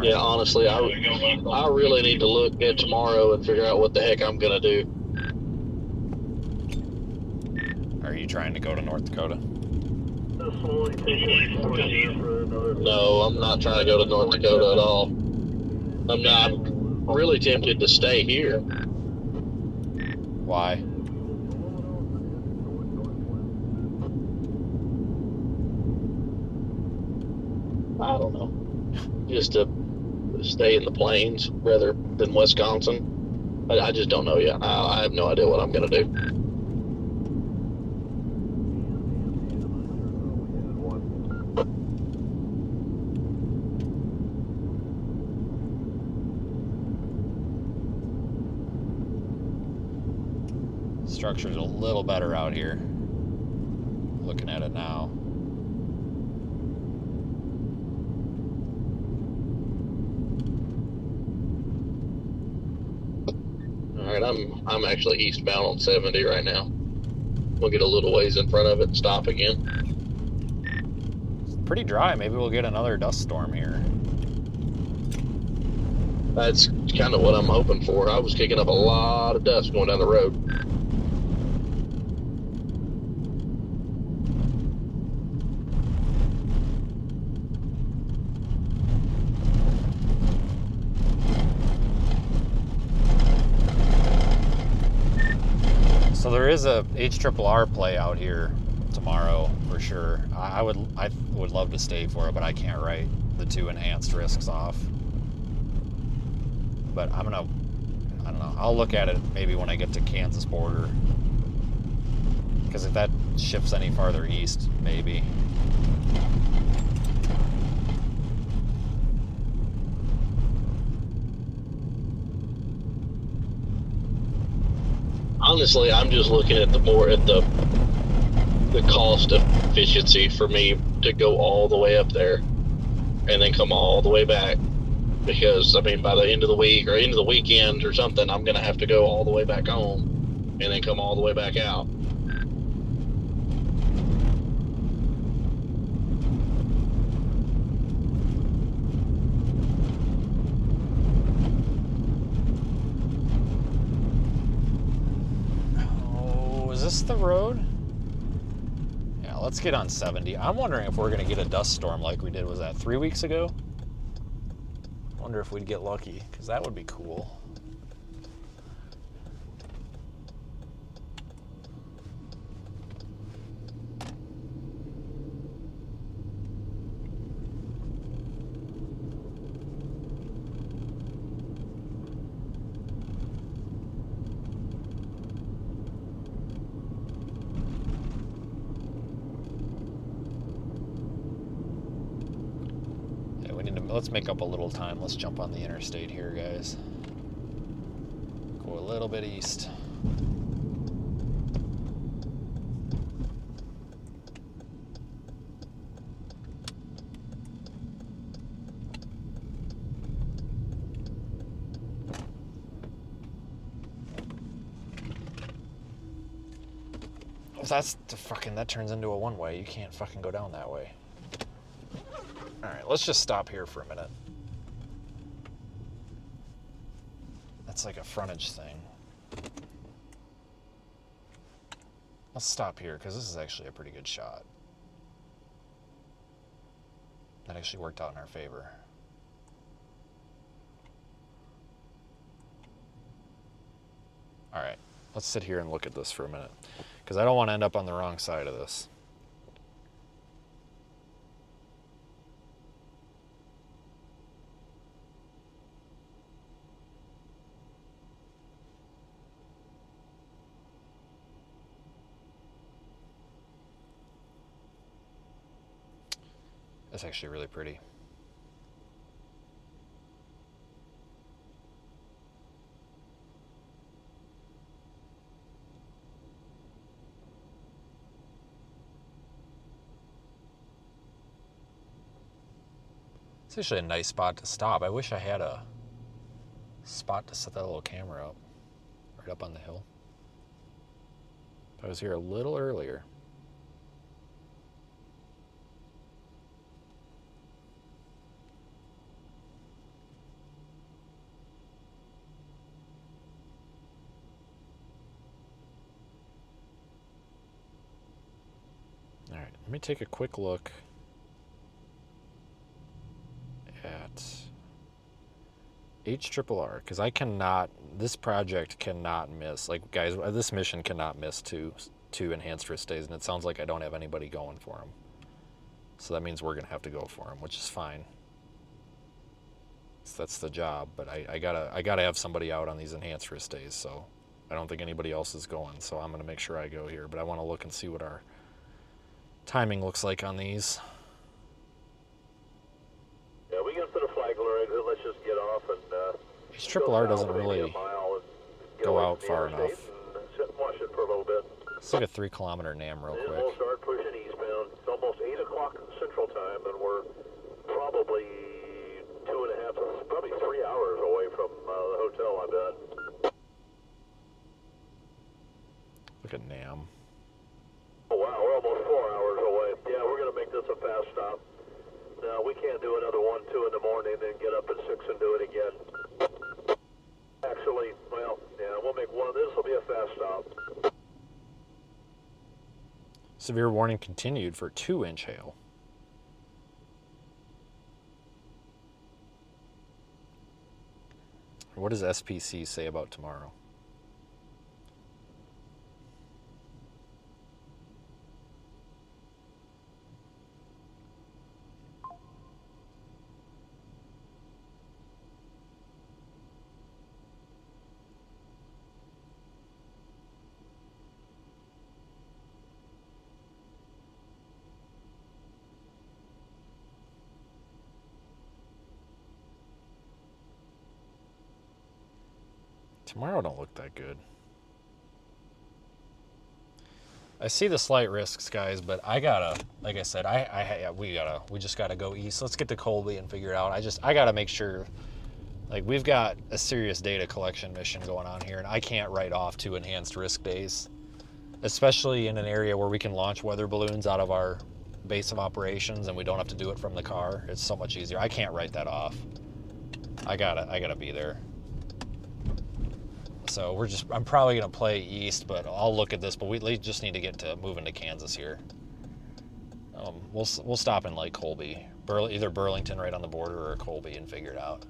Yeah, honestly, I really need to look at tomorrow and figure out what the heck I'm gonna do. Are you trying to go to North Dakota? No, I'm not trying to go to North Dakota at all. I'm really tempted to stay here. Why? I don't know. Just to stay in the plains rather than Wisconsin. I just don't know yet. I have no idea what I'm going to do. Structure's a little better out here. Looking at it now. Alright, I'm actually eastbound on 70 right now. We'll get a little ways in front of it and stop again. It's pretty dry. Maybe we'll get another dust storm here. That's kind of what I'm hoping for. I was kicking up a lot of dust going down the road. So there is a HRRR play out here tomorrow for sure. I would love to stay for it, but I can't write the 2 enhanced risks off. But I don't know. I'll look at it maybe when I get to Kansas border. Because if that shifts any farther east, maybe. Honestly, I'm just looking at the cost efficiency for me to go all the way up there and then come all the way back. Because, I mean, by the end of the week or end of the weekend or something, I'm going to have to go all the way back home and then come all the way back out. the road? Yeah, let's get on 70. I'm wondering if we're gonna get a dust storm like we did, was that 3 weeks ago? Wonder if we'd get lucky, because that would be cool. Let's make up a little time. Let's jump on the interstate here, guys. Go a little bit east. That's the fucking, that turns into a one-way. You can't fucking go down that way. Alright, let's just stop here for a minute. That's like a frontage thing. Let's stop here, because this is actually a pretty good shot. That actually worked out in our favor. Alright, let's sit here and look at this for a minute, because I don't want to end up on the wrong side of this. That's actually really pretty. It's actually a nice spot to stop. I wish I had a spot to set that little camera up, right up on the hill. If I was here a little earlier. Alright, let me take a quick look at HRRR, because I cannot, this project cannot miss, like guys, this mission cannot miss two enhanced risk days, and it sounds like I don't have anybody going for them. So that means we're going to have to go for them, which is fine. So that's the job, but I gotta have somebody out on these enhanced risk days, so I don't think anybody else is going, so I'm going to make sure I go here, but I want to look and see what our timing looks like on these. Yeah, we can put a flagler exit. Let's just get off and HRRR doesn't really go out far enough. Sit and watch it for a little bit. Let's take a 3 kilometer NAM real Then quick. we'll start pushing eastbound. It's almost 8 o'clock Central Time, and we're probably 2.5, probably 3 hours away from the hotel, I bet. Look at NAM. Oh wow, we're almost 4 hours away. Yeah, we're gonna make this a fast stop. No, we can't do another 1, 2 in the morning, then get up at 6 and do it again. Actually, well, yeah, we'll make one. This will be a fast stop. Severe warning continued for 2-inch hail. What does SPC say about tomorrow? Tomorrow don't look that good. I see the slight risks, guys, but I gotta, like I said, we just gotta go east. Let's get to Colby and figure it out. I gotta make sure, like, we've got a serious data collection mission going on here, and I can't write off 2 enhanced risk days, especially in an area where we can launch weather balloons out of our base of operations and we don't have to do it from the car. It's so much easier. I can't write that off. I gotta be there. So I'm probably gonna play east, but I'll look at this. But we just need to get to moving to Kansas here. We'll stop in like Colby, either Burlington right on the border or Colby, and figure it out.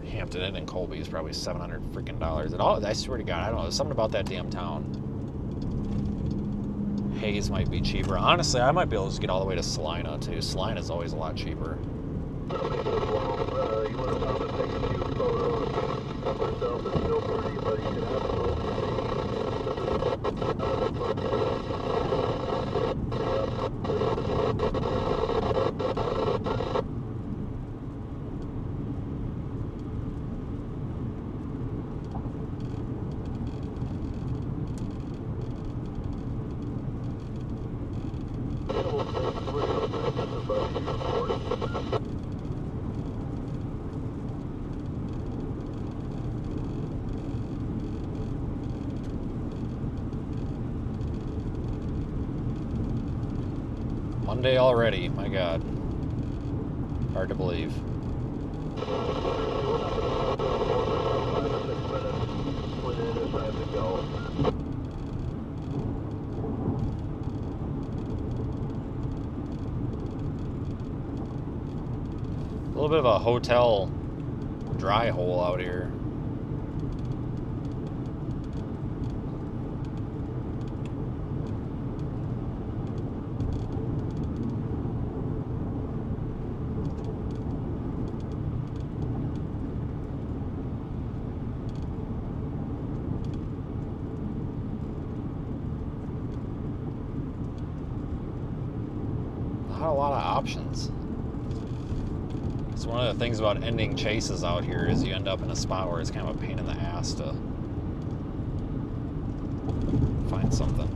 Hampton Inn and Colby is probably $700 freaking. I swear to God, I don't know. There's something about that damn town. Hayes might be cheaper. Honestly, I might be able to just get all the way to Salina too. Salina's always a lot cheaper. Monday already, my God. Hard to believe. A little bit of a hotel dry hole out here. Not a lot of options. It's one of the things about ending chases out here is you end up in a spot where it's kind of a pain in the ass to find something.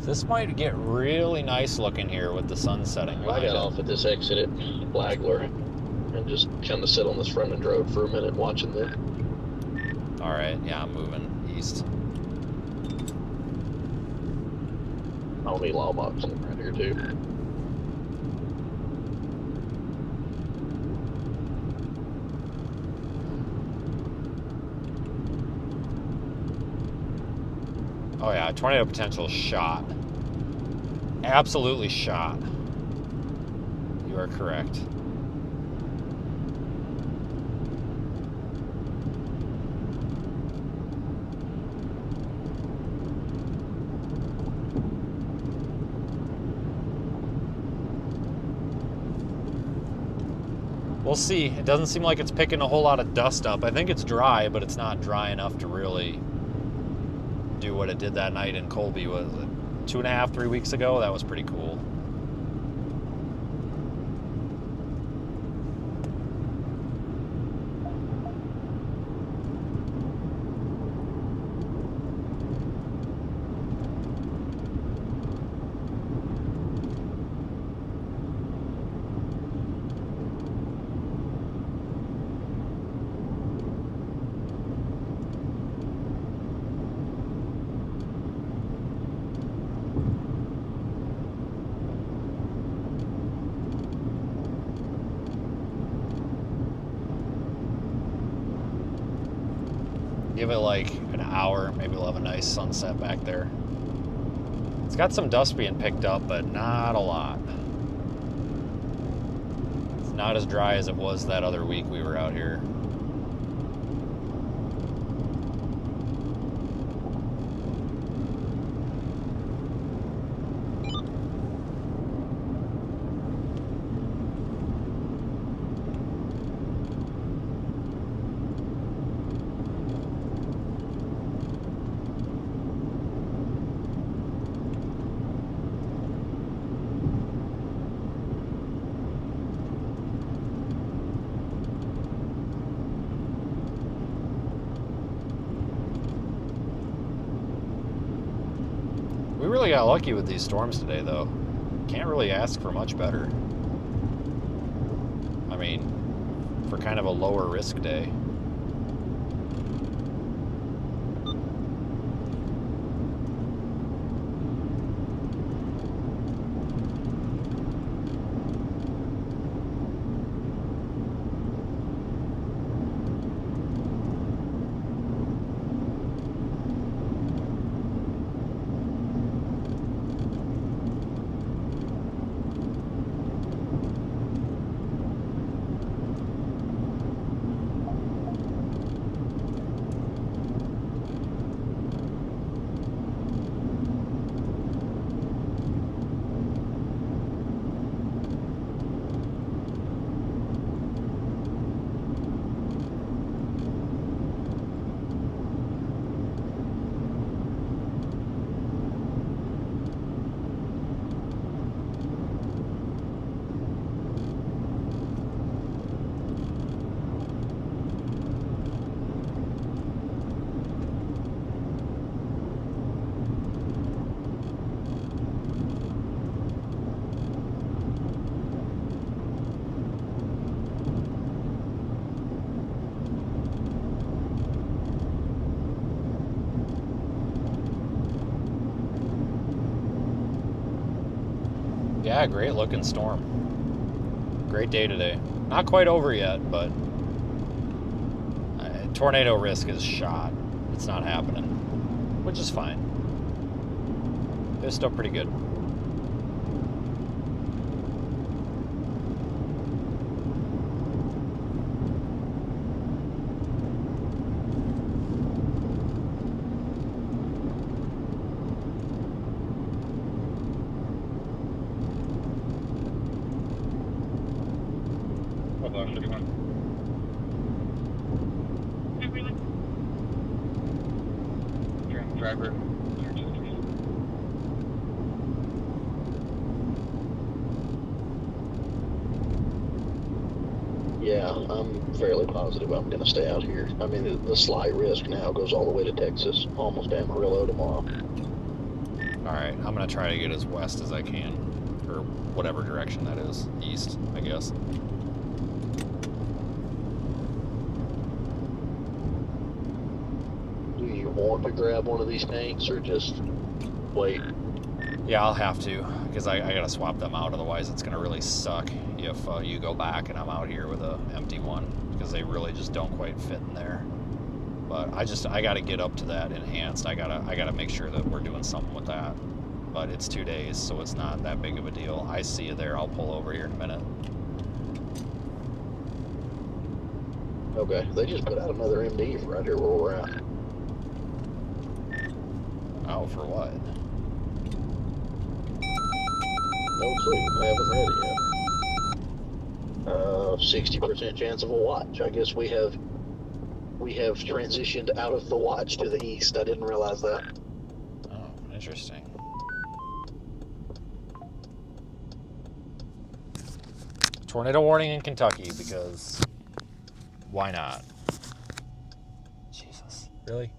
This might get really nice looking here with the sun setting. I got off at this exit at Flagler and just kind of sit on this Frontage Road for a minute watching that. All right, yeah, I'm moving east. I'll need law boxing right here too. Oh yeah, tornado potential shot. Absolutely shot. You are correct. We'll see. It doesn't seem like it's picking a whole lot of dust up. I think it's dry, but it's not dry enough to really do what it did that night in Colby. Was it 2.5, 3 weeks ago? That was pretty cool. Give it like an hour, maybe we'll have a nice sunset back there. It's got some dust being picked up, but not a lot. It's not as dry as it was that other week we were out here. We really got lucky with these storms today, though. Can't really ask for much better. I mean, for kind of a lower risk day. Yeah, great looking storm. Great day today. Not quite over yet, but tornado risk is shot. It's not happening, which is fine. It's still pretty good. Driver. Yeah, I'm fairly positive I'm going to stay out here. I mean, the slight risk now goes all the way to Texas, almost Amarillo tomorrow. Alright, I'm going to try to get as west as I can, or whatever direction that is. East, I guess. Do you want to grab one of these tanks or just wait? Yeah, I'll have to, because I got to swap them out, otherwise it's going to really suck if you go back and I'm out here with an empty one, because they really just don't quite fit in there. But I got to get up to that enhanced. I gotta make sure that we're doing something with that. But it's 2 days, so it's not that big of a deal. I see you there. I'll pull over here in a minute. Okay, they just put out another MD right here where we're at. Oh, for what? No clue. I haven't read it yet. 60% chance of a watch. I guess we have transitioned out of the watch to the east. I didn't realize that. Oh, interesting. Tornado warning in Kentucky, because why not? Jesus, really?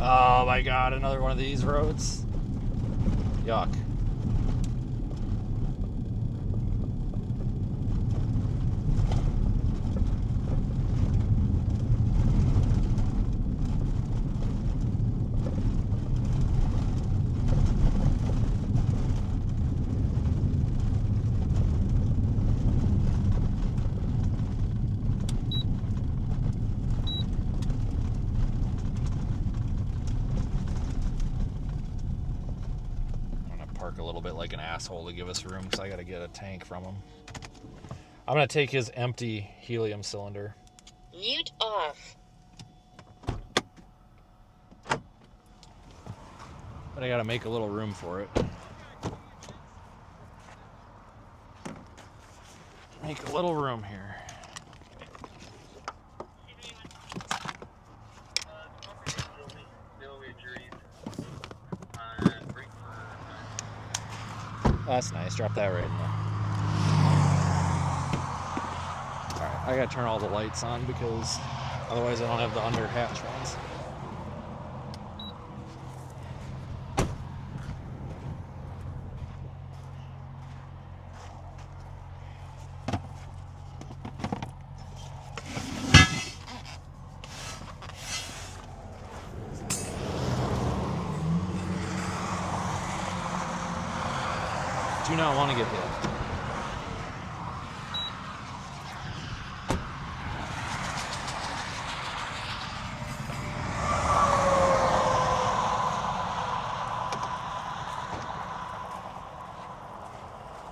Oh my god, another one of these roads? Yuck. park a little bit like an asshole to give us room because I got to get a tank from him. I'm going to take his empty helium cylinder. Mute off. But I got to make a little room for it. Make a little room here. Oh, that's nice. Drop that right in there. Alright, I gotta turn all the lights on because otherwise I don't have the under hatch ones. Do not want to get hit.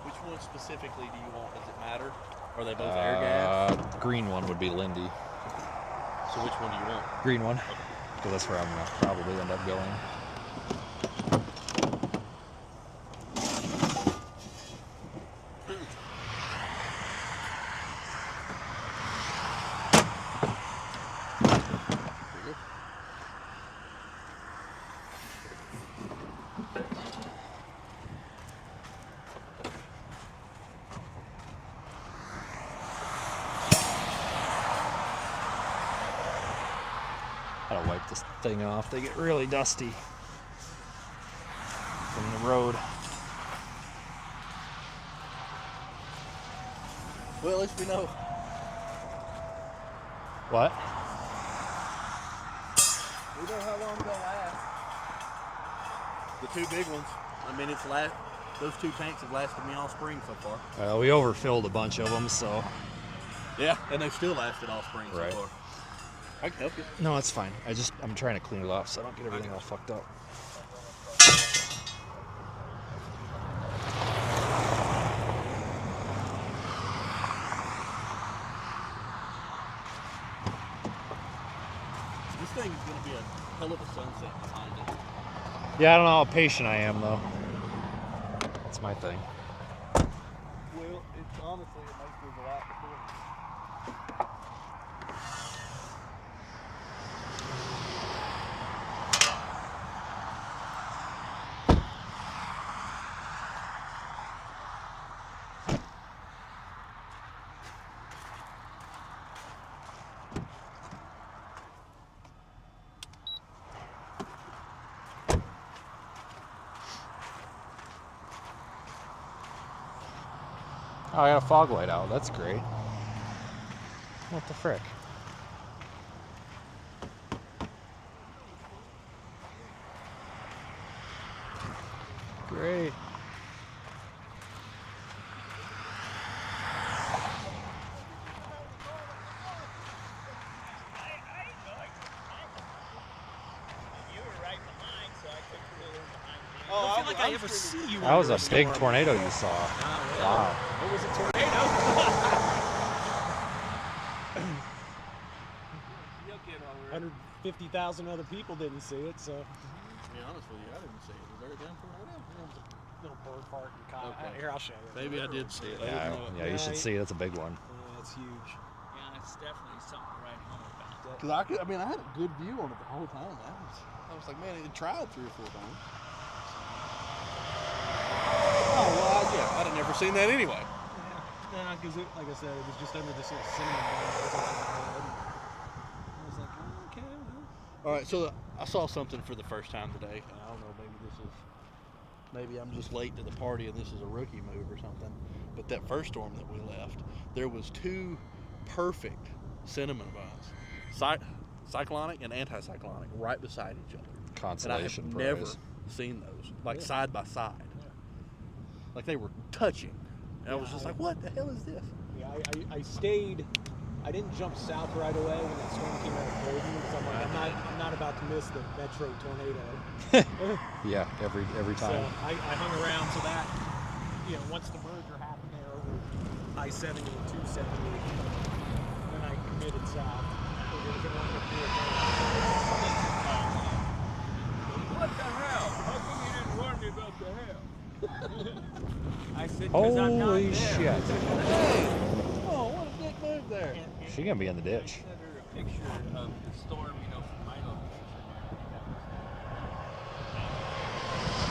Which one specifically do you want? Does it matter? Are they both air gas? The green one would be Lindy. So which one do you want? Green one. Because that's where I'm going to probably end up going. Gotta wipe this thing off. They get really dusty from the road. Well, at least we know. What? We know how long they'll last. The two big ones. I mean, those two tanks have lasted me all spring so far. We overfilled a bunch of them, so. Yeah, and they've still lasted all spring Right. so far. I can help you. No, it's fine. I'm trying to clean it off so I don't get everything all fucked up. This thing is going to be a hell of a sunset behind it. Yeah, I don't know how patient I am though. That's my thing. Well, it's honestly, it makes me go out before. Oh, I got a fog light out. That's great. What the frick? Great. I don't feel like I ever see you. That was a big tornado you saw. Wow. It was a tornado. 150,000 other people didn't see it, so. To be honest with you, I didn't see it. Was there a damn tornado? Little bird fart and kind of. Okay. Here, I'll show you. Maybe I did see it. I Yeah, didn't know it. yeah, you should see it. It's a big one. Yeah, it's huge. Yeah, it's definitely something to write home about. Because I had a good view on it the whole time. I was like, man, it tried 3 or 4 times. Oh, well, yeah, I'd have never seen that anyway. Yeah, because like I said, it was just under this little cinnamon bun. I was like, oh, okay, well. All right, so I saw something for the first time today. And I don't know, maybe I'm just late to the party and this is a rookie move or something. But that first storm that we left, there was 2 perfect cinnamon buns, cyclonic and anticyclonic, right beside each other. Consolation and I have prize. never seen those, like side by side. Like they were touching. And I was just like, what the hell is this? Yeah, I stayed I didn't jump south right away when that storm came out of Golden because I'm like, I'm not about to miss the Metro tornado. Yeah, every time. So I hung around so that, you know, once the merger happened there over I-70 and 270, then I committed south. What the hell? How come you didn't warn me about the hell? I said, Holy I'm not shit. there. Oh, what a dick move there. She gonna be in the ditch. I sent her a picture of the storm, you know, from my location.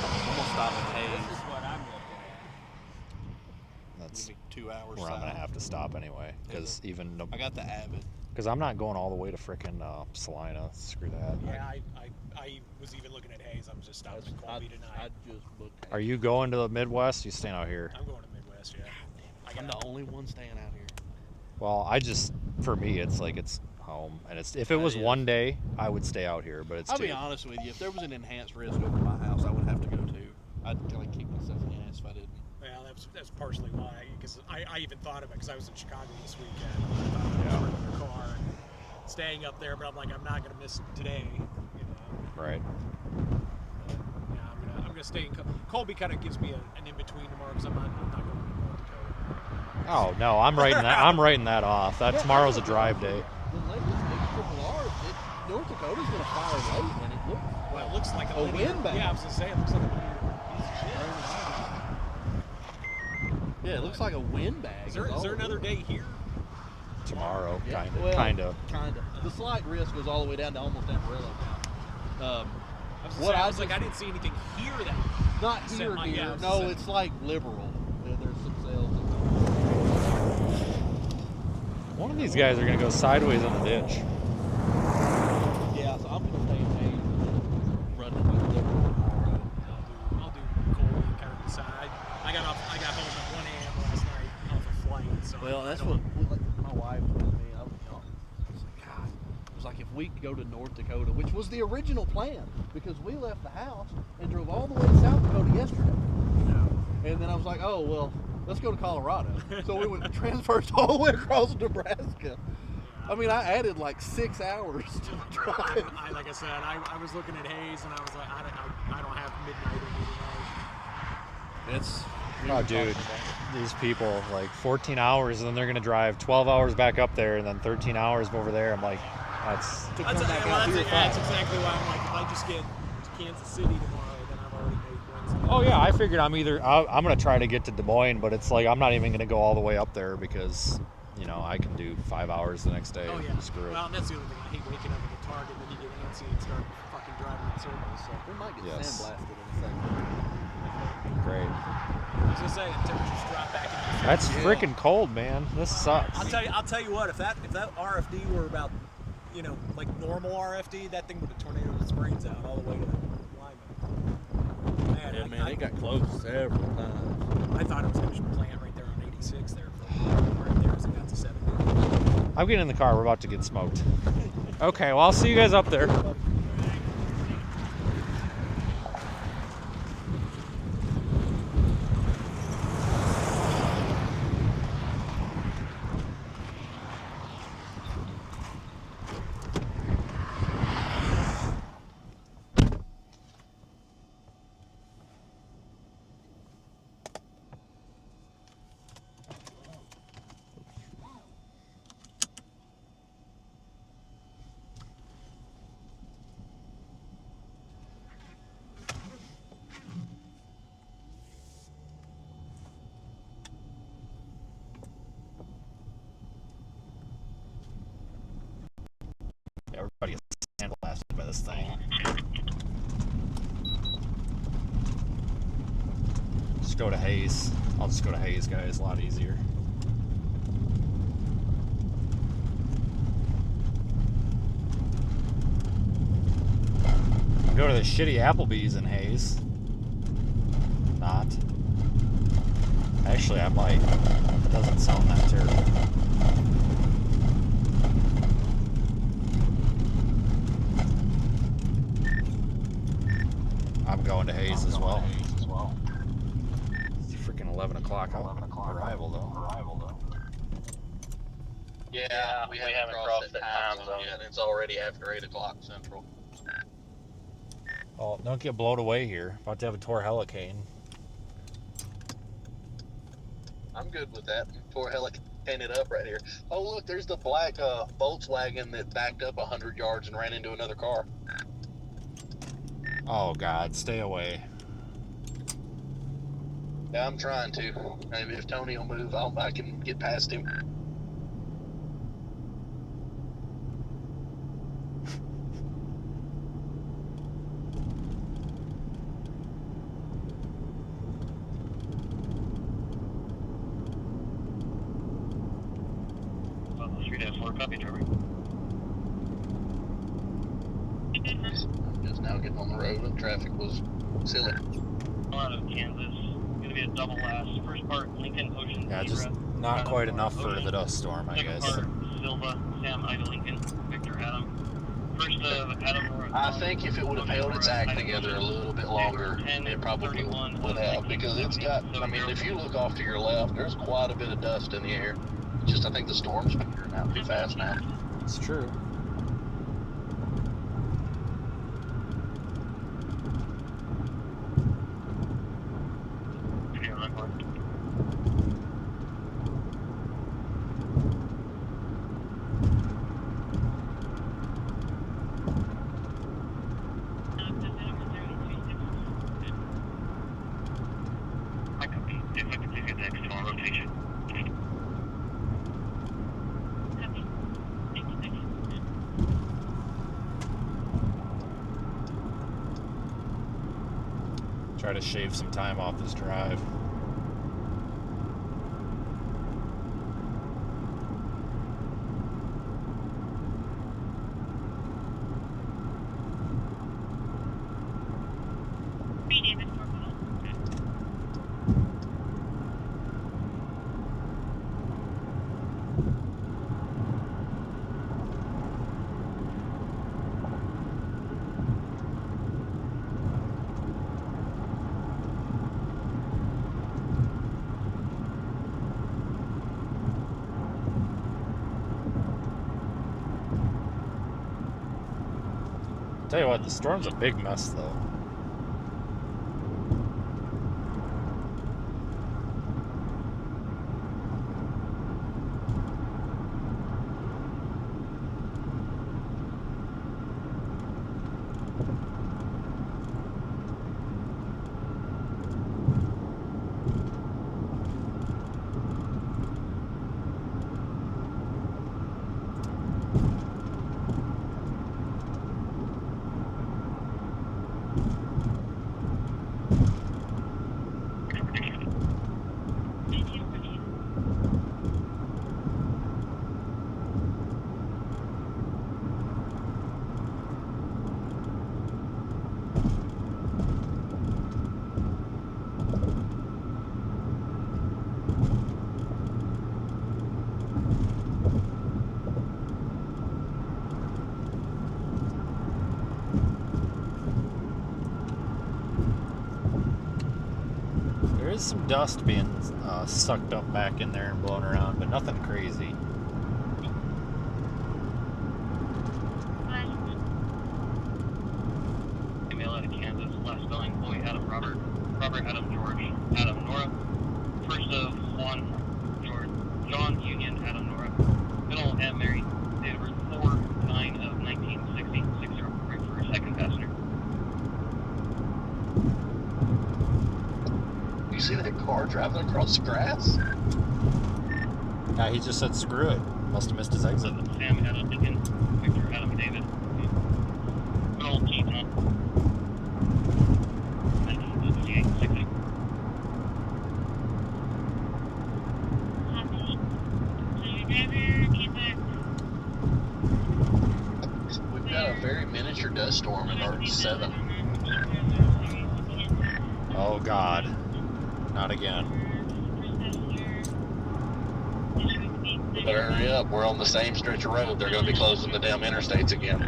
I'm gonna stop at Hayes. This is what I'm looking at. That's Give me 2 hours. where I'm gonna south. have to stop anyway, because even I got the Avid. because I'm not going all the way to frickin' Salina. Screw that. Yeah, I was even looking at Hayes. I'm just stopping at Colby tonight. I just looked. Are you going to the Midwest? You staying out here? I'm going to Midwest, yeah. I'm the only one staying out here. Well, for me, it's like it's home, and it's if it was one day, I would stay out here, but it's I'll two. be honest with you. If there was an enhanced risk over my house, I would have to go too. I'd kind of kick myself in the ass if I didn't. Well, that's partially why, because I even thought of it because I was in Chicago this weekend. I thought about renting a car and staying up there, but I'm like, I'm not going to miss today, you know. Right. Yeah, I'm gonna stay in Colby. Kind of gives me an in between tomorrow because I'm not going to North Dakota. Oh no, I'm writing that. I'm writing that off. That tomorrow's a drive day. The latest XRR, North Dakota's going to fire late, and it looks. Well, it looks like a windbag. Yeah, I was gonna say it looks like a linear piece of shit. Yeah, it looks like a windbag. Is there another day here? Tomorrow, Yeah, kind of. The slight risk goes all the way down to almost Amarillo County. I was like, I didn't see anything here that. Not here. Yeah, no, it's like liberal. There's some sales. One of these guys are gonna go sideways in the ditch. Yeah, so I'm gonna stay in Hayes and run to liberal tomorrow. I'll do Colby and kind of decide. I got home at 1 a.m. last night off a flight. So Well, that's what my wife told me. I was like, God. It was like if we could go to North Dakota, which was the original plan, because we left the house and drove all the way to South Dakota yesterday. And then I was like, oh, well, let's go to Colorado. So we went transversed all the way across Nebraska. I mean, I added like 6 hours to the drive. Like I said, I was looking at Hayes and I was like, I don't have midnight or midnight. It's. Oh, dude, these people like 14 hours, and then they're gonna drive 12 hours back up there, and then 13 hours over there. I'm like, that's That's exactly why I'm like, if I just get to Kansas City tomorrow, then I've already made Wednesday. Oh yeah, I figured I'm gonna try to get to Des Moines, but it's like I'm not even gonna go all the way up there because, you know, I can do 5 hours the next day. Oh yeah. Screw it. Well, that's the other thing. I hate waking up at the Target, then you get antsy and start fucking driving in circles. So we might get Yes. sandblasted in a second. Great. I was gonna say, the temperatures drop back into the That's 50s. freaking cold, man. This sucks. I'll tell you what. If that RFD were about, you know, like normal RFD, that thing would have tornadoed its brains out all the way to Lyman. Man, Man, it got close several times. I thought it was going to plant right there on 86 there, right there as it got to 70. I'm getting in the car. We're about to get smoked. Okay, well, I'll see you guys up there. Everybody gets sandblasted by this thing. Just go to Hayes. I'll just go to Hayes, guys. A lot easier. Go to the shitty Applebee's in Hayes. Not. Actually, I might. It doesn't sound that terrible. I'm going to Hayes as well. It's freaking 11 o'clock arrival though. Yeah, we haven't crossed that time zone yet. It's already after 8 o'clock Central. Oh, don't get blown away here. About to have a Tor Hurricane. I'm good with that. Tor Hurricane it up right here. Oh, look, there's the black Volkswagen that backed up 100 yards and ran into another car. Oh, God, stay away. Yeah, I'm trying to. Maybe if Tony will move, I can get past him. Copy, driver. Just now getting on the road and traffic was silly. Out of Kansas, gonna be a double last. First part, Lincoln, Ocean. Yeah, just not quite enough for the dust storm, I guess. Second part, Silva, Sam, Ida, Lincoln, Victor, Adam. First of Adam. I think if it would have held its act together a little bit longer, it probably would have, because it's got, I mean, if you look off to your left, there's quite a bit of dust in the air. Just, I think the storm's clearing out too fast now. It's true. Try to shave some time off this drive. Tell you what, the storm's a big mess, though. There is some dust being sucked up back in there and blown around, but nothing crazy. Email out of Kansas, last spelling, boy, Adam, Robert, Adam, George, Adam, Nora. First of Juan, George, John, Union, Adam, Nora. Middle, M, Mary. Date of birth, 4/9 of 1960, 603 for a second passenger. You see that car driving across the grass? Yeah, he just said screw it. Must have missed his exit. Sam, Adam, Lincoln, Victor, Adam, David. Middle, Keith, 1958, 60. We've got a very miniature dust storm in Arch 7. Oh, God. Not again. Better hurry up. We're on the same stretch of road. They're going to be closing the damn interstates again.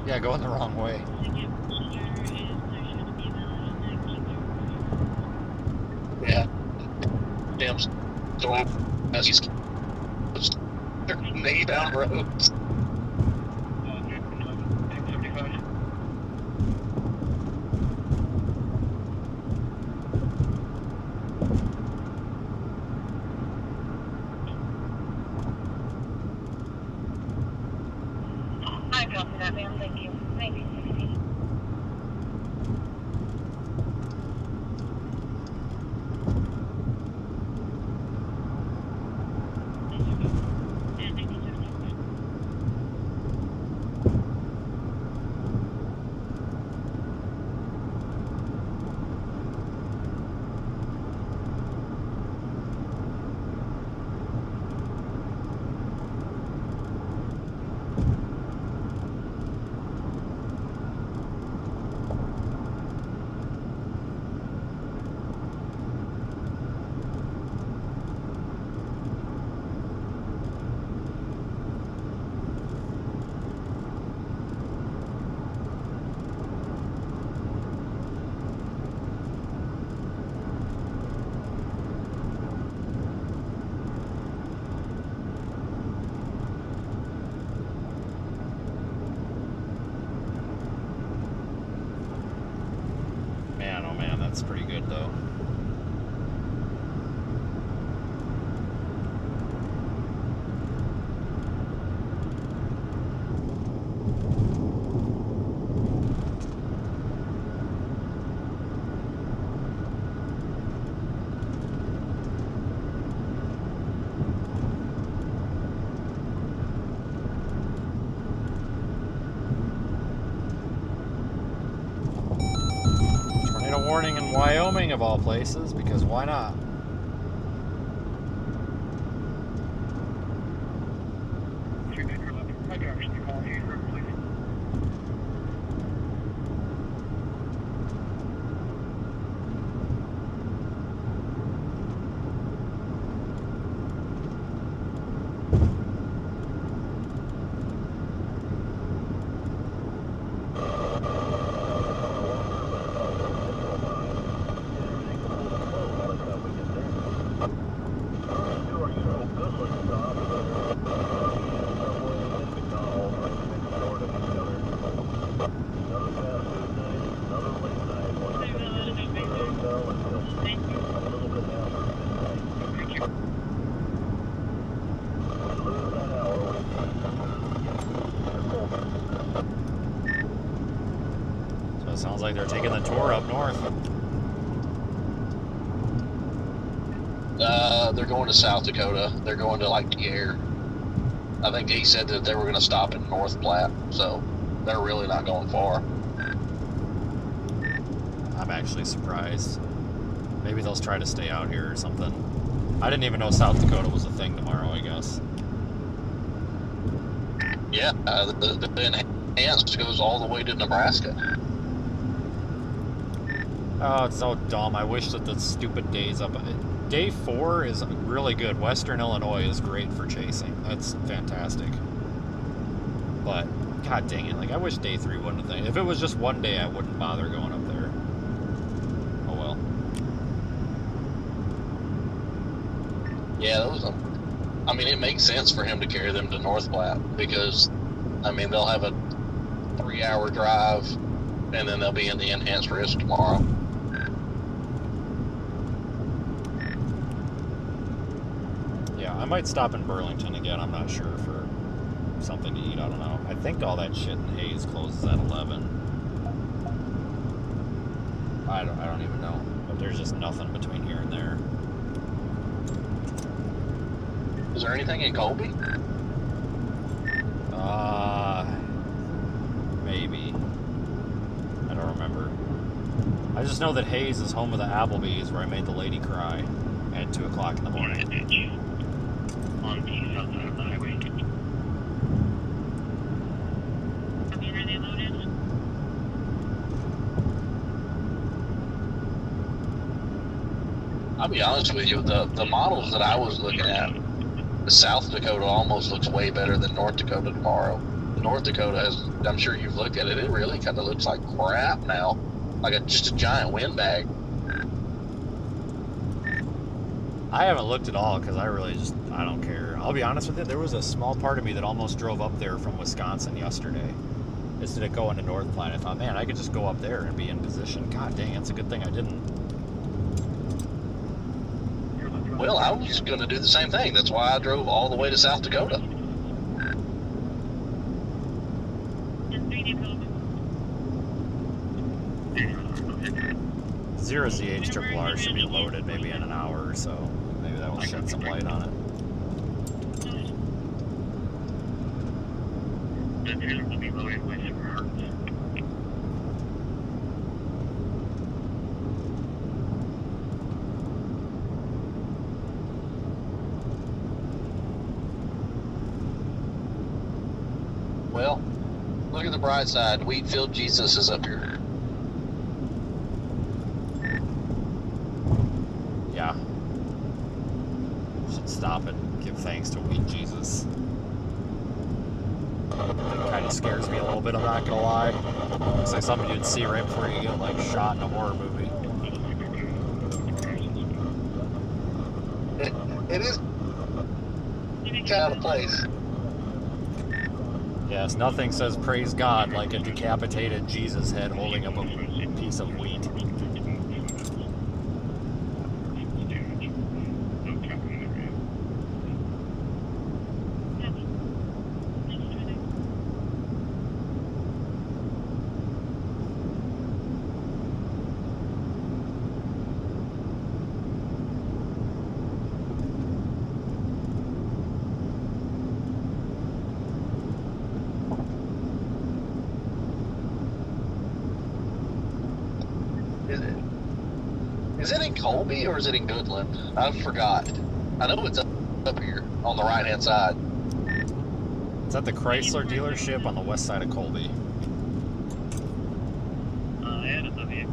Yeah, going the wrong way. Yeah. Damn storm. knee down roads. I copy that, ma'am. Thank you. 1960. Man, oh man, that's pretty good though. Tornado warning in Wyoming of all places, because why not? So it sounds like they're taking the tour up north. They're going to South Dakota. They're going to like Pierre. I think he said that they were going to stop in North Platte, so they're really not going far. I'm actually surprised. Maybe they'll try to stay out here or something. I didn't even know South Dakota was a thing tomorrow, I guess. Yeah, the enhanced goes all the way to Nebraska. Oh, it's so dumb. I wish that the stupid days up. Day 4 is really good. Western Illinois is great for chasing. That's fantastic. But, god dang it. Like, I wish day 3 wouldn't have thing. If it was just one day, I wouldn't bother going up there. Oh well. Yeah, those. I mean, it makes sense for him to carry them to North Platte because, I mean, they'll have a 3-hour drive, and then they'll be in the enhanced risk tomorrow. Yeah, I might stop in Burlington again. I'm not sure, for something to eat. I don't know. I think all that shit in Hayes closes at 11. I don't even know. But there's just nothing between here and there. Is there anything in Colby? Maybe. I don't remember. I just know that Hayes is home of the Applebee's where I made the lady cry at 2 o'clock in the morning. On the south side of the highway. Are they loaded? I'll be honest with you, the models that I was looking at, the South Dakota almost looks way better than North Dakota tomorrow. North Dakota has, I'm sure you've looked at it, it really kind of looks like crap now. Like just a giant windbag. I haven't looked at all because I don't care. I'll be honest with you, there was a small part of me that almost drove up there from Wisconsin yesterday. Instead of going to North Platte, I thought, man, I could just go up there and be in position. God dang, it's a good thing I didn't. Well, I was going to do the same thing. That's why I drove all the way to South Dakota. Zero ZH Triple R should be loaded maybe in an hour or so. Maybe that will shed some light on it. Will be loaded with hearts. Well, look at the bright side. Wheatfield Jesus is up here. Yeah. Should stop and give thanks to Wheat Jesus. That kind of scares me a little bit, I'm not gonna lie. Looks like something you'd see right before you get like shot in a horror movie. It is out of place. Yes, nothing says praise God like a decapitated Jesus head holding up a piece of wheat. Is it in Colby or is it in Goodland? I forgot. I know it's up here on the right-hand side. It's at the Chrysler dealership on the west side of Colby. Added the vehicle.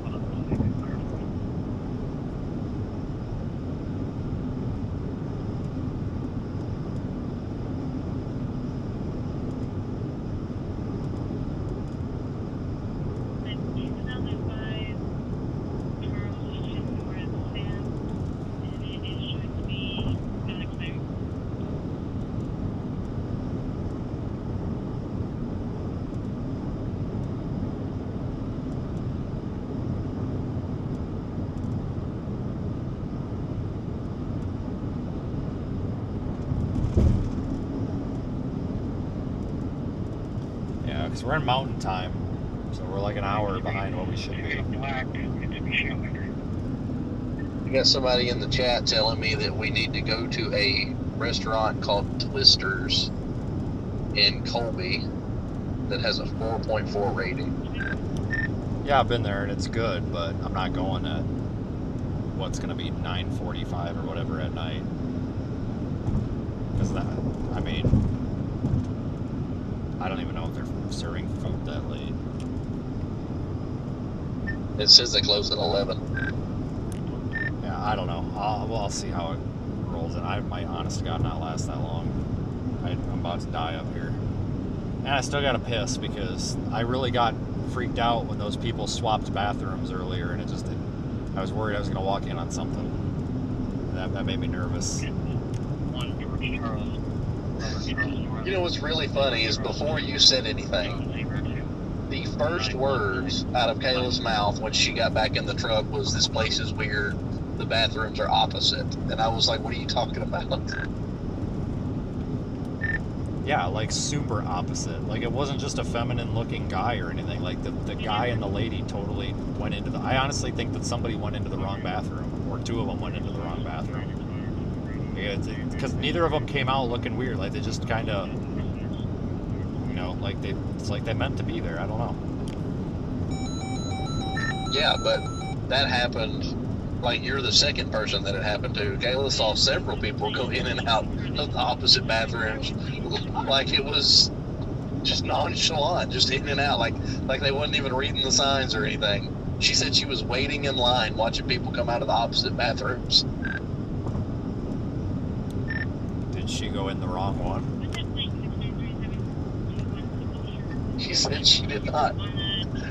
Because we're in mountain time, so we're like an hour behind what we should be. You got somebody in the chat telling me that we need to go to a restaurant called Twisters in Colby that has a 4.4 rating. Yeah, I've been there and it's good, but I'm not going at what's going to be 9:45 or whatever at night. Because that, I mean, I don't even know if they're serving food that late. It says they close at 11. Yeah, I don't know. I'll see how it rolls in. My honest to God, not last that long. I'm about to die up here. And I still got to piss because I really got freaked out when those people swapped bathrooms earlier, and I was worried I was going to walk in on something. That made me nervous. You know what's really funny is before you said anything, the first words out of Kayla's mouth when she got back in the truck was, "This place is weird. The bathrooms are opposite." And I was like, what are you talking about? Yeah, like super opposite. Like it wasn't just a feminine looking guy or anything. Like the guy and the lady totally went into I honestly think that somebody went into the wrong bathroom, or two of them went into the wrong bathroom. Because neither of them came out looking weird. Like they just kind of, you know, like it's like they meant to be there. I don't know. Yeah, but that happened. Like, you're the second person that it happened to. Kayla saw several people go in and out of the opposite bathrooms. Like it was just nonchalant, just in and out. Like they wasn't even reading the signs or anything. She said she was waiting in line watching people come out of the opposite bathrooms. Did she go in the wrong one? She said she did not.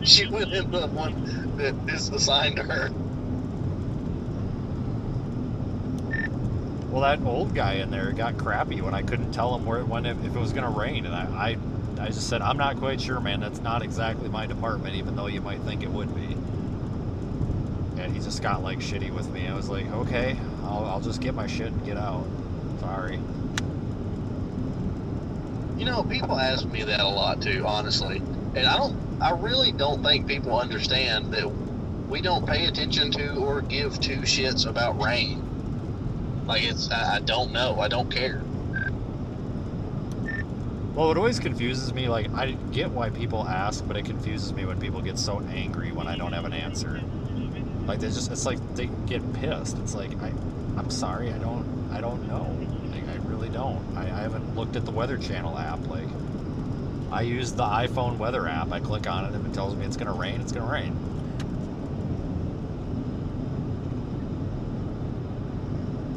She went in the one that is assigned to her. Well, that old guy in there got crappy when I couldn't tell him if it was going to rain, and I just said, I'm not quite sure, man. That's not exactly my department, even though you might think it would be. And he just got like shitty with me. I was like, okay, I'll just get my shit and get out. Sorry. You know, people ask me that a lot too, honestly, and I really don't think people understand that we don't pay attention to or give two shits about rain. Like, I don't know. I don't care. Well, it always confuses me. Like, I get why people ask, but it confuses me when people get so angry when I don't have an answer. Like, it's like they get pissed. It's like, I'm sorry, I don't know. Like, I really don't. I haven't looked at the Weather Channel app. Like, I use the iPhone weather app. I click on it, and if it tells me it's going to rain, it's going to rain.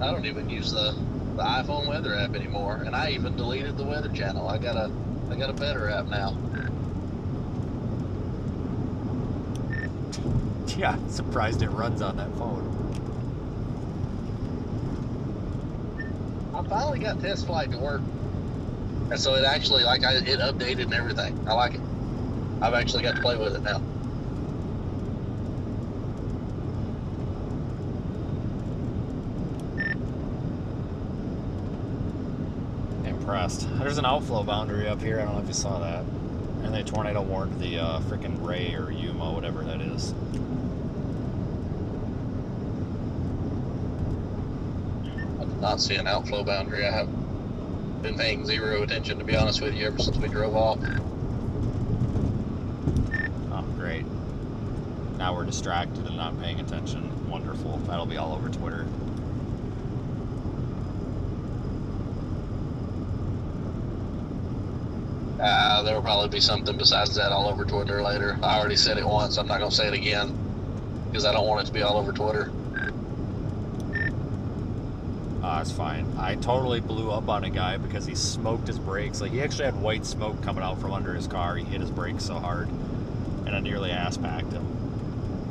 I don't even use the iPhone weather app anymore, and I even deleted the Weather Channel. I got a better app now. Yeah, surprised it runs on that phone. I finally got Test Flight to work, and so it actually it updated and everything. I like it. I've actually got to play with it now. Impressed. There's an outflow boundary up here. I don't know if you saw that. And they tornado warned the freaking Ray or Yuma, whatever that is. I did not see an outflow boundary. I have been paying zero attention, to be honest with you, ever since we drove off. Oh, great. Now we're distracted and not paying attention. Wonderful. That'll be all over Twitter. There will probably be something besides that all over Twitter later. I already said it once. I'm not going to say it again because I don't want it to be all over Twitter. It's fine. I totally blew up on a guy because he smoked his brakes. Like, he actually had white smoke coming out from under his car. He hit his brakes so hard, and I nearly ass-packed him.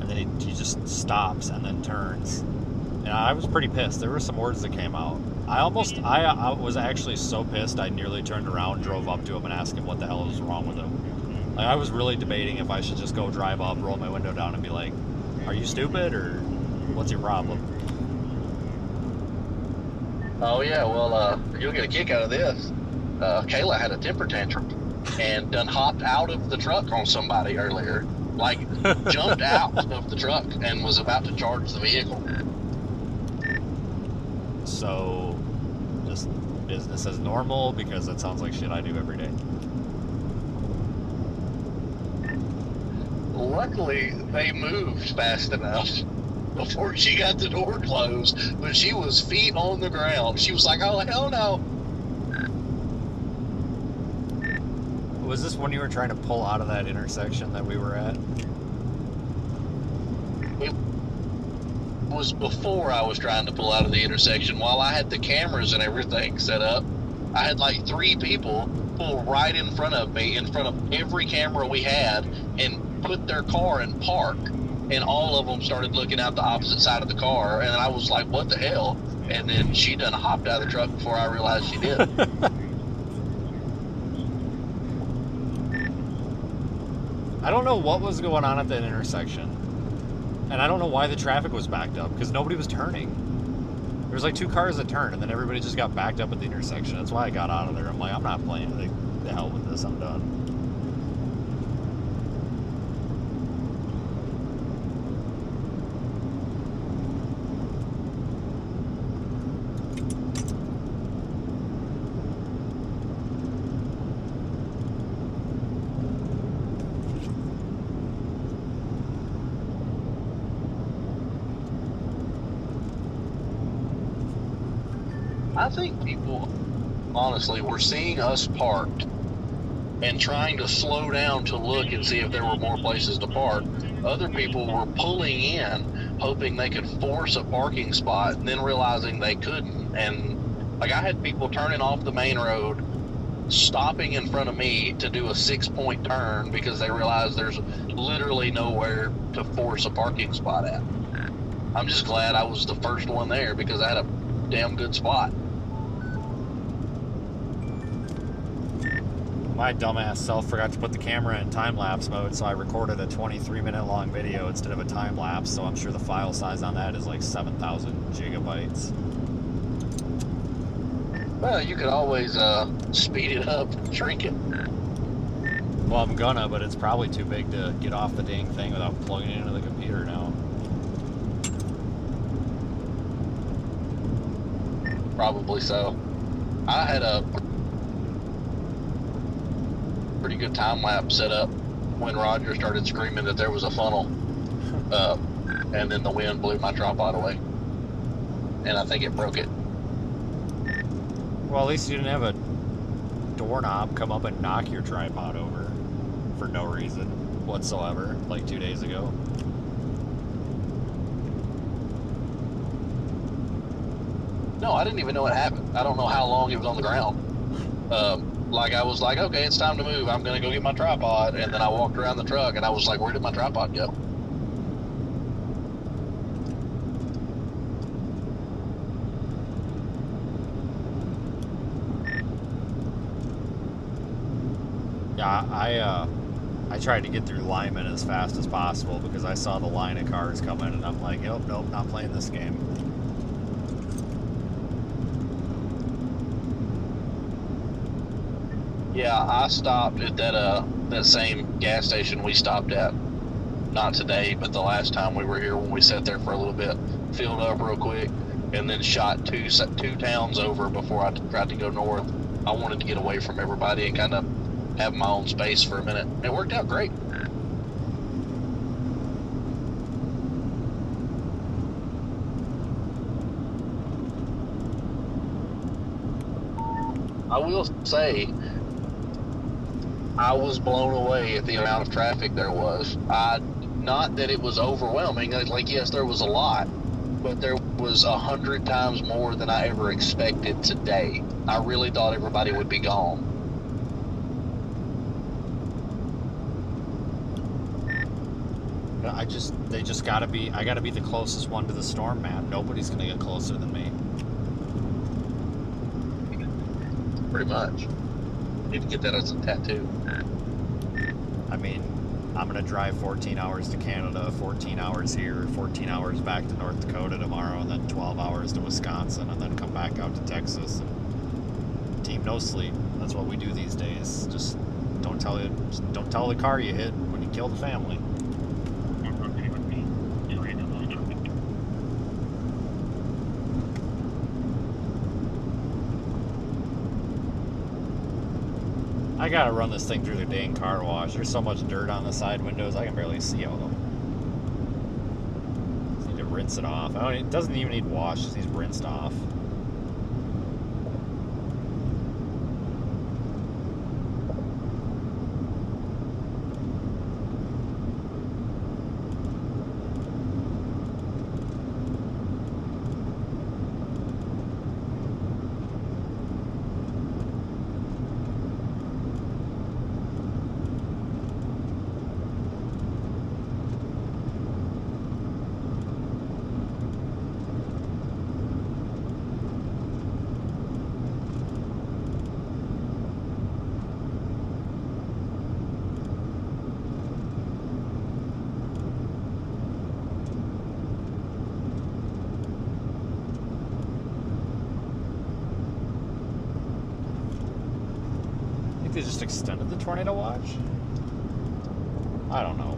And then he just stops and then turns. And I was pretty pissed. There were some words that came out. I was actually so pissed I nearly turned around, drove up to him, and asked him what the hell was wrong with him. Like, I was really debating if I should just go drive up, roll my window down, and be like, are you stupid, or what's your problem? Oh, yeah, well, you'll get a kick out of this. Kayla had a temper tantrum and done hopped out of the truck on somebody earlier. Like, jumped out of the truck and was about to charge the vehicle. So, just business as normal, because that sounds like shit I do every day. Luckily, they moved fast enough before she got the door closed, but she was feet on the ground. She was like, oh, hell no. Was this when you were trying to pull out of that intersection that we were at? It was before I was trying to pull out of the intersection. While I had the cameras and everything set up, I had like 3 people pull right in front of me, in front of every camera we had, and put their car in park. And all of them started looking out the opposite side of the car, and I was like, what the hell? And then she done hopped out of the truck before I realized she did. I don't know what was going on at that intersection. And I don't know why the traffic was backed up, because nobody was turning. There was like 2 cars that turned, and then everybody just got backed up at the intersection. That's why I got out of there. I'm like, I'm not playing. Like, the hell with this, I'm done. I think people, honestly, were seeing us parked and trying to slow down to look and see if there were more places to park. Other people were pulling in, hoping they could force a parking spot, and then realizing they couldn't. And like, I had people turning off the main road, stopping in front of me to do a 6-point turn because they realized there's literally nowhere to force a parking spot at. I'm just glad I was the first one there because I had a damn good spot. My dumbass self forgot to put the camera in time-lapse mode, so I recorded a 23-minute long video instead of a time-lapse, so I'm sure the file size on that is like 7,000 gigabytes. Well, you could always speed it up and shrink it. Well, I'm gonna, but it's probably too big to get off the dang thing without plugging it into the computer now. Probably so. I had a pretty good time lapse set up when Roger started screaming that there was a funnel, and then the wind blew my tripod away, and I think it broke it. Well, at least you didn't have a doorknob come up and knock your tripod over for no reason whatsoever, like 2 days ago. No, I didn't even know it happened. I don't know how long it was on the ground. Like, I was like, okay, it's time to move. I'm going to go get my tripod. And then I walked around the truck, and I was like, where did my tripod go? Yeah, I tried to get through Lyman as fast as possible because I saw the line of cars coming, and I'm like, nope, not playing this game. Yeah, I stopped at that same gas station we stopped at. Not today, but the last time we were here when we sat there for a little bit. Filled up real quick, and then shot two towns over before I tried to go north. I wanted to get away from everybody and kind of have my own space for a minute. It worked out great. I will say, I was blown away at the amount of traffic there was. Not that it was overwhelming. Like, yes, there was a lot, but there was 100 times more than I ever expected today. I really thought everybody would be gone. They just gotta be, I gotta be the closest one to the storm map. Nobody's gonna get closer than me. Pretty much. Need to get that as a tattoo. I mean, I'm gonna drive 14 hours to Canada, 14 hours here, 14 hours back to North Dakota tomorrow, and then 12 hours to Wisconsin, and then come back out to Texas. And team no sleep. That's what we do these days. Just don't tell the car you hit when you kill the family. I gotta run this thing through the dang car wash. There's so much dirt on the side windows, I can barely see out of them. Just need to rinse it off. It doesn't even need washed, it just needs rinsed off. They just extended the tornado watch? I don't know.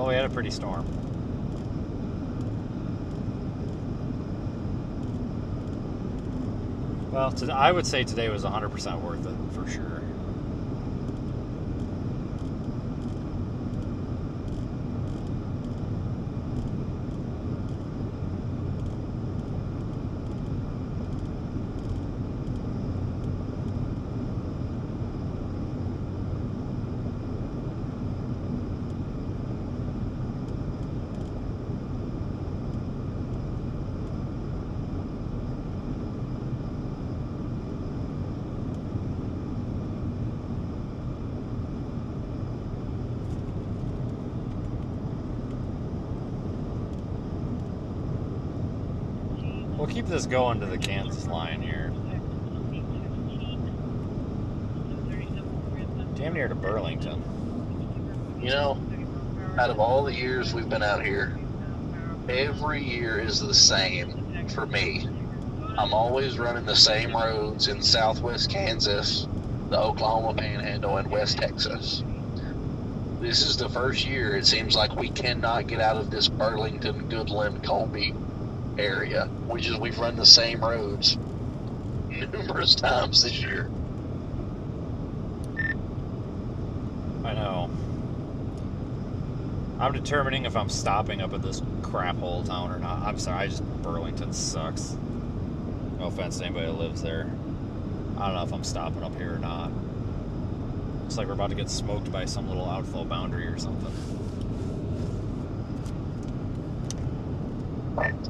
Well, we had a pretty storm. Well, I would say today was 100% worth it, for sure. We'll keep this going to the Kansas line here. Damn near to Burlington. You know, out of all the years we've been out here, every year is the same for me. I'm always running the same roads in southwest Kansas, the Oklahoma Panhandle, and West Texas. This is the first year it seems like we cannot get out of this Burlington, Goodland, Colby area. We've run the same roads numerous times this year. I know. I'm determining if I'm stopping up at this crap hole town or not. I'm sorry, Burlington sucks. No offense to anybody that lives there. I don't know if I'm stopping up here or not. Looks like we're about to get smoked by some little outflow boundary or something.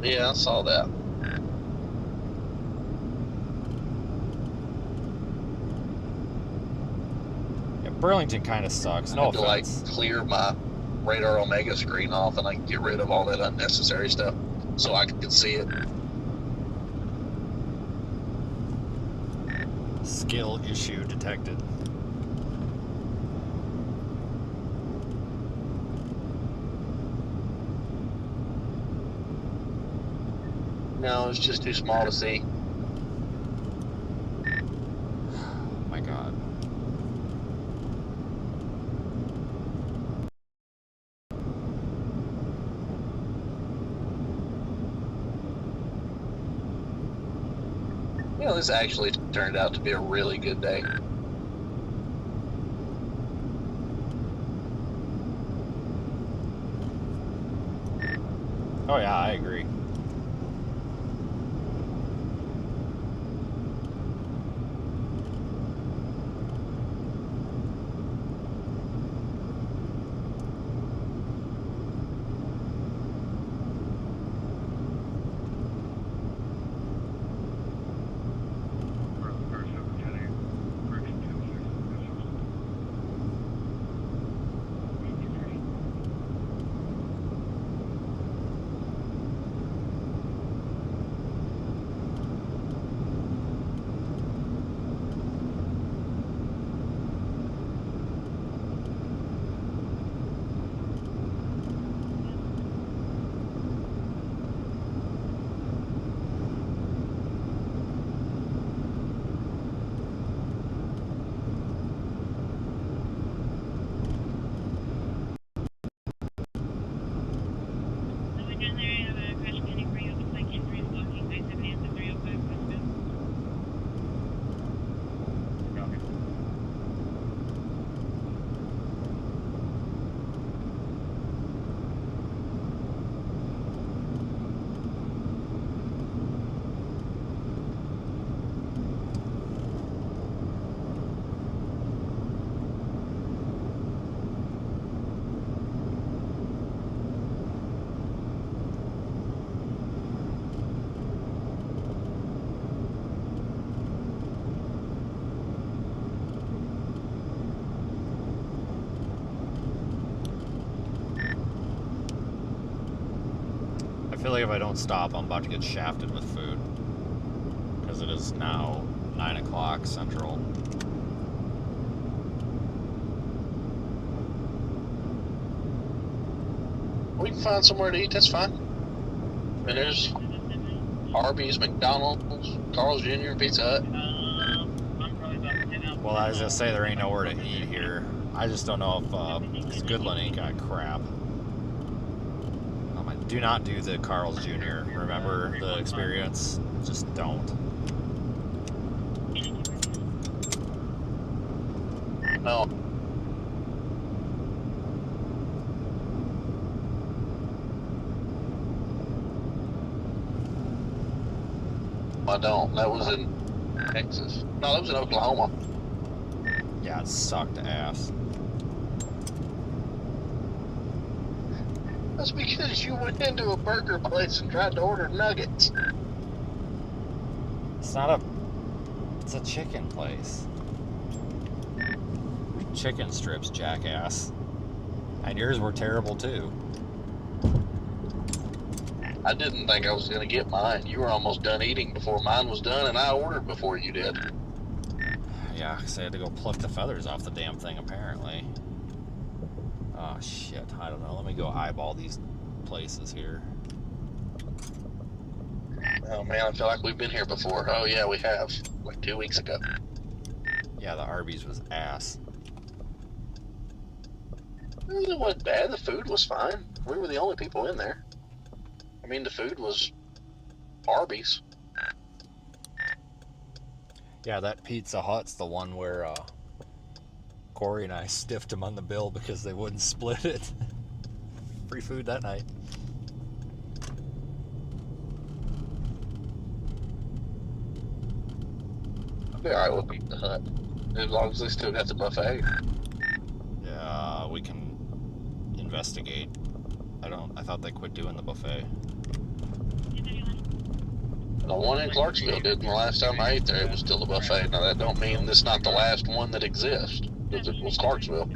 Yeah, I saw that. Yeah, Burlington kind of sucks. No to offense. like clear my Radar Omega screen off and I can get rid of all that unnecessary stuff so I can see it. Skill issue detected. No, it's just too small to see. Oh my god. You know, this actually turned out to be a really good day. Oh yeah, I agree. I feel like if I don't stop, I'm about to get shafted with food. Because it is now 9 o'clock Central. We can find somewhere to eat, that's fine. I mean, there's Arby's, McDonald's, Carl's Jr., Pizza Hut. Well, I was gonna say there ain't nowhere to eat here. I just don't know if this Goodland ain't got crap. Do not do the Carl's Jr. Remember the experience? Just don't. No. I don't. That was in Texas. No, that was in Oklahoma. Yeah, it sucked ass. That's because you went into a burger place and tried to order nuggets. It's not a... It's a chicken place. Chicken strips, jackass. And yours were terrible too. I didn't think I was going to get mine. You were almost done eating before mine was done, and I ordered before you did. Yeah, because I had to go pluck the feathers off the damn thing, apparently. Oh, shit. I don't know. Let me go eyeball these places here. Oh, man, I feel like we've been here before. Oh, yeah, we have. Like 2 weeks ago. Yeah, the Arby's was ass. It wasn't bad. The food was fine. We were the only people in there. I mean, the food was Arby's. Yeah, that Pizza Hut's the one where Corey and I stiffed them on the bill because they wouldn't split it. Free food that night. I'll be alright with Pizza Hut. As long as they still got the buffet. Yeah, we can investigate. I thought they quit doing the buffet. The one in Clarksville did, and the last time I ate there, it was still a buffet. Now, that don't mean it's not the last one that exists, because it was Clarksville.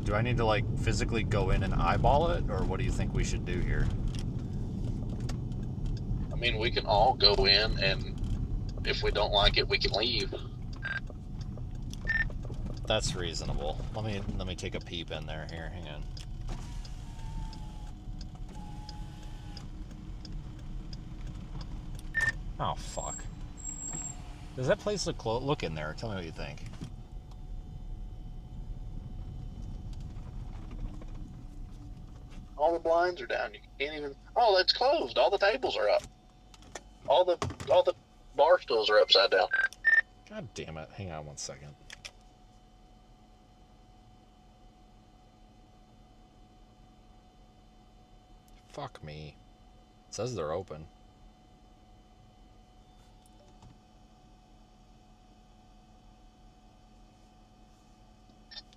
Do I need to, like, physically go in and eyeball it, or what do you think we should do here? I mean, we can all go in, and if we don't like it, we can leave. That's reasonable. Let me take a peep in there. Here, hang on. Oh, fuck. Does that place look close? Look in there. Tell me what you think. All the blinds are down. You can't even... Oh, it's closed. All the tables are up. All the bar stools are upside down. God damn it. Hang on one second. Fuck me. It says they're open.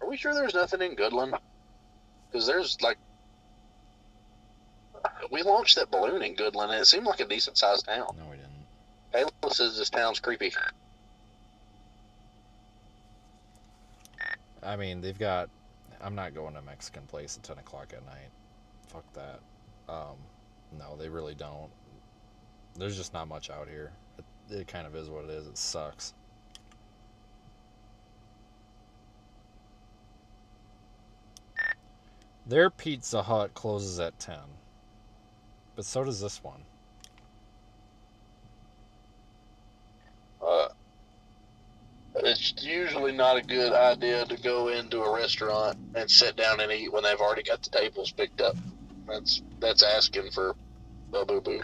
Are we sure there's nothing in Goodland? Because there's, like... We launched that balloon in Goodland, and it seemed like a decent-sized town. No, we didn't. Kayla says this town's creepy. I mean, they've got... I'm not going to a Mexican place at 10 o'clock at night. Fuck that. No, they really don't. There's just not much out here. It kind of is what it is. It sucks. Their Pizza Hut closes at 10. But so does this one. It's usually not a good idea to go into a restaurant and sit down and eat when they've already got the tables picked up. That's asking for a boo-boo.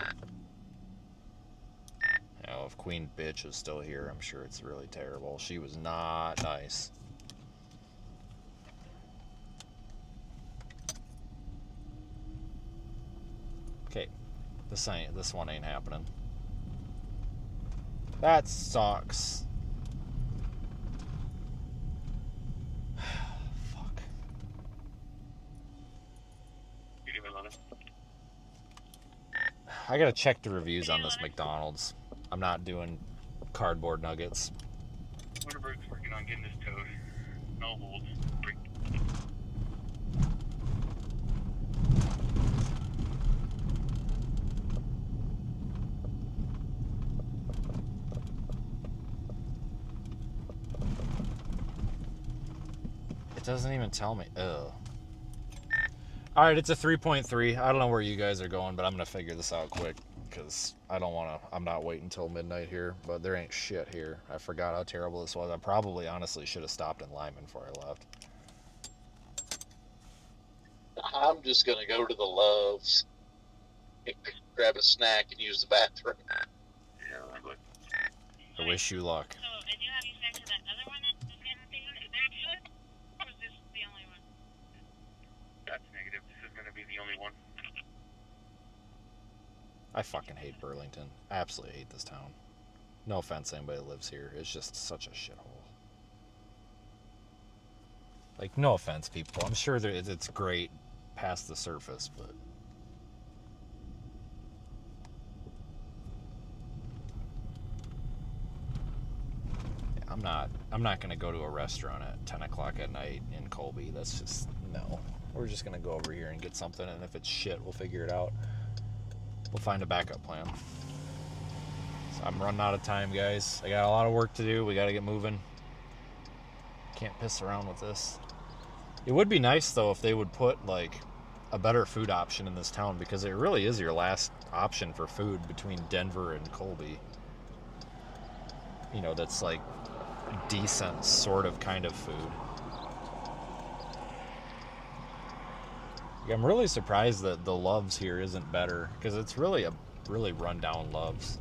Now, if Queen Bitch is still here, I'm sure it's really terrible. She was not nice. Okay, this one ain't happening. That sucks. Fuck. I gotta check the reviews on this McDonald's. I'm not doing cardboard nuggets. Winterberg's working on getting this towed. No hold. It doesn't even tell me. Ugh. Alright, it's a 3.3. I don't know where you guys are going, but I'm going to figure this out quick. Because I don't want to... I'm not waiting until midnight here. But there ain't shit here. I forgot how terrible this was. I probably, honestly, should have stopped in Lyman before I left. I'm just going to go to the Loves. grab a snack and use the bathroom. I wish you luck. So I do have you back to that other one that's in there, or is this the only one? That's negative. This is going to be the only one. I fucking hate Burlington. I absolutely hate this town. No offense to anybody that lives here. It's just such a shithole. Like, no offense, people. I'm sure that it's great past the surface, but... I'm not gonna go to a restaurant at 10 o'clock at night in Colby. That's just, no. We're just gonna go over here and get something, and if it's shit, we'll figure it out. We'll find a backup plan. So I'm running out of time, guys. I got a lot of work to do. We gotta get moving. Can't piss around with this. It would be nice, though, if they would put, like, a better food option in this town, because it really is your last option for food between Denver and Colby. You know, that's, like, decent sort of kind of food. I'm really surprised that the Loves here isn't better, because it's really a really run-down Loves.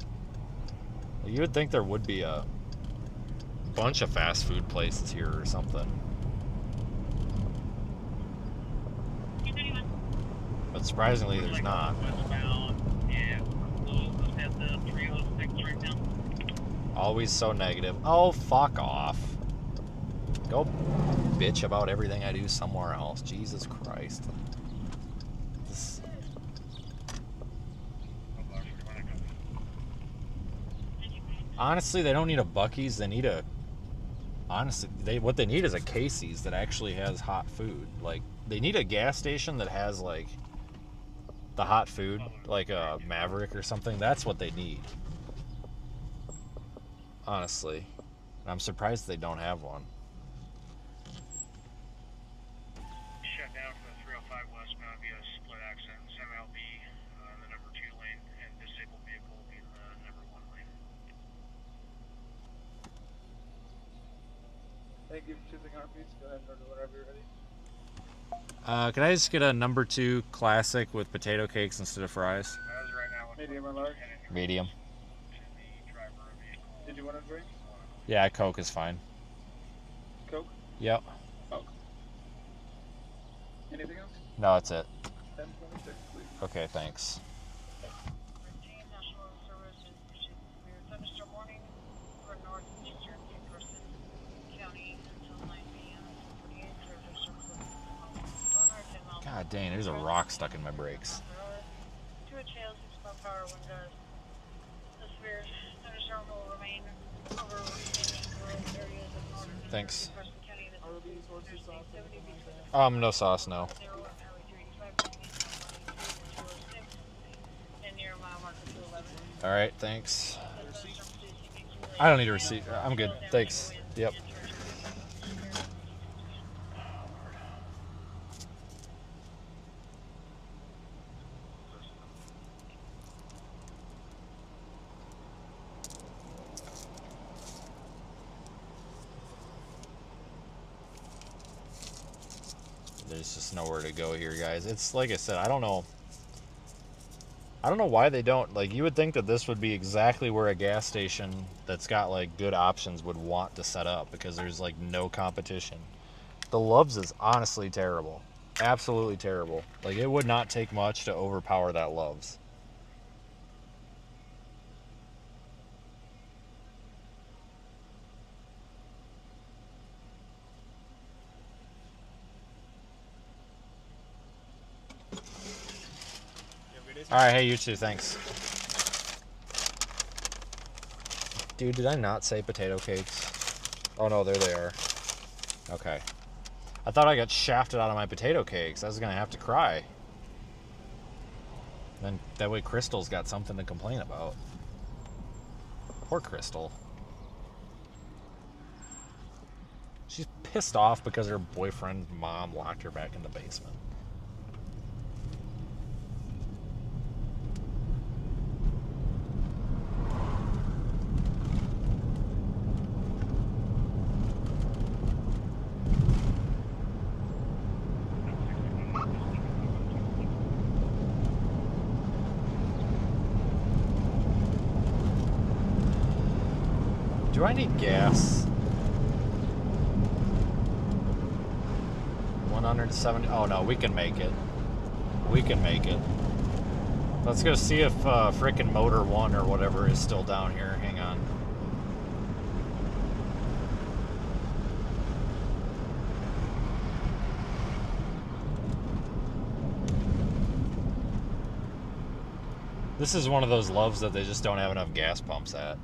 You would think there would be a bunch of fast food places here or something. But surprisingly, there's not. Always so negative. Oh, fuck off. Go bitch about everything I do somewhere else. Jesus Christ. This... Honestly, they don't need a Buc-ee's. They need a... Honestly, what they need is a Casey's that actually has hot food. Like, they need a gas station that has, like, the hot food, like a Maverick or something. That's what they need. Honestly. I'm surprised they don't have one. Shut down for the 305 westbound via split accent, SMLB, the number 2 lane, and disabled vehicle will be in the number 1 lane. Thank you for choosing our pizza. Go ahead and order whatever you're ready. Can I just get a number 2 classic with potato cakes instead of fries? Medium or large? Medium. Did you want a drink? Yeah, Coke is fine. Coke? Yep. Coke. Anything else? No, that's it. 1026, please. Okay, thanks. God dang, there's a rock stuck in my brakes. Thanks. No sauce, no. Alright, thanks. I don't need a receipt. I'm good. Thanks. Yep. There's just nowhere to go here, guys. It's like I said, I don't know why they don't, like, you would think that this would be exactly where a gas station that's got like good options would want to set up, because there's like no competition. The Loves is honestly terrible. Absolutely terrible. Like, it would not take much to overpower that Loves. Alright, hey, you too, thanks. Dude, did I not say potato cakes? Oh no, there they are. Okay. I thought I got shafted out of my potato cakes. I was gonna have to cry. Then that way Crystal's got something to complain about. Poor Crystal. She's pissed off because her boyfriend's mom locked her back in the basement. Do I need gas? 170. Oh no, we can make it. We can make it. Let's go see if frickin' Motor 1 or whatever is still down here. Hang on. This is one of those loves that they just don't have enough gas pumps at.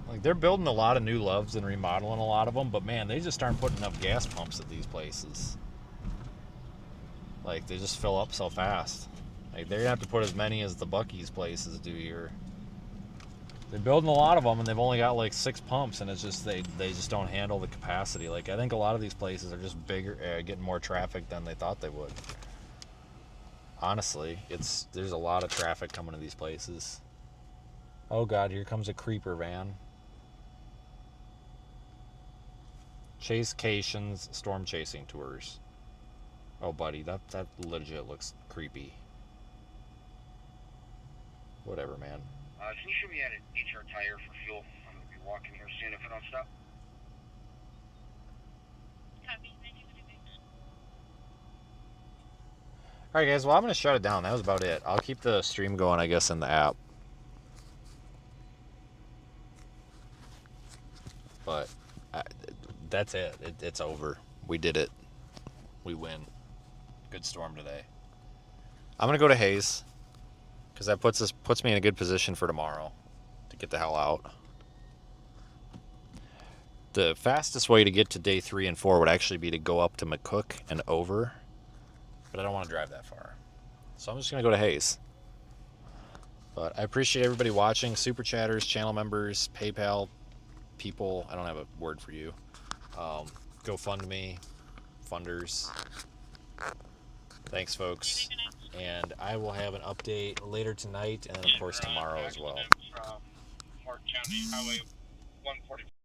Like, they're building a lot of new loves and remodeling a lot of them, but man, they just aren't putting enough gas pumps at these places. Like, they just fill up so fast. Like, they're gonna have to put as many as the Buc-ee's places do here. They're building a lot of them, and they've only got like 6 pumps, and it's just they just don't handle the capacity. Like, I think a lot of these places are just bigger, getting more traffic than they thought they would. Honestly, there's a lot of traffic coming to these places. Oh God, here comes a creeper van. Chasecations storm chasing tours. Oh buddy, that legit looks creepy. Whatever, man. Can you show me at an HR tire for fuel? I'm gonna be walking here soon if I don't stop. Alright guys, well I'm going to shut it down. That was about it. I'll keep the stream going, I guess, in the app. But that's it. It's over. We did it. We win. Good storm today. I'm going to go to Hayes, because that puts me in a good position for tomorrow to get the hell out. The fastest way to get to day 3 and 4 would actually be to go up to McCook and over. But I don't want to drive that far. So I'm just going to go to Hayes. But I appreciate everybody watching. Super chatters, channel members, PayPal people. I don't have a word for you. GoFundMe, funders. Thanks, folks. And I will have an update later tonight and then, of course, tomorrow as well. From Mark County Highway 145.